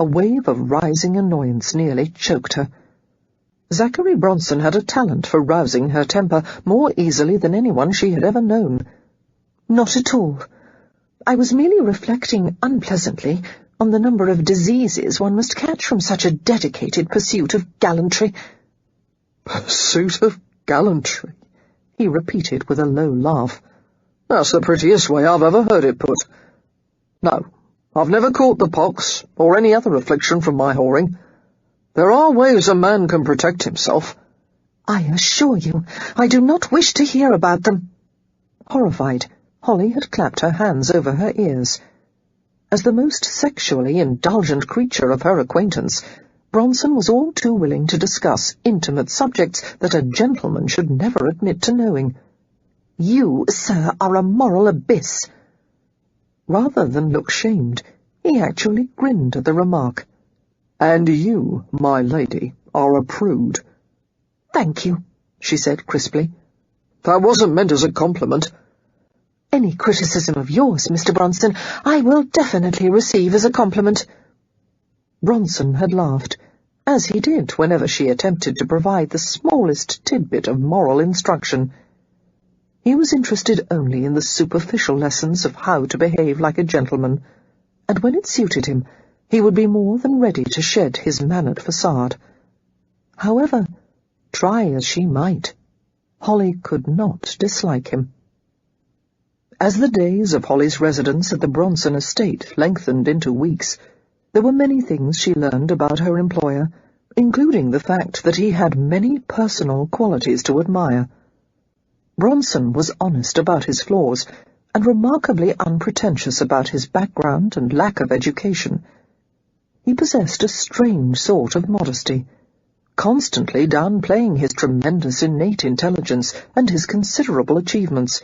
A wave of rising annoyance nearly choked her. Zachary Bronson had a talent for rousing her temper more easily than anyone she had ever known. "Not at all. I was merely reflecting unpleasantly on the number of diseases one must catch from such a dedicated pursuit of gallantry." "Pursuit of gallantry," he repeated with a low laugh. "That's the prettiest way I've ever heard it put. No, I've never caught the pox, or any other affliction from my whoring. There are ways a man can protect himself." "I assure you, I do not wish to hear about them." Horrified, Holly had clapped her hands over her ears. As the most sexually indulgent creature of her acquaintance, Bronson was all too willing to discuss intimate subjects that a gentleman should never admit to knowing. "You, sir, are a moral abyss." Rather than look shamed, he actually grinned at the remark. "And you, my lady, are a prude." "Thank you," she said crisply. "That wasn't meant as a compliment." Any criticism of yours, Mr. Bronson, I will definitely receive as a compliment." Bronson had laughed, as he did whenever she attempted to provide the smallest tidbit of moral instruction. He was interested only in the superficial lessons of how to behave like a gentleman, and when it suited him, he would be more than ready to shed his mannered facade. However, try as she might, Holly could not dislike him. As the days of Holly's residence at the Bronson estate lengthened into weeks, there were many things she learned about her employer, including the fact that he had many personal qualities to admire. Bronson was honest about his flaws, and remarkably unpretentious about his background and lack of education. He possessed a strange sort of modesty, constantly downplaying his tremendous innate intelligence and his considerable achievements.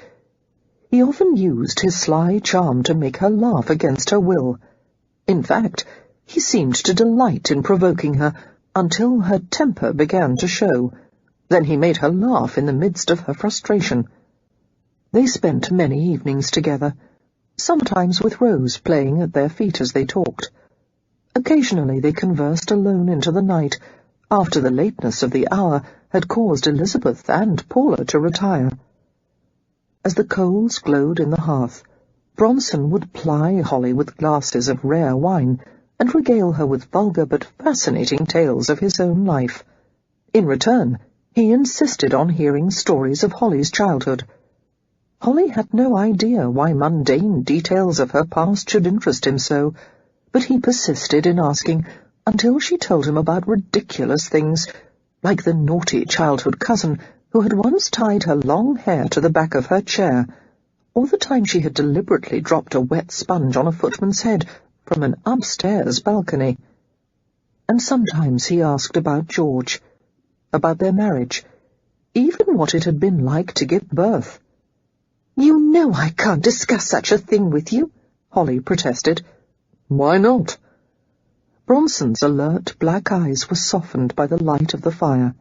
He often used his sly charm to make her laugh against her will. In fact, he seemed to delight in provoking her until her temper began to show. Then he made her laugh in the midst of her frustration. They spent many evenings together, sometimes with Rose playing at their feet as they talked. Occasionally they conversed alone into the night, after the lateness of the hour had caused Elizabeth and Paula to retire. As the coals glowed in the hearth, Bronson would ply Holly with glasses of rare wine, and regale her with vulgar but fascinating tales of his own life. In return, he insisted on hearing stories of Holly's childhood. Holly had no idea why mundane details of her past should interest him so, but he persisted in asking until she told him about ridiculous things, like the naughty childhood cousin who had once tied her long hair to the back of her chair, or the time she had deliberately dropped a wet sponge on a footman's head from an upstairs balcony. And sometimes he asked about George, about their marriage, even what it had been like to give birth. "You know I can't discuss such a thing with you," Holly protested. "Why not?" Bronson's alert black eyes were softened by the light of the fire.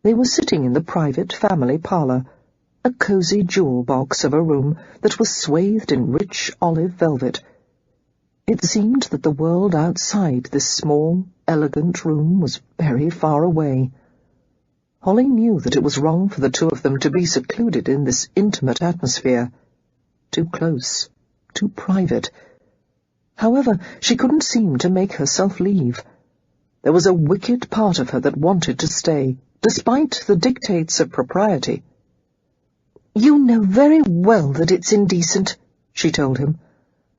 They were sitting in the private family parlour, a cosy jewel box of a room that was swathed in rich olive velvet. It seemed that the world outside this small, elegant room was very far away. Holly knew that it was wrong for the two of them to be secluded in this intimate atmosphere. Too close, too private. However, she couldn't seem to make herself leave. There was a wicked part of her that wanted to stay, despite the dictates of propriety. "You know very well that it's indecent," she told him.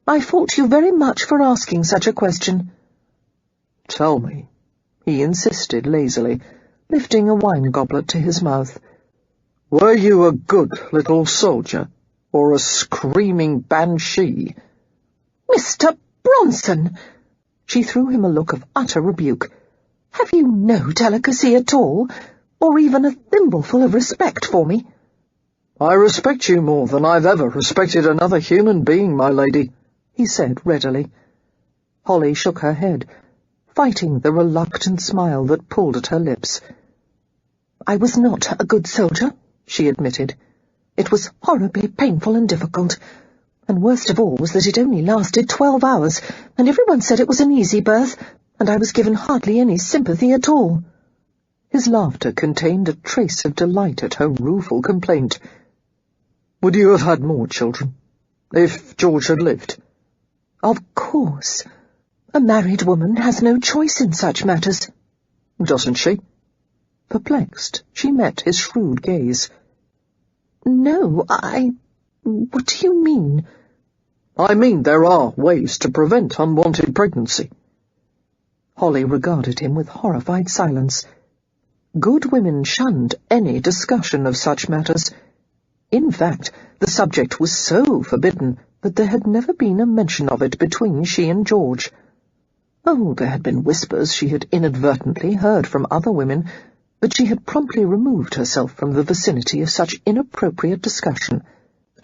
"I fault you very much for asking such a question." "Tell me," he insisted lazily, lifting a wine goblet to his mouth. "Were you a good little soldier, or a screaming banshee?" "Mr. Bronson!" She threw him a look of utter rebuke. "Have you no delicacy at all, or even a thimbleful of respect for me?" "I respect you more than I've ever respected another human being, my lady," he said readily. Holly shook her head, fighting the reluctant smile that pulled at her lips. "I was not a good soldier," she admitted. "It was horribly painful and difficult, and worst of all was that it only lasted 12 hours, and everyone said it was an easy birth, and I was given hardly any sympathy at all." His laughter contained a trace of delight at her rueful complaint. "Would you have had more children, if George had lived?" "Of course. A married woman has no choice in such matters." "Doesn't she?" Perplexed, she met his shrewd gaze. "No, what do you mean?" "I mean there are ways to prevent unwanted pregnancy." Holly regarded him with horrified silence. Good women shunned any discussion of such matters. In fact, the subject was so forbidden that there had never been a mention of it between she and George. Oh, there had been whispers she had inadvertently heard from other women, but she had promptly removed herself from the vicinity of such inappropriate discussion.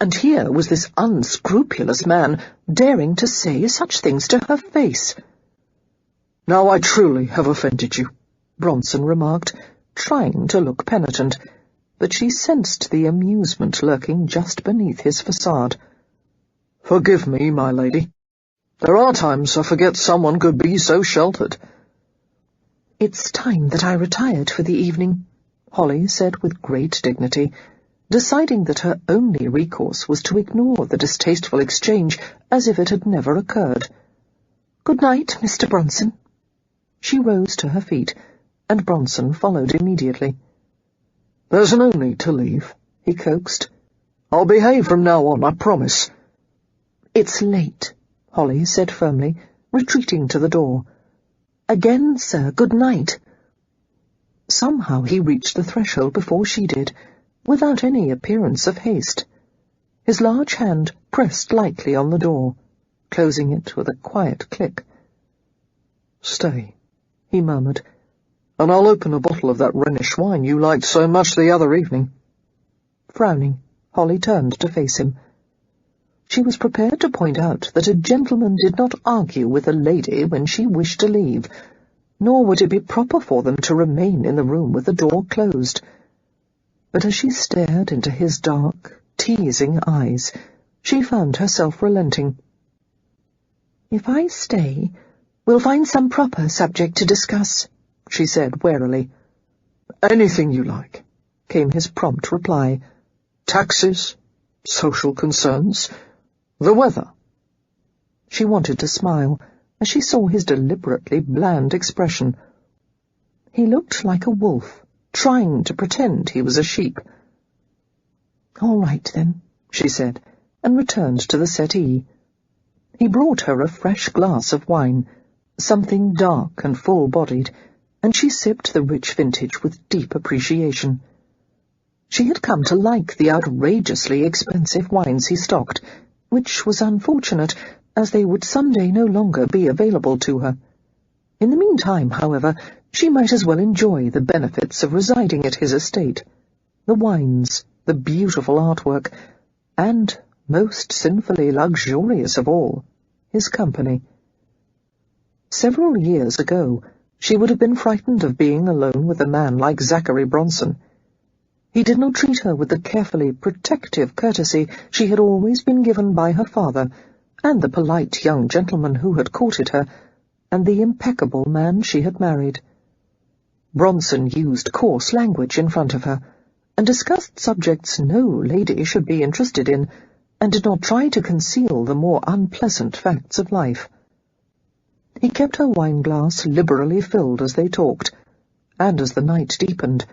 And here was this unscrupulous man daring to say such things to her face. "Now I truly have offended you," Bronson remarked, trying to look penitent. but she sensed the amusement lurking just beneath his facade. "Forgive me, my lady. There are times I forget someone could be so sheltered." "It's time that I retired for the evening," Holly said with great dignity, deciding that her only recourse was to ignore the distasteful exchange as if it had never occurred. "Good night, Mr. Bronson." She rose to her feet, and Bronson followed immediately. "There's no need to leave," he coaxed. "I'll behave from now on, I promise." "It's late," Holly said firmly, retreating to the door. "Again, sir, good night." Somehow he reached the threshold before she did, without any appearance of haste. His large hand pressed lightly on the door, closing it with a quiet click. "Stay," he murmured, "and I'll open a bottle of that Rhenish wine you liked so much the other evening." Frowning, Holly turned to face him. She was prepared to point out that a gentleman did not argue with a lady when she wished to leave, nor would it be proper for them to remain in the room with the door closed. But as she stared into his dark, teasing eyes, she found herself relenting. "If I stay, we'll find some proper subject to discuss," she said warily. "Anything you like," came his prompt reply. "Taxes, social concerns, the weather." She wanted to smile as she saw his deliberately bland expression. He looked like a wolf, trying to pretend he was a sheep. "All right, then," she said, and returned to the settee. He brought her a fresh glass of wine, something dark and full-bodied, and she sipped the rich vintage with deep appreciation. She had come to like the outrageously expensive wines he stocked, which was unfortunate, as they would some day no longer be available to her. In the meantime, however, she might as well enjoy the benefits of residing at his estate, the wines, the beautiful artwork, and, most sinfully luxurious of all, his company. Several years ago, she would have been frightened of being alone with a man like Zachary Bronson. He did not treat her with the carefully protective courtesy she had always been given by her father, and the polite young gentleman who had courted her, and the impeccable man she had married. Bronson used coarse language in front of her, and discussed subjects no lady should be interested in, and did not try to conceal the more unpleasant facts of life. He kept her wine-glass liberally filled as they talked, and as the night deepened,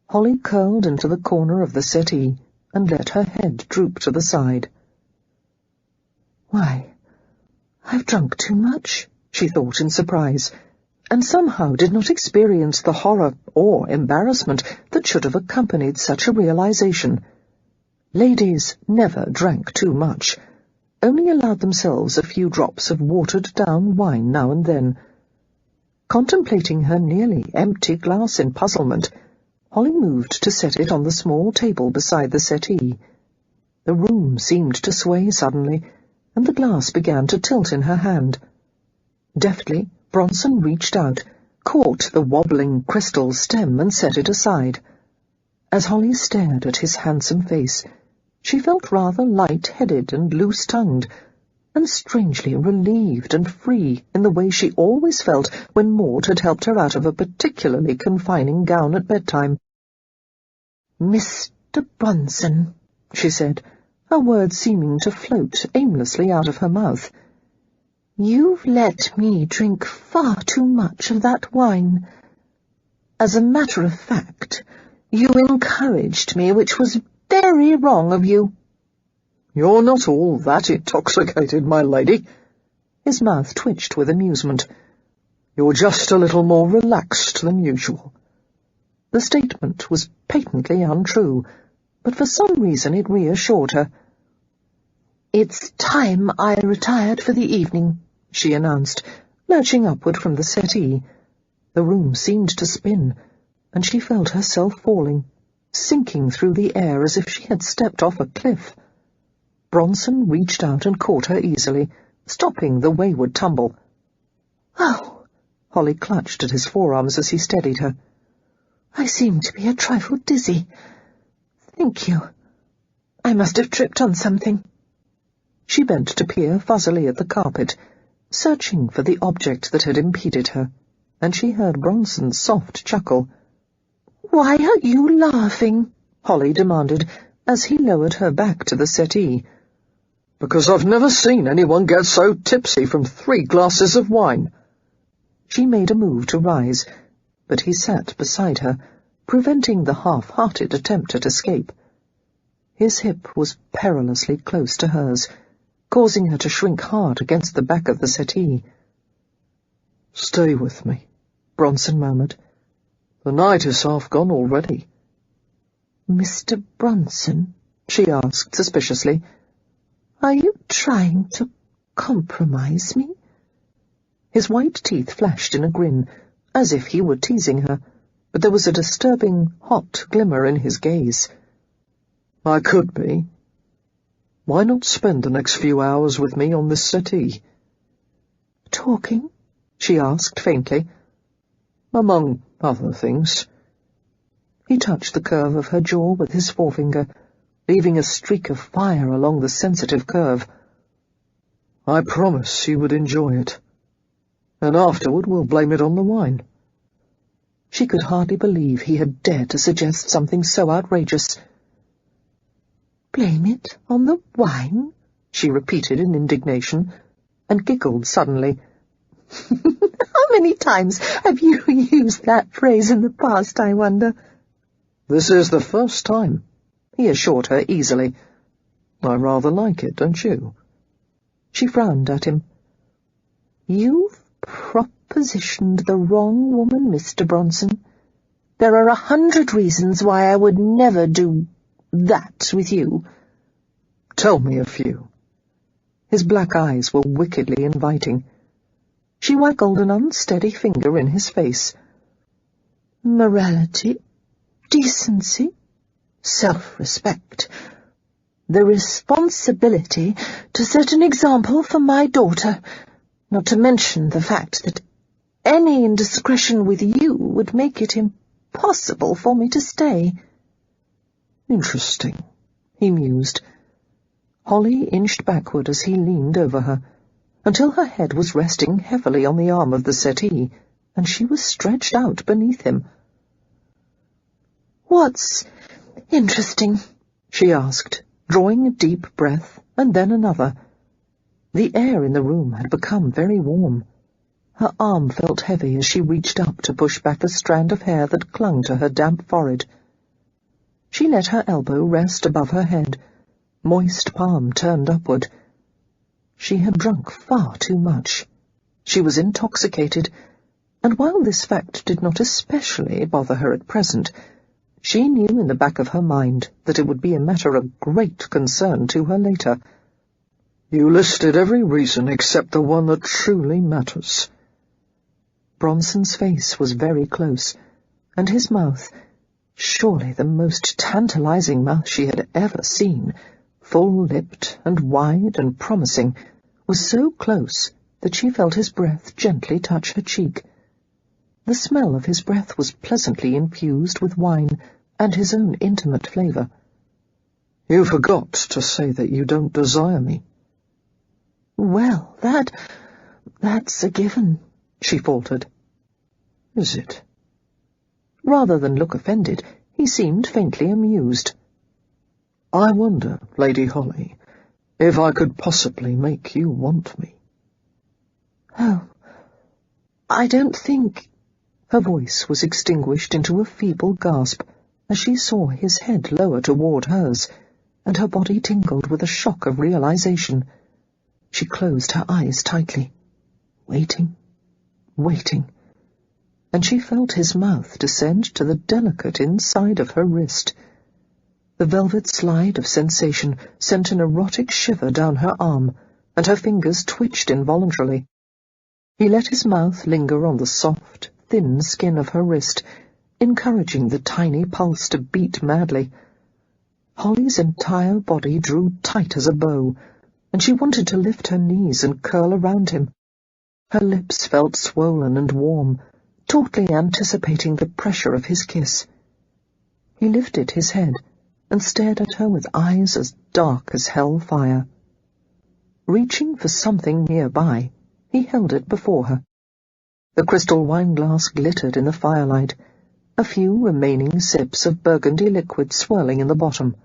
Holly curled into the corner of the settee and let her head droop to the side. "Why, I've drunk too much," she thought in surprise, and somehow did not experience the horror or embarrassment that should have accompanied such a realization. Ladies never drank too much, only allowed themselves a few drops of watered-down wine now and then. Contemplating her nearly empty glass in puzzlement, Holly moved to set it on the small table beside the settee. The room seemed to sway suddenly, and the glass began to tilt in her hand. Deftly, Bronson reached out, caught the wobbling crystal stem and set it aside. As Holly stared at his handsome face, she felt rather light-headed and loose-tongued, and strangely relieved and free in the way she always felt when Maud had helped her out of a particularly confining gown at bedtime. "Mr. Bronson," she said, her words seeming to float aimlessly out of her mouth, "you've let me drink far too much of that wine. As a matter of fact, you encouraged me, which was very wrong of you." "You're not all that intoxicated, my lady." His mouth twitched with amusement. "You're just a little more relaxed than usual." The statement was patently untrue, but for some reason it reassured her. "It's time I retired for the evening," she announced, lurching upward from the settee. The room seemed to spin, and she felt herself falling, sinking through the air as if she had stepped off a cliff. Bronson reached out and caught her easily, stopping the wayward tumble. "Oh!" Holly clutched at his forearms as he steadied her. "I seem to be a trifle dizzy. Thank you. I must have tripped on something. She bent to peer fuzzily at the carpet, searching for the object that had impeded her, and she heard Bronson's soft chuckle. "Why are you laughing?" Holly demanded, as he lowered her back to the settee. "Because I've never seen anyone get so tipsy from 3 glasses of wine." She made a move to rise, but he sat beside her, preventing the half-hearted attempt at escape. His hip was perilously close to hers, causing her to shrink hard against the back of the settee. "Stay with me," Bronson murmured. "The night is half gone already." "Mr. Bronson," she asked suspiciously, "are you trying to compromise me?" His white teeth flashed in a grin, as if he were teasing her, but there was a disturbing, hot glimmer in his gaze. "I could be. Why not spend the next few hours with me on this settee?" "Talking?" she asked faintly. "Among other things." He touched the curve of her jaw with his forefinger, leaving a streak of fire along the sensitive curve. "I promise you would enjoy it. And afterward we'll blame it on the wine." She could hardly believe he had dared to suggest something so outrageous. "Blame it on the wine?" she repeated in indignation, and giggled suddenly. "How many times have you used that phrase in the past, I wonder?" "This is the first time," he assured her easily. "I rather like it, don't you?" She frowned at him. "You've propositioned the wrong woman, Mr. Bronson. There are 100 reasons why I would never do that with you." "Tell me a few." His black eyes were wickedly inviting. She waggled an unsteady finger in his face. "Morality, decency, self-respect, the responsibility to set an example for my daughter, not to mention the fact that any indiscretion with you would make it impossible for me to stay." "Interesting," he mused. Holly inched backward as he leaned over her, until her head was resting heavily on the arm of the settee, and she was stretched out beneath him. "What's interesting?" she asked, drawing a deep breath, and then another. The air in the room had become very warm. Her arm felt heavy as she reached up to push back a strand of hair that clung to her damp forehead. She let her elbow rest above her head, moist palm turned upward. She had drunk far too much. She was intoxicated, and while this fact did not especially bother her at present, she knew in the back of her mind that it would be a matter of great concern to her later. "You listed every reason except the one that truly matters." Bronson's face was very close, and his mouth, surely the most tantalizing mouth she had ever seen, full-lipped and wide and promising, was so close that she felt his breath gently touch her cheek. The smell of his breath was pleasantly infused with wine and his own intimate flavour. "You forgot to say that you don't desire me." "Well, that's a given," she faltered. "Is it?" Rather than look offended, he seemed faintly amused. "I wonder, Lady Holly, if I could possibly make you want me." "Oh, I don't think—" Her voice was extinguished into a feeble gasp as she saw his head lower toward hers, and her body tingled with a shock of realization. She closed her eyes tightly, waiting, and she felt his mouth descend to the delicate inside of her wrist. The velvet slide of sensation sent an erotic shiver down her arm, and her fingers twitched involuntarily. He let his mouth linger on the soft, thin skin of her wrist, encouraging the tiny pulse to beat madly. Holly's entire body drew tight as a bow, and she wanted to lift her knees and curl around him. Her lips felt swollen and warm, tautly anticipating the pressure of his kiss. He lifted his head, and stared at her with eyes as dark as hell fire. Reaching for something nearby, he held it before her. The crystal wine-glass glittered in the firelight, a few remaining sips of burgundy liquid swirling in the bottom.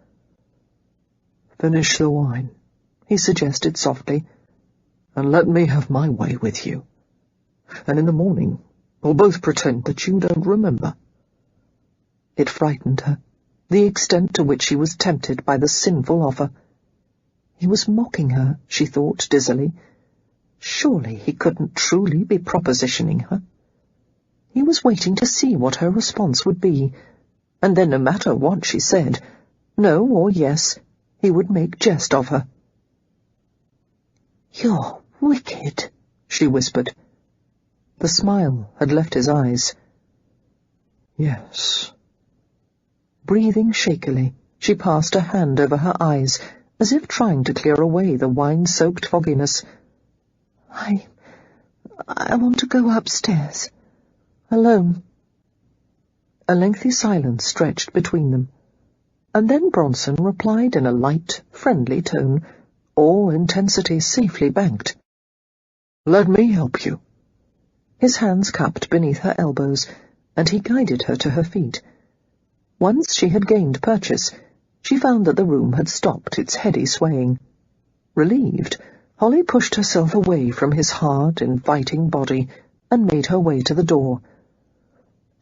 "Finish the wine," he suggested softly, "and let me have my way with you. And in the morning we'll both pretend that you don't remember." It frightened her, the extent to which she was tempted by the sinful offer. He was mocking her, she thought dizzily. Surely he couldn't truly be propositioning her. He was waiting to see what her response would be, and then no matter what she said, no or yes, he would make jest of her. "You're wicked," she whispered. The smile had left his eyes. "Yes." Breathing shakily, she passed a hand over her eyes, as if trying to clear away the wine-soaked fogginess. I want to go upstairs. Alone." A lengthy silence stretched between them, and then Bronson replied in a light, friendly tone, all intensity safely banked. "Let me help you." His hands cupped beneath her elbows, and he guided her to her feet. Once she had gained purchase, she found that the room had stopped its heady swaying. Relieved, Holly pushed herself away from his hard, inviting body and made her way to the door.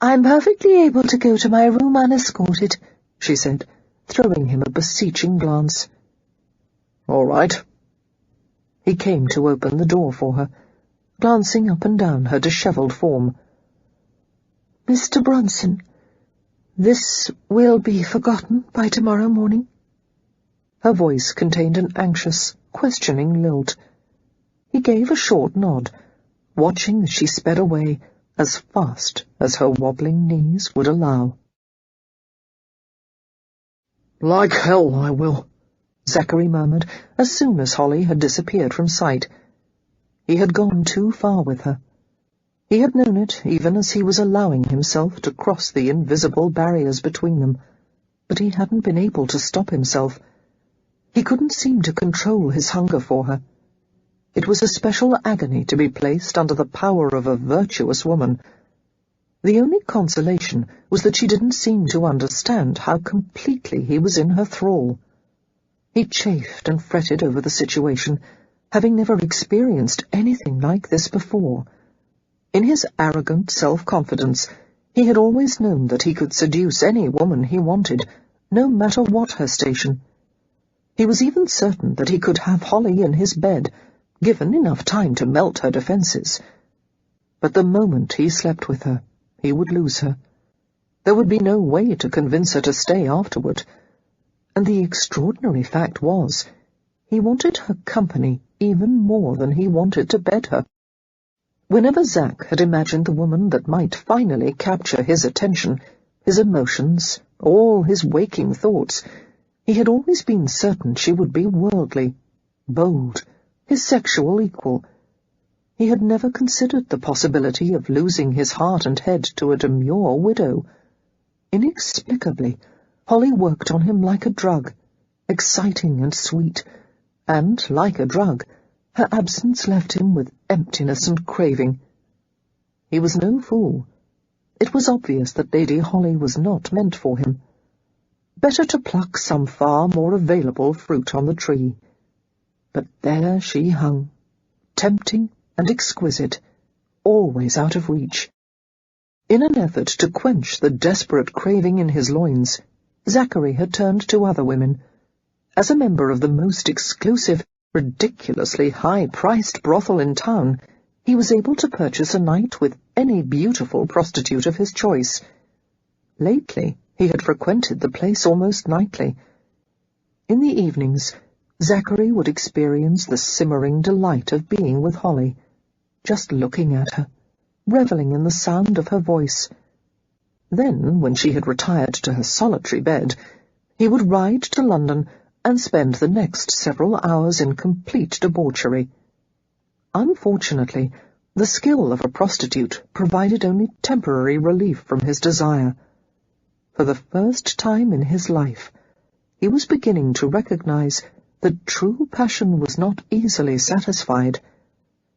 "I'm perfectly able to go to my room unescorted," she said, throwing him a beseeching glance. "All right." He came to open the door for her, glancing up and down her dishevelled form. "Mr. Bronson, this will be forgotten by tomorrow morning?" Her voice contained an anxious, questioning lilt. He gave a short nod, watching as she sped away as fast as her wobbling knees would allow. "Like hell I will," Zachary murmured as soon as Holly had disappeared from sight. He had gone too far with her. He had known it even as he was allowing himself to cross the invisible barriers between them, but he hadn't been able to stop himself. He couldn't seem to control his hunger for her. It was a special agony to be placed under the power of a virtuous woman. The only consolation was that she didn't seem to understand how completely he was in her thrall. He chafed and fretted over the situation, having never experienced anything like this before. In his arrogant self-confidence, he had always known that he could seduce any woman he wanted, no matter what her station. He was even certain that he could have Holly in his bed, given enough time to melt her defences. But the moment he slept with her, he would lose her. There would be no way to convince her to stay afterward. And the extraordinary fact was, he wanted her company even more than he wanted to bed her. Whenever Zach had imagined the woman that might finally capture his attention, his emotions, all his waking thoughts, he had always been certain she would be worldly, bold, his sexual equal. He had never considered the possibility of losing his heart and head to a demure widow. Inexplicably, Holly worked on him like a drug, exciting and sweet, and, like a drug, her absence left him with emptiness and craving. He was no fool. It was obvious that Lady Holly was not meant for him. Better to pluck some far more available fruit on the tree. But there she hung, tempting and exquisite, always out of reach. In an effort to quench the desperate craving in his loins, Zachary had turned to other women. As a member of the most exclusive, ridiculously high-priced brothel in town, he was able to purchase a night with any beautiful prostitute of his choice. Lately, he had frequented the place almost nightly. In the evenings, Zachary would experience the simmering delight of being with Holly, just looking at her, revelling in the sound of her voice. Then, when she had retired to her solitary bed, he would ride to London and spend the next several hours in complete debauchery. Unfortunately, the skill of a prostitute provided only temporary relief from his desire. For the first time in his life, he was beginning to recognize that true passion was not easily satisfied,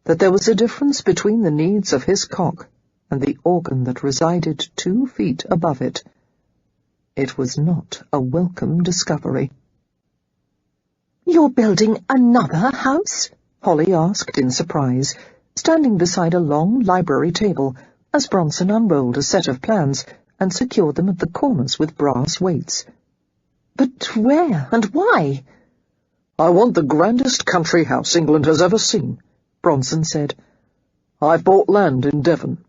that there was a difference between the needs of his cock and the organ that resided 2 feet above it. It was not a welcome discovery. "You're building another house?" Holly asked in surprise, standing beside a long library table as Bronson unrolled a set of plans and secured them at the corners with brass weights. "But where and why?" "I want the grandest country house England has ever seen," Bronson said. "I've bought land in Devon.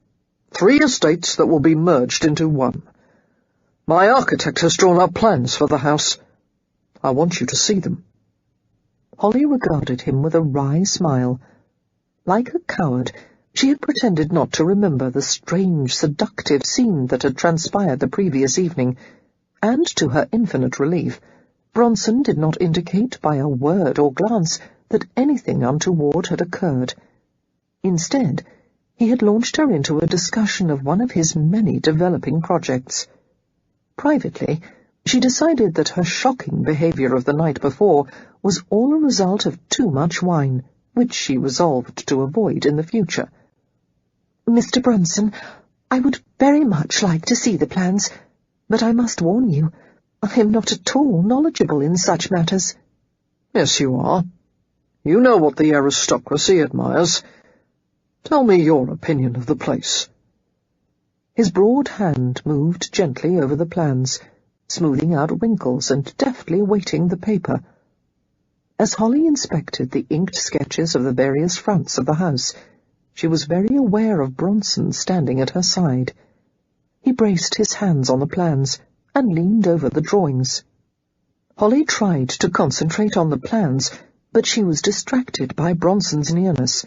3 estates that will be merged into one. My architect has drawn up plans for the house. I want you to see them." Holly regarded him with a wry smile. Like a coward, she had pretended not to remember the strange, seductive scene that had transpired the previous evening, and, to her infinite relief, Bronson did not indicate by a word or glance that anything untoward had occurred. Instead, he had launched her into a discussion of one of his many developing projects. Privately, she decided that her shocking behaviour of the night before was all a result of too much wine, which she resolved to avoid in the future. "Mr. Bronson, I would very much like to see the plans, but I must warn you, I am not at all knowledgeable in such matters." "Yes, you are. You know what the aristocracy admires. Tell me your opinion of the place." His broad hand moved gently over the plans, smoothing out wrinkles and deftly weighting the paper. As Holly inspected the inked sketches of the various fronts of the house, she was very aware of Bronson standing at her side. He braced his hands on the plans and leaned over the drawings. Holly tried to concentrate on the plans, but she was distracted by Bronson's nearness.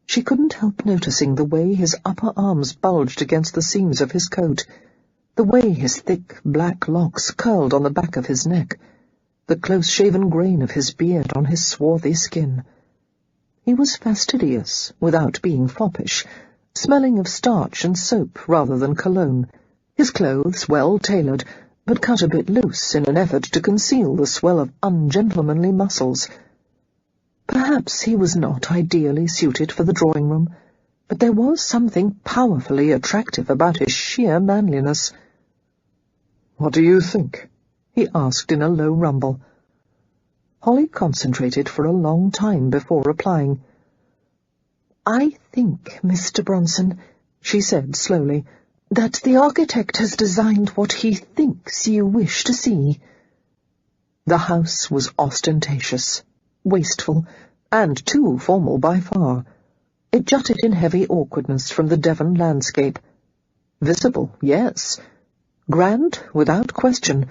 She couldn't help noticing the way his upper arms bulged against the seams of his coat, the way his thick black locks curled on the back of his neck, the close-shaven grain of his beard on his swarthy skin. He was fastidious without being foppish, smelling of starch and soap rather than cologne, his clothes well tailored, but cut a bit loose in an effort to conceal the swell of ungentlemanly muscles. Perhaps he was not ideally suited for the drawing-room, but there was something powerfully attractive about his sheer manliness. "What do you think?" he asked in a low rumble. Holly concentrated for a long time before replying. "I think, Mr. Bronson," she said slowly, "that the architect has designed what he thinks you wish to see." The house was ostentatious, wasteful, and too formal by far. It jutted in heavy awkwardness from the Devon landscape. Visible, yes. Grand, without question.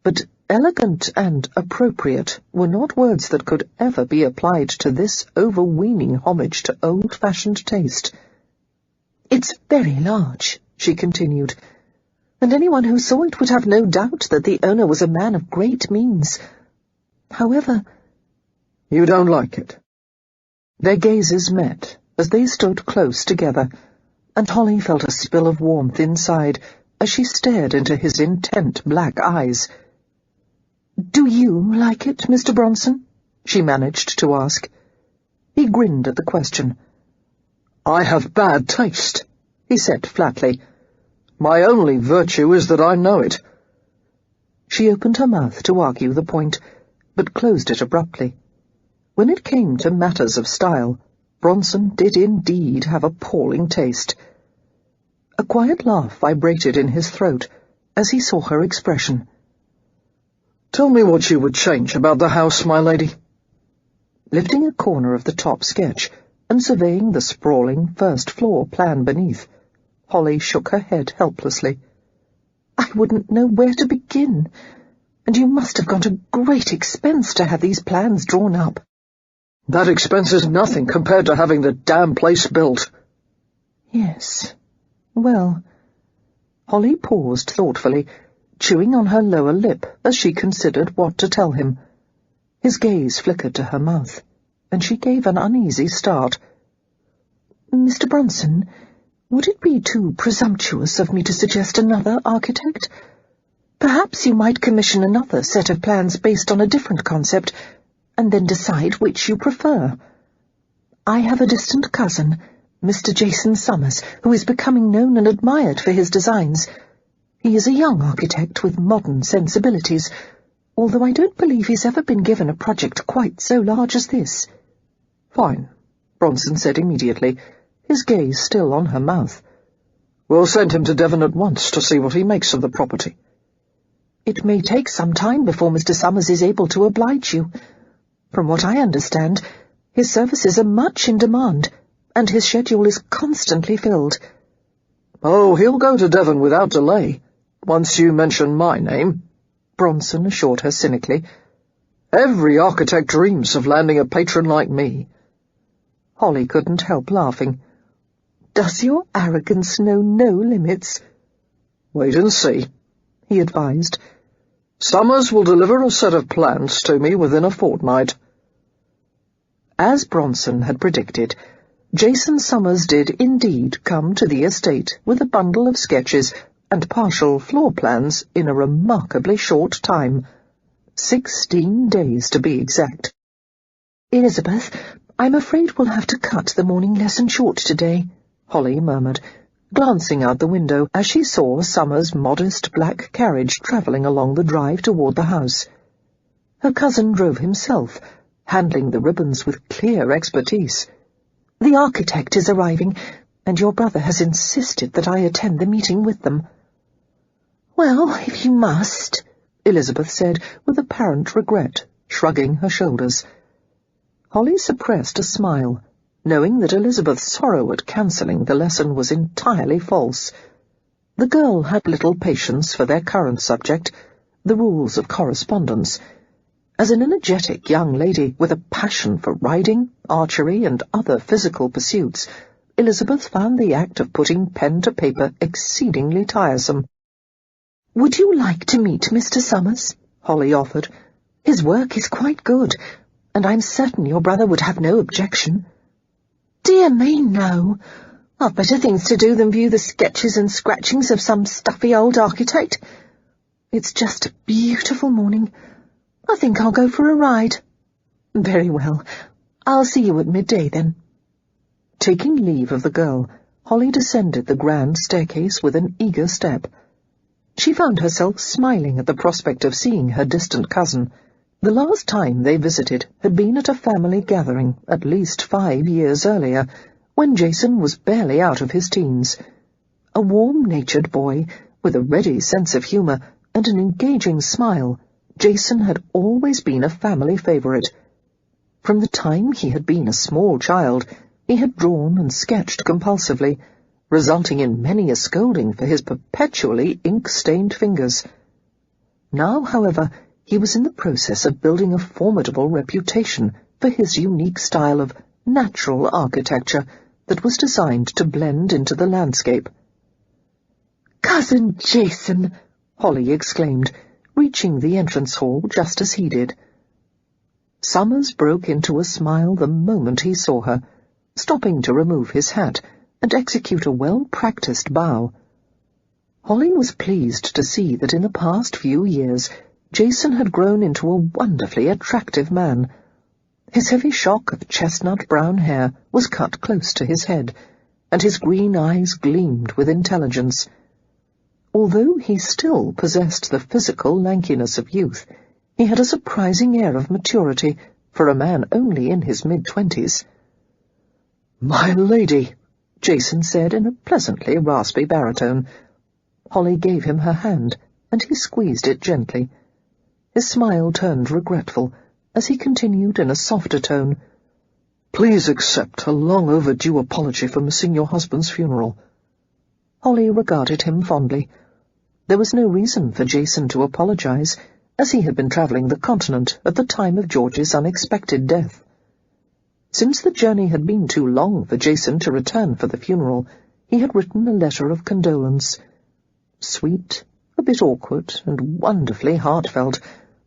But elegant and appropriate were not words that could ever be applied to this overweening homage to old-fashioned taste. "It's very large," she continued, and anyone who saw it would have no doubt that the owner was a man of great means. However, "You don't like it?" Their gazes met as they stood close together, and Holly felt a spill of warmth inside as she stared into his intent black eyes. "Do you like it, Mr. Bronson?" she managed to ask. He grinned at the question. "I have bad taste," he said flatly. "My only virtue is that I know it." She opened her mouth to argue the point, but closed it abruptly. When it came to matters of style, Bronson did indeed have appalling taste. A quiet laugh vibrated in his throat as he saw her expression. "Tell me what you would change about the house, my lady." Lifting a corner of the top sketch and surveying the sprawling first-floor plan beneath, Holly shook her head helplessly. "I wouldn't know where to begin, and you must have gone to great expense to have these plans drawn up." "That expense is nothing compared to having the damn place built." "Yes. Well—" Holly paused thoughtfully, chewing on her lower lip as she considered what to tell him. His gaze flickered to her mouth, and she gave an uneasy start. "Mr. Bronson, would it be too presumptuous of me to suggest another architect?" Perhaps you might commission another set of plans based on a different concept, and then decide which you prefer. I have a distant cousin, Mr. Jason Summers, who is becoming known and admired for his designs. He is a young architect with modern sensibilities, although I don't believe he's ever been given a project quite so large as this." "Fine," Bronson said immediately, his gaze still on her mouth. "We'll send him to Devon at once to see what he makes of the property." "It may take some time before Mr. Summers is able to oblige you. From what I understand, his services are much in demand, and his schedule is constantly filled." "Oh, he'll go to Devon without delay, once you mention my name," Bronson assured her cynically. "Every architect dreams of landing a patron like me." Holly couldn't help laughing. "Does your arrogance know no limits?" "Wait and see," he advised. "Summers will deliver a set of plans to me within a fortnight." As Bronson had predicted, Jason Summers did indeed come to the estate with a bundle of sketches and partial floor plans in a remarkably short time. 16 days to be exact. "Elizabeth, I'm afraid we'll have to cut the morning lesson short today," Holly murmured, glancing out the window as she saw Summers' modest black carriage travelling along the drive toward the house. Her cousin drove himself, handling the ribbons with clear expertise. "The architect is arriving, and your brother has insisted that I attend the meeting with them." "Well, if you must," Elizabeth said with apparent regret, shrugging her shoulders. Holly suppressed a smile, knowing that Elizabeth's sorrow at cancelling the lesson was entirely false. The girl had little patience for their current subject, the rules of correspondence. As an energetic young lady with a passion for riding, archery, and other physical pursuits, Elizabeth found the act of putting pen to paper exceedingly tiresome. "Would you like to meet Mr. Summers?" Holly offered. "His work is quite good, and I'm certain your brother would have no objection." "Dear me, no. I've better things to do than view the sketches and scratchings of some stuffy old architect. It's just a beautiful morning. I think I'll go for a ride." "Very well. I'll see you at midday, then." Taking leave of the girl, Holly descended the grand staircase with an eager step. She found herself smiling at the prospect of seeing her distant cousin. The last time they visited had been at a family gathering at least 5 years earlier, when Jason was barely out of his teens. A warm-natured boy, with a ready sense of humour and an engaging smile, Jason had always been a family favourite. From the time he had been a small child, he had drawn and sketched compulsively, resulting in many a scolding for his perpetually ink-stained fingers. Now, however, he was in the process of building a formidable reputation for his unique style of natural architecture that was designed to blend into the landscape. "Cousin Jason!" Holly exclaimed, reaching the entrance hall just as he did. Summers broke into a smile the moment he saw her, stopping to remove his hat and execute a well-practiced bow. Holly was pleased to see that in the past few years Jason had grown into a wonderfully attractive man. His heavy shock of chestnut-brown hair was cut close to his head, and his green eyes gleamed with intelligence. Although he still possessed the physical lankiness of youth, he had a surprising air of maturity for a man only in his mid-20s. "My lady," Jason said in a pleasantly raspy baritone. Holly gave him her hand, and he squeezed it gently. His smile turned regretful as he continued in a softer tone, "Please accept a long-overdue apology for missing your husband's funeral." Holly regarded him fondly. There was no reason for Jason to apologize, as he had been travelling the continent at the time of George's unexpected death. Since the journey had been too long for Jason to return for the funeral, he had written a letter of condolence. Sweet, a bit awkward, and wonderfully heartfelt,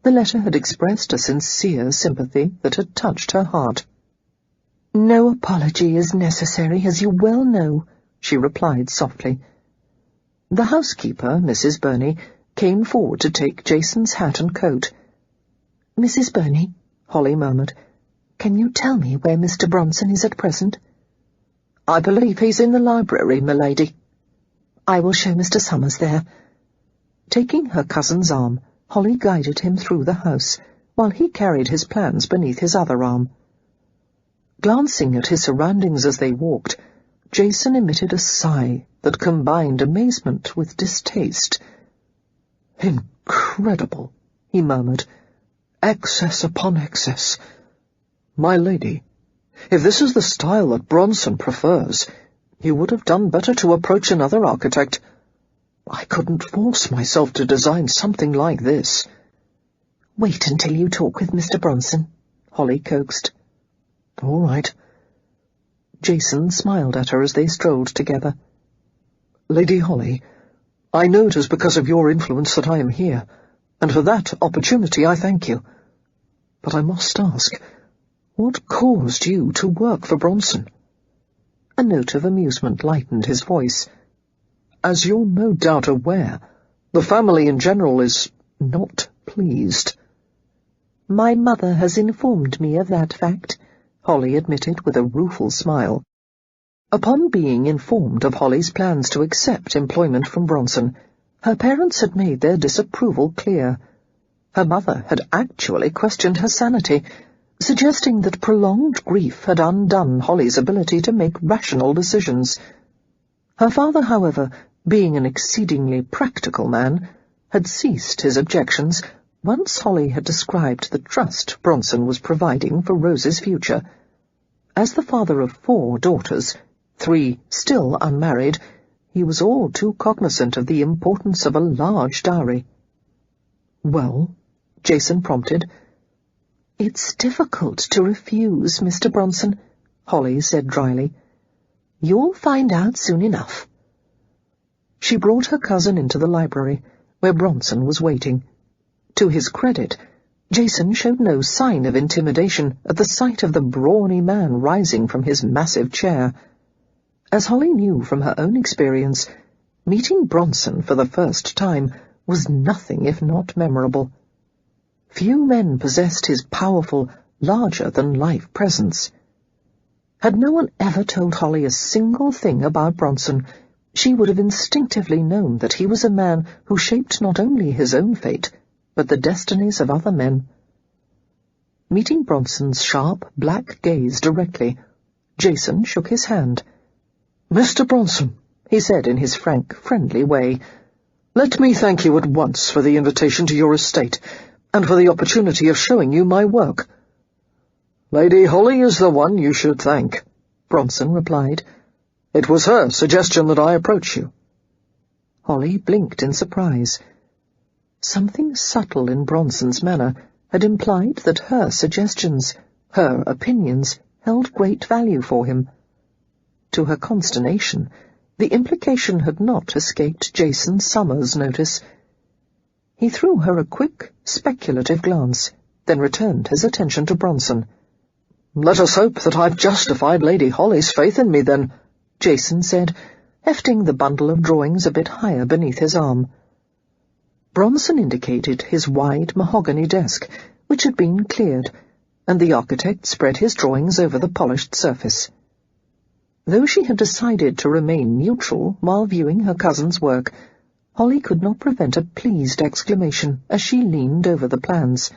the letter had expressed a sincere sympathy that had touched her heart. "No apology is necessary, as you well know," she replied softly. The housekeeper, Mrs. Burney, came forward to take Jason's hat and coat. "Mrs. Burney," Holly murmured, "can you tell me where Mr. Bronson is at present?" "I believe he's in the library, milady." "I will show Mr. Summers there." Taking her cousin's arm, Holly guided him through the house, while he carried his plans beneath his other arm. Glancing at his surroundings as they walked, Jason emitted a sigh that combined amazement with distaste. "Incredible," he murmured. "Excess upon excess. My lady, if this is the style that Bronson prefers, you would have done better to approach another architect. I couldn't force myself to design something like this." "Wait until you talk with Mr. Bronson," Holly coaxed. "All right." Jason smiled at her as they strolled together. "Lady Holly, I know it is because of your influence that I am here, and for that opportunity I thank you. But I must ask, what caused you to work for Bronson?" A note of amusement lightened his voice. "As you're no doubt aware, the family in general is not pleased." "My mother has informed me of that fact," Holly admitted with a rueful smile. Upon being informed of Holly's plans to accept employment from Bronson, her parents had made their disapproval clear. Her mother had actually questioned her sanity, suggesting that prolonged grief had undone Holly's ability to make rational decisions. Her father, however, being an exceedingly practical man, had ceased his objections once Holly had described the trust Bronson was providing for Rose's future. As the father of 4 daughters, 3 still unmarried, he was all too cognizant of the importance of a large dowry. "Well?" Jason prompted. "It's difficult to refuse, Mr. Bronson," Holly said dryly. "You'll find out soon enough." She brought her cousin into the library, where Bronson was waiting. To his credit, Jason showed no sign of intimidation at the sight of the brawny man rising from his massive chair. As Holly knew from her own experience, meeting Bronson for the first time was nothing if not memorable. Few men possessed his powerful, larger-than-life presence. Had no one ever told Holly a single thing about Bronson, she would have instinctively known that he was a man who shaped not only his own fate, but the destinies of other men. Meeting Bronson's sharp, black gaze directly, Jason shook his hand. "Mr. Bronson," he said in his frank, friendly way, "let me thank you at once for the invitation to your estate, and for the opportunity of showing you my work." "Lady Holly is the one you should thank," Bronson replied. "It was her suggestion that I approach you." Holly blinked in surprise. Something subtle in Bronson's manner had implied that her suggestions, her opinions, held great value for him. To her consternation, the implication had not escaped Jason Summers' notice. He threw her a quick, speculative glance, then returned his attention to Bronson. "Let us hope that I've justified Lady Holly's faith in me, then," Jason said, hefting the bundle of drawings a bit higher beneath his arm. Bronson indicated his wide mahogany desk, which had been cleared, and the architect spread his drawings over the polished surface. Though she had decided to remain neutral while viewing her cousin's work, Holly could not prevent a pleased exclamation as she leaned over the plans.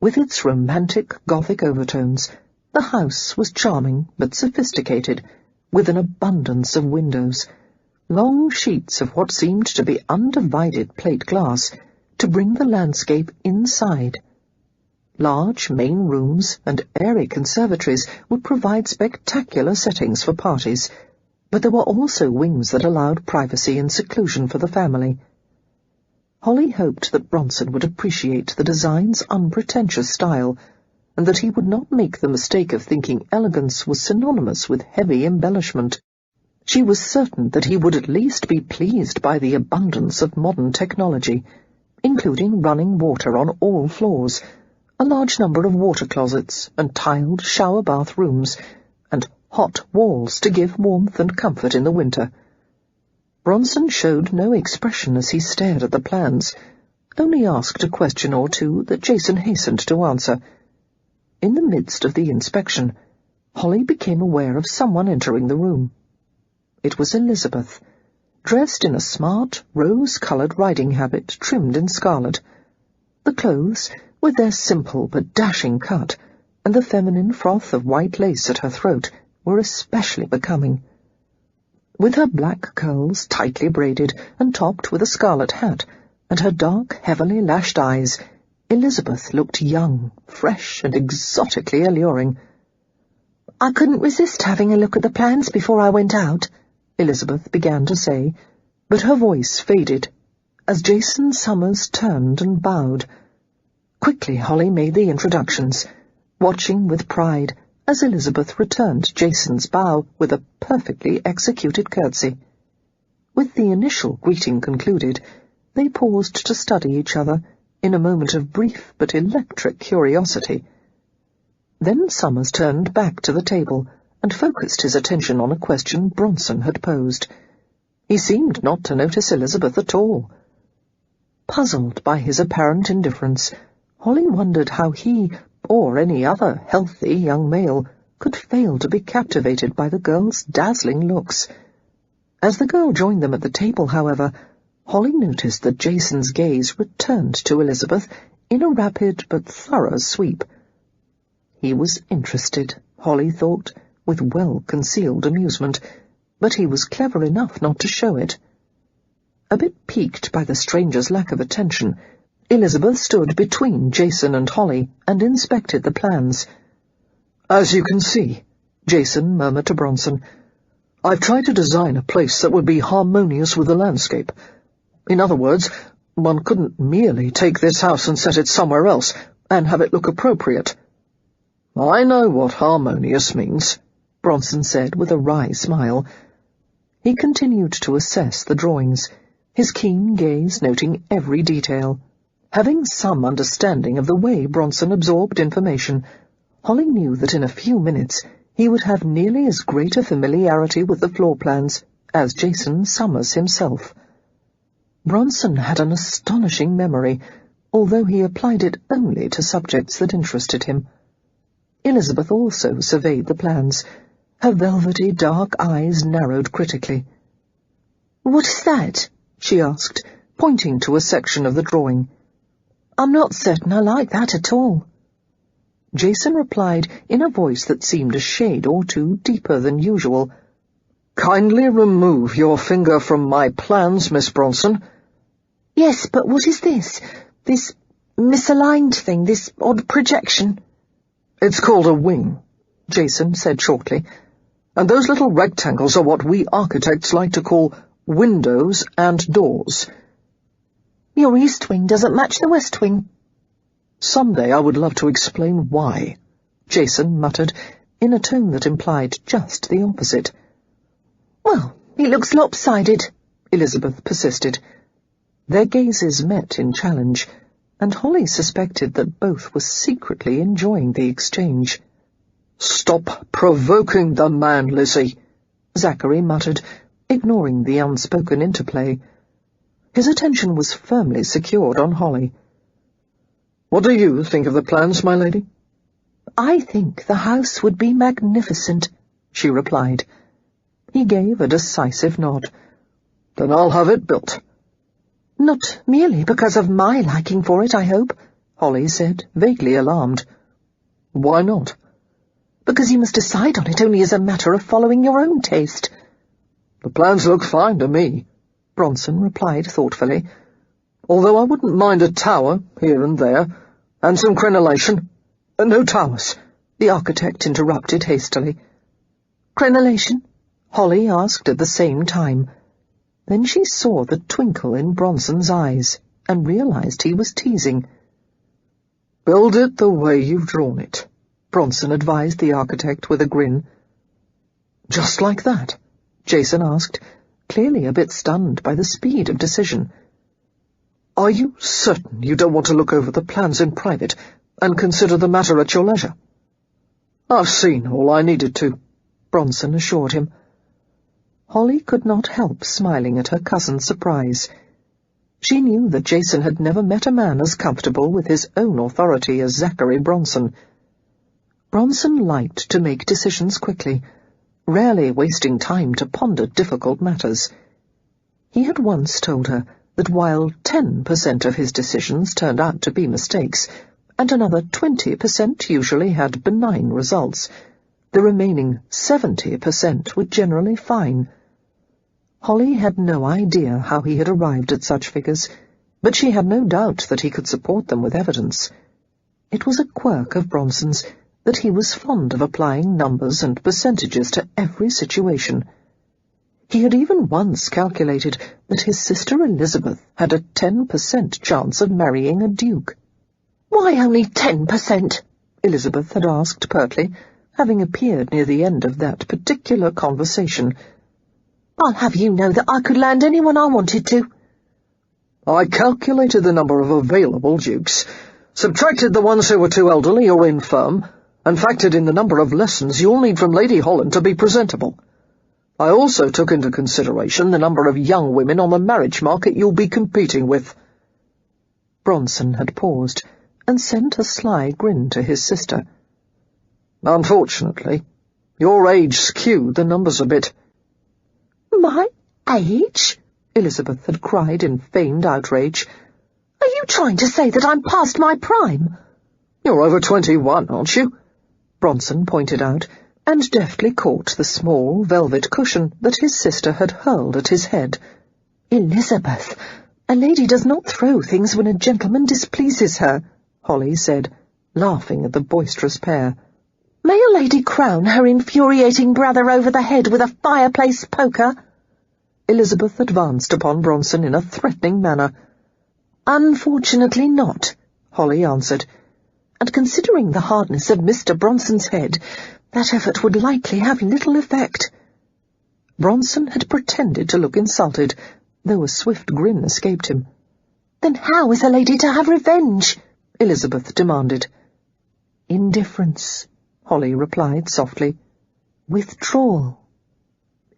With its romantic Gothic overtones, the house was charming but sophisticated, with an abundance of windows, long sheets of what seemed to be undivided plate glass, to bring the landscape inside. Large main rooms and airy conservatories would provide spectacular settings for parties, but there were also wings that allowed privacy and seclusion for the family. Holly hoped that Bronson would appreciate the design's unpretentious style, and that he would not make the mistake of thinking elegance was synonymous with heavy embellishment. She was certain that he would at least be pleased by the abundance of modern technology, including running water on all floors, a large number of water closets and tiled shower bath rooms, and hot walls to give warmth and comfort in the winter. Bronson showed no expression as he stared at the plans, only asked a question or two that Jason hastened to answer. In the midst of the inspection, Holly became aware of someone entering the room. It was Elizabeth, dressed in a smart, rose-coloured riding habit trimmed in scarlet. The clothes, with their simple but dashing cut, and the feminine froth of white lace at her throat, were especially becoming. With her black curls tightly braided and topped with a scarlet hat, and her dark, heavily lashed eyes, Elizabeth looked young, fresh, and exotically alluring. "I couldn't resist having a look at the plans before I went out," Elizabeth began to say, but her voice faded as Jason Summers turned and bowed. Quickly Holly made the introductions, watching with pride as Elizabeth returned Jason's bow with a perfectly executed curtsy. With the initial greeting concluded, they paused to study each other in a moment of brief but electric curiosity. Then Summers turned back to the table and focused his attention on a question Bronson had posed. He seemed not to notice Elizabeth at all. Puzzled by his apparent indifference, Holly wondered how he, or any other healthy young male, could fail to be captivated by the girl's dazzling looks. As the girl joined them at the table, however, Holly noticed that Jason's gaze returned to Elizabeth in a rapid but thorough sweep. He was interested, Holly thought, with well-concealed amusement, but he was clever enough not to show it. A bit piqued by the stranger's lack of attention, Elizabeth stood between Jason and Holly and inspected the plans. "As you can see," Jason murmured to Bronson, "I've tried to design a place that would be harmonious with the landscape. In other words, one couldn't merely take this house and set it somewhere else and have it look appropriate." "I know what harmonious means," Bronson said with a wry smile. He continued to assess the drawings, his keen gaze noting every detail. Having some understanding of the way Bronson absorbed information, Holly knew that in a few minutes he would have nearly as great a familiarity with the floor plans as Jason Summers himself. Bronson had an astonishing memory, although he applied it only to subjects that interested him. Elizabeth also surveyed the plans, her velvety dark eyes narrowed critically. "What is that?" she asked, pointing to a section of the drawing. "I'm not certain I like that at all." Jason replied in a voice that seemed a shade or two deeper than usual. "Kindly remove your finger from my plans, Miss Bronson." "Yes, but what is this? This misaligned thing, this odd projection?" "It's called a wing," Jason said shortly, "and those little rectangles are what we architects like to call windows and doors." "Your east wing doesn't match the west wing." "Someday I would love to explain why," Jason muttered, in a tone that implied just the opposite. "Well, it looks lopsided," Elizabeth persisted. Their gazes met in challenge, and Holly suspected that both were secretly enjoying the exchange. "Stop provoking the man, Lizzie," Zachary muttered, ignoring the unspoken interplay. His attention was firmly secured on Holly. "What do you think of the plans, my lady?" "I think the house would be magnificent," she replied. He gave a decisive nod. "Then I'll have it built." "Not merely because of my liking for it, I hope," Holly said, vaguely alarmed. "Why not?" "Because you must decide on it only as a matter of following your own taste." "The plans look fine to me," Bronson replied thoughtfully, "although I wouldn't mind a tower here and there, and some crenellation." "No towers," the architect interrupted hastily. "Crenellation?" Holly asked at the same time. Then she saw the twinkle in Bronson's eyes and realized he was teasing. "Build it the way you've drawn it," Bronson advised the architect with a grin. "Just like that?" Jason asked, clearly a bit stunned by the speed of decision. "Are you certain you don't want to look over the plans in private and consider the matter at your leisure?" "I've seen all I needed to," Bronson assured him. Holly could not help smiling at her cousin's surprise. She knew that Jason had never met a man as comfortable with his own authority as Zachary Bronson. Bronson liked to make decisions quickly, rarely wasting time to ponder difficult matters. He had once told her that while 10% of his decisions turned out to be mistakes, and another 20% usually had benign results, the remaining 70% were generally fine. Holly had no idea how he had arrived at such figures, but she had no doubt that he could support them with evidence. It was a quirk of Bronson's that he was fond of applying numbers and percentages to every situation. He had even once calculated that his sister Elizabeth had a 10% chance of marrying a duke. "Why only 10%?" Elizabeth had asked pertly, having appeared near the end of that particular conversation. "I'll have you know that I could land anyone I wanted to." "I calculated the number of available dukes, subtracted the ones who were too elderly or infirm, and factored in the number of lessons you'll need from Lady Holland to be presentable. I also took into consideration the number of young women on the marriage market you'll be competing with." Bronson had paused and sent a sly grin to his sister. "Unfortunately, your age skewed the numbers a bit." "My age?" Elizabeth had cried in feigned outrage. "Are you trying to say that I'm past my prime?" "You're over 21, aren't you?" Bronson pointed out, and deftly caught the small velvet cushion that his sister had hurled at his head. "Elizabeth, a lady does not throw things when a gentleman displeases her," Holly said, laughing at the boisterous pair. "May a lady crown her infuriating brother over the head with a fireplace poker?" Elizabeth advanced upon Bronson in a threatening manner. "Unfortunately not," Holly answered, "and considering the hardness of Mr. Bronson's head, that effort would likely have little effect." Bronson had pretended to look insulted, though a swift grin escaped him. "Then how is a lady to have revenge?" Elizabeth demanded. "Indifference," Holly replied softly. "Withdrawal."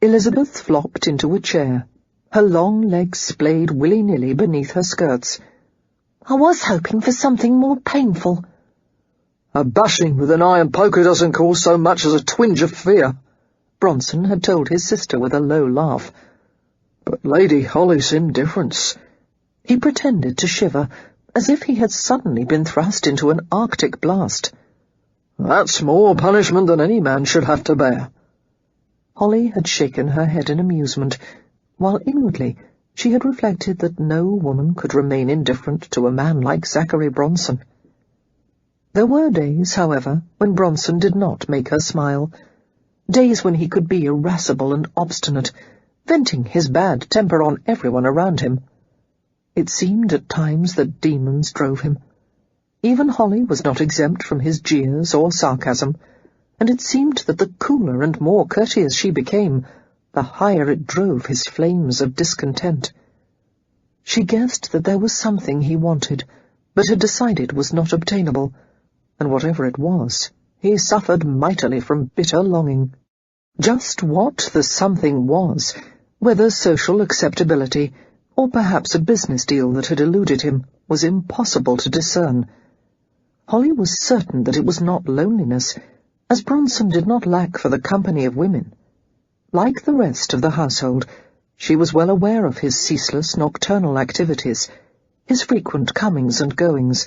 Elizabeth flopped into a chair, her long legs splayed willy-nilly beneath her skirts. "I was hoping for something more painful." "A bashing with an iron poker doesn't cause so much as a twinge of fear," Bronson had told his sister with a low laugh. "But Lady Holly's indifference—" He pretended to shiver, as if he had suddenly been thrust into an Arctic blast. "That's more punishment than any man should have to bear." Holly had shaken her head in amusement, while inwardly she had reflected that no woman could remain indifferent to a man like Zachary Bronson. There were days, however, when Bronson did not make her smile, days when he could be irascible and obstinate, venting his bad temper on everyone around him. It seemed at times that demons drove him. Even Holly was not exempt from his jeers or sarcasm, and it seemed that the cooler and more courteous she became, the higher it drove his flames of discontent. She guessed that there was something he wanted, but had decided was not obtainable, and whatever it was, he suffered mightily from bitter longing. Just what the something was, whether social acceptability, or perhaps a business deal that had eluded him, was impossible to discern. Holly was certain that it was not loneliness, as Bronson did not lack for the company of women. Like the rest of the household, she was well aware of his ceaseless nocturnal activities, his frequent comings and goings,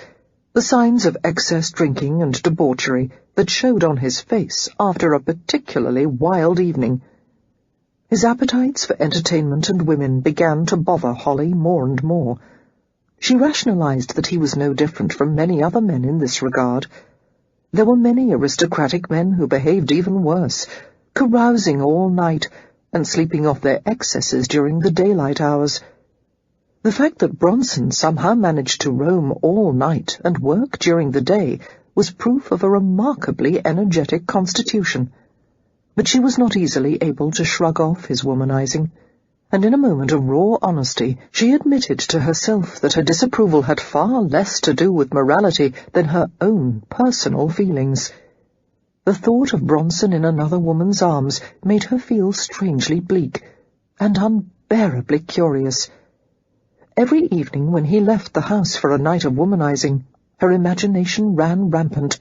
the signs of excess drinking and debauchery that showed on his face after a particularly wild evening. His appetites for entertainment and women began to bother Holly more and more. She rationalized that he was no different from many other men in this regard. There were many aristocratic men who behaved even worse, carousing all night and sleeping off their excesses during the daylight hours. The fact that Bronson somehow managed to roam all night and work during the day was proof of a remarkably energetic constitution. But she was not easily able to shrug off his womanizing, and in a moment of raw honesty she admitted to herself that her disapproval had far less to do with morality than her own personal feelings. The thought of Bronson in another woman's arms made her feel strangely bleak, and unbearably curious. Every evening when he left the house for a night of womanizing, her imagination ran rampant.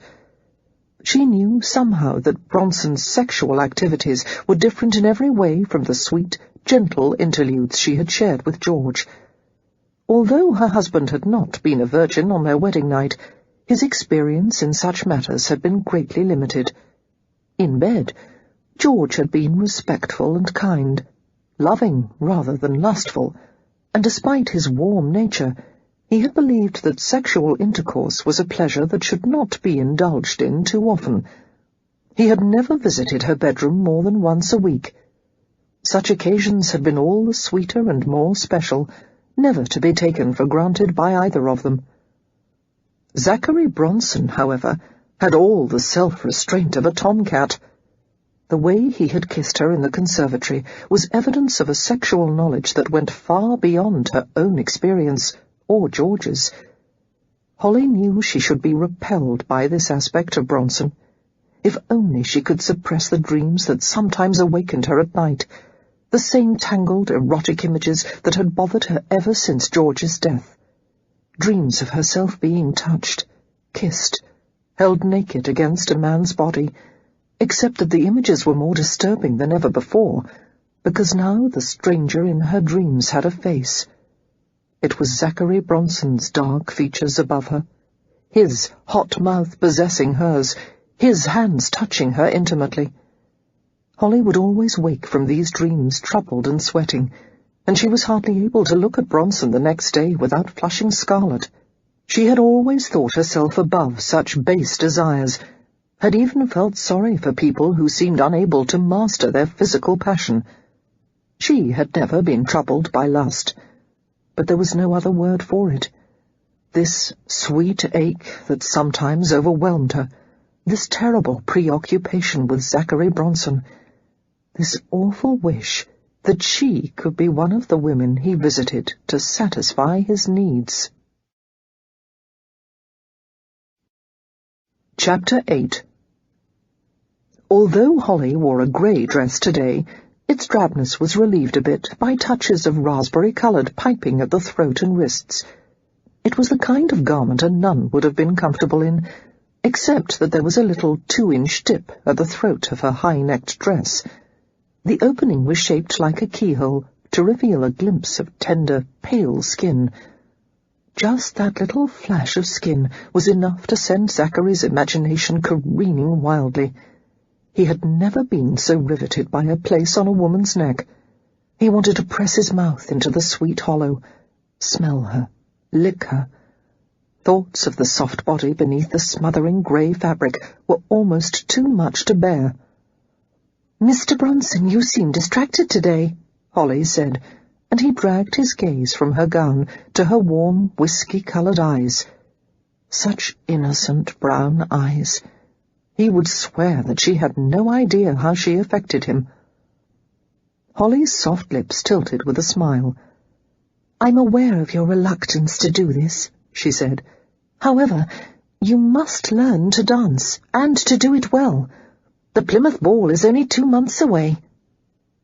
She knew somehow that Bronson's sexual activities were different in every way from the sweet, gentle interludes she had shared with George. Although her husband had not been a virgin on their wedding night, his experience in such matters had been greatly limited. In bed, George had been respectful and kind, loving rather than lustful, and despite his warm nature, he had believed that sexual intercourse was a pleasure that should not be indulged in too often. He had never visited her bedroom more than once a week. Such occasions had been all the sweeter and more special, never to be taken for granted by either of them. Zachary Bronson, however, had all the self-restraint of a tomcat. The way he had kissed her in the conservatory was evidence of a sexual knowledge that went far beyond her own experience, or George's. Holly knew she should be repelled by this aspect of Bronson. If only she could suppress the dreams that sometimes awakened her at night, the same tangled, erotic images that had bothered her ever since George's death. Dreams of herself being touched, kissed, held naked against a man's body, except that the images were more disturbing than ever before, because now the stranger in her dreams had a face. It was Zachary Bronson's dark features above her, his hot mouth possessing hers, his hands touching her intimately. Holly would always wake from these dreams troubled and sweating, and she was hardly able to look at Bronson the next day without flushing scarlet. She had always thought herself above such base desires, had even felt sorry for people who seemed unable to master their physical passion. She had never been troubled by lust, but there was no other word for it. This sweet ache that sometimes overwhelmed her, this terrible preoccupation with Zachary Bronson, this awful wish that she could be one of the women he visited to satisfy his needs. Chapter 8. Although Holly wore a grey dress today, its drabness was relieved a bit by touches of raspberry-coloured piping at the throat and wrists. It was the kind of garment a nun would have been comfortable in, except that there was a little 2-inch dip at the throat of her high-necked dress. The opening was shaped like a keyhole to reveal a glimpse of tender, pale skin. Just that little flash of skin was enough to send Zachary's imagination careening wildly. He had never been so riveted by a place on a woman's neck. He wanted to press his mouth into the sweet hollow, smell her, lick her. Thoughts of the soft body beneath the smothering grey fabric were almost too much to bear. "Mr. Bronson, you seem distracted today," Holly said, and he dragged his gaze from her gown to her warm, whisky-coloured eyes. Such innocent brown eyes. He would swear that she had no idea how she affected him. Holly's soft lips tilted with a smile. "I'm aware of your reluctance to do this," she said. "However, you must learn to dance, and to do it well. The Plymouth Ball is only 2 months away."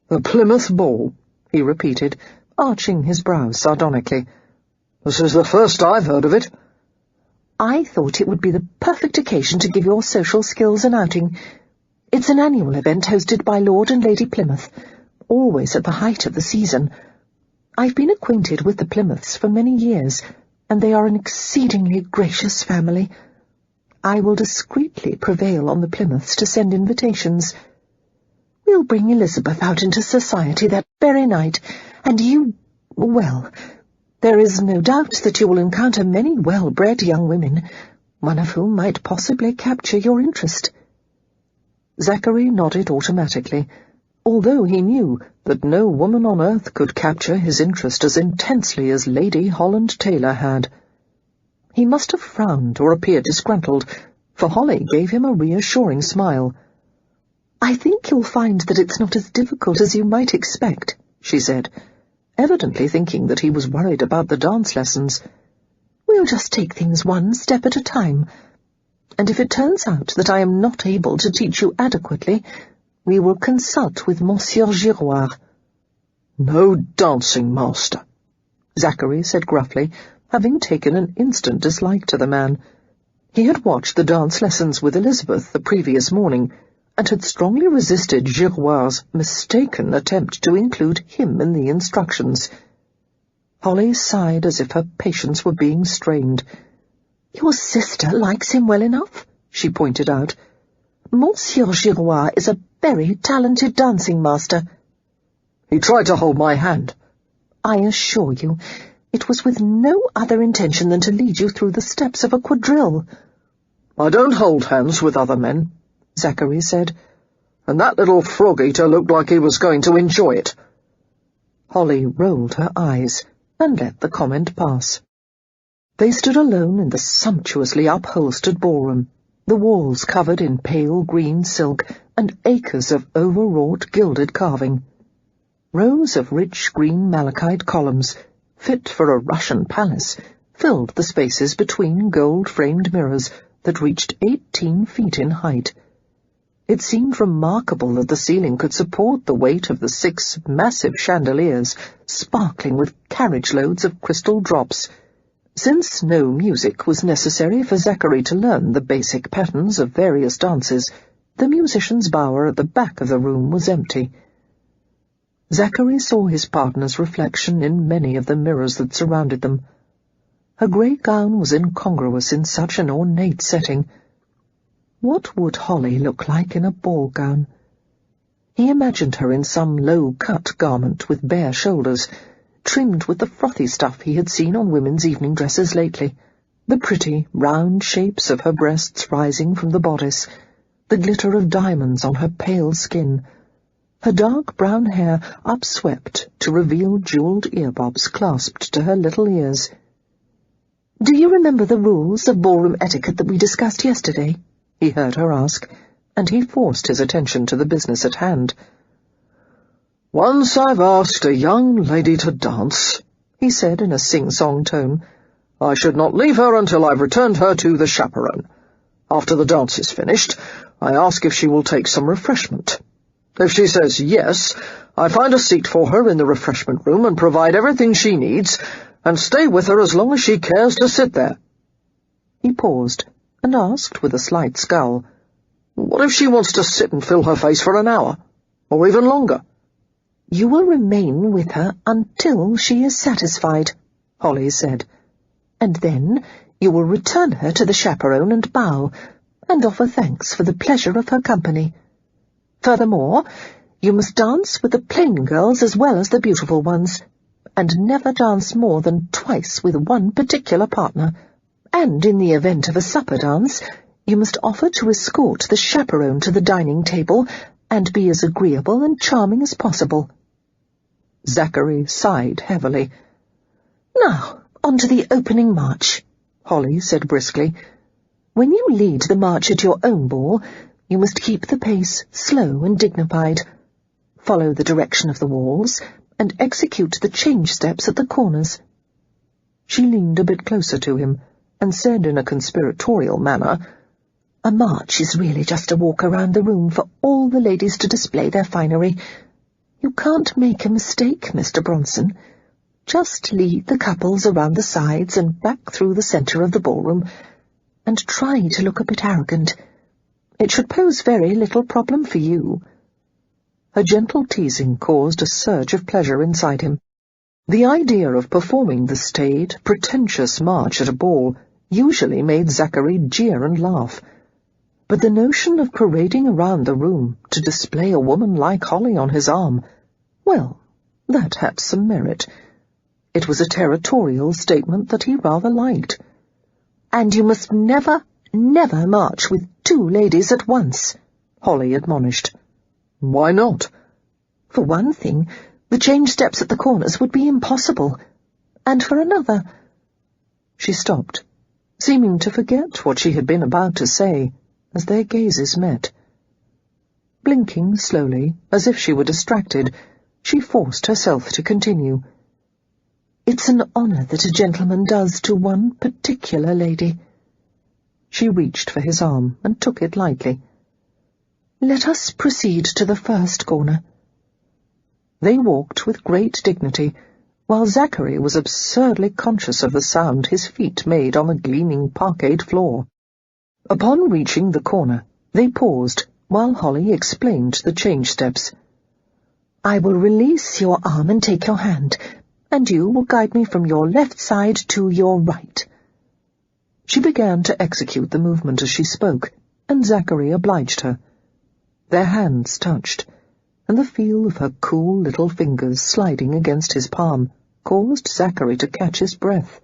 "The Plymouth Ball?" he repeated, arching his brows sardonically. "This is the first I've heard of it." "I thought it would be the perfect occasion to give your social skills an outing. It's an annual event hosted by Lord and Lady Plymouth, always at the height of the season. I've been acquainted with the Plymouths for many years, and they are an exceedingly gracious family. I will discreetly prevail on the Plymouths to send invitations. We'll bring Elizabeth out into society that very night, and well, there is no doubt that you will encounter many well-bred young women, one of whom might possibly capture your interest." Zachary nodded automatically, although he knew that no woman on earth could capture his interest as intensely as Lady Holland Taylor had. He must have frowned or appeared disgruntled, for Holly gave him a reassuring smile. "I think you'll find that it's not as difficult as you might expect," she said, evidently thinking that he was worried about the dance lessons. "We'll just take things one step at a time, and if it turns out that I am not able to teach you adequately, we will consult with Monsieur Giroir." "No dancing master," Zachary said gruffly, having taken an instant dislike to the man. He had watched the dance lessons with Elizabeth the previous morning, and had strongly resisted Giroir's mistaken attempt to include him in the instructions. Holly sighed as if her patience were being strained. "Your sister likes him well enough," she pointed out. "Monsieur Giroir is a very talented dancing master." "He tried to hold my hand." "I assure you, it was with no other intention than to lead you through the steps of a quadrille." "I don't hold hands with other men," Zachary said, "and that little frog-eater looked like he was going to enjoy it." Holly rolled her eyes and let the comment pass. They stood alone in the sumptuously upholstered ballroom, the walls covered in pale green silk and acres of overwrought gilded carving. Rows of rich green malachite columns, fit for a Russian palace, filled the spaces between gold-framed mirrors that reached 18 feet in height. It seemed remarkable that the ceiling could support the weight of the 6 massive chandeliers, sparkling with carriage-loads of crystal drops. Since no music was necessary for Zachary to learn the basic patterns of various dances, the musician's bower at the back of the room was empty. Zachary saw his partner's reflection in many of the mirrors that surrounded them. Her grey gown was incongruous in such an ornate setting. What would Holly look like in a ball gown? He imagined her in some low-cut garment with bare shoulders, trimmed with the frothy stuff he had seen on women's evening dresses lately, the pretty, round shapes of her breasts rising from the bodice, the glitter of diamonds on her pale skin, her dark brown hair upswept to reveal jewelled earbobs clasped to her little ears. "Do you remember the rules of ballroom etiquette that we discussed yesterday?" he heard her ask, and he forced his attention to the business at hand. "Once I've asked a young lady to dance," he said in a sing-song tone, "I should not leave her until I've returned her to the chaperone. After the dance is finished, I ask if she will take some refreshment. If she says yes, I find a seat for her in the refreshment room and provide everything she needs, and stay with her as long as she cares to sit there." He paused and asked with a slight scowl, "What if she wants to sit and fill her face for an hour, or even longer?" "You will remain with her until she is satisfied," Holly said. "and then you will return her to the chaperone and bow, and offer thanks for the pleasure of her company. Furthermore, you must dance with the plain girls as well as the beautiful ones, and never dance more than twice with one particular partner, and in the event of a supper dance, you must offer to escort the chaperone to the dining table and be as agreeable and charming as possible." Zachary sighed heavily. "Now, on to the opening march," Holly said briskly. "When you lead the march at your own ball, you must keep the pace slow and dignified. Follow the direction of the walls, and execute the change steps at the corners." She leaned a bit closer to him, and said in a conspiratorial manner, "A march is really just a walk around the room for all the ladies to display their finery. You can't make a mistake, Mr. Bronson. Just lead the couples around the sides and back through the centre of the ballroom, and try to look a bit arrogant. It should pose very little problem for you." Her gentle teasing caused a surge of pleasure inside him. The idea of performing the staid, pretentious march at a ball usually made Zachary jeer and laugh, but the notion of parading around the room to display a woman like Holly on his arm, well, that had some merit. It was a territorial statement that he rather liked. "And you must never march with 2 ladies at once," Holly admonished. "Why not?" "For one thing, the change steps at the corners would be impossible. And for another—" She stopped, seeming to forget what she had been about to say, as their gazes met. Blinking slowly, as if she were distracted, she forced herself to continue. "It's an honour that a gentleman does to one particular lady." She reached for his arm and took it lightly. "Let us proceed to the first corner." They walked with great dignity, while Zachary was absurdly conscious of the sound his feet made on the gleaming parquet floor. Upon reaching the corner, they paused, while Holly explained the change steps. "I will release your arm and take your hand, and you will guide me from your left side to your right." She began to execute the movement as she spoke, and Zachary obliged her. Their hands touched, and the feel of her cool little fingers sliding against his palm caused Zachary to catch his breath.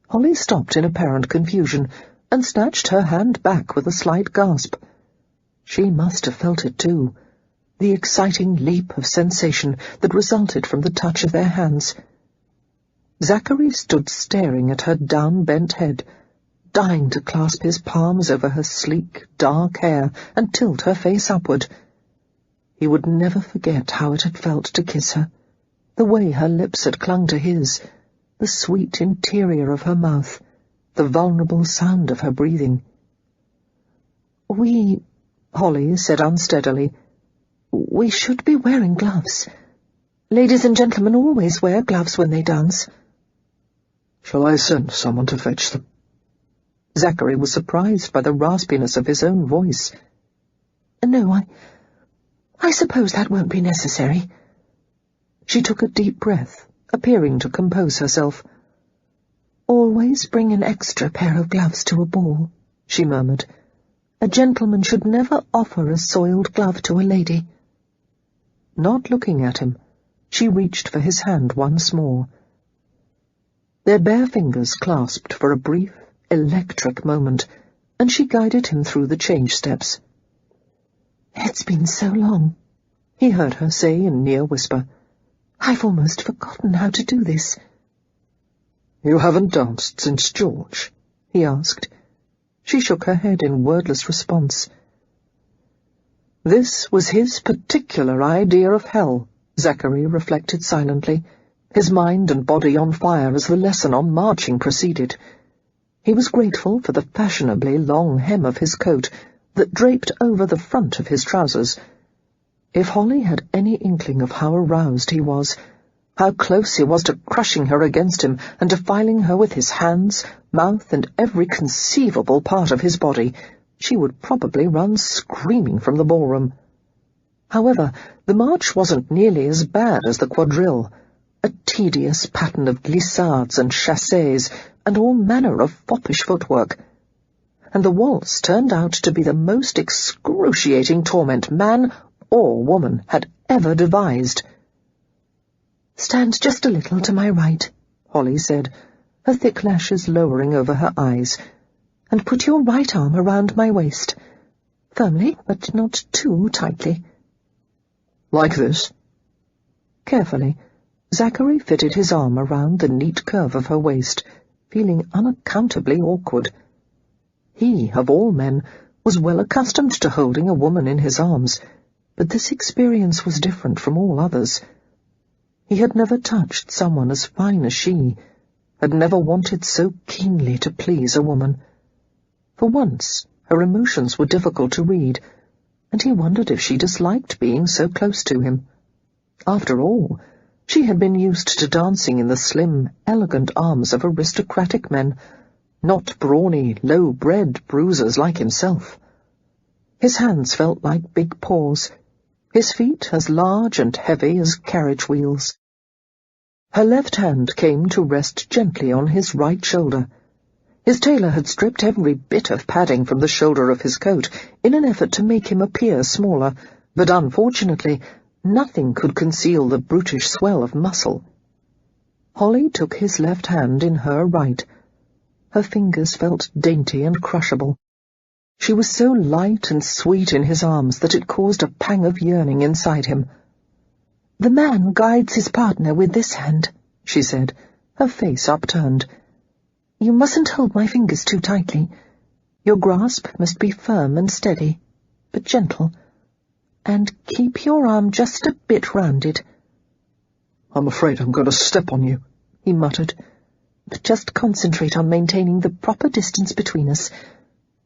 Holly stopped in apparent confusion and snatched her hand back with a slight gasp. She must have felt it too, the exciting leap of sensation that resulted from the touch of their hands. Zachary stood staring at her down-bent head, dying to clasp his palms over her sleek, dark hair and tilt her face upward. He would never forget how it had felt to kiss her, the way her lips had clung to his, the sweet interior of her mouth, the vulnerable sound of her breathing. "We," Holly said unsteadily, "we should be wearing gloves. Ladies and gentlemen always wear gloves when they dance." "Shall I send someone to fetch them?" Zachary was surprised by the raspiness of his own voice. "No, I suppose that won't be necessary." She took a deep breath, appearing to compose herself. "Always bring an extra pair of gloves to a ball," she murmured. "A gentleman should never offer a soiled glove to a lady." Not looking at him, she reached for his hand once more. Their bare fingers clasped for a brief, electric moment, and she guided him through the change steps. "It's been so long," he heard her say in near whisper. "I've almost forgotten how to do this." "You haven't danced since George?" he asked. She shook her head in wordless response. This was his particular idea of hell, Zachary reflected silently, his mind and body on fire as the lesson on marching proceeded. He was grateful for the fashionably long hem of his coat that draped over the front of his trousers. If Holly had any inkling of how aroused he was, how close he was to crushing her against him and defiling her with his hands, mouth, and every conceivable part of his body, she would probably run screaming from the ballroom. However, the march wasn't nearly as bad as the quadrille, a tedious pattern of glissades and chassés and all manner of foppish footwork. And the waltz turned out to be the most excruciating torment man or woman had ever devised. "Stand just a little to my right," Holly said, her thick lashes lowering over her eyes, "and put your right arm around my waist. Firmly, but not too tightly." "Like this?" Carefully, Zachary fitted his arm around the neat curve of her waist, feeling unaccountably awkward. He, of all men, was well accustomed to holding a woman in his arms, but this experience was different from all others. He had never touched someone as fine as she, had never wanted so keenly to please a woman. For once, her emotions were difficult to read, and he wondered if she disliked being so close to him. After all, she had been used to dancing in the slim, elegant arms of aristocratic men, not brawny, low-bred bruisers like himself. His hands felt like big paws, his feet as large and heavy as carriage wheels. Her left hand came to rest gently on his right shoulder. His tailor had stripped every bit of padding from the shoulder of his coat in an effort to make him appear smaller, but unfortunately nothing could conceal the brutish swell of muscle. Holly took his left hand in her right. Her fingers felt dainty and crushable. She was so light and sweet in his arms that it caused a pang of yearning inside him. "The man guides his partner with this hand," she said, her face upturned. "You mustn't hold my fingers too tightly. Your grasp must be firm and steady, but gentle. And keep your arm just a bit rounded." "I'm afraid I'm going to step on you," he muttered. "But just concentrate on maintaining the proper distance between us.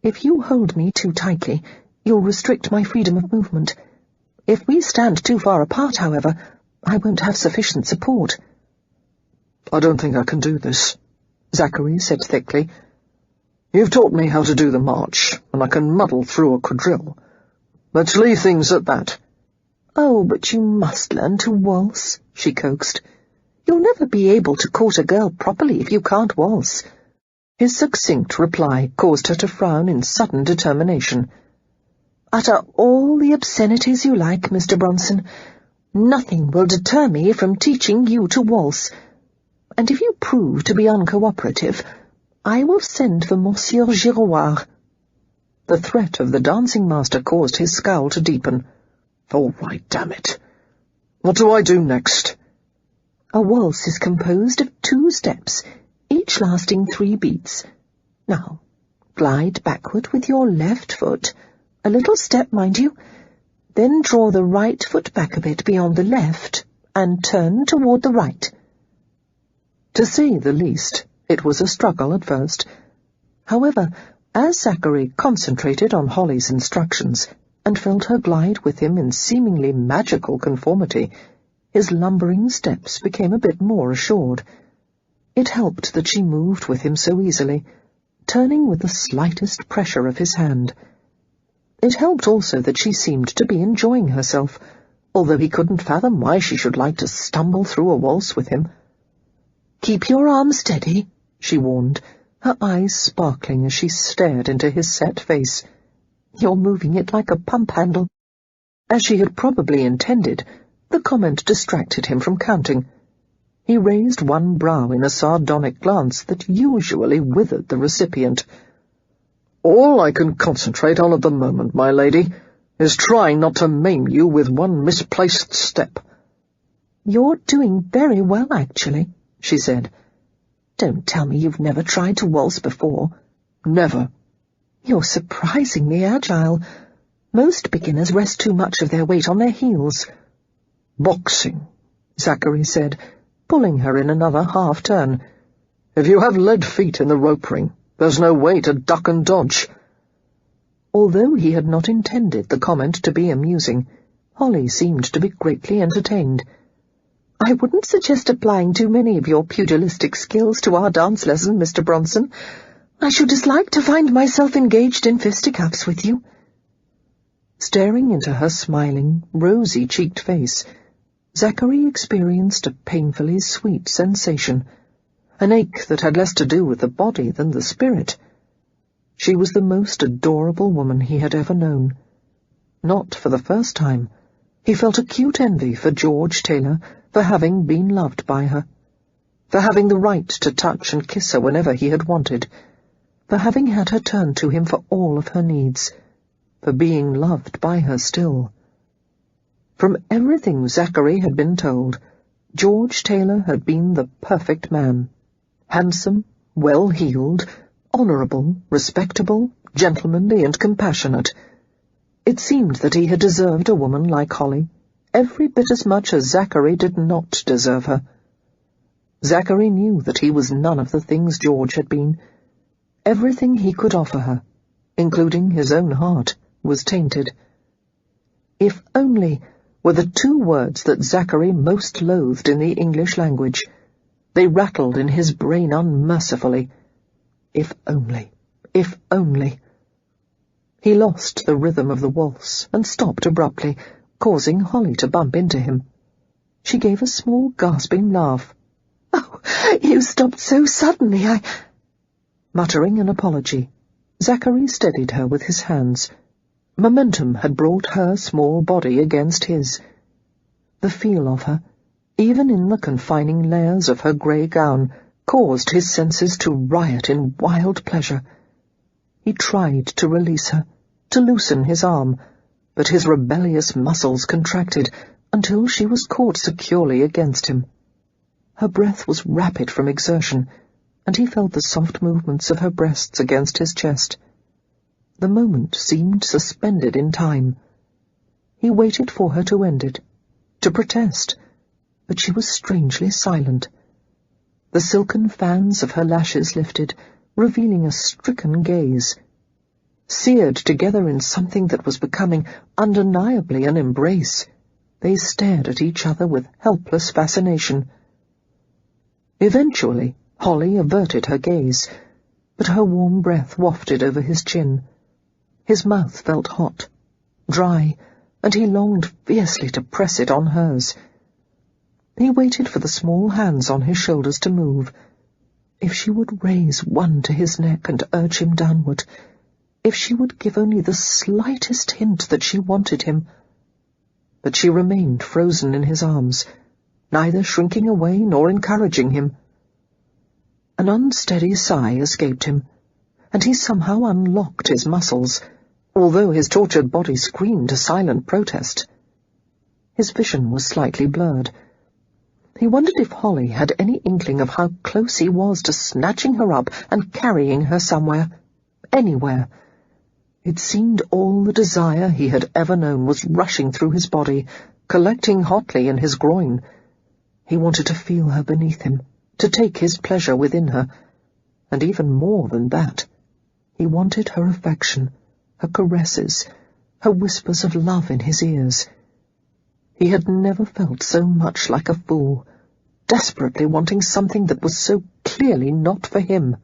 If you hold me too tightly, you'll restrict my freedom of movement. If we stand too far apart, however, I won't have sufficient support." "I don't think I can do this," Zachary said thickly. "You've taught me how to do the march, and I can muddle through a quadrille. Let's leave things at that." "Oh, but you must learn to waltz," she coaxed. "You'll never be able to court a girl properly if you can't waltz." His succinct reply caused her to frown in sudden determination. "Utter all the obscenities you like, Mr. Bronson. Nothing will deter me from teaching you to waltz. And if you prove to be uncooperative, I will send for Monsieur Girouard." The threat of the dancing master caused his scowl to deepen. "All right, damn it. What do I do next?" "A waltz is composed of 2 steps, each lasting 3 beats. Now, glide backward with your left foot, a little step, mind you, then draw the right foot back a bit beyond the left, and turn toward the right." To say the least, it was a struggle at first. However, as Zachary concentrated on Holly's instructions and felt her glide with him in seemingly magical conformity, his lumbering steps became a bit more assured. It helped that she moved with him so easily, turning with the slightest pressure of his hand. It helped also that she seemed to be enjoying herself, although he couldn't fathom why she should like to stumble through a waltz with him. "Keep your arm steady," she warned, her eyes sparkling as she stared into his set face. "You're moving it like a pump handle." As she had probably intended, the comment distracted him from counting. He raised one brow in a sardonic glance that usually withered the recipient. "All I can concentrate on at the moment, my lady, is trying not to maim you with one misplaced step." "You're doing very well, actually," she said. "Don't tell me you've never tried to waltz before." "Never." "You're surprisingly agile. Most beginners rest too much of their weight on their heels." "Boxing," Zachary said, pulling her in another half-turn. "If you have lead feet in the rope ring, there's no way to duck and dodge." Although he had not intended the comment to be amusing, Holly seemed to be greatly entertained. "I wouldn't suggest applying too many of your pugilistic skills to our dance lesson, Mr. Bronson. I should dislike to find myself engaged in fisticuffs with you." Staring into her smiling, rosy-cheeked face, Zachary experienced a painfully sweet sensation, an ache that had less to do with the body than the spirit. She was the most adorable woman he had ever known. Not for the first time, he felt acute envy for George Taylor for having been loved by her, for having the right to touch and kiss her whenever he had wanted, for having had her turn to him for all of her needs, for being loved by her still. From everything Zachary had been told, George Taylor had been the perfect man. Handsome, well-heeled, honourable, respectable, gentlemanly and compassionate. It seemed that he had deserved a woman like Holly, every bit as much as Zachary did not deserve her. Zachary knew that he was none of the things George had been. Everything he could offer her, including his own heart, was tainted. If only were the 2 words that Zachary most loathed in the English language. They rattled in his brain unmercifully. If only, if only. He lost the rhythm of the waltz and stopped abruptly, causing Holly to bump into him. She gave a small gasping laugh. "Oh, you stopped so suddenly, Muttering an apology, Zachary steadied her with his hands. Momentum had brought her small body against his. The feel of her, even in the confining layers of her grey gown, caused his senses to riot in wild pleasure. He tried to release her, to loosen his arm, but his rebellious muscles contracted until she was caught securely against him. Her breath was rapid from exertion, and he felt the soft movements of her breasts against his chest. The moment seemed suspended in time. He waited for her to end it, to protest, but she was strangely silent. The silken fans of her lashes lifted, revealing a stricken gaze. Seared together in something that was becoming undeniably an embrace, They stared at each other with helpless fascination. Eventually, Holly averted her gaze, but her warm breath wafted over his chin. His mouth felt hot, dry, and he longed fiercely to press it on hers. He waited for the small hands on his shoulders to move. If she would raise one to his neck and urge him downward, if she would give only the slightest hint that she wanted him. But she remained frozen in his arms, neither shrinking away nor encouraging him. An unsteady sigh escaped him, and he somehow unlocked his muscles, although his tortured body screamed a silent protest. His vision was slightly blurred. He wondered if Holly had any inkling of how close he was to snatching her up and carrying her somewhere, anywhere. It seemed all the desire he had ever known was rushing through his body, collecting hotly in his groin. He wanted to feel her beneath him, to take his pleasure within her, and even more than that, he wanted her affection, her caresses, her whispers of love in his ears. He had never felt so much like a fool, desperately wanting something that was so clearly not for him.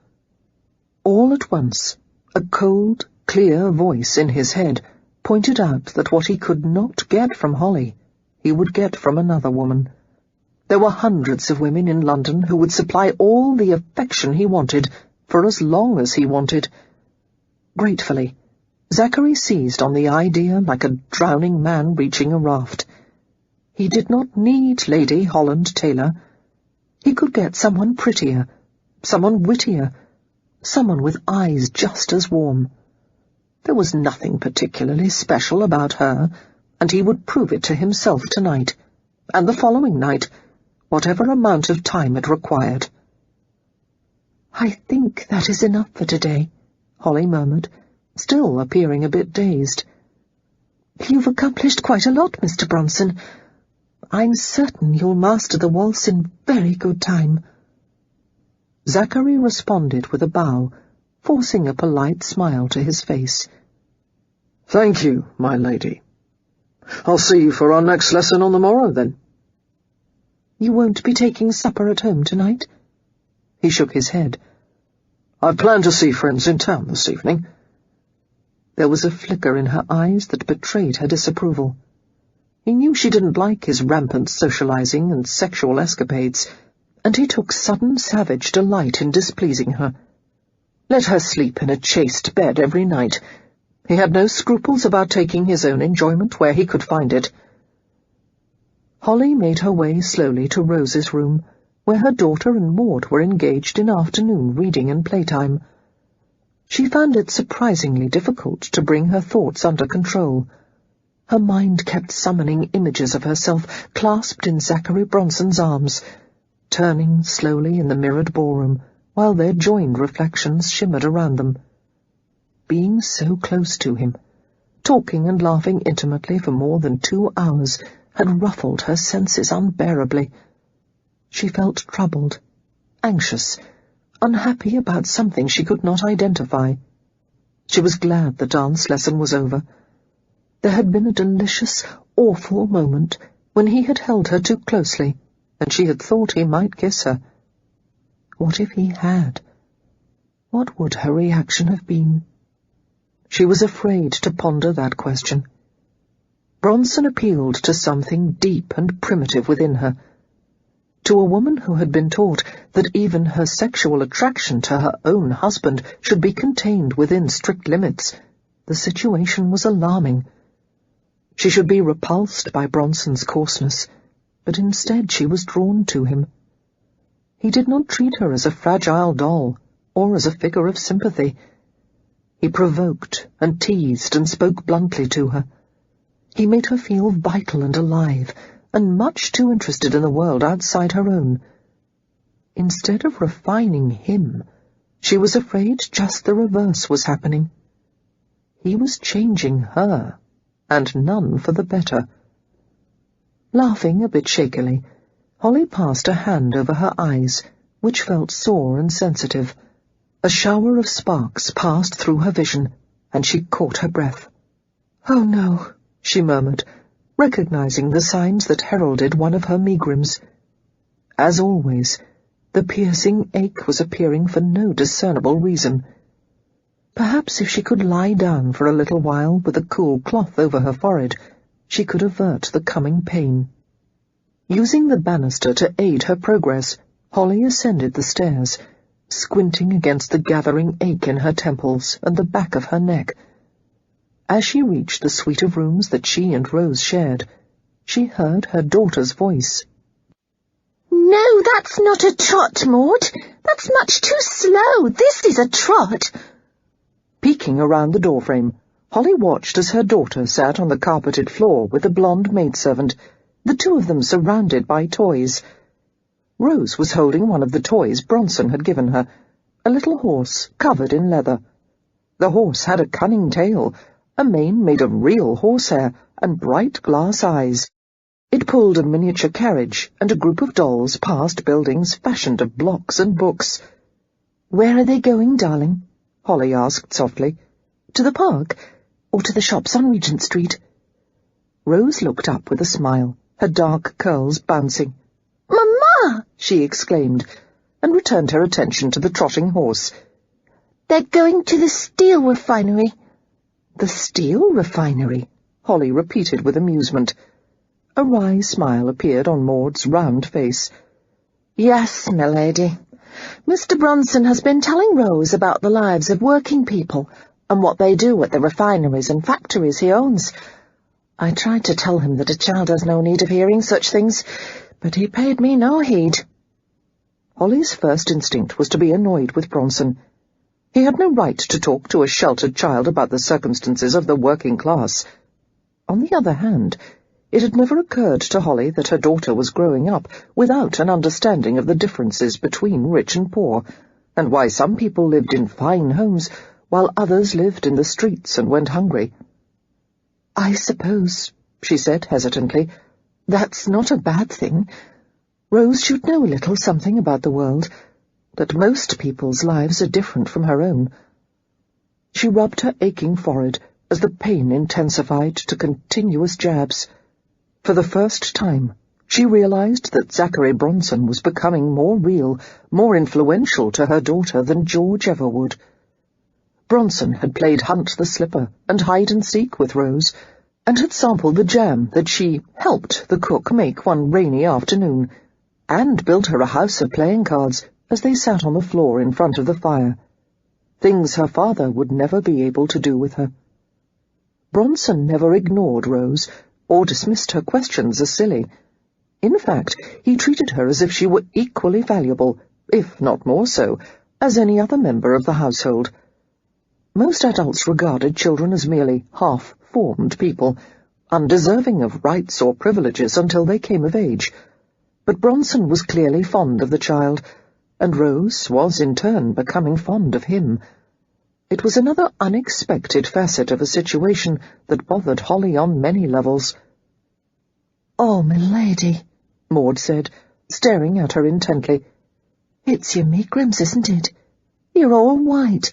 All at once, a cold, clear voice in his head pointed out that what he could not get from Holly, he would get from another woman. There were hundreds of women in London who would supply all the affection he wanted for as long as he wanted. Gratefully, Zachary seized on the idea like a drowning man reaching a raft. He did not need Lady Holland Taylor. He could get someone prettier, someone wittier, someone with eyes just as warm. There was nothing particularly special about her, and he would prove it to himself tonight, and the following night, whatever amount of time it required. "I think that is enough for today," Holly murmured, still appearing a bit dazed. "You've accomplished quite a lot, Mr. Bronson. I'm certain you'll master the waltz in very good time." Zachary responded with a bow, forcing a polite smile to his face. "Thank you, my lady. I'll see you for our next lesson on the morrow, then." "You won't be taking supper at home tonight?" He shook his head. "I plan to see friends in town this evening." There was a flicker in her eyes that betrayed her disapproval. He knew she didn't like his rampant socializing and sexual escapades, and he took sudden savage delight in displeasing her. Let her sleep in a chaste bed every night. He had no scruples about taking his own enjoyment where he could find it. Holly made her way slowly to Rose's room, where her daughter and Maud were engaged in afternoon reading and playtime. She found it surprisingly difficult to bring her thoughts under control. Her mind kept summoning images of herself clasped in Zachary Bronson's arms, turning slowly in the mirrored ballroom, while their joined reflections shimmered around them. Being so close to him, talking and laughing intimately for more than 2 hours, had ruffled her senses unbearably. She felt troubled, anxious, unhappy about something she could not identify. She was glad the dance lesson was over. There had been a delicious, awful moment when he had held her too closely, and she had thought he might kiss her. What if he had? What would her reaction have been? She was afraid to ponder that question. Bronson appealed to something deep and primitive within her. To a woman who had been taught that even her sexual attraction to her own husband should be contained within strict limits, the situation was alarming. She should be repulsed by Bronson's coarseness, but instead she was drawn to him. He did not treat her as a fragile doll, or as a figure of sympathy. He provoked and teased and spoke bluntly to her. He made her feel vital and alive, and much too interested in the world outside her own. Instead of refining him, she was afraid just the reverse was happening. He was changing her, and none for the better. Laughing a bit shakily, Holly passed a hand over her eyes, which felt sore and sensitive. A shower of sparks passed through her vision, and she caught her breath. "Oh, no," she murmured, recognizing the signs that heralded one of her megrims. As always, the piercing ache was appearing for no discernible reason. Perhaps if she could lie down for a little while with a cool cloth over her forehead, she could avert the coming pain. Using the banister to aid her progress, Holly ascended the stairs, squinting against the gathering ache in her temples and the back of her neck. As she reached the suite of rooms that she and Rose shared, she heard her daughter's voice. "No, that's not a trot, Maud. That's much too slow. This is a trot." Peeking around the doorframe, Holly watched as her daughter sat on the carpeted floor with a blonde maidservant, the two of them surrounded by toys. Rose was holding one of the toys Bronson had given her, a little horse covered in leather. The horse had a cunning tail, a mane made of real horsehair, and bright glass eyes. It pulled a miniature carriage and a group of dolls past buildings fashioned of blocks and books. "Where are they going, darling?" Holly asked softly. "To the park, or to the shops on Regent Street?" Rose looked up with a smile, her dark curls bouncing. "Mamma!" she exclaimed, and returned her attention to the trotting horse. "They're going to the steel refinery." "The steel refinery?" Holly repeated with amusement. A wry smile appeared on Maud's round face. "Yes, milady. Mr. Bronson has been telling Rose about the lives of working people and what they do at the refineries and factories he owns. I tried to tell him that a child has no need of hearing such things, but he paid me no heed." Holly's first instinct was to be annoyed with Bronson. He had no right to talk to a sheltered child about the circumstances of the working class. On the other hand, it had never occurred to Holly that her daughter was growing up without an understanding of the differences between rich and poor, and why some people lived in fine homes while others lived in the streets and went hungry. "I suppose," she said hesitantly, "that's not a bad thing. Rose should know a little something about the world, that most people's lives are different from her own." She rubbed her aching forehead as the pain intensified to continuous jabs. For the first time, she realized that Zachary Bronson was becoming more real, more influential to her daughter than George ever would. Bronson had played Hunt the Slipper and hide-and-seek with Rose, and had sampled the jam that she helped the cook make one rainy afternoon, and built her a house of playing cards as they sat on the floor in front of the fire. Things her father would never be able to do with her. Bronson never ignored Rose, or dismissed her questions as silly. In fact, he treated her as if she were equally valuable, if not more so, as any other member of the household. Most adults regarded children as merely half-formed people, undeserving of rights or privileges until they came of age. But Bronson was clearly fond of the child, and Rose was in turn becoming fond of him. It was another unexpected facet of a situation that bothered Holly on many levels. "Oh, milady," Maud said, staring at her intently. "It's your megrims, isn't it? You're all white,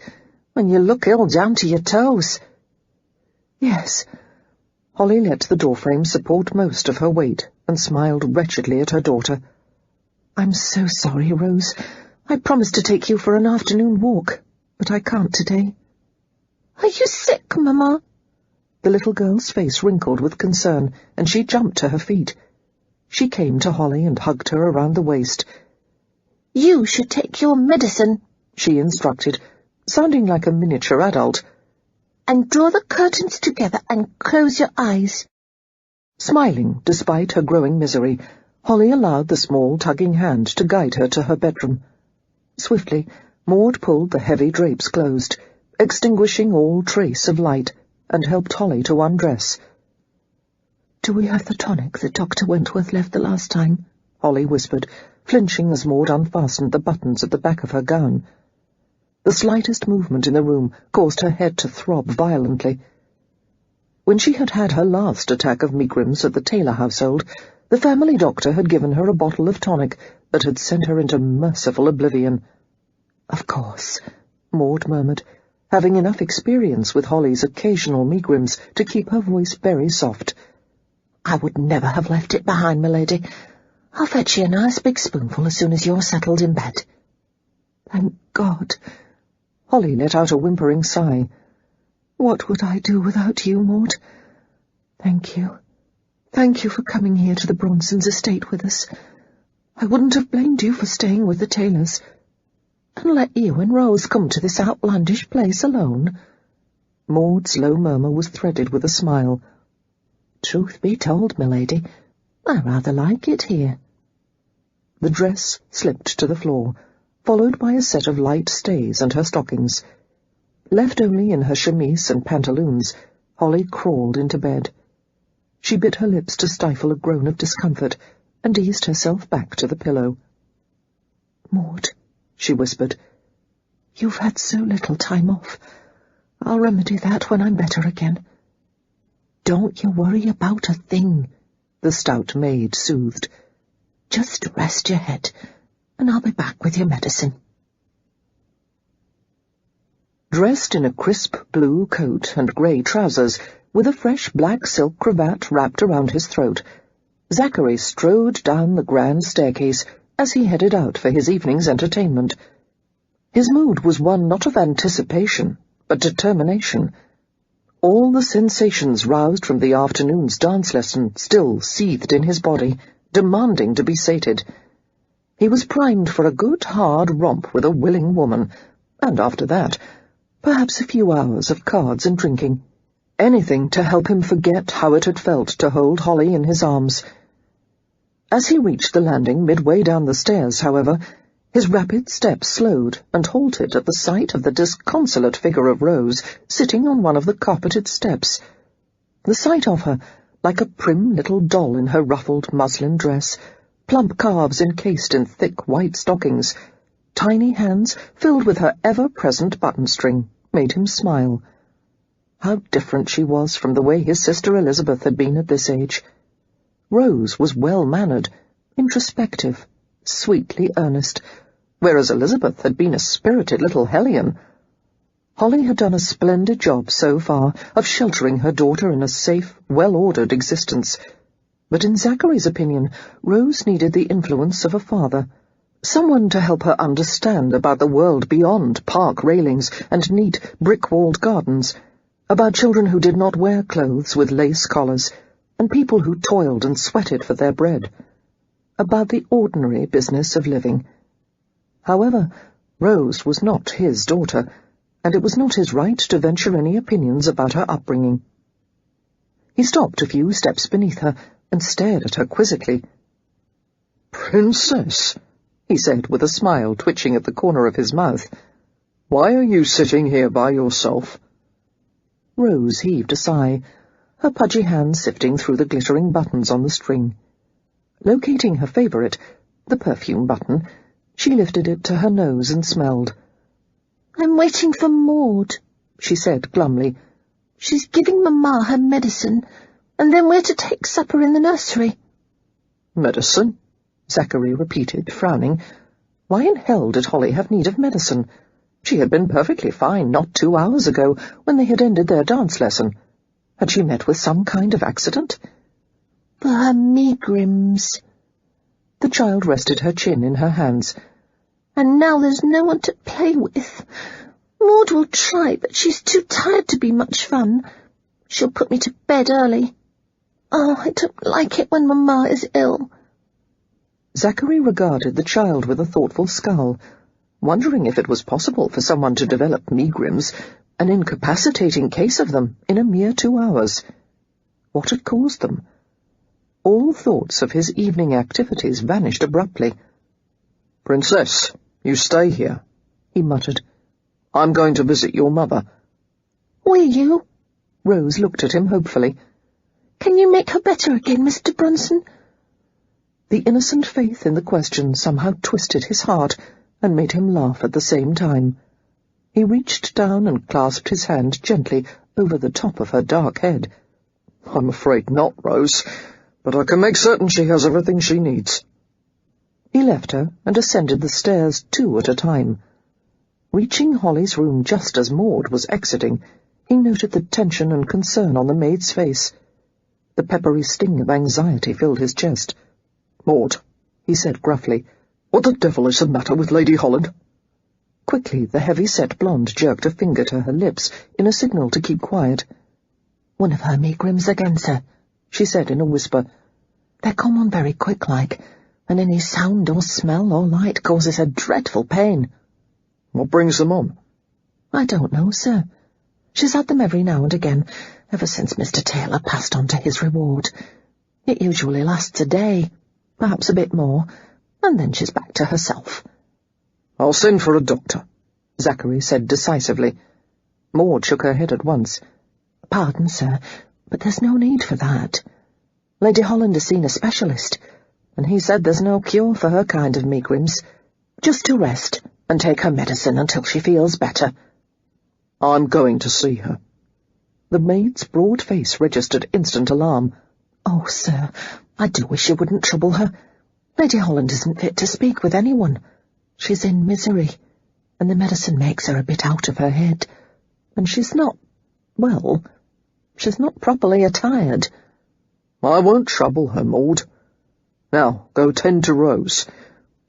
and you look ill down to your toes." "Yes." Holly let the doorframe support most of her weight and smiled wretchedly at her daughter. "I'm so sorry, Rose. I promised to take you for an afternoon walk, but I can't today." "Are you sick, Mamma?" The little girl's face wrinkled with concern, and she jumped to her feet. She came to Holly and hugged her around the waist. "You should take your medicine," she instructed, sounding like a miniature adult. "And draw the curtains together and close your eyes." Smiling despite her growing misery, Holly allowed the small tugging hand to guide her to her bedroom. Swiftly, Maud pulled the heavy drapes closed, extinguishing all trace of light, and helped Holly to undress. "Do we have the tonic that Dr. Wentworth left the last time?" Holly whispered, flinching as Maud unfastened the buttons at the back of her gown. The slightest movement in the room caused her head to throb violently. When she had had her last attack of megrims at the Taylor household, the family doctor had given her a bottle of tonic that had sent her into merciful oblivion. "Of course," Maud murmured, having enough experience with Holly's occasional megrims to keep her voice very soft. I would never have left it behind, milady. I'll fetch you a nice big spoonful as soon as you're settled in bed. Thank God. Holly let out a whimpering sigh. What would I do without you, Maud? Thank you. Thank you for coming here to the Bronsons' estate with us. I wouldn't have blamed you for staying with the Taylors. And let you and Rose come to this outlandish place alone? Maud's low murmur was threaded with a smile. Truth be told, milady, I rather like it here. The dress slipped to the floor, followed by a set of light stays and her stockings. Left only in her chemise and pantaloons, Holly crawled into bed. She bit her lips to stifle a groan of discomfort, and eased herself back to the pillow. Maud, she whispered, you've had so little time off. I'll remedy that when I'm better again. Don't you worry about a thing, the stout maid soothed. Just rest your head, and I'll be back with your medicine. Dressed in a crisp blue coat and grey trousers, with a fresh black silk cravat wrapped around his throat, Zachary strode down the grand staircase as he headed out for his evening's entertainment. His mood was one not of anticipation, but determination. All the sensations roused from the afternoon's dance lesson still seethed in his body, demanding to be sated. He was primed for a good hard romp with a willing woman, and after that, perhaps a few hours of cards and drinking. Anything to help him forget how it had felt to hold Holly in his arms. As he reached the landing midway down the stairs, however, his rapid steps slowed and halted at the sight of the disconsolate figure of Rose sitting on one of the carpeted steps. The sight of her, like a prim little doll in her ruffled muslin dress, plump calves encased in thick white stockings, tiny hands filled with her ever-present button-string, made him smile. How different she was from the way his sister Elizabeth had been at this age. Rose was well-mannered, introspective, sweetly earnest, whereas Elizabeth had been a spirited little hellion. Holly had done a splendid job so far of sheltering her daughter in a safe, well-ordered existence, but in Zachary's opinion, Rose needed the influence of a father, someone to help her understand about the world beyond park railings and neat, brick-walled gardens, about children who did not wear clothes with lace collars, and people who toiled and sweated for their bread, about the ordinary business of living. However, Rose was not his daughter, and it was not his right to venture any opinions about her upbringing. He stopped a few steps beneath her and stared at her quizzically. "Princess," he said with a smile twitching at the corner of his mouth, "why are you sitting here by yourself?" Rose heaved a sigh, her pudgy hand sifting through the glittering buttons on the string. Locating her favourite, the perfume button, she lifted it to her nose and smelled. "I'm waiting for Maud," she said glumly. "She's giving Mamma her medicine, and then we're to take supper in the nursery." "Medicine?" Zachary repeated, frowning. Why in hell did Holly have need of medicine? She had been perfectly fine not 2 hours ago, when they had ended their dance lesson. Had she met with some kind of accident? "For her megrims." The child rested her chin in her hands. "And now there's no one to play with. Maud will try, but she's too tired to be much fun. She'll put me to bed early. Oh, I don't like it when Mamma is ill." Zachary regarded the child with a thoughtful scowl, wondering if it was possible for someone to develop megrims, an incapacitating case of them, in a mere 2 hours. What had caused them? All thoughts of his evening activities vanished abruptly. "Princess, you stay here," he muttered. "I'm going to visit your mother." "Will you?" Rose looked at him hopefully. "Can you make her better again, Mr. Brunson?" The innocent faith in the question somehow twisted his heart and made him laugh at the same time. He reached down and clasped his hand gently over the top of her dark head. "I'm afraid not, Rose, but I can make certain she has everything she needs." He left her and ascended the stairs 2 at a time. Reaching Holly's room just as Maud was exiting, he noted the tension and concern on the maid's face. The peppery sting of anxiety filled his chest. "Maud," he said gruffly, "what the devil is the matter with Lady Holland?" Quickly, the heavy-set blonde jerked a finger to her lips in a signal to keep quiet. "One of her megrims again, sir," she said in a whisper. "They come on very quick-like, and any sound or smell or light causes her dreadful pain." "What brings them on?" "I don't know, sir. She's had them every now and again, ever since Mr. Taylor passed on to his reward. It usually lasts a day, perhaps a bit more, and then she's back to herself." "I'll send for a doctor," Zachary said decisively. Maud shook her head at once. "Pardon, sir, but there's no need for that. Lady Holland has seen a specialist, and he said there's no cure for her kind of megrims. Just to rest and take her medicine until she feels better." "I'm going to see her." The maid's broad face registered instant alarm. "Oh, sir, I do wish you wouldn't trouble her. Lady Holland isn't fit to speak with anyone. She's in misery, and the medicine makes her a bit out of her head. And she's not properly attired." "I won't trouble her, Maud. Now, go tend to Rose.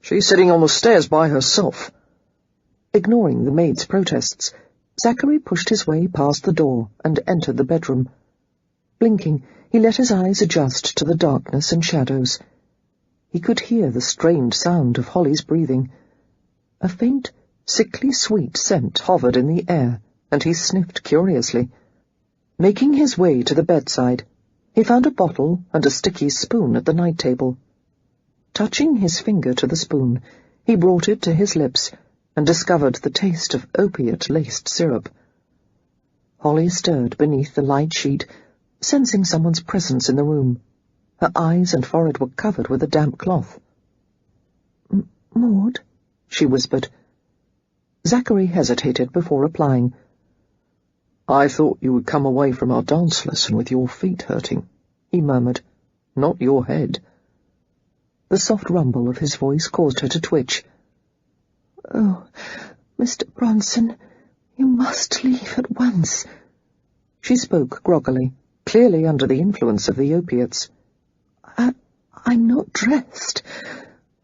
She's sitting on the stairs by herself." Ignoring the maid's protests, Zachary pushed his way past the door and entered the bedroom. Blinking, he let his eyes adjust to the darkness and shadows. He could hear the strained sound of Holly's breathing. A faint, sickly sweet scent hovered in the air, and he sniffed curiously. Making his way to the bedside, he found a bottle and a sticky spoon at the night table. Touching his finger to the spoon, he brought it to his lips and discovered the taste of opiate-laced syrup. Holly stirred beneath the light sheet, sensing someone's presence in the room. Her eyes and forehead were covered with a damp cloth. "Maud?" she whispered. Zachary hesitated before replying. "I thought you would come away from our dance lesson with your feet hurting," he murmured. "Not your head." The soft rumble of his voice caused her to twitch. "Oh, Mr. Bronson, you must leave at once." She spoke groggily, clearly under the influence of the opiates. I'm not dressed,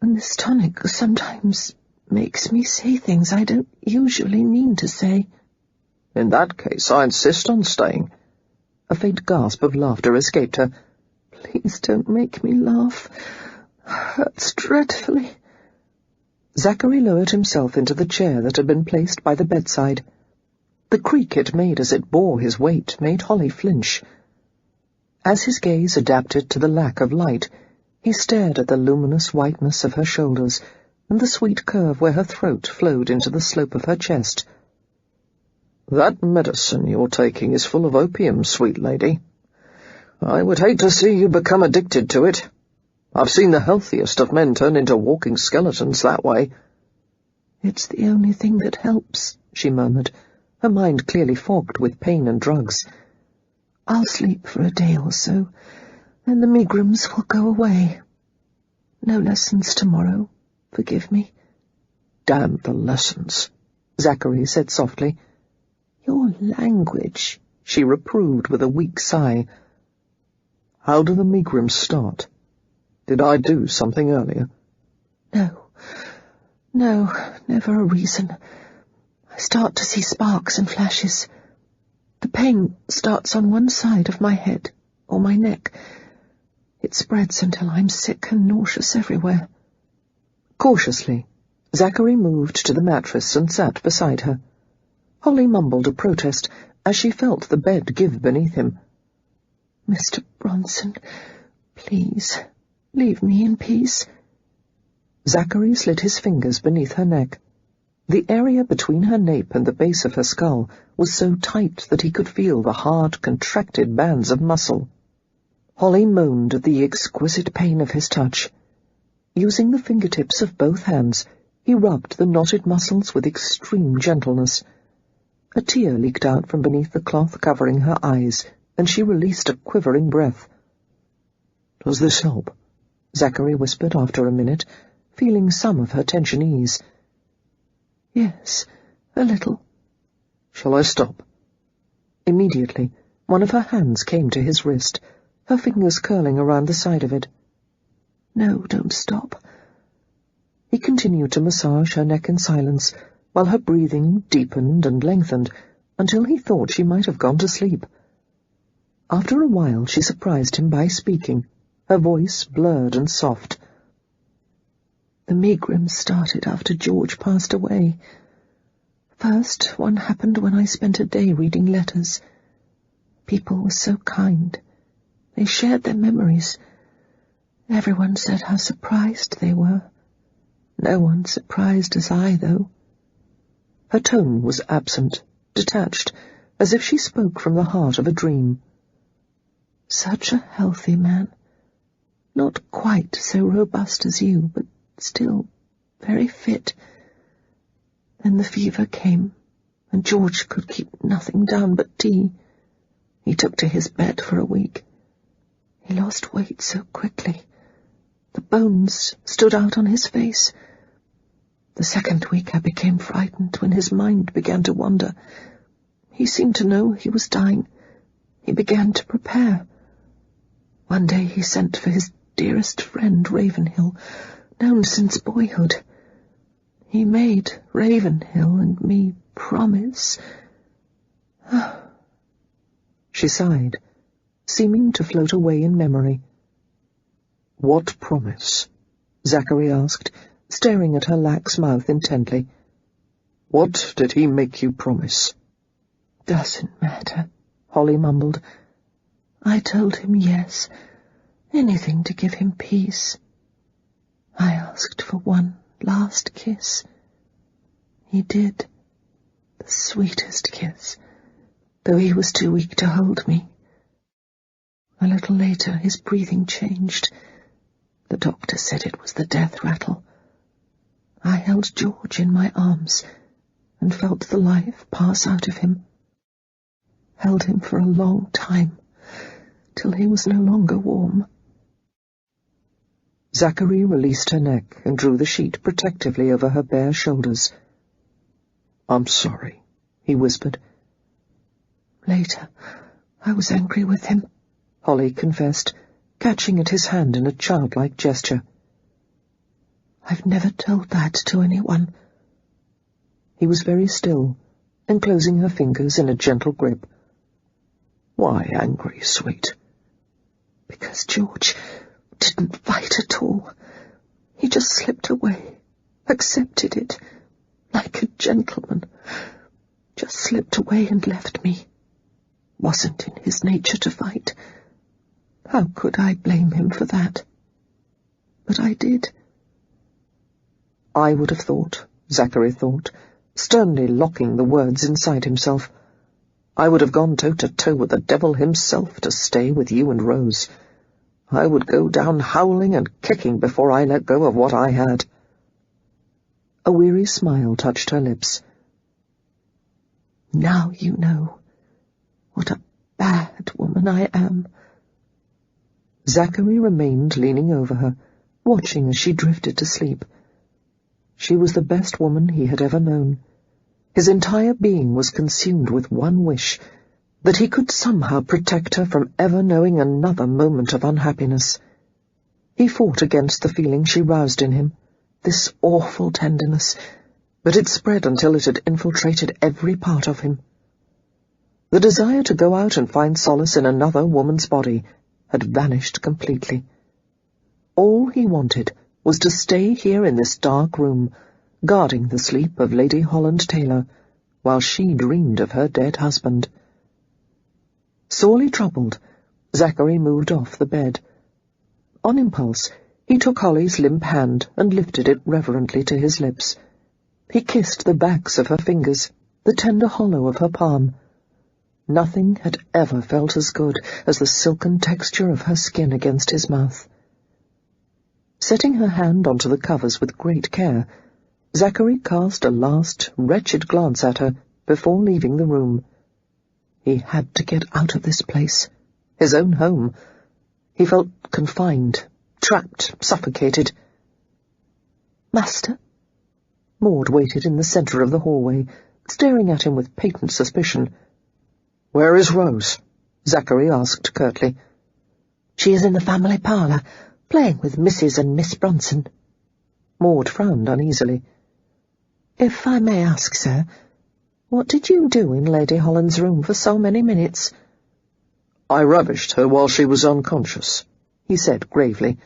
and this tonic sometimes makes me say things I don't usually mean to say." "In that case, I insist on staying." A faint gasp of laughter escaped her. "Please don't make me laugh. Hurts dreadfully." Zachary lowered himself into the chair that had been placed by the bedside. The creak it made as it bore his weight made Holly flinch. As his gaze adapted to the lack of light, he stared at the luminous whiteness of her shoulders and the sweet curve where her throat flowed into the slope of her chest. "That medicine you're taking is full of opium, sweet lady. I would hate to see you become addicted to it. I've seen the healthiest of men turn into walking skeletons that way." "It's the only thing that helps," she murmured, her mind clearly fogged with pain and drugs. "I'll sleep for a day or so, and the megrims will go away. No lessons tomorrow, forgive me." "Damn the lessons," Zachary said softly. "Your language," she reproved with a weak sigh. "How do the megrims start? Did I do something earlier?" No, never a reason. I start to see sparks and flashes. The pain starts on one side of my head or my neck. It spreads until I'm sick and nauseous everywhere." Cautiously, Zachary moved to the mattress and sat beside her. Holly mumbled a protest as she felt the bed give beneath him. "Mr. Bronson, please, leave me in peace." Zachary slid his fingers beneath her neck. The area between her nape and the base of her skull was so tight that he could feel the hard, contracted bands of muscle. Holly moaned at the exquisite pain of his touch. Using the fingertips of both hands, he rubbed the knotted muscles with extreme gentleness. A tear leaked out from beneath the cloth covering her eyes, and she released a quivering breath. "Does this help?" Zachary whispered after a minute, feeling some of her tension ease. "Yes, a little." "Shall I stop?" Immediately, one of her hands came to his wrist, her fingers curling around the side of it. "No, don't stop." He continued to massage her neck in silence, while her breathing deepened and lengthened, until he thought she might have gone to sleep. After a while she surprised him by speaking, her voice blurred and soft. "The megrims started after George passed away. First, one happened when I spent a day reading letters. People were so kind. They shared their memories. Everyone said how surprised they were. No one surprised as I, though." Her tone was absent, detached, as if she spoke from the heart of a dream. "Such a healthy man. Not quite so robust as you, but still very fit. Then the fever came, and George could keep nothing down but tea. He took to his bed for a week. He lost weight so quickly. The bones stood out on his face. The second week I became frightened when his mind began to wander. He seemed to know he was dying. He began to prepare. One day he sent for his dearest friend, Ravenhill, known since boyhood. He made Ravenhill and me promise—" She sighed, seeming to float away in memory. "What promise?" Zachary asked, staring at her lax mouth intently. "What did he make you promise?" "Doesn't matter," Holly mumbled. "I told him yes, anything to give him peace. I asked for one last kiss. He did, the sweetest kiss, though he was too weak to hold me. A little later his breathing changed. The doctor said it was the death rattle. I held George in my arms and felt the life pass out of him. Held him for a long time, till he was no longer warm." Zachary released her neck and drew the sheet protectively over her bare shoulders. "I'm sorry," he whispered. "Later, I was angry with him," Holly confessed, catching at his hand in a childlike gesture. "I've never told that to anyone." He was very still, enclosing her fingers in a gentle grip. "Why angry, sweet?" "Because George didn't fight at all. He just slipped away, accepted it, like a gentleman. Just slipped away and left me. Wasn't in his nature to fight. How could I blame him for that? But I did." "I would have thought," Zachary thought, sternly locking the words inside himself, "I would have gone toe-to-toe with the devil himself to stay with you and Rose. I would go down howling and kicking before I let go of what I had." A weary smile touched her lips. "Now you know what a bad woman I am." Zachary remained leaning over her, watching as she drifted to sleep. She was the best woman he had ever known. His entire being was consumed with one wish, that he could somehow protect her from ever knowing another moment of unhappiness. He fought against the feeling she roused in him, this awful tenderness, but it spread until it had infiltrated every part of him. The desire to go out and find solace in another woman's body had vanished completely. All he wanted was to stay here in this dark room, guarding the sleep of Lady Holland Taylor, while she dreamed of her dead husband. Sorely troubled, Zachary moved off the bed. On impulse, he took Holly's limp hand and lifted it reverently to his lips. He kissed the backs of her fingers, the tender hollow of her palm. Nothing had ever felt as good as the silken texture of her skin against his mouth. Setting her hand onto the covers with great care, Zachary cast a last, wretched glance at her before leaving the room. He had to get out of this place, his own home. He felt confined, trapped, suffocated. "Master?" Maud waited in the centre of the hallway, staring at him with patent suspicion. "Where is Rose?" Zachary asked curtly. She is in the family parlour, playing with Mrs. and Miss Bronson." Maud frowned uneasily. "If I may ask, sir, what did you do in Lady Holland's room for so many minutes?" "I ravished her while she was unconscious," he said gravely.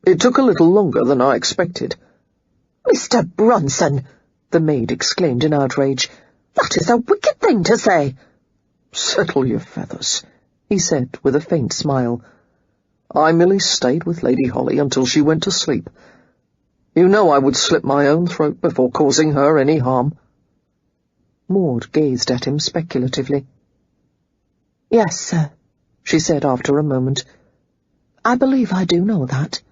"It took a little longer than I expected." "Mr. Bronson!" the maid exclaimed in outrage. "That is a wicked thing to say." "Settle your feathers," he said with a faint smile. "I merely stayed with Lady Holly until she went to sleep. You know I would slit my own throat before causing her any harm." Maud gazed at him speculatively. "Yes, sir," she said after a moment. "I believe I do know that."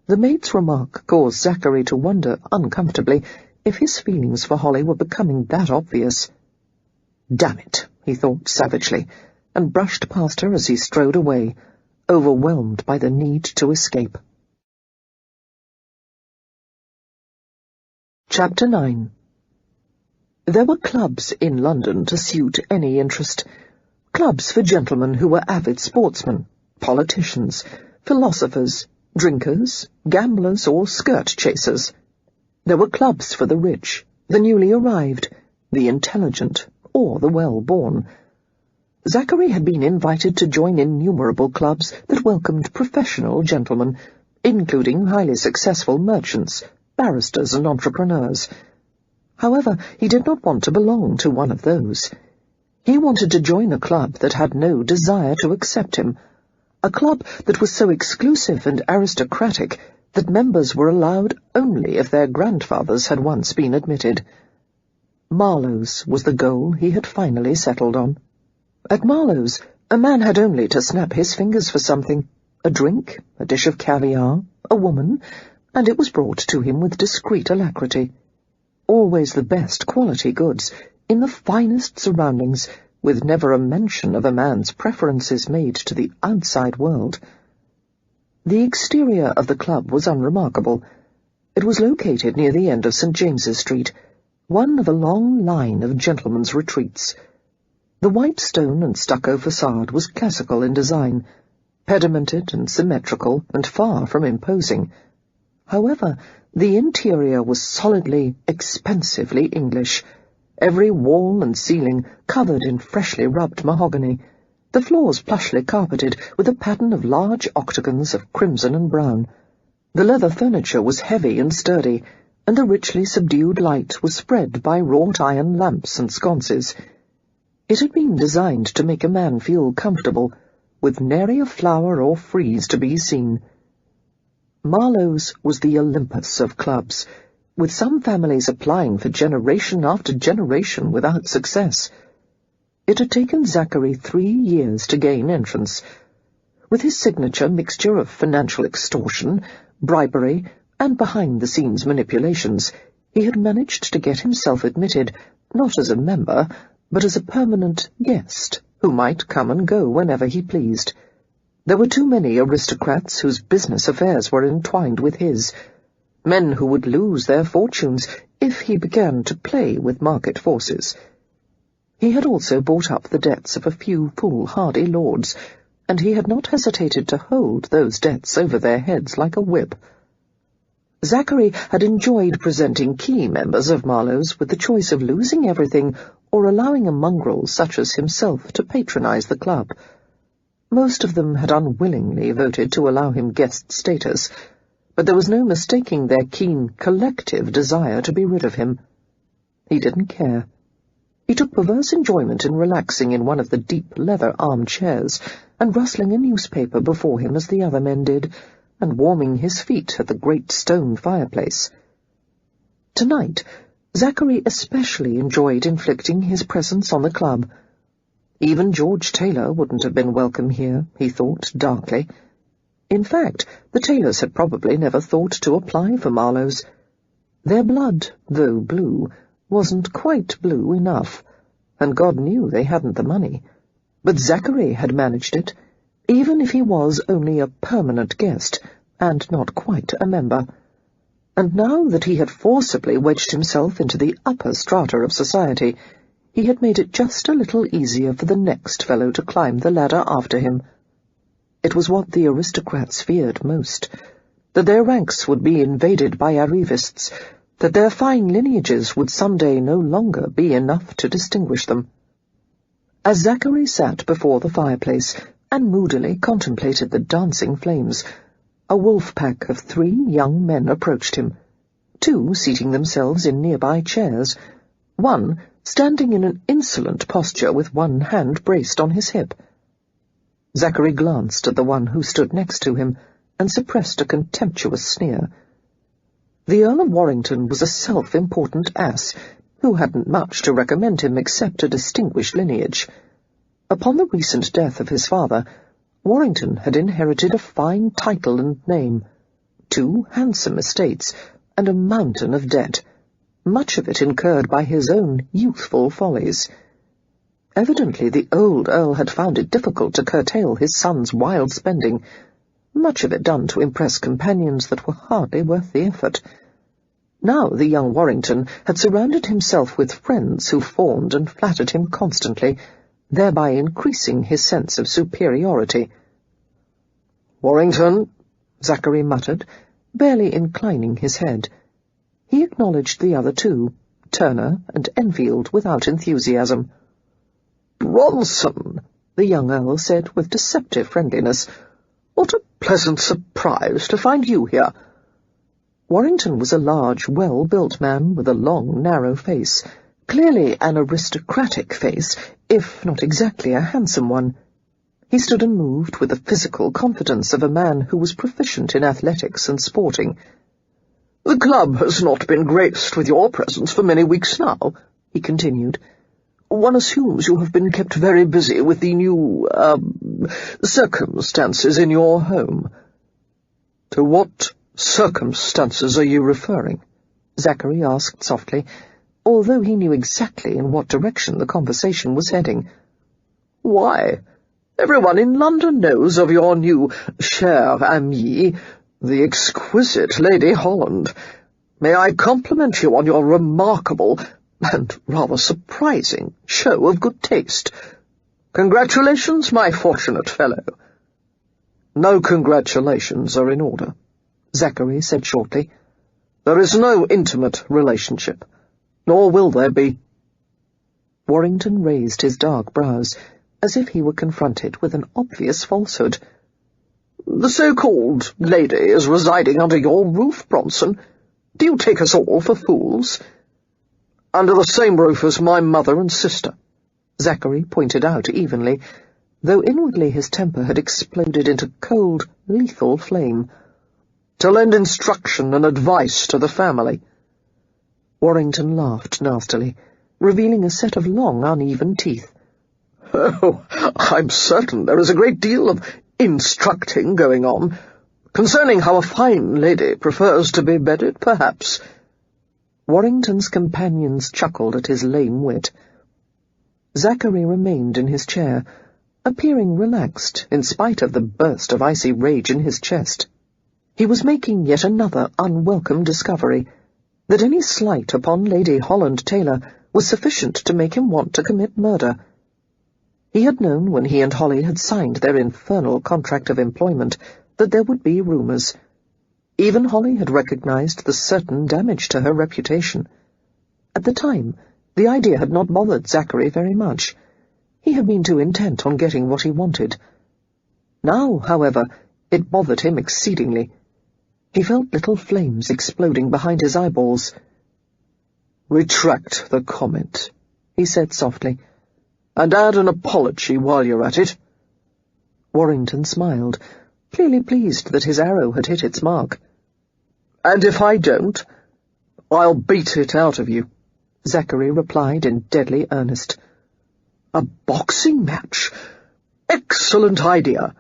The maid's remark caused Zachary to wonder uncomfortably if his feelings for Holly were becoming that obvious. "Damn it," he thought savagely, and brushed past her as he strode away, overwhelmed by the need to escape. Chapter 9. There were clubs in London to suit any interest. Clubs for gentlemen who were avid sportsmen, politicians, philosophers, drinkers, gamblers, or skirt-chasers. There were clubs for the rich, the newly arrived, the intelligent, or the well-born. Zachary had been invited to join innumerable clubs that welcomed professional gentlemen, including highly successful merchants, barristers, and entrepreneurs. However, he did not want to belong to one of those. He wanted to join a club that had no desire to accept him, a club that was so exclusive and aristocratic that members were allowed only if their grandfathers had once been admitted. Marlowe's was the goal he had finally settled on. At Marlowe's, a man had only to snap his fingers for something, a drink, a dish of caviar, a woman, and it was brought to him with discreet alacrity. Always the best quality goods, in the finest surroundings, with never a mention of a man's preferences made to the outside world. The exterior of the club was unremarkable. It was located near the end of St. James's Street, one of a long line of gentlemen's retreats. The white stone and stucco facade was classical in design, pedimented and symmetrical and far from imposing. However, the interior was solidly, expensively English, every wall and ceiling covered in freshly rubbed mahogany, the floors plushly carpeted with a pattern of large octagons of crimson and brown. The leather furniture was heavy and sturdy, and the richly subdued light was spread by wrought-iron lamps and sconces. It had been designed to make a man feel comfortable, with nary a flower or frieze to be seen. Marlowe's was the Olympus of clubs, with some families applying for generation after generation without success. It had taken Zachary 3 years to gain entrance. With his signature mixture of financial extortion, bribery, and behind-the-scenes manipulations, he had managed to get himself admitted, not as a member, but as a permanent guest, who might come and go whenever he pleased. There were too many aristocrats whose business affairs were entwined with his, men who would lose their fortunes if he began to play with market forces. He had also bought up the debts of a few foolhardy lords, and he had not hesitated to hold those debts over their heads like a whip. Zachary had enjoyed presenting key members of Marlowe's with the choice of losing everything or allowing a mongrel such as himself to patronize the club. Most of them had unwillingly voted to allow him guest status, but there was no mistaking their keen collective desire to be rid of him. He didn't care. He took perverse enjoyment in relaxing in one of the deep leather armchairs and rustling a newspaper before him as the other men did, and warming his feet at the great stone fireplace. Tonight, Zachary especially enjoyed inflicting his presence on the club. Even George Taylor wouldn't have been welcome here, he thought darkly. In fact, the Taylors had probably never thought to apply for Marlowe's. Their blood, though blue, wasn't quite blue enough, and God knew they hadn't the money. But Zachary had managed it, even if he was only a permanent guest, and not quite a member. And now that he had forcibly wedged himself into the upper strata of society, he had made it just a little easier for the next fellow to climb the ladder after him. It was what the aristocrats feared most, that their ranks would be invaded by arrivists, that their fine lineages would someday no longer be enough to distinguish them. As Zachary sat before the fireplace and moodily contemplated the dancing flames, a wolf pack of 3 young men approached him, 2 seating themselves in nearby chairs, 1 standing in an insolent posture with one hand braced on his hip. Zachary glanced at the one who stood next to him and suppressed a contemptuous sneer. The Earl of Warrington was a self-important ass who hadn't much to recommend him except a distinguished lineage. Upon the recent death of his father, Warrington had inherited a fine title and name, 2 handsome estates, and a mountain of debt, much of it incurred by his own youthful follies. Evidently the old Earl had found it difficult to curtail his son's wild spending, much of it done to impress companions that were hardly worth the effort. Now the young Warrington had surrounded himself with friends who fawned and flattered him constantly, thereby increasing his sense of superiority. "Warrington," Zachary muttered, barely inclining his head. He acknowledged the other 2, Turner and Enfield, without enthusiasm. "Bronson," the young Earl said with deceptive friendliness. "What a pleasant surprise to find you here." Warrington was a large, well-built man with a long, narrow face, clearly an aristocratic face, if not exactly a handsome one. He stood and moved with the physical confidence of a man who was proficient in athletics and sporting. "The club has not been graced with your presence for many weeks now," he continued. "One assumes you have been kept very busy with the new, circumstances in your home." "To what circumstances are you referring?" Zachary asked softly, although he knew exactly in what direction the conversation was heading. "Why, everyone in London knows of your new chère amie, the exquisite Lady Holland. May I compliment you on your remarkable and rather surprising show of good taste. Congratulations, my fortunate fellow." "No congratulations are in order," Zachary said shortly. "There is no intimate relationship, nor will there be." Warrington raised his dark brows, as if he were confronted with an obvious falsehood. "The so-called lady is residing under your roof, Bronson. Do you take us all for fools?" "Under the same roof as my mother and sister," Zachary pointed out evenly, though inwardly his temper had exploded into cold, lethal flame. "To lend instruction and advice to the family." Warrington laughed nastily, revealing a set of long, uneven teeth. "Oh, I'm certain there is a great deal of instructing going on, concerning how a fine lady prefers to be bedded, perhaps." Warrington's companions chuckled at his lame wit. Zachary remained in his chair, appearing relaxed in spite of the burst of icy rage in his chest. He was making yet another unwelcome discovery, that any slight upon Lady Holland Taylor was sufficient to make him want to commit murder. He had known when he and Holly had signed their infernal contract of employment that there would be rumours. Even Holly had recognized the certain damage to her reputation. At the time, the idea had not bothered Zachary very much. He had been too intent on getting what he wanted. Now, however, it bothered him exceedingly. He felt little flames exploding behind his eyeballs. "Retract the comment," he said softly, "and add an apology while you're at it." Warrington smiled, clearly pleased that his arrow had hit its mark. "And if I don't, I'll beat it out of you," Zachary replied in deadly earnest. "A boxing match? Excellent idea."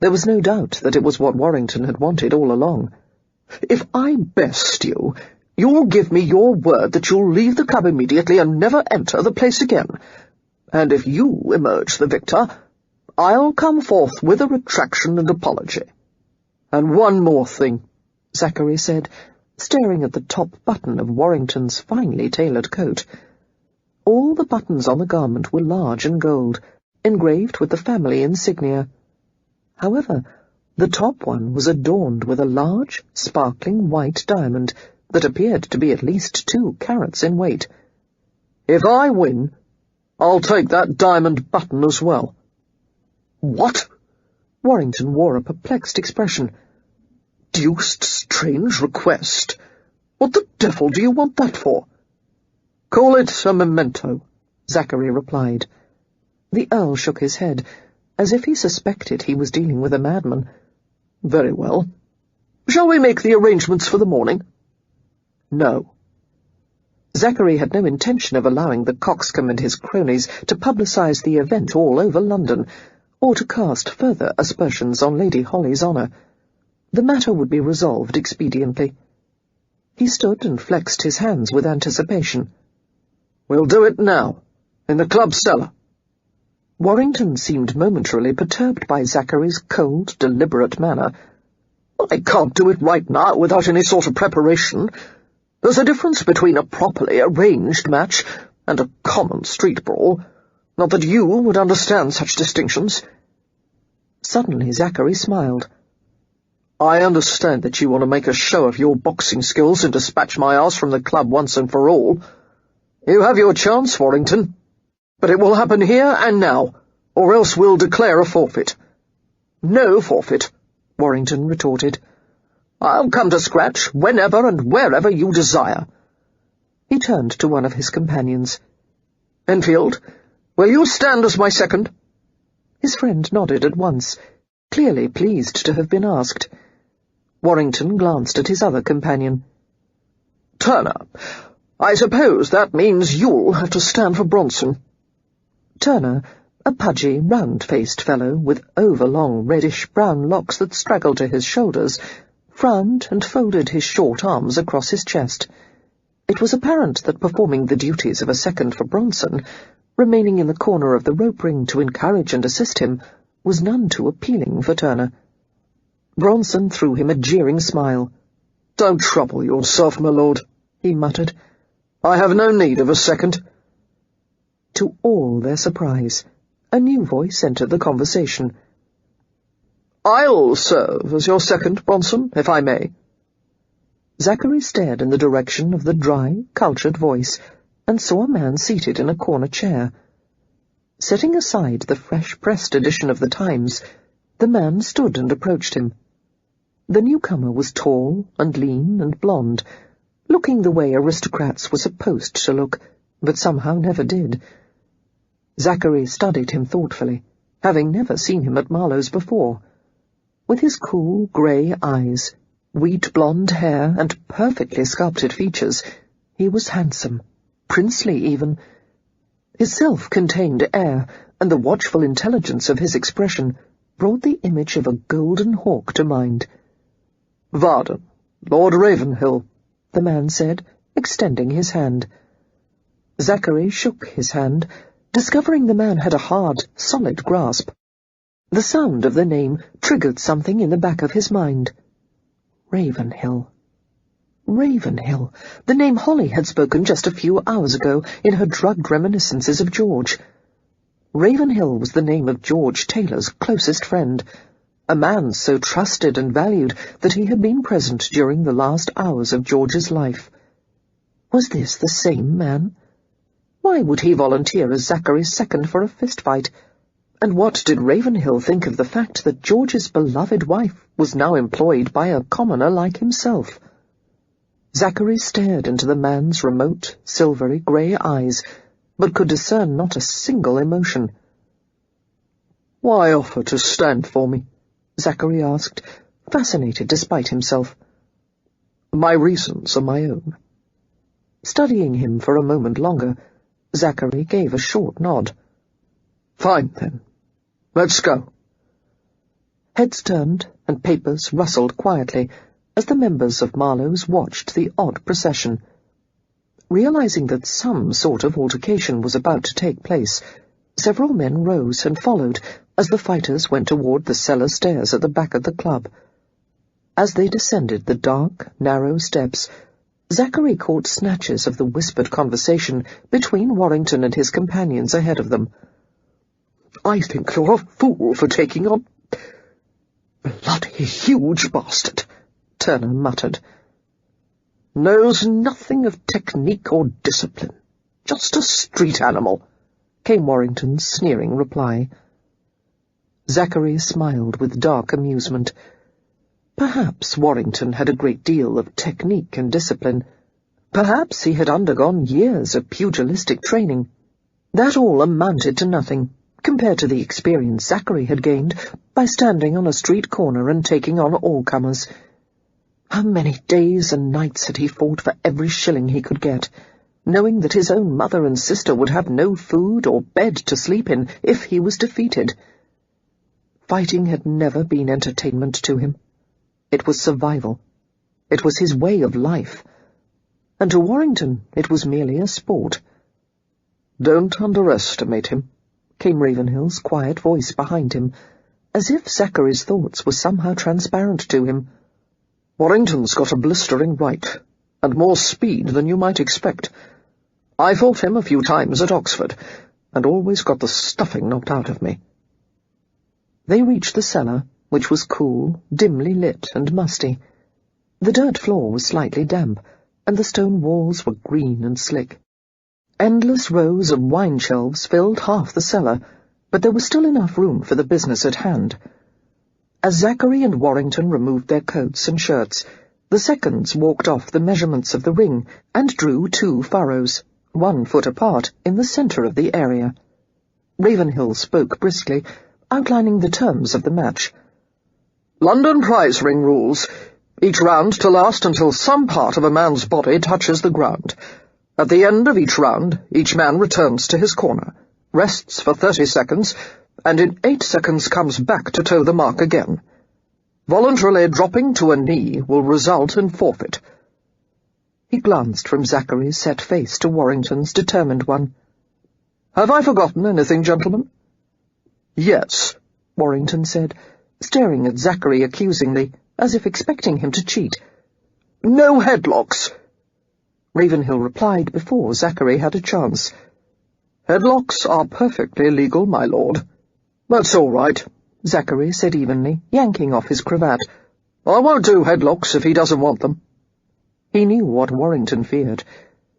There was no doubt that it was what Warrington had wanted all along. "If I best you, you'll give me your word that you'll leave the club immediately and never enter the place again. And if you emerge the victor, I'll come forth with a retraction and apology. And one more thing," Zachary said, staring at the top button of Warrington's finely tailored coat. All the buttons on the garment were large and gold, engraved with the family insignia. However, the top one was adorned with a large, sparkling white diamond that appeared to be at least 2 carats in weight. "If I win, I'll take that diamond button as well." "What?" Warrington wore a perplexed expression. "Deuced strange request. What the devil do you want that for?" "Call it a memento," Zachary replied. The Earl shook his head, as if he suspected he was dealing with a madman. "Very well. Shall we make the arrangements for the morning?" "No." Zachary had no intention of allowing the coxcomb and his cronies to publicise the event all over London, or to cast further aspersions on Lady Holly's honour. The matter would be resolved expediently. He stood and flexed his hands with anticipation. "We'll do it now, in the club cellar." Warrington seemed momentarily perturbed by Zachary's cold, deliberate manner. "I can't do it right now without any sort of preparation. There's a difference between a properly arranged match and a common street brawl. Not that you would understand such distinctions." Suddenly Zachary smiled. "I understand that you want to make a show of your boxing skills and dispatch my ass from the club once and for all. You have your chance, Warrington. But it will happen here and now, or else we'll declare a forfeit." "No forfeit," Warrington retorted. "I'll come to scratch whenever and wherever you desire." He turned to one of his companions. "Enfield, will you stand as my second?" His friend nodded at once, clearly pleased to have been asked. Warrington glanced at his other companion. "Turner, I suppose that means you'll have to stand for Bronson." Turner, a pudgy, round-faced fellow with overlong reddish-brown locks that straggled to his shoulders, frowned and folded his short arms across his chest. It was apparent that performing the duties of a second for Bronson, remaining in the corner of the rope ring to encourage and assist him, was none too appealing for Turner. Bronson threw him a jeering smile. "Don't trouble yourself, my lord," he muttered. "I have no need of a second." To all their surprise, a new voice entered the conversation. "I'll serve as your second, Bronson, if I may." Zachary stared in the direction of the dry, cultured voice, and saw a man seated in a corner chair. Setting aside the fresh-pressed edition of the Times, the man stood and approached him. The newcomer was tall and lean and blonde, looking the way aristocrats were supposed to look, but somehow never did. Zachary studied him thoughtfully, having never seen him at Marlowe's before. With his cool grey eyes, wheat-blonde hair, and perfectly sculpted features, he was handsome, princely even. His self-contained air and the watchful intelligence of his expression brought the image of a golden hawk to mind. "Varden, Lord Ravenhill," the man said, extending his hand. Zachary shook his hand, discovering the man had a hard, solid grasp. The sound of the name triggered something in the back of his mind. Ravenhill. Ravenhill, the name Holly had spoken just a few hours ago in her drugged reminiscences of George. Ravenhill was the name of George Taylor's closest friend, a man so trusted and valued that he had been present during the last hours of George's life. Was this the same man? Why would he volunteer as Zachary's second for a fist-fight? And what did Ravenhill think of the fact that George's beloved wife was now employed by a commoner like himself? Zachary stared into the man's remote, silvery grey eyes, but could discern not a single emotion. "Why offer to stand for me?" Zachary asked, fascinated despite himself. "My reasons are my own." Studying him for a moment longer, Zachary gave a short nod. "Fine, then. Let's go." Heads turned and papers rustled quietly as the members of Marlowe's watched the odd procession. Realizing that some sort of altercation was about to take place, several men rose and followed as the fighters went toward the cellar stairs at the back of the club. As they descended the dark, narrow steps, Zachary caught snatches of the whispered conversation between Warrington and his companions ahead of them. "I think you're a fool for taking on—" "Bloody huge bastard," Turner muttered. "Knows nothing of technique or discipline. Just a street animal," came Warrington's sneering reply. Zachary smiled with dark amusement. Perhaps Warrington had a great deal of technique and discipline. Perhaps he had undergone years of pugilistic training. That all amounted to nothing, compared to the experience Zachary had gained by standing on a street corner and taking on all comers. How many days and nights had he fought for every shilling he could get, knowing that his own mother and sister would have no food or bed to sleep in if he was defeated. Fighting had never been entertainment to him. It was survival. It was his way of life. And to Warrington it was merely a sport. "Don't underestimate him," came Ravenhill's quiet voice behind him, as if Zachary's thoughts were somehow transparent to him. "Warrington's got a blistering right, and more speed than you might expect. I fought him a few times at Oxford, and always got the stuffing knocked out of me." They reached the cellar, which was cool, dimly lit and musty. The dirt floor was slightly damp, and the stone walls were green and slick. Endless rows of wine shelves filled half the cellar, but there was still enough room for the business at hand. As Zachary and Warrington removed their coats and shirts, the seconds walked off the measurements of the ring and drew 2 furrows, 1 foot apart, in the centre of the area. Ravenhill spoke briskly, outlining the terms of the match. "London prize ring rules. Each round to last until some part of a man's body touches the ground. At the end of each round, each man returns to his corner, rests for 30 seconds, and in 8 seconds comes back to toe the mark again. Voluntarily dropping to a knee will result in forfeit." He glanced from Zachary's set face to Warrington's determined one. "Have I forgotten anything, gentlemen?" "Yes," Warrington said, staring at Zachary accusingly, as if expecting him to cheat. "No headlocks." Ravenhill replied before Zachary had a chance. "Headlocks are perfectly legal, my lord." "That's all right," Zachary said evenly, yanking off his cravat. "I won't do headlocks if he doesn't want them." He knew what Warrington feared,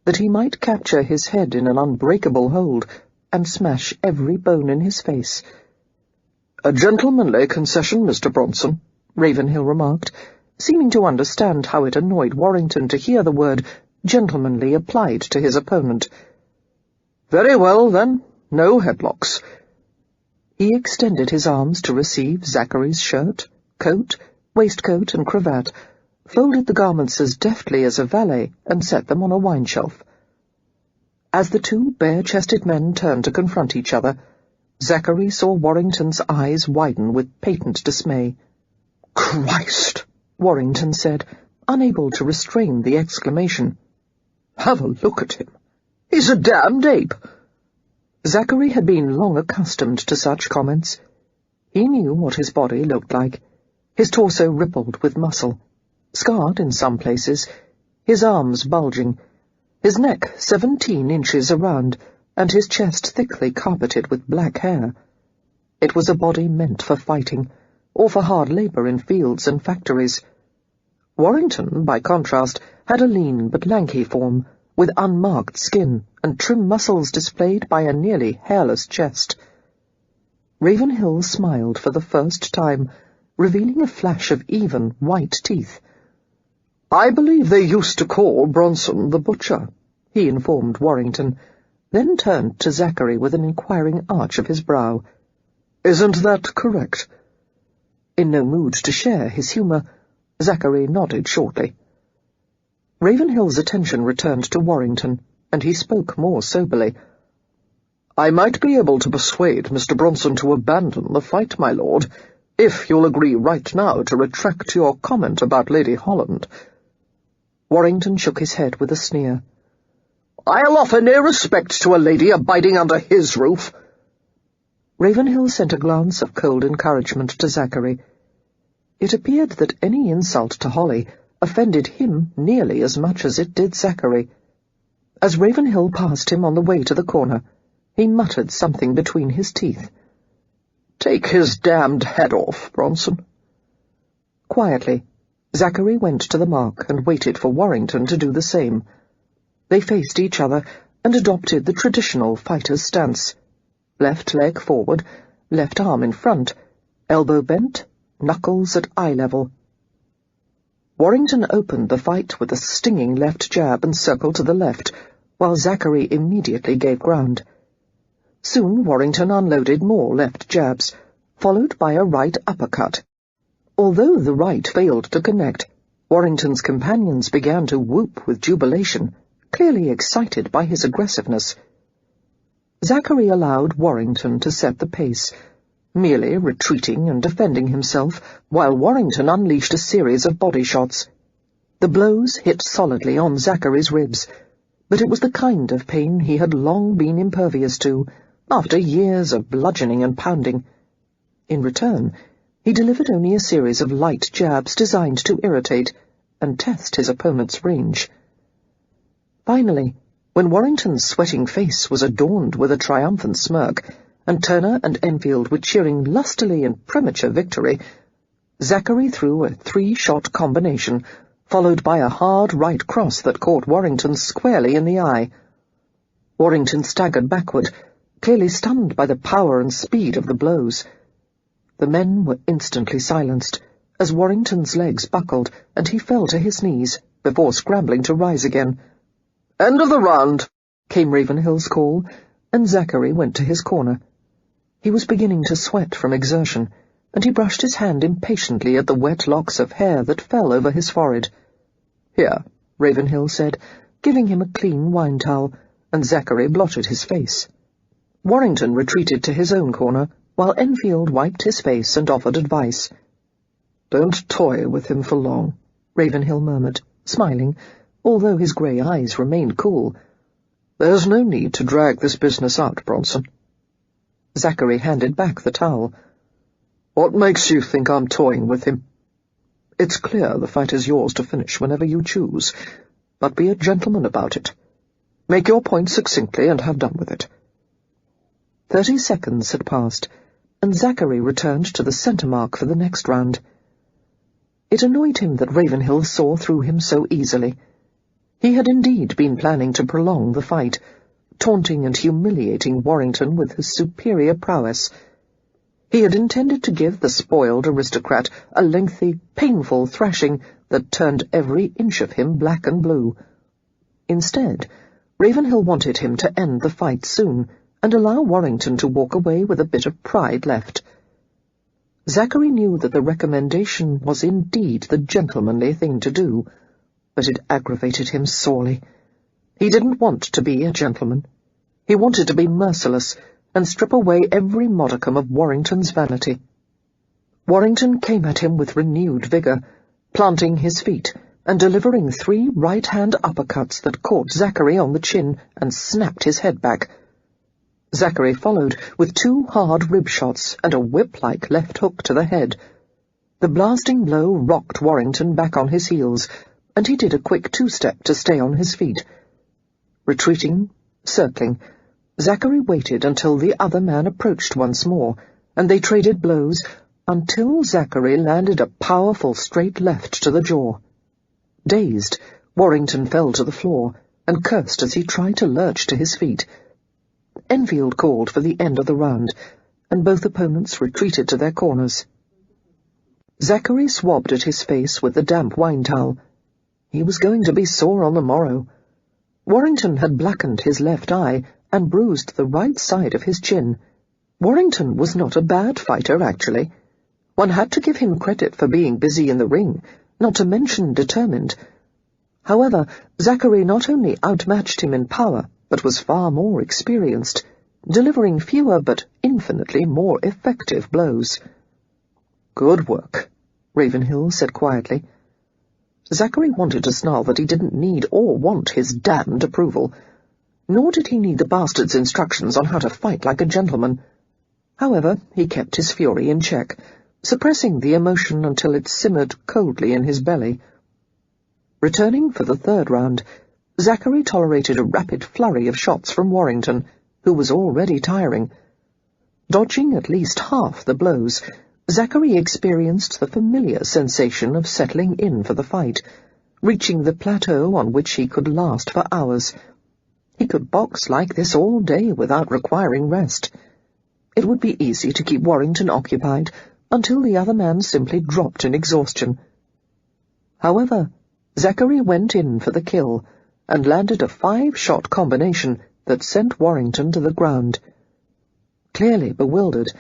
that he might capture his head in an unbreakable hold and smash every bone in his face. "A gentlemanly concession, Mr. Bronson," Ravenhill remarked, seeming to understand how it annoyed Warrington to hear the word gentlemanly applied to his opponent. "Very well, then, no headlocks." He extended his arms to receive Zachary's shirt, coat, waistcoat, and cravat, folded the garments as deftly as a valet, and set them on a wine shelf. As the 2 bare-chested men turned to confront each other, Zachary saw Warrington's eyes widen with patent dismay. "Christ!" Warrington said, unable to restrain the exclamation. "Have a look at him. He's a damned ape." Zachary had been long accustomed to such comments. He knew what his body looked like. His torso rippled with muscle, scarred in some places, his arms bulging, his neck 17 inches around, and his chest thickly carpeted with black hair. It was a body meant for fighting, or for hard labour in fields and factories. Warrington, by contrast, had a lean but lanky form, with unmarked skin and trim muscles displayed by a nearly hairless chest. Ravenhill smiled for the first time, revealing a flash of even, white teeth. "I believe they used to call Bronson the Butcher," he informed Warrington, then turned to Zachary with an inquiring arch of his brow. "Isn't that correct?" In no mood to share his humour, Zachary nodded shortly. Ravenhill's attention returned to Warrington, and he spoke more soberly. "I might be able to persuade Mr. Bronson to abandon the fight, my lord, if you'll agree right now to retract your comment about Lady Holland." Warrington shook his head with a sneer. "I'll offer no respect to a lady abiding under his roof." Ravenhill sent a glance of cold encouragement to Zachary. It appeared that any insult to Holly offended him nearly as much as it did Zachary. As Ravenhill passed him on the way to the corner, he muttered something between his teeth. "Take his damned head off, Bronson. Quietly, Zachary went to the mark and waited for Warrington to do the same. They faced each other and adopted the traditional fighter's stance. Left leg forward, left arm in front, elbow bent, knuckles at eye level. Warrington opened the fight with a stinging left jab and circled to the left, while Zachary immediately gave ground. Soon Warrington unloaded more left jabs, followed by a right uppercut. Although the right failed to connect, Warrington's companions began to whoop with jubilation, clearly excited by his aggressiveness. Zachary allowed Warrington to set the pace, merely retreating and defending himself, while Warrington unleashed a series of body shots. The blows hit solidly on Zachary's ribs, but it was the kind of pain he had long been impervious to, after years of bludgeoning and pounding. In return, he delivered only a series of light jabs designed to irritate and test his opponent's range. Finally, when Warrington's sweating face was adorned with a triumphant smirk, and Turner and Enfield were cheering lustily in premature victory, Zachary threw a 3-shot combination, followed by a hard right cross that caught Warrington squarely in the eye. Warrington staggered backward, clearly stunned by the power and speed of the blows. The men were instantly silenced, as Warrington's legs buckled and he fell to his knees, before scrambling to rise again. "End of the round," came Ravenhill's call, and Zachary went to his corner. He was beginning to sweat from exertion, and he brushed his hand impatiently at the wet locks of hair that fell over his forehead. "Here," Ravenhill said, giving him a clean wine towel, and Zachary blotted his face. Warrington retreated to his own corner, while Enfield wiped his face and offered advice. "Don't toy with him for long," Ravenhill murmured, smiling, although his grey eyes remained cool. "There's no need to drag this business out, Bronson." Zachary handed back the towel. "What makes you think I'm toying with him? It's clear the fight is yours to finish whenever you choose, but be a gentleman about it. Make your point succinctly and have done with it." 30 seconds had passed, and Zachary returned to the centre mark for the next round. It annoyed him that Ravenhill saw through him so easily. He had indeed been planning to prolong the fight, taunting and humiliating Warrington with his superior prowess. He had intended to give the spoiled aristocrat a lengthy, painful thrashing that turned every inch of him black and blue. Instead, Ravenhill wanted him to end the fight soon, and allow Warrington to walk away with a bit of pride left. Zachary knew that the recommendation was indeed the gentlemanly thing to do, but it aggravated him sorely. He didn't want to be a gentleman. He wanted to be merciless and strip away every modicum of Warrington's vanity. Warrington came at him with renewed vigour, planting his feet and delivering 3 right-hand uppercuts that caught Zachary on the chin and snapped his head back. Zachary followed with 2 hard rib shots and a whip-like left hook to the head. The blasting blow rocked Warrington back on his heels, and he did a quick 2-step to stay on his feet. Retreating, circling, Zachary waited until the other man approached once more, and they traded blows until Zachary landed a powerful straight left to the jaw. Dazed, Warrington fell to the floor and cursed as he tried to lurch to his feet. Enfield called for the end of the round, and both opponents retreated to their corners. Zachary swabbed at his face with the damp wine towel. He was going to be sore on the morrow. Warrington had blackened his left eye and bruised the right side of his chin. Warrington was not a bad fighter, actually. One had to give him credit for being busy in the ring, not to mention determined. However, Zachary not only outmatched him in power, but was far more experienced, delivering fewer but infinitely more effective blows. "Good work," Ravenhill said quietly. Zachary wanted to snarl that he didn't need or want his damned approval, nor did he need the bastard's instructions on how to fight like a gentleman. However, he kept his fury in check, suppressing the emotion until it simmered coldly in his belly. Returning for the 3rd round, Zachary tolerated a rapid flurry of shots from Warrington, who was already tiring. Dodging at least half the blows, Zachary experienced the familiar sensation of settling in for the fight, reaching the plateau on which he could last for hours. He could box like this all day without requiring rest. It would be easy to keep Warrington occupied until the other man simply dropped in exhaustion. However, Zachary went in for the kill and landed a 5-shot combination that sent Warrington to the ground. Clearly bewildered,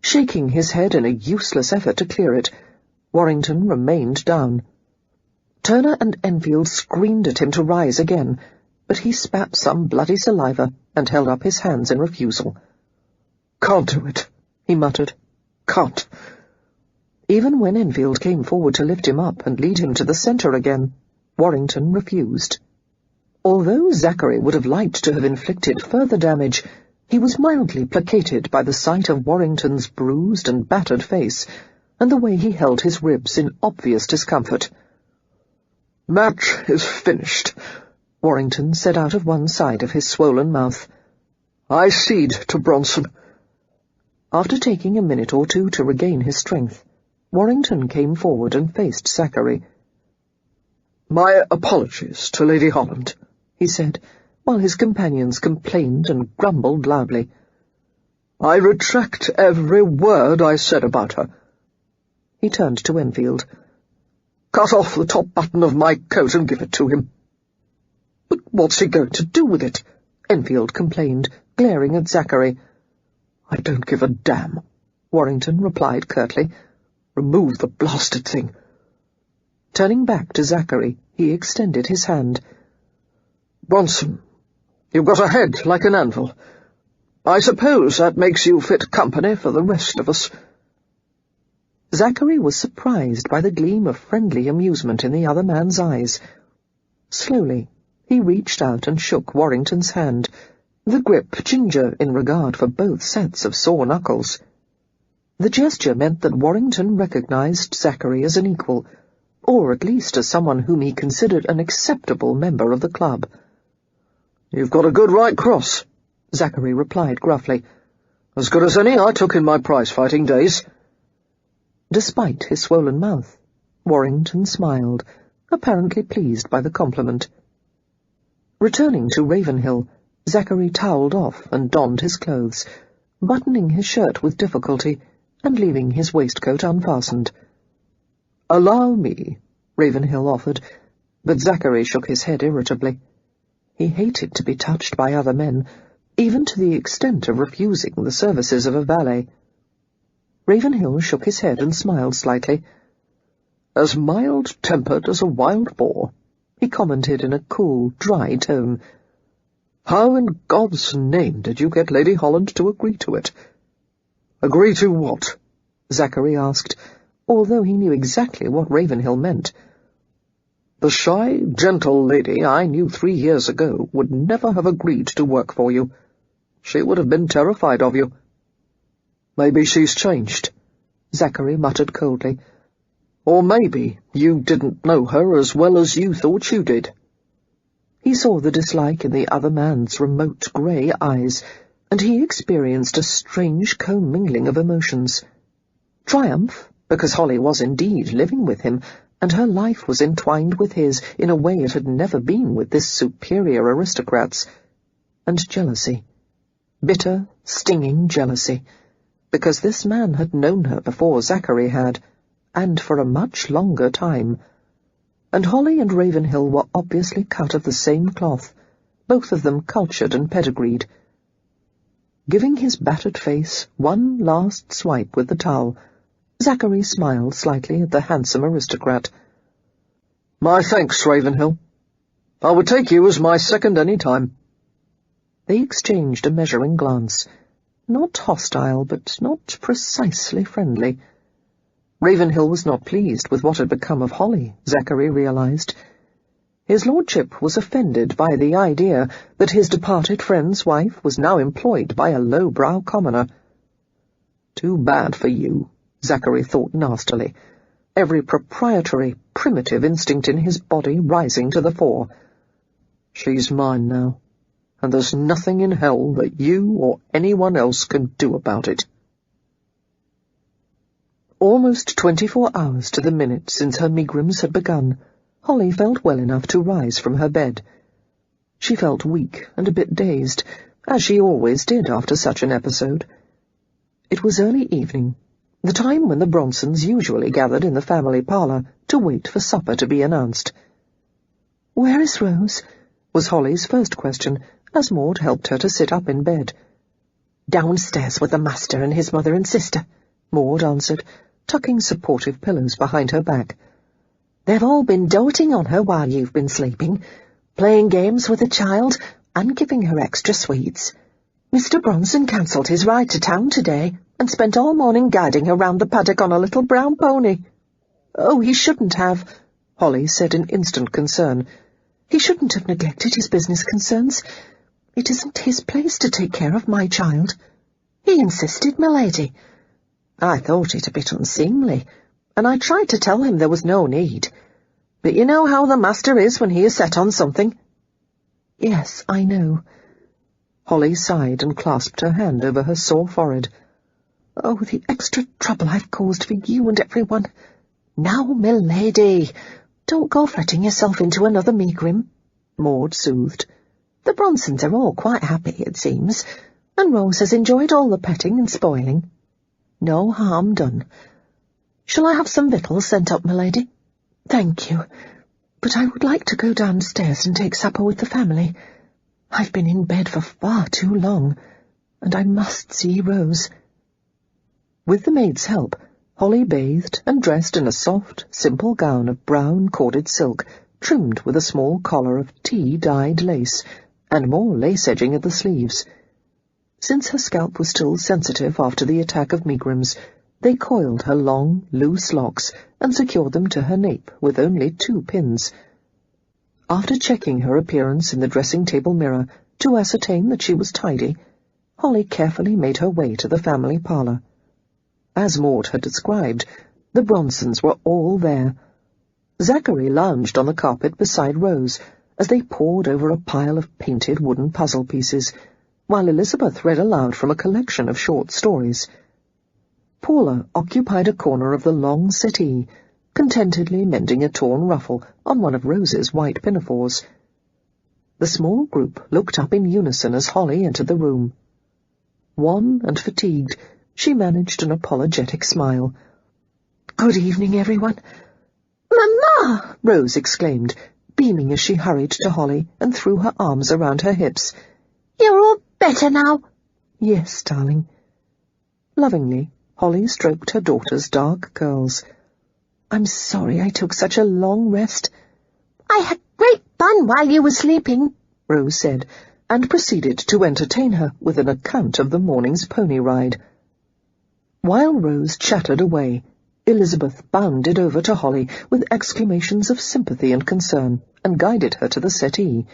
shaking his head in a useless effort to clear it, Warrington remained down. Turner and Enfield screamed at him to rise again, but he spat some bloody saliva and held up his hands in refusal. "Can't do it," he muttered. "Can't." Even when Enfield came forward to lift him up and lead him to the centre again, Warrington refused. Although Zachary would have liked to have inflicted further damage, he was mildly placated by the sight of Warrington's bruised and battered face, and the way he held his ribs in obvious discomfort. "Match is finished," Warrington said out of one side of his swollen mouth. "I cede to Bronson." After taking a minute or two to regain his strength, Warrington came forward and faced Zachary. "My apologies to Lady Holland," he said, while his companions complained and grumbled loudly. "I retract every word I said about her." He turned to Enfield. "Cut off the top button of my coat and give it to him." "But what's he going to do with it?" Enfield complained, glaring at Zachary. "I don't give a damn," Warrington replied curtly. "Remove the blasted thing." Turning back to Zachary, he extended his hand. "Bronson, you've got a head like an anvil. I suppose that makes you fit company for the rest of us." Zachary was surprised by the gleam of friendly amusement in the other man's eyes. Slowly, he reached out and shook Warrington's hand, the grip ginger in regard for both sets of sore knuckles. The gesture meant that Warrington recognized Zachary as an equal, or at least as someone whom he considered an acceptable member of the club. "You've got a good right cross," Zachary replied gruffly. "As good as any I took in my prize-fighting days." Despite his swollen mouth, Warrington smiled, apparently pleased by the compliment. Returning to Ravenhill, Zachary towelled off and donned his clothes, buttoning his shirt with difficulty and leaving his waistcoat unfastened. "Allow me," Ravenhill offered, but Zachary shook his head irritably. He hated to be touched by other men, even to the extent of refusing the services of a valet. Ravenhill shook his head and smiled slightly. "As mild-tempered as a wild boar," he commented in a cool, dry tone. "How in God's name did you get Lady Holland to agree to it?" "Agree to what?" Zachary asked, although he knew exactly what Ravenhill meant. "The shy, gentle lady I knew 3 years ago would never have agreed to work for you. She would have been terrified of you." "Maybe she's changed," Zachary muttered coldly. "Or maybe you didn't know her as well as you thought you did." He saw the dislike in the other man's remote grey eyes, and he experienced a strange commingling of emotions. Triumph, because Holly was indeed living with him, and her life was entwined with his in a way it had never been with this superior aristocrat's, and jealousy. Bitter, stinging jealousy, because this man had known her before Zachary had, and for a much longer time. And Holly and Ravenhill were obviously cut of the same cloth, both of them cultured and pedigreed. Giving his battered face one last swipe with the towel, Zachary smiled slightly at the handsome aristocrat. "My thanks, Ravenhill. I would take you as my second any time." They exchanged a measuring glance, not hostile, but not precisely friendly. Ravenhill was not pleased with what had become of Holly, Zachary realized. His lordship was offended by the idea that his departed friend's wife was now employed by a low-brow commoner. Too bad for you, Zachary thought nastily, every proprietary, primitive instinct in his body rising to the fore. She's mine now, and there's nothing in hell that you or anyone else can do about it. Almost 24 hours to the minute since her megrims had begun, Holly felt well enough to rise from her bed. She felt weak and a bit dazed, as she always did after such an episode. It was early evening, the time when the Bronsons usually gathered in the family parlour to wait for supper to be announced. "Where is Rose?" was Holly's first question, as Maud helped her to sit up in bed. "Downstairs with the master and his mother and sister," Maud answered, tucking supportive pillows behind her back. "They've all been doting on her while you've been sleeping, playing games with the child and giving her extra sweets. Mr. Bronson cancelled his ride to town today and spent all morning guiding her round the paddock on a little brown pony." "Oh, he shouldn't have," Holly said in instant concern. "He shouldn't have neglected his business concerns. It isn't his place to take care of my child." "He insisted, m'lady. I thought it a bit unseemly, and I tried to tell him there was no need. But you know how the master is when he is set on something." "Yes, I know." Holly sighed and clasped her hand over her sore forehead. "Oh, the extra trouble I've caused for you and everyone." "Now, m'lady, don't go fretting yourself into another megrim," Maud soothed. "The Bronsons are all quite happy, it seems, and Rose has enjoyed all the petting and spoiling. No harm done. Shall I have some victuals sent up, m'lady?" "Thank you, but I would like to go downstairs and take supper with the family. I've been in bed for far too long, and I must see Rose." With the maid's help, Holly bathed and dressed in a soft, simple gown of brown corded silk, trimmed with a small collar of tea-dyed lace, and more lace edging at the sleeves. Since her scalp was still sensitive after the attack of megrims, they coiled her long, loose locks and secured them to her nape with only 2 pins. After checking her appearance in the dressing-table mirror to ascertain that she was tidy, Holly carefully made her way to the family parlour. As Maud had described, the Bronsons were all there. Zachary lounged on the carpet beside Rose as they pored over a pile of painted wooden puzzle pieces, while Elizabeth read aloud from a collection of short stories. Paula occupied a corner of the long settee, contentedly mending a torn ruffle on one of Rose's white pinafores. The small group looked up in unison as Holly entered the room. Wan and fatigued, she managed an apologetic smile. "Good evening, everyone." "Mamma!" Rose exclaimed, beaming as she hurried to Holly and threw her arms around her hips. "You're all better now?" "Yes, darling." Lovingly, Holly stroked her daughter's dark curls. "I'm sorry I took such a long rest." "I had great fun while you were sleeping," Rose said, and proceeded to entertain her with an account of the morning's pony ride. While Rose chattered away, Elizabeth bounded over to Holly with exclamations of sympathy and concern, and guided her to the settee.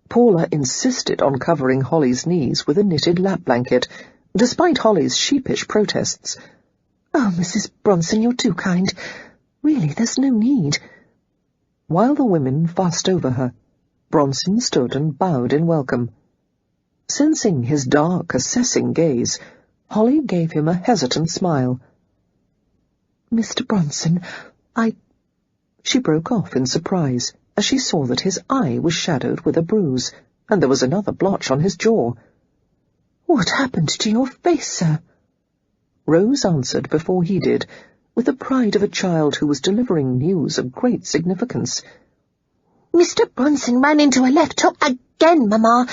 Paula insisted on covering Holly's knees with a knitted lap blanket, despite Holly's sheepish protests. "Oh, Mrs. Bronson, you're too kind. Really, there's no need." While the women fussed over her, Bronson stood and bowed in welcome. Sensing his dark, assessing gaze, Holly gave him a hesitant smile. "Mr. Bronson, She broke off in surprise as she saw that his eye was shadowed with a bruise, and there was another blotch on his jaw. "What happened to your face, sir?" Rose answered before he did, with the pride of a child who was delivering news of great significance. "Mr. Bronson ran into a left hook again, Mamma.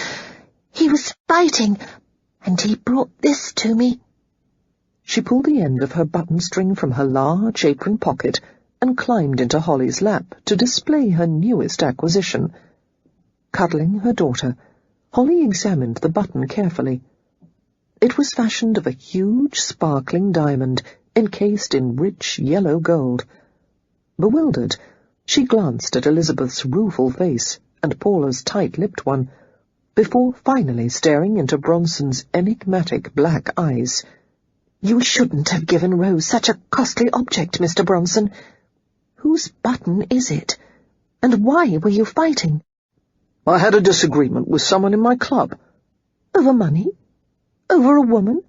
He was fighting, and he brought this to me." She pulled the end of her button-string from her large apron pocket and climbed into Holly's lap to display her newest acquisition. Cuddling her daughter, Holly examined the button carefully. It was fashioned of a huge, sparkling diamond encased in rich yellow gold. Bewildered, she glanced at Elizabeth's rueful face and Paula's tight-lipped one, before finally staring into Bronson's enigmatic black eyes. "You shouldn't have given Rose such a costly object, Mr. Bronson. Whose button is it? And why were you fighting?" "I had a disagreement with someone in my club." "Over money? Over a woman?"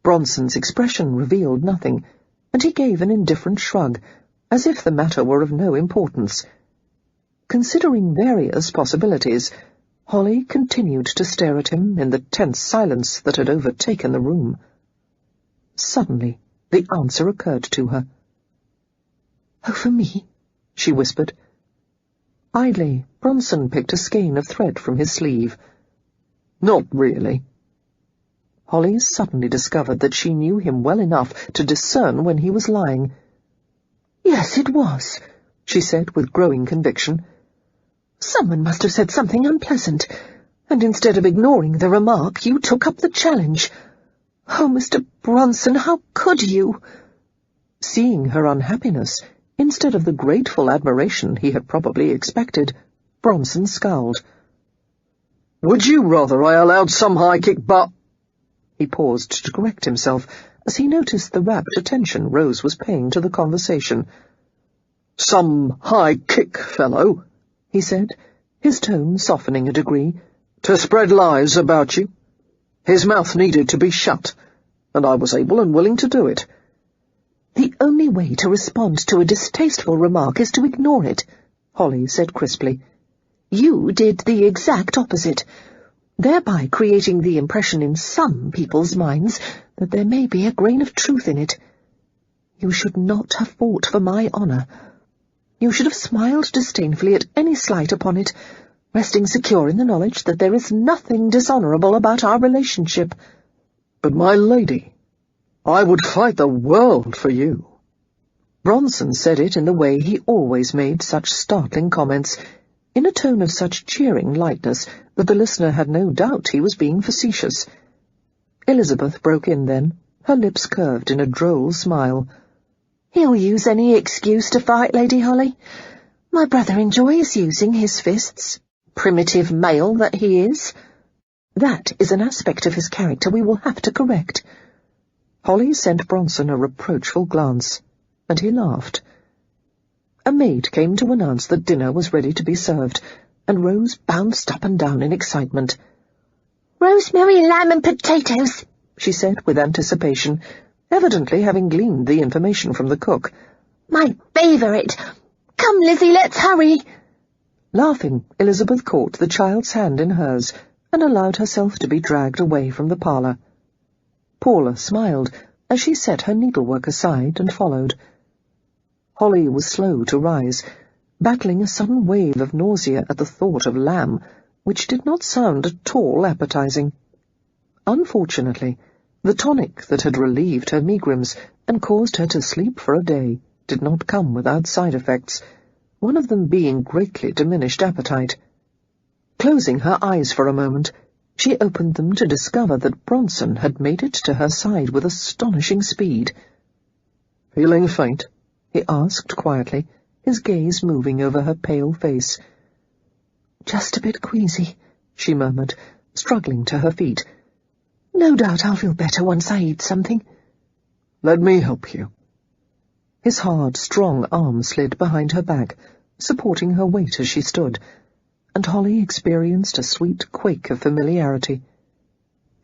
Bronson's expression revealed nothing, and he gave an indifferent shrug, as if the matter were of no importance. Considering various possibilities, Holly continued to stare at him in the tense silence that had overtaken the room. Suddenly, the answer occurred to her. "Oh, for me?" she whispered. Idly, Bronson picked a skein of thread from his sleeve. "Not really." Holly suddenly discovered that she knew him well enough to discern when he was lying. "Yes, it was," she said with growing conviction. "Someone must have said something unpleasant, and instead of ignoring the remark, you took up the challenge. Oh, Mr. Bronson, how could you?" Seeing her unhappiness, instead of the grateful admiration he had probably expected, Bronson scowled. "Would you rather I allowed some high-kick butt—" He paused to correct himself as he noticed the rapt attention Rose was paying to the conversation. "Some high-kick fellow," he said, his tone softening a degree, "to spread lies about you. His mouth needed to be shut, and I was able and willing to do it." "The only way to respond to a distasteful remark is to ignore it," Holly said crisply. "You did the exact opposite, thereby creating the impression in some people's minds that there may be a grain of truth in it. You should not have fought for my honour. You should have smiled disdainfully at any slight upon it, resting secure in the knowledge that there is nothing dishonourable about our relationship." "But, my lady, I would fight the world for you." Bronson said it in the way he always made such startling comments, in a tone of such cheering lightness that the listener had no doubt he was being facetious. Elizabeth broke in then, her lips curved in a droll smile. "He'll use any excuse to fight, Lady Holly. My brother enjoys using his fists, primitive male that he is. That is an aspect of his character we will have to correct." Holly sent Bronson a reproachful glance, and he laughed. A maid came to announce that dinner was ready to be served, and Rose bounced up and down in excitement. "Rosemary, lamb and potatoes," she said with anticipation, evidently having gleaned the information from the cook. "My favourite. Come, Lizzie, let's hurry." Laughing, Elizabeth caught the child's hand in hers and allowed herself to be dragged away from the parlour. Paula smiled as she set her needlework aside and followed. Holly was slow to rise, battling a sudden wave of nausea at the thought of lamb, which did not sound at all appetizing. Unfortunately, the tonic that had relieved her megrims and caused her to sleep for a day did not come without side effects, one of them being greatly diminished appetite. Closing her eyes for a moment, she opened them to discover that Bronson had made it to her side with astonishing speed. "Feeling faint?" he asked quietly, his gaze moving over her pale face. "Just a bit queasy," she murmured, struggling to her feet. "No doubt I'll feel better once I eat something." "Let me help you." His hard, strong arm slid behind her back, supporting her weight as she stood, and Holly experienced a sweet quake of familiarity.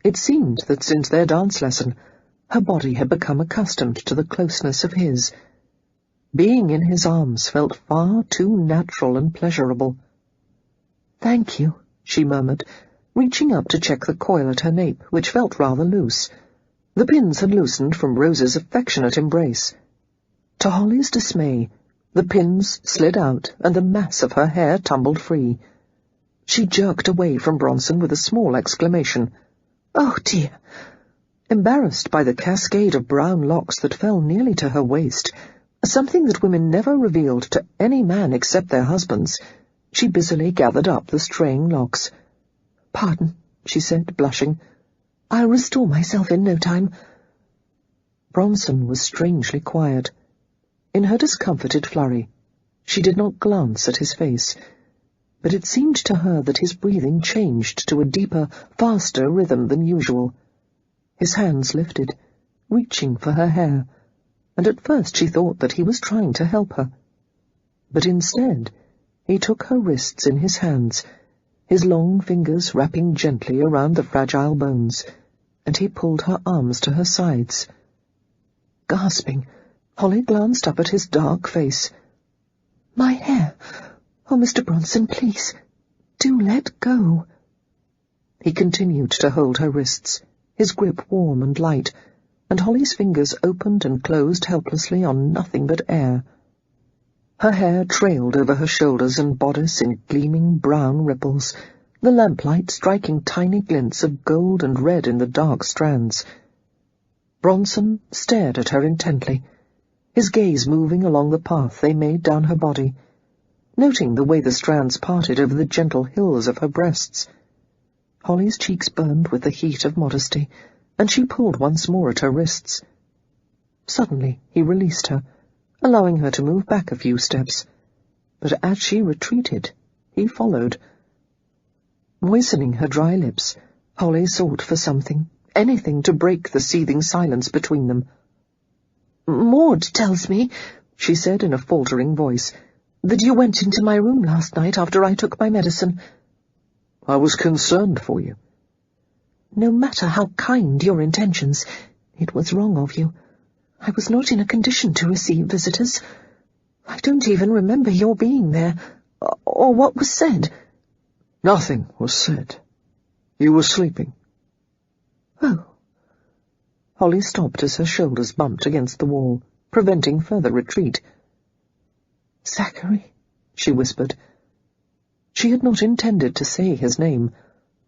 It seemed that since their dance lesson, her body had become accustomed to the closeness of his. Being in his arms felt far too natural and pleasurable. "Thank you," she murmured, reaching up to check the coil at her nape, which felt rather loose. The pins had loosened from Rose's affectionate embrace. To Holly's dismay, the pins slid out and the mass of her hair tumbled free. She jerked away from Bronson with a small exclamation. "Oh, dear!" Embarrassed by the cascade of brown locks that fell nearly to her waist, something that women never revealed to any man except their husbands, she busily gathered up the straying locks. "Pardon," she said, blushing. "I'll restore myself in no time." Bronson was strangely quiet. In her discomfited flurry, she did not glance at his face, but it seemed to her that his breathing changed to a deeper, faster rhythm than usual. His hands lifted, reaching for her hair, and at first she thought that he was trying to help her. But instead, he took her wrists in his hands, his long fingers wrapping gently around the fragile bones, and he pulled her arms to her sides. Gasping, Holly glanced up at his dark face. "My hair. Oh, Mr. Bronson, please, do let go." He continued to hold her wrists, his grip warm and light, and Holly's fingers opened and closed helplessly on nothing but air. Her hair trailed over her shoulders and bodice in gleaming brown ripples, the lamplight striking tiny glints of gold and red in the dark strands. Bronson stared at her intently, his gaze moving along the path they made down her body, noting the way the strands parted over the gentle hills of her breasts. Holly's cheeks burned with the heat of modesty, and she pulled once more at her wrists. Suddenly he released her, allowing her to move back a few steps, but as she retreated, he followed. Moistening her dry lips, Holly sought for something, anything to break the seething silence between them. "Maud tells me," she said in a faltering voice, "that you went into my room last night after I took my medicine." "I was concerned for you." "No matter how kind your intentions, it was wrong of you. I was not in a condition to receive visitors. I don't even remember your being there, or what was said." "Nothing was said. You were sleeping." "Oh." Holly stopped as her shoulders bumped against the wall, preventing further retreat. "Zachary," she whispered. She had not intended to say his name.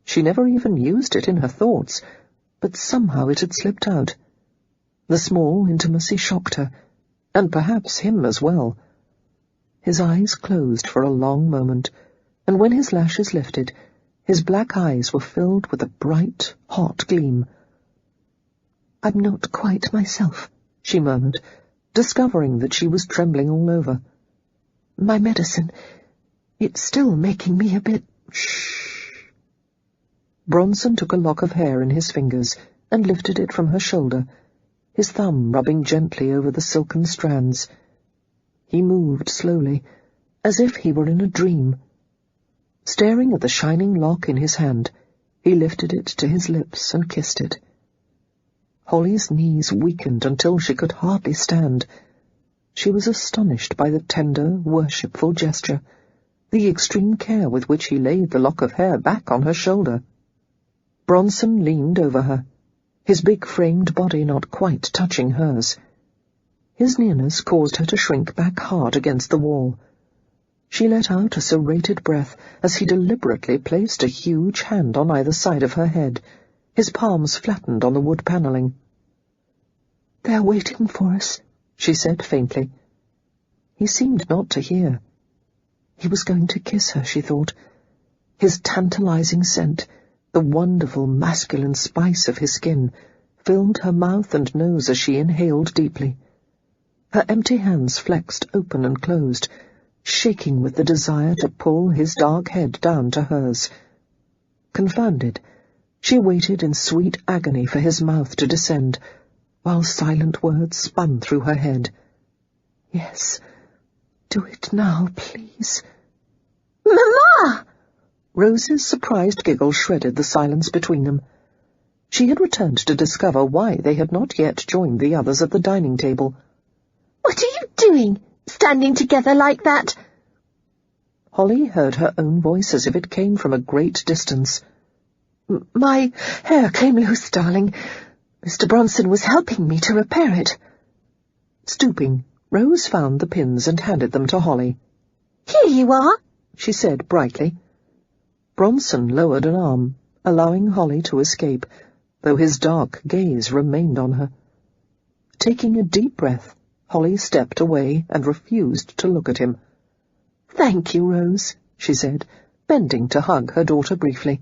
She never even used it in her thoughts, but somehow it had slipped out. The small intimacy shocked her, and perhaps him as well. His eyes closed for a long moment, and when his lashes lifted, his black eyes were filled with a bright, hot gleam. "I'm not quite myself," she murmured, discovering that she was trembling all over. "My medicine, it's still making me a bit—" "Shh." Bronson took a lock of hair in his fingers and lifted it from her shoulder, his thumb rubbing gently over the silken strands. He moved slowly, as if he were in a dream. Staring at the shining lock in his hand, he lifted it to his lips and kissed it. Holly's knees weakened until she could hardly stand. She was astonished by the tender, worshipful gesture, the extreme care with which he laid the lock of hair back on her shoulder. Bronson leaned over her, his big-framed body not quite touching hers. His nearness caused her to shrink back hard against the wall. She let out a serrated breath as he deliberately placed a huge hand on either side of her head, his palms flattened on the wood panelling. "They're waiting for us," she said faintly. He seemed not to hear. He was going to kiss her, she thought. His tantalizing scent, the wonderful masculine spice of his skin, filled her mouth and nose as she inhaled deeply. Her empty hands flexed open and closed, shaking with the desire to pull his dark head down to hers. Confounded, she waited in sweet agony for his mouth to descend, while silent words spun through her head. "Yes, do it now, please." "Mamma!" Rose's surprised giggle shredded the silence between them. She had returned to discover why they had not yet joined the others at the dining table. "What are you doing, standing together like that?" Holly heard her own voice as if it came from a great distance. "My hair came loose, darling. Mr. Bronson was helping me to repair it." Stooping, Rose found the pins and handed them to Holly. "Here you are," she said brightly. Bronson lowered an arm, allowing Holly to escape, though his dark gaze remained on her. Taking a deep breath, Holly stepped away and refused to look at him. "Thank you, Rose," she said, bending to hug her daughter briefly.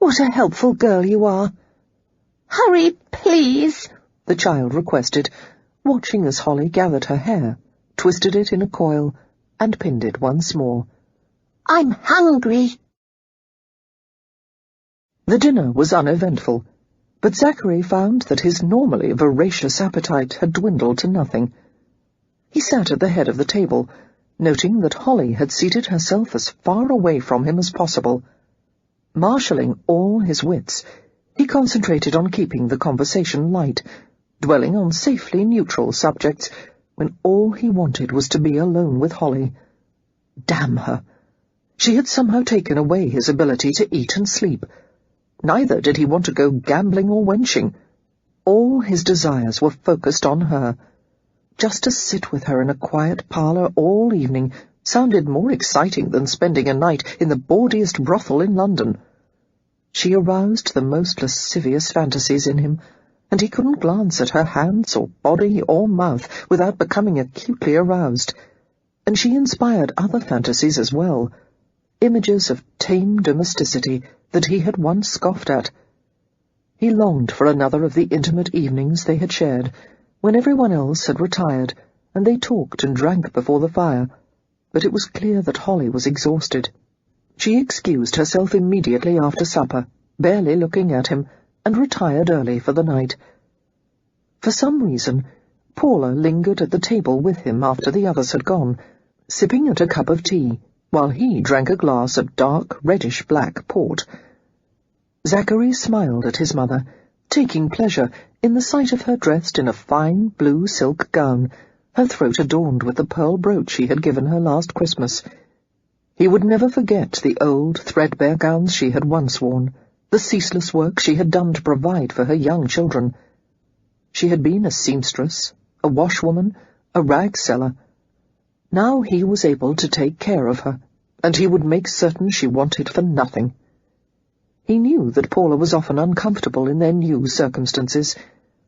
"What a helpful girl you are." "Hurry, please," the child requested, watching as Holly gathered her hair, twisted it in a coil, and pinned it once more. "I'm hungry." The dinner was uneventful, but Zachary found that his normally voracious appetite had dwindled to nothing. He sat at the head of the table, noting that Holly had seated herself as far away from him as possible. Marshalling all his wits, he concentrated on keeping the conversation light, dwelling on safely neutral subjects, when all he wanted was to be alone with Holly. Damn her! She had somehow taken away his ability to eat and sleep. Neither did he want to go gambling or wenching. All his desires were focused on her. Just to sit with her in a quiet parlour all evening sounded more exciting than spending a night in the bawdiest brothel in London. She aroused the most lascivious fantasies in him, and he couldn't glance at her hands or body or mouth without becoming acutely aroused. And she inspired other fantasies as well, images of tame domesticity that he had once scoffed at. He longed for another of the intimate evenings they had shared, when everyone else had retired, and they talked and drank before the fire, but it was clear that Holly was exhausted. She excused herself immediately after supper, barely looking at him, and retired early for the night. For some reason, Paula lingered at the table with him after the others had gone, sipping at a cup of tea, while he drank a glass of dark, reddish-black port. Zachary smiled at his mother, taking pleasure in the sight of her dressed in a fine blue silk gown, her throat adorned with the pearl brooch he had given her last Christmas. He would never forget the old, threadbare gowns she had once worn, the ceaseless work she had done to provide for her young children. She had been a seamstress, a washwoman, a rag seller. Now he was able to take care of her, and he would make certain she wanted for nothing. He knew that Paula was often uncomfortable in their new circumstances,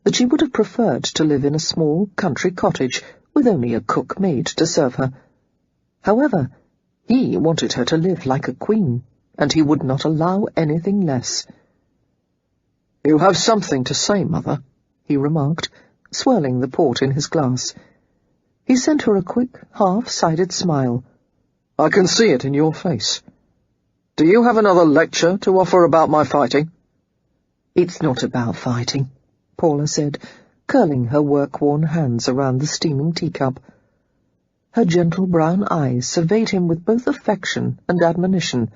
that she would have preferred to live in a small country cottage with only a cook-maid to serve her. However, he wanted her to live like a queen, and he would not allow anything less. "You have something to say, Mother," he remarked, swirling the port in his glass. He sent her a quick, half-sided smile. "I can see it in your face. Do you have another lecture to offer about my fighting?" "It's not about fighting," Paula said, curling her work-worn hands around the steaming teacup. Her gentle brown eyes surveyed him with both affection and admonition.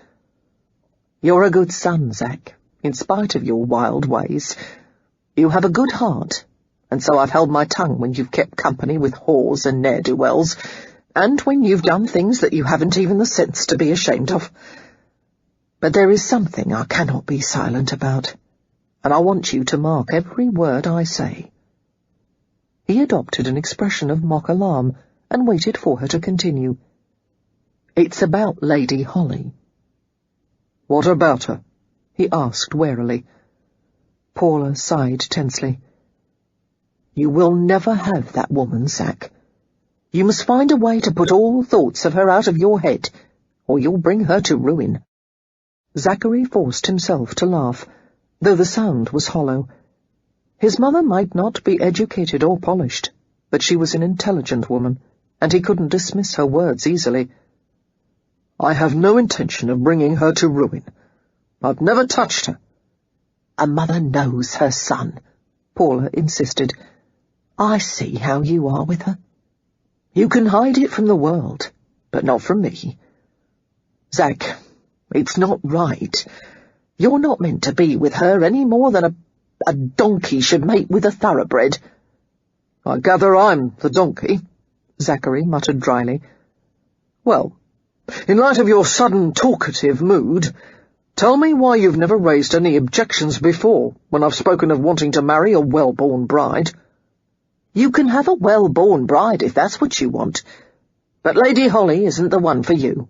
"You're a good son, Zach, in spite of your wild ways. You have a good heart, and so I've held my tongue when you've kept company with whores and ne'er-do-wells, and when you've done things that you haven't even the sense to be ashamed of. But there is something I cannot be silent about, and I want you to mark every word I say." He adopted an expression of mock alarm and waited for her to continue. "It's about Lady Holly." "What about her?" he asked warily. Paula sighed tensely. "You will never have that woman, Zach. You must find a way to put all thoughts of her out of your head, or you'll bring her to ruin." Zachary forced himself to laugh, though the sound was hollow. His mother might not be educated or polished, but she was an intelligent woman, and he couldn't dismiss her words easily. "I have no intention of bringing her to ruin. I've never touched her." "A mother knows her son," Paula insisted. "I see how you are with her. You can hide it from the world, but not from me. Zach, it's not right. You're not meant to be with her any more than a donkey should mate with a thoroughbred." "I gather I'm the donkey," Zachary muttered dryly. "Well, in light of your sudden talkative mood, tell me why you've never raised any objections before when I've spoken of wanting to marry a well-born bride." "You can have a well-born bride if that's what you want, but Lady Holly isn't the one for you."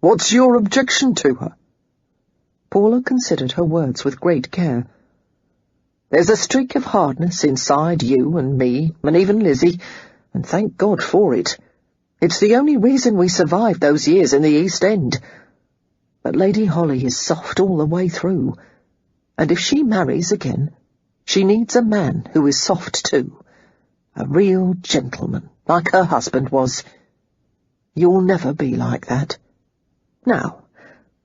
"What's your objection to her?" Paula considered her words with great care. "There's a streak of hardness inside you and me, and even Lizzie, and thank God for it. It's the only reason we survived those years in the East End. But Lady Holly is soft all the way through, and if she marries again, she needs a man who is soft too, a real gentleman, like her husband was. You'll never be like that. Now,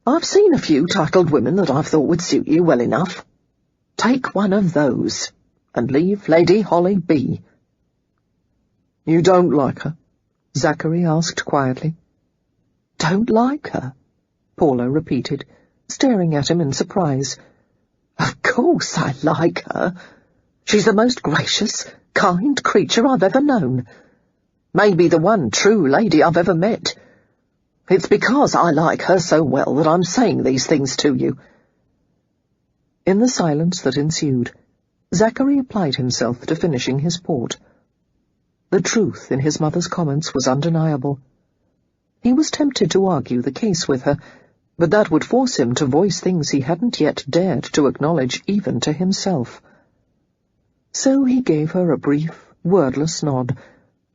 I've seen a few titled women that I've thought would suit you well enough. Take one of those, and leave Lady Holly be." "You don't like her?" Zachary asked quietly. "Don't like her?" Paula repeated, staring at him in surprise. "Of course I like her. She's the most gracious, kind creature I've ever known. Maybe the one true lady I've ever met. It's because I like her so well that I'm saying these things to you." In the silence that ensued, Zachary applied himself to finishing his port. The truth in his mother's comments was undeniable. He was tempted to argue the case with her, but that would force him to voice things he hadn't yet dared to acknowledge even to himself. So he gave her a brief, wordless nod,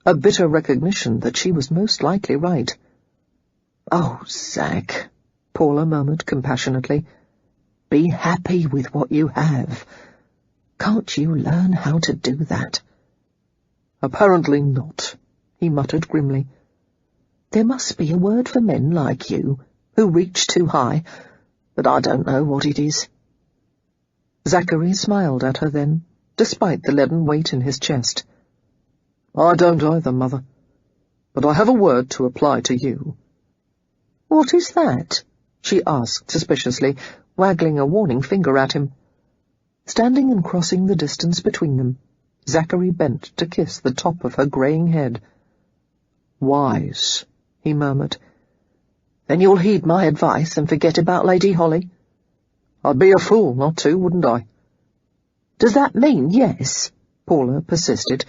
a bitter recognition that she was most likely right. "Oh, Zach," Paula murmured compassionately, "be happy with what you have. Can't you learn how to do that?" "Apparently not," he muttered grimly. "There must be a word for men like you, who reach too high, but I don't know what it is." Zachary smiled at her then, despite the leaden weight in his chest. "I don't either, Mother, but I have a word to apply to you." "What is that?" she asked suspiciously, waggling a warning finger at him. Standing and crossing the distance between them, Zachary bent to kiss the top of her greying head. "Wise," he murmured. "Then you'll heed my advice and forget about Lady Holly?" "I'd be a fool not to, wouldn't I?" "Does that mean yes?" Paula persisted,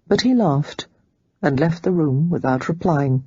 but he laughed and left the room without replying.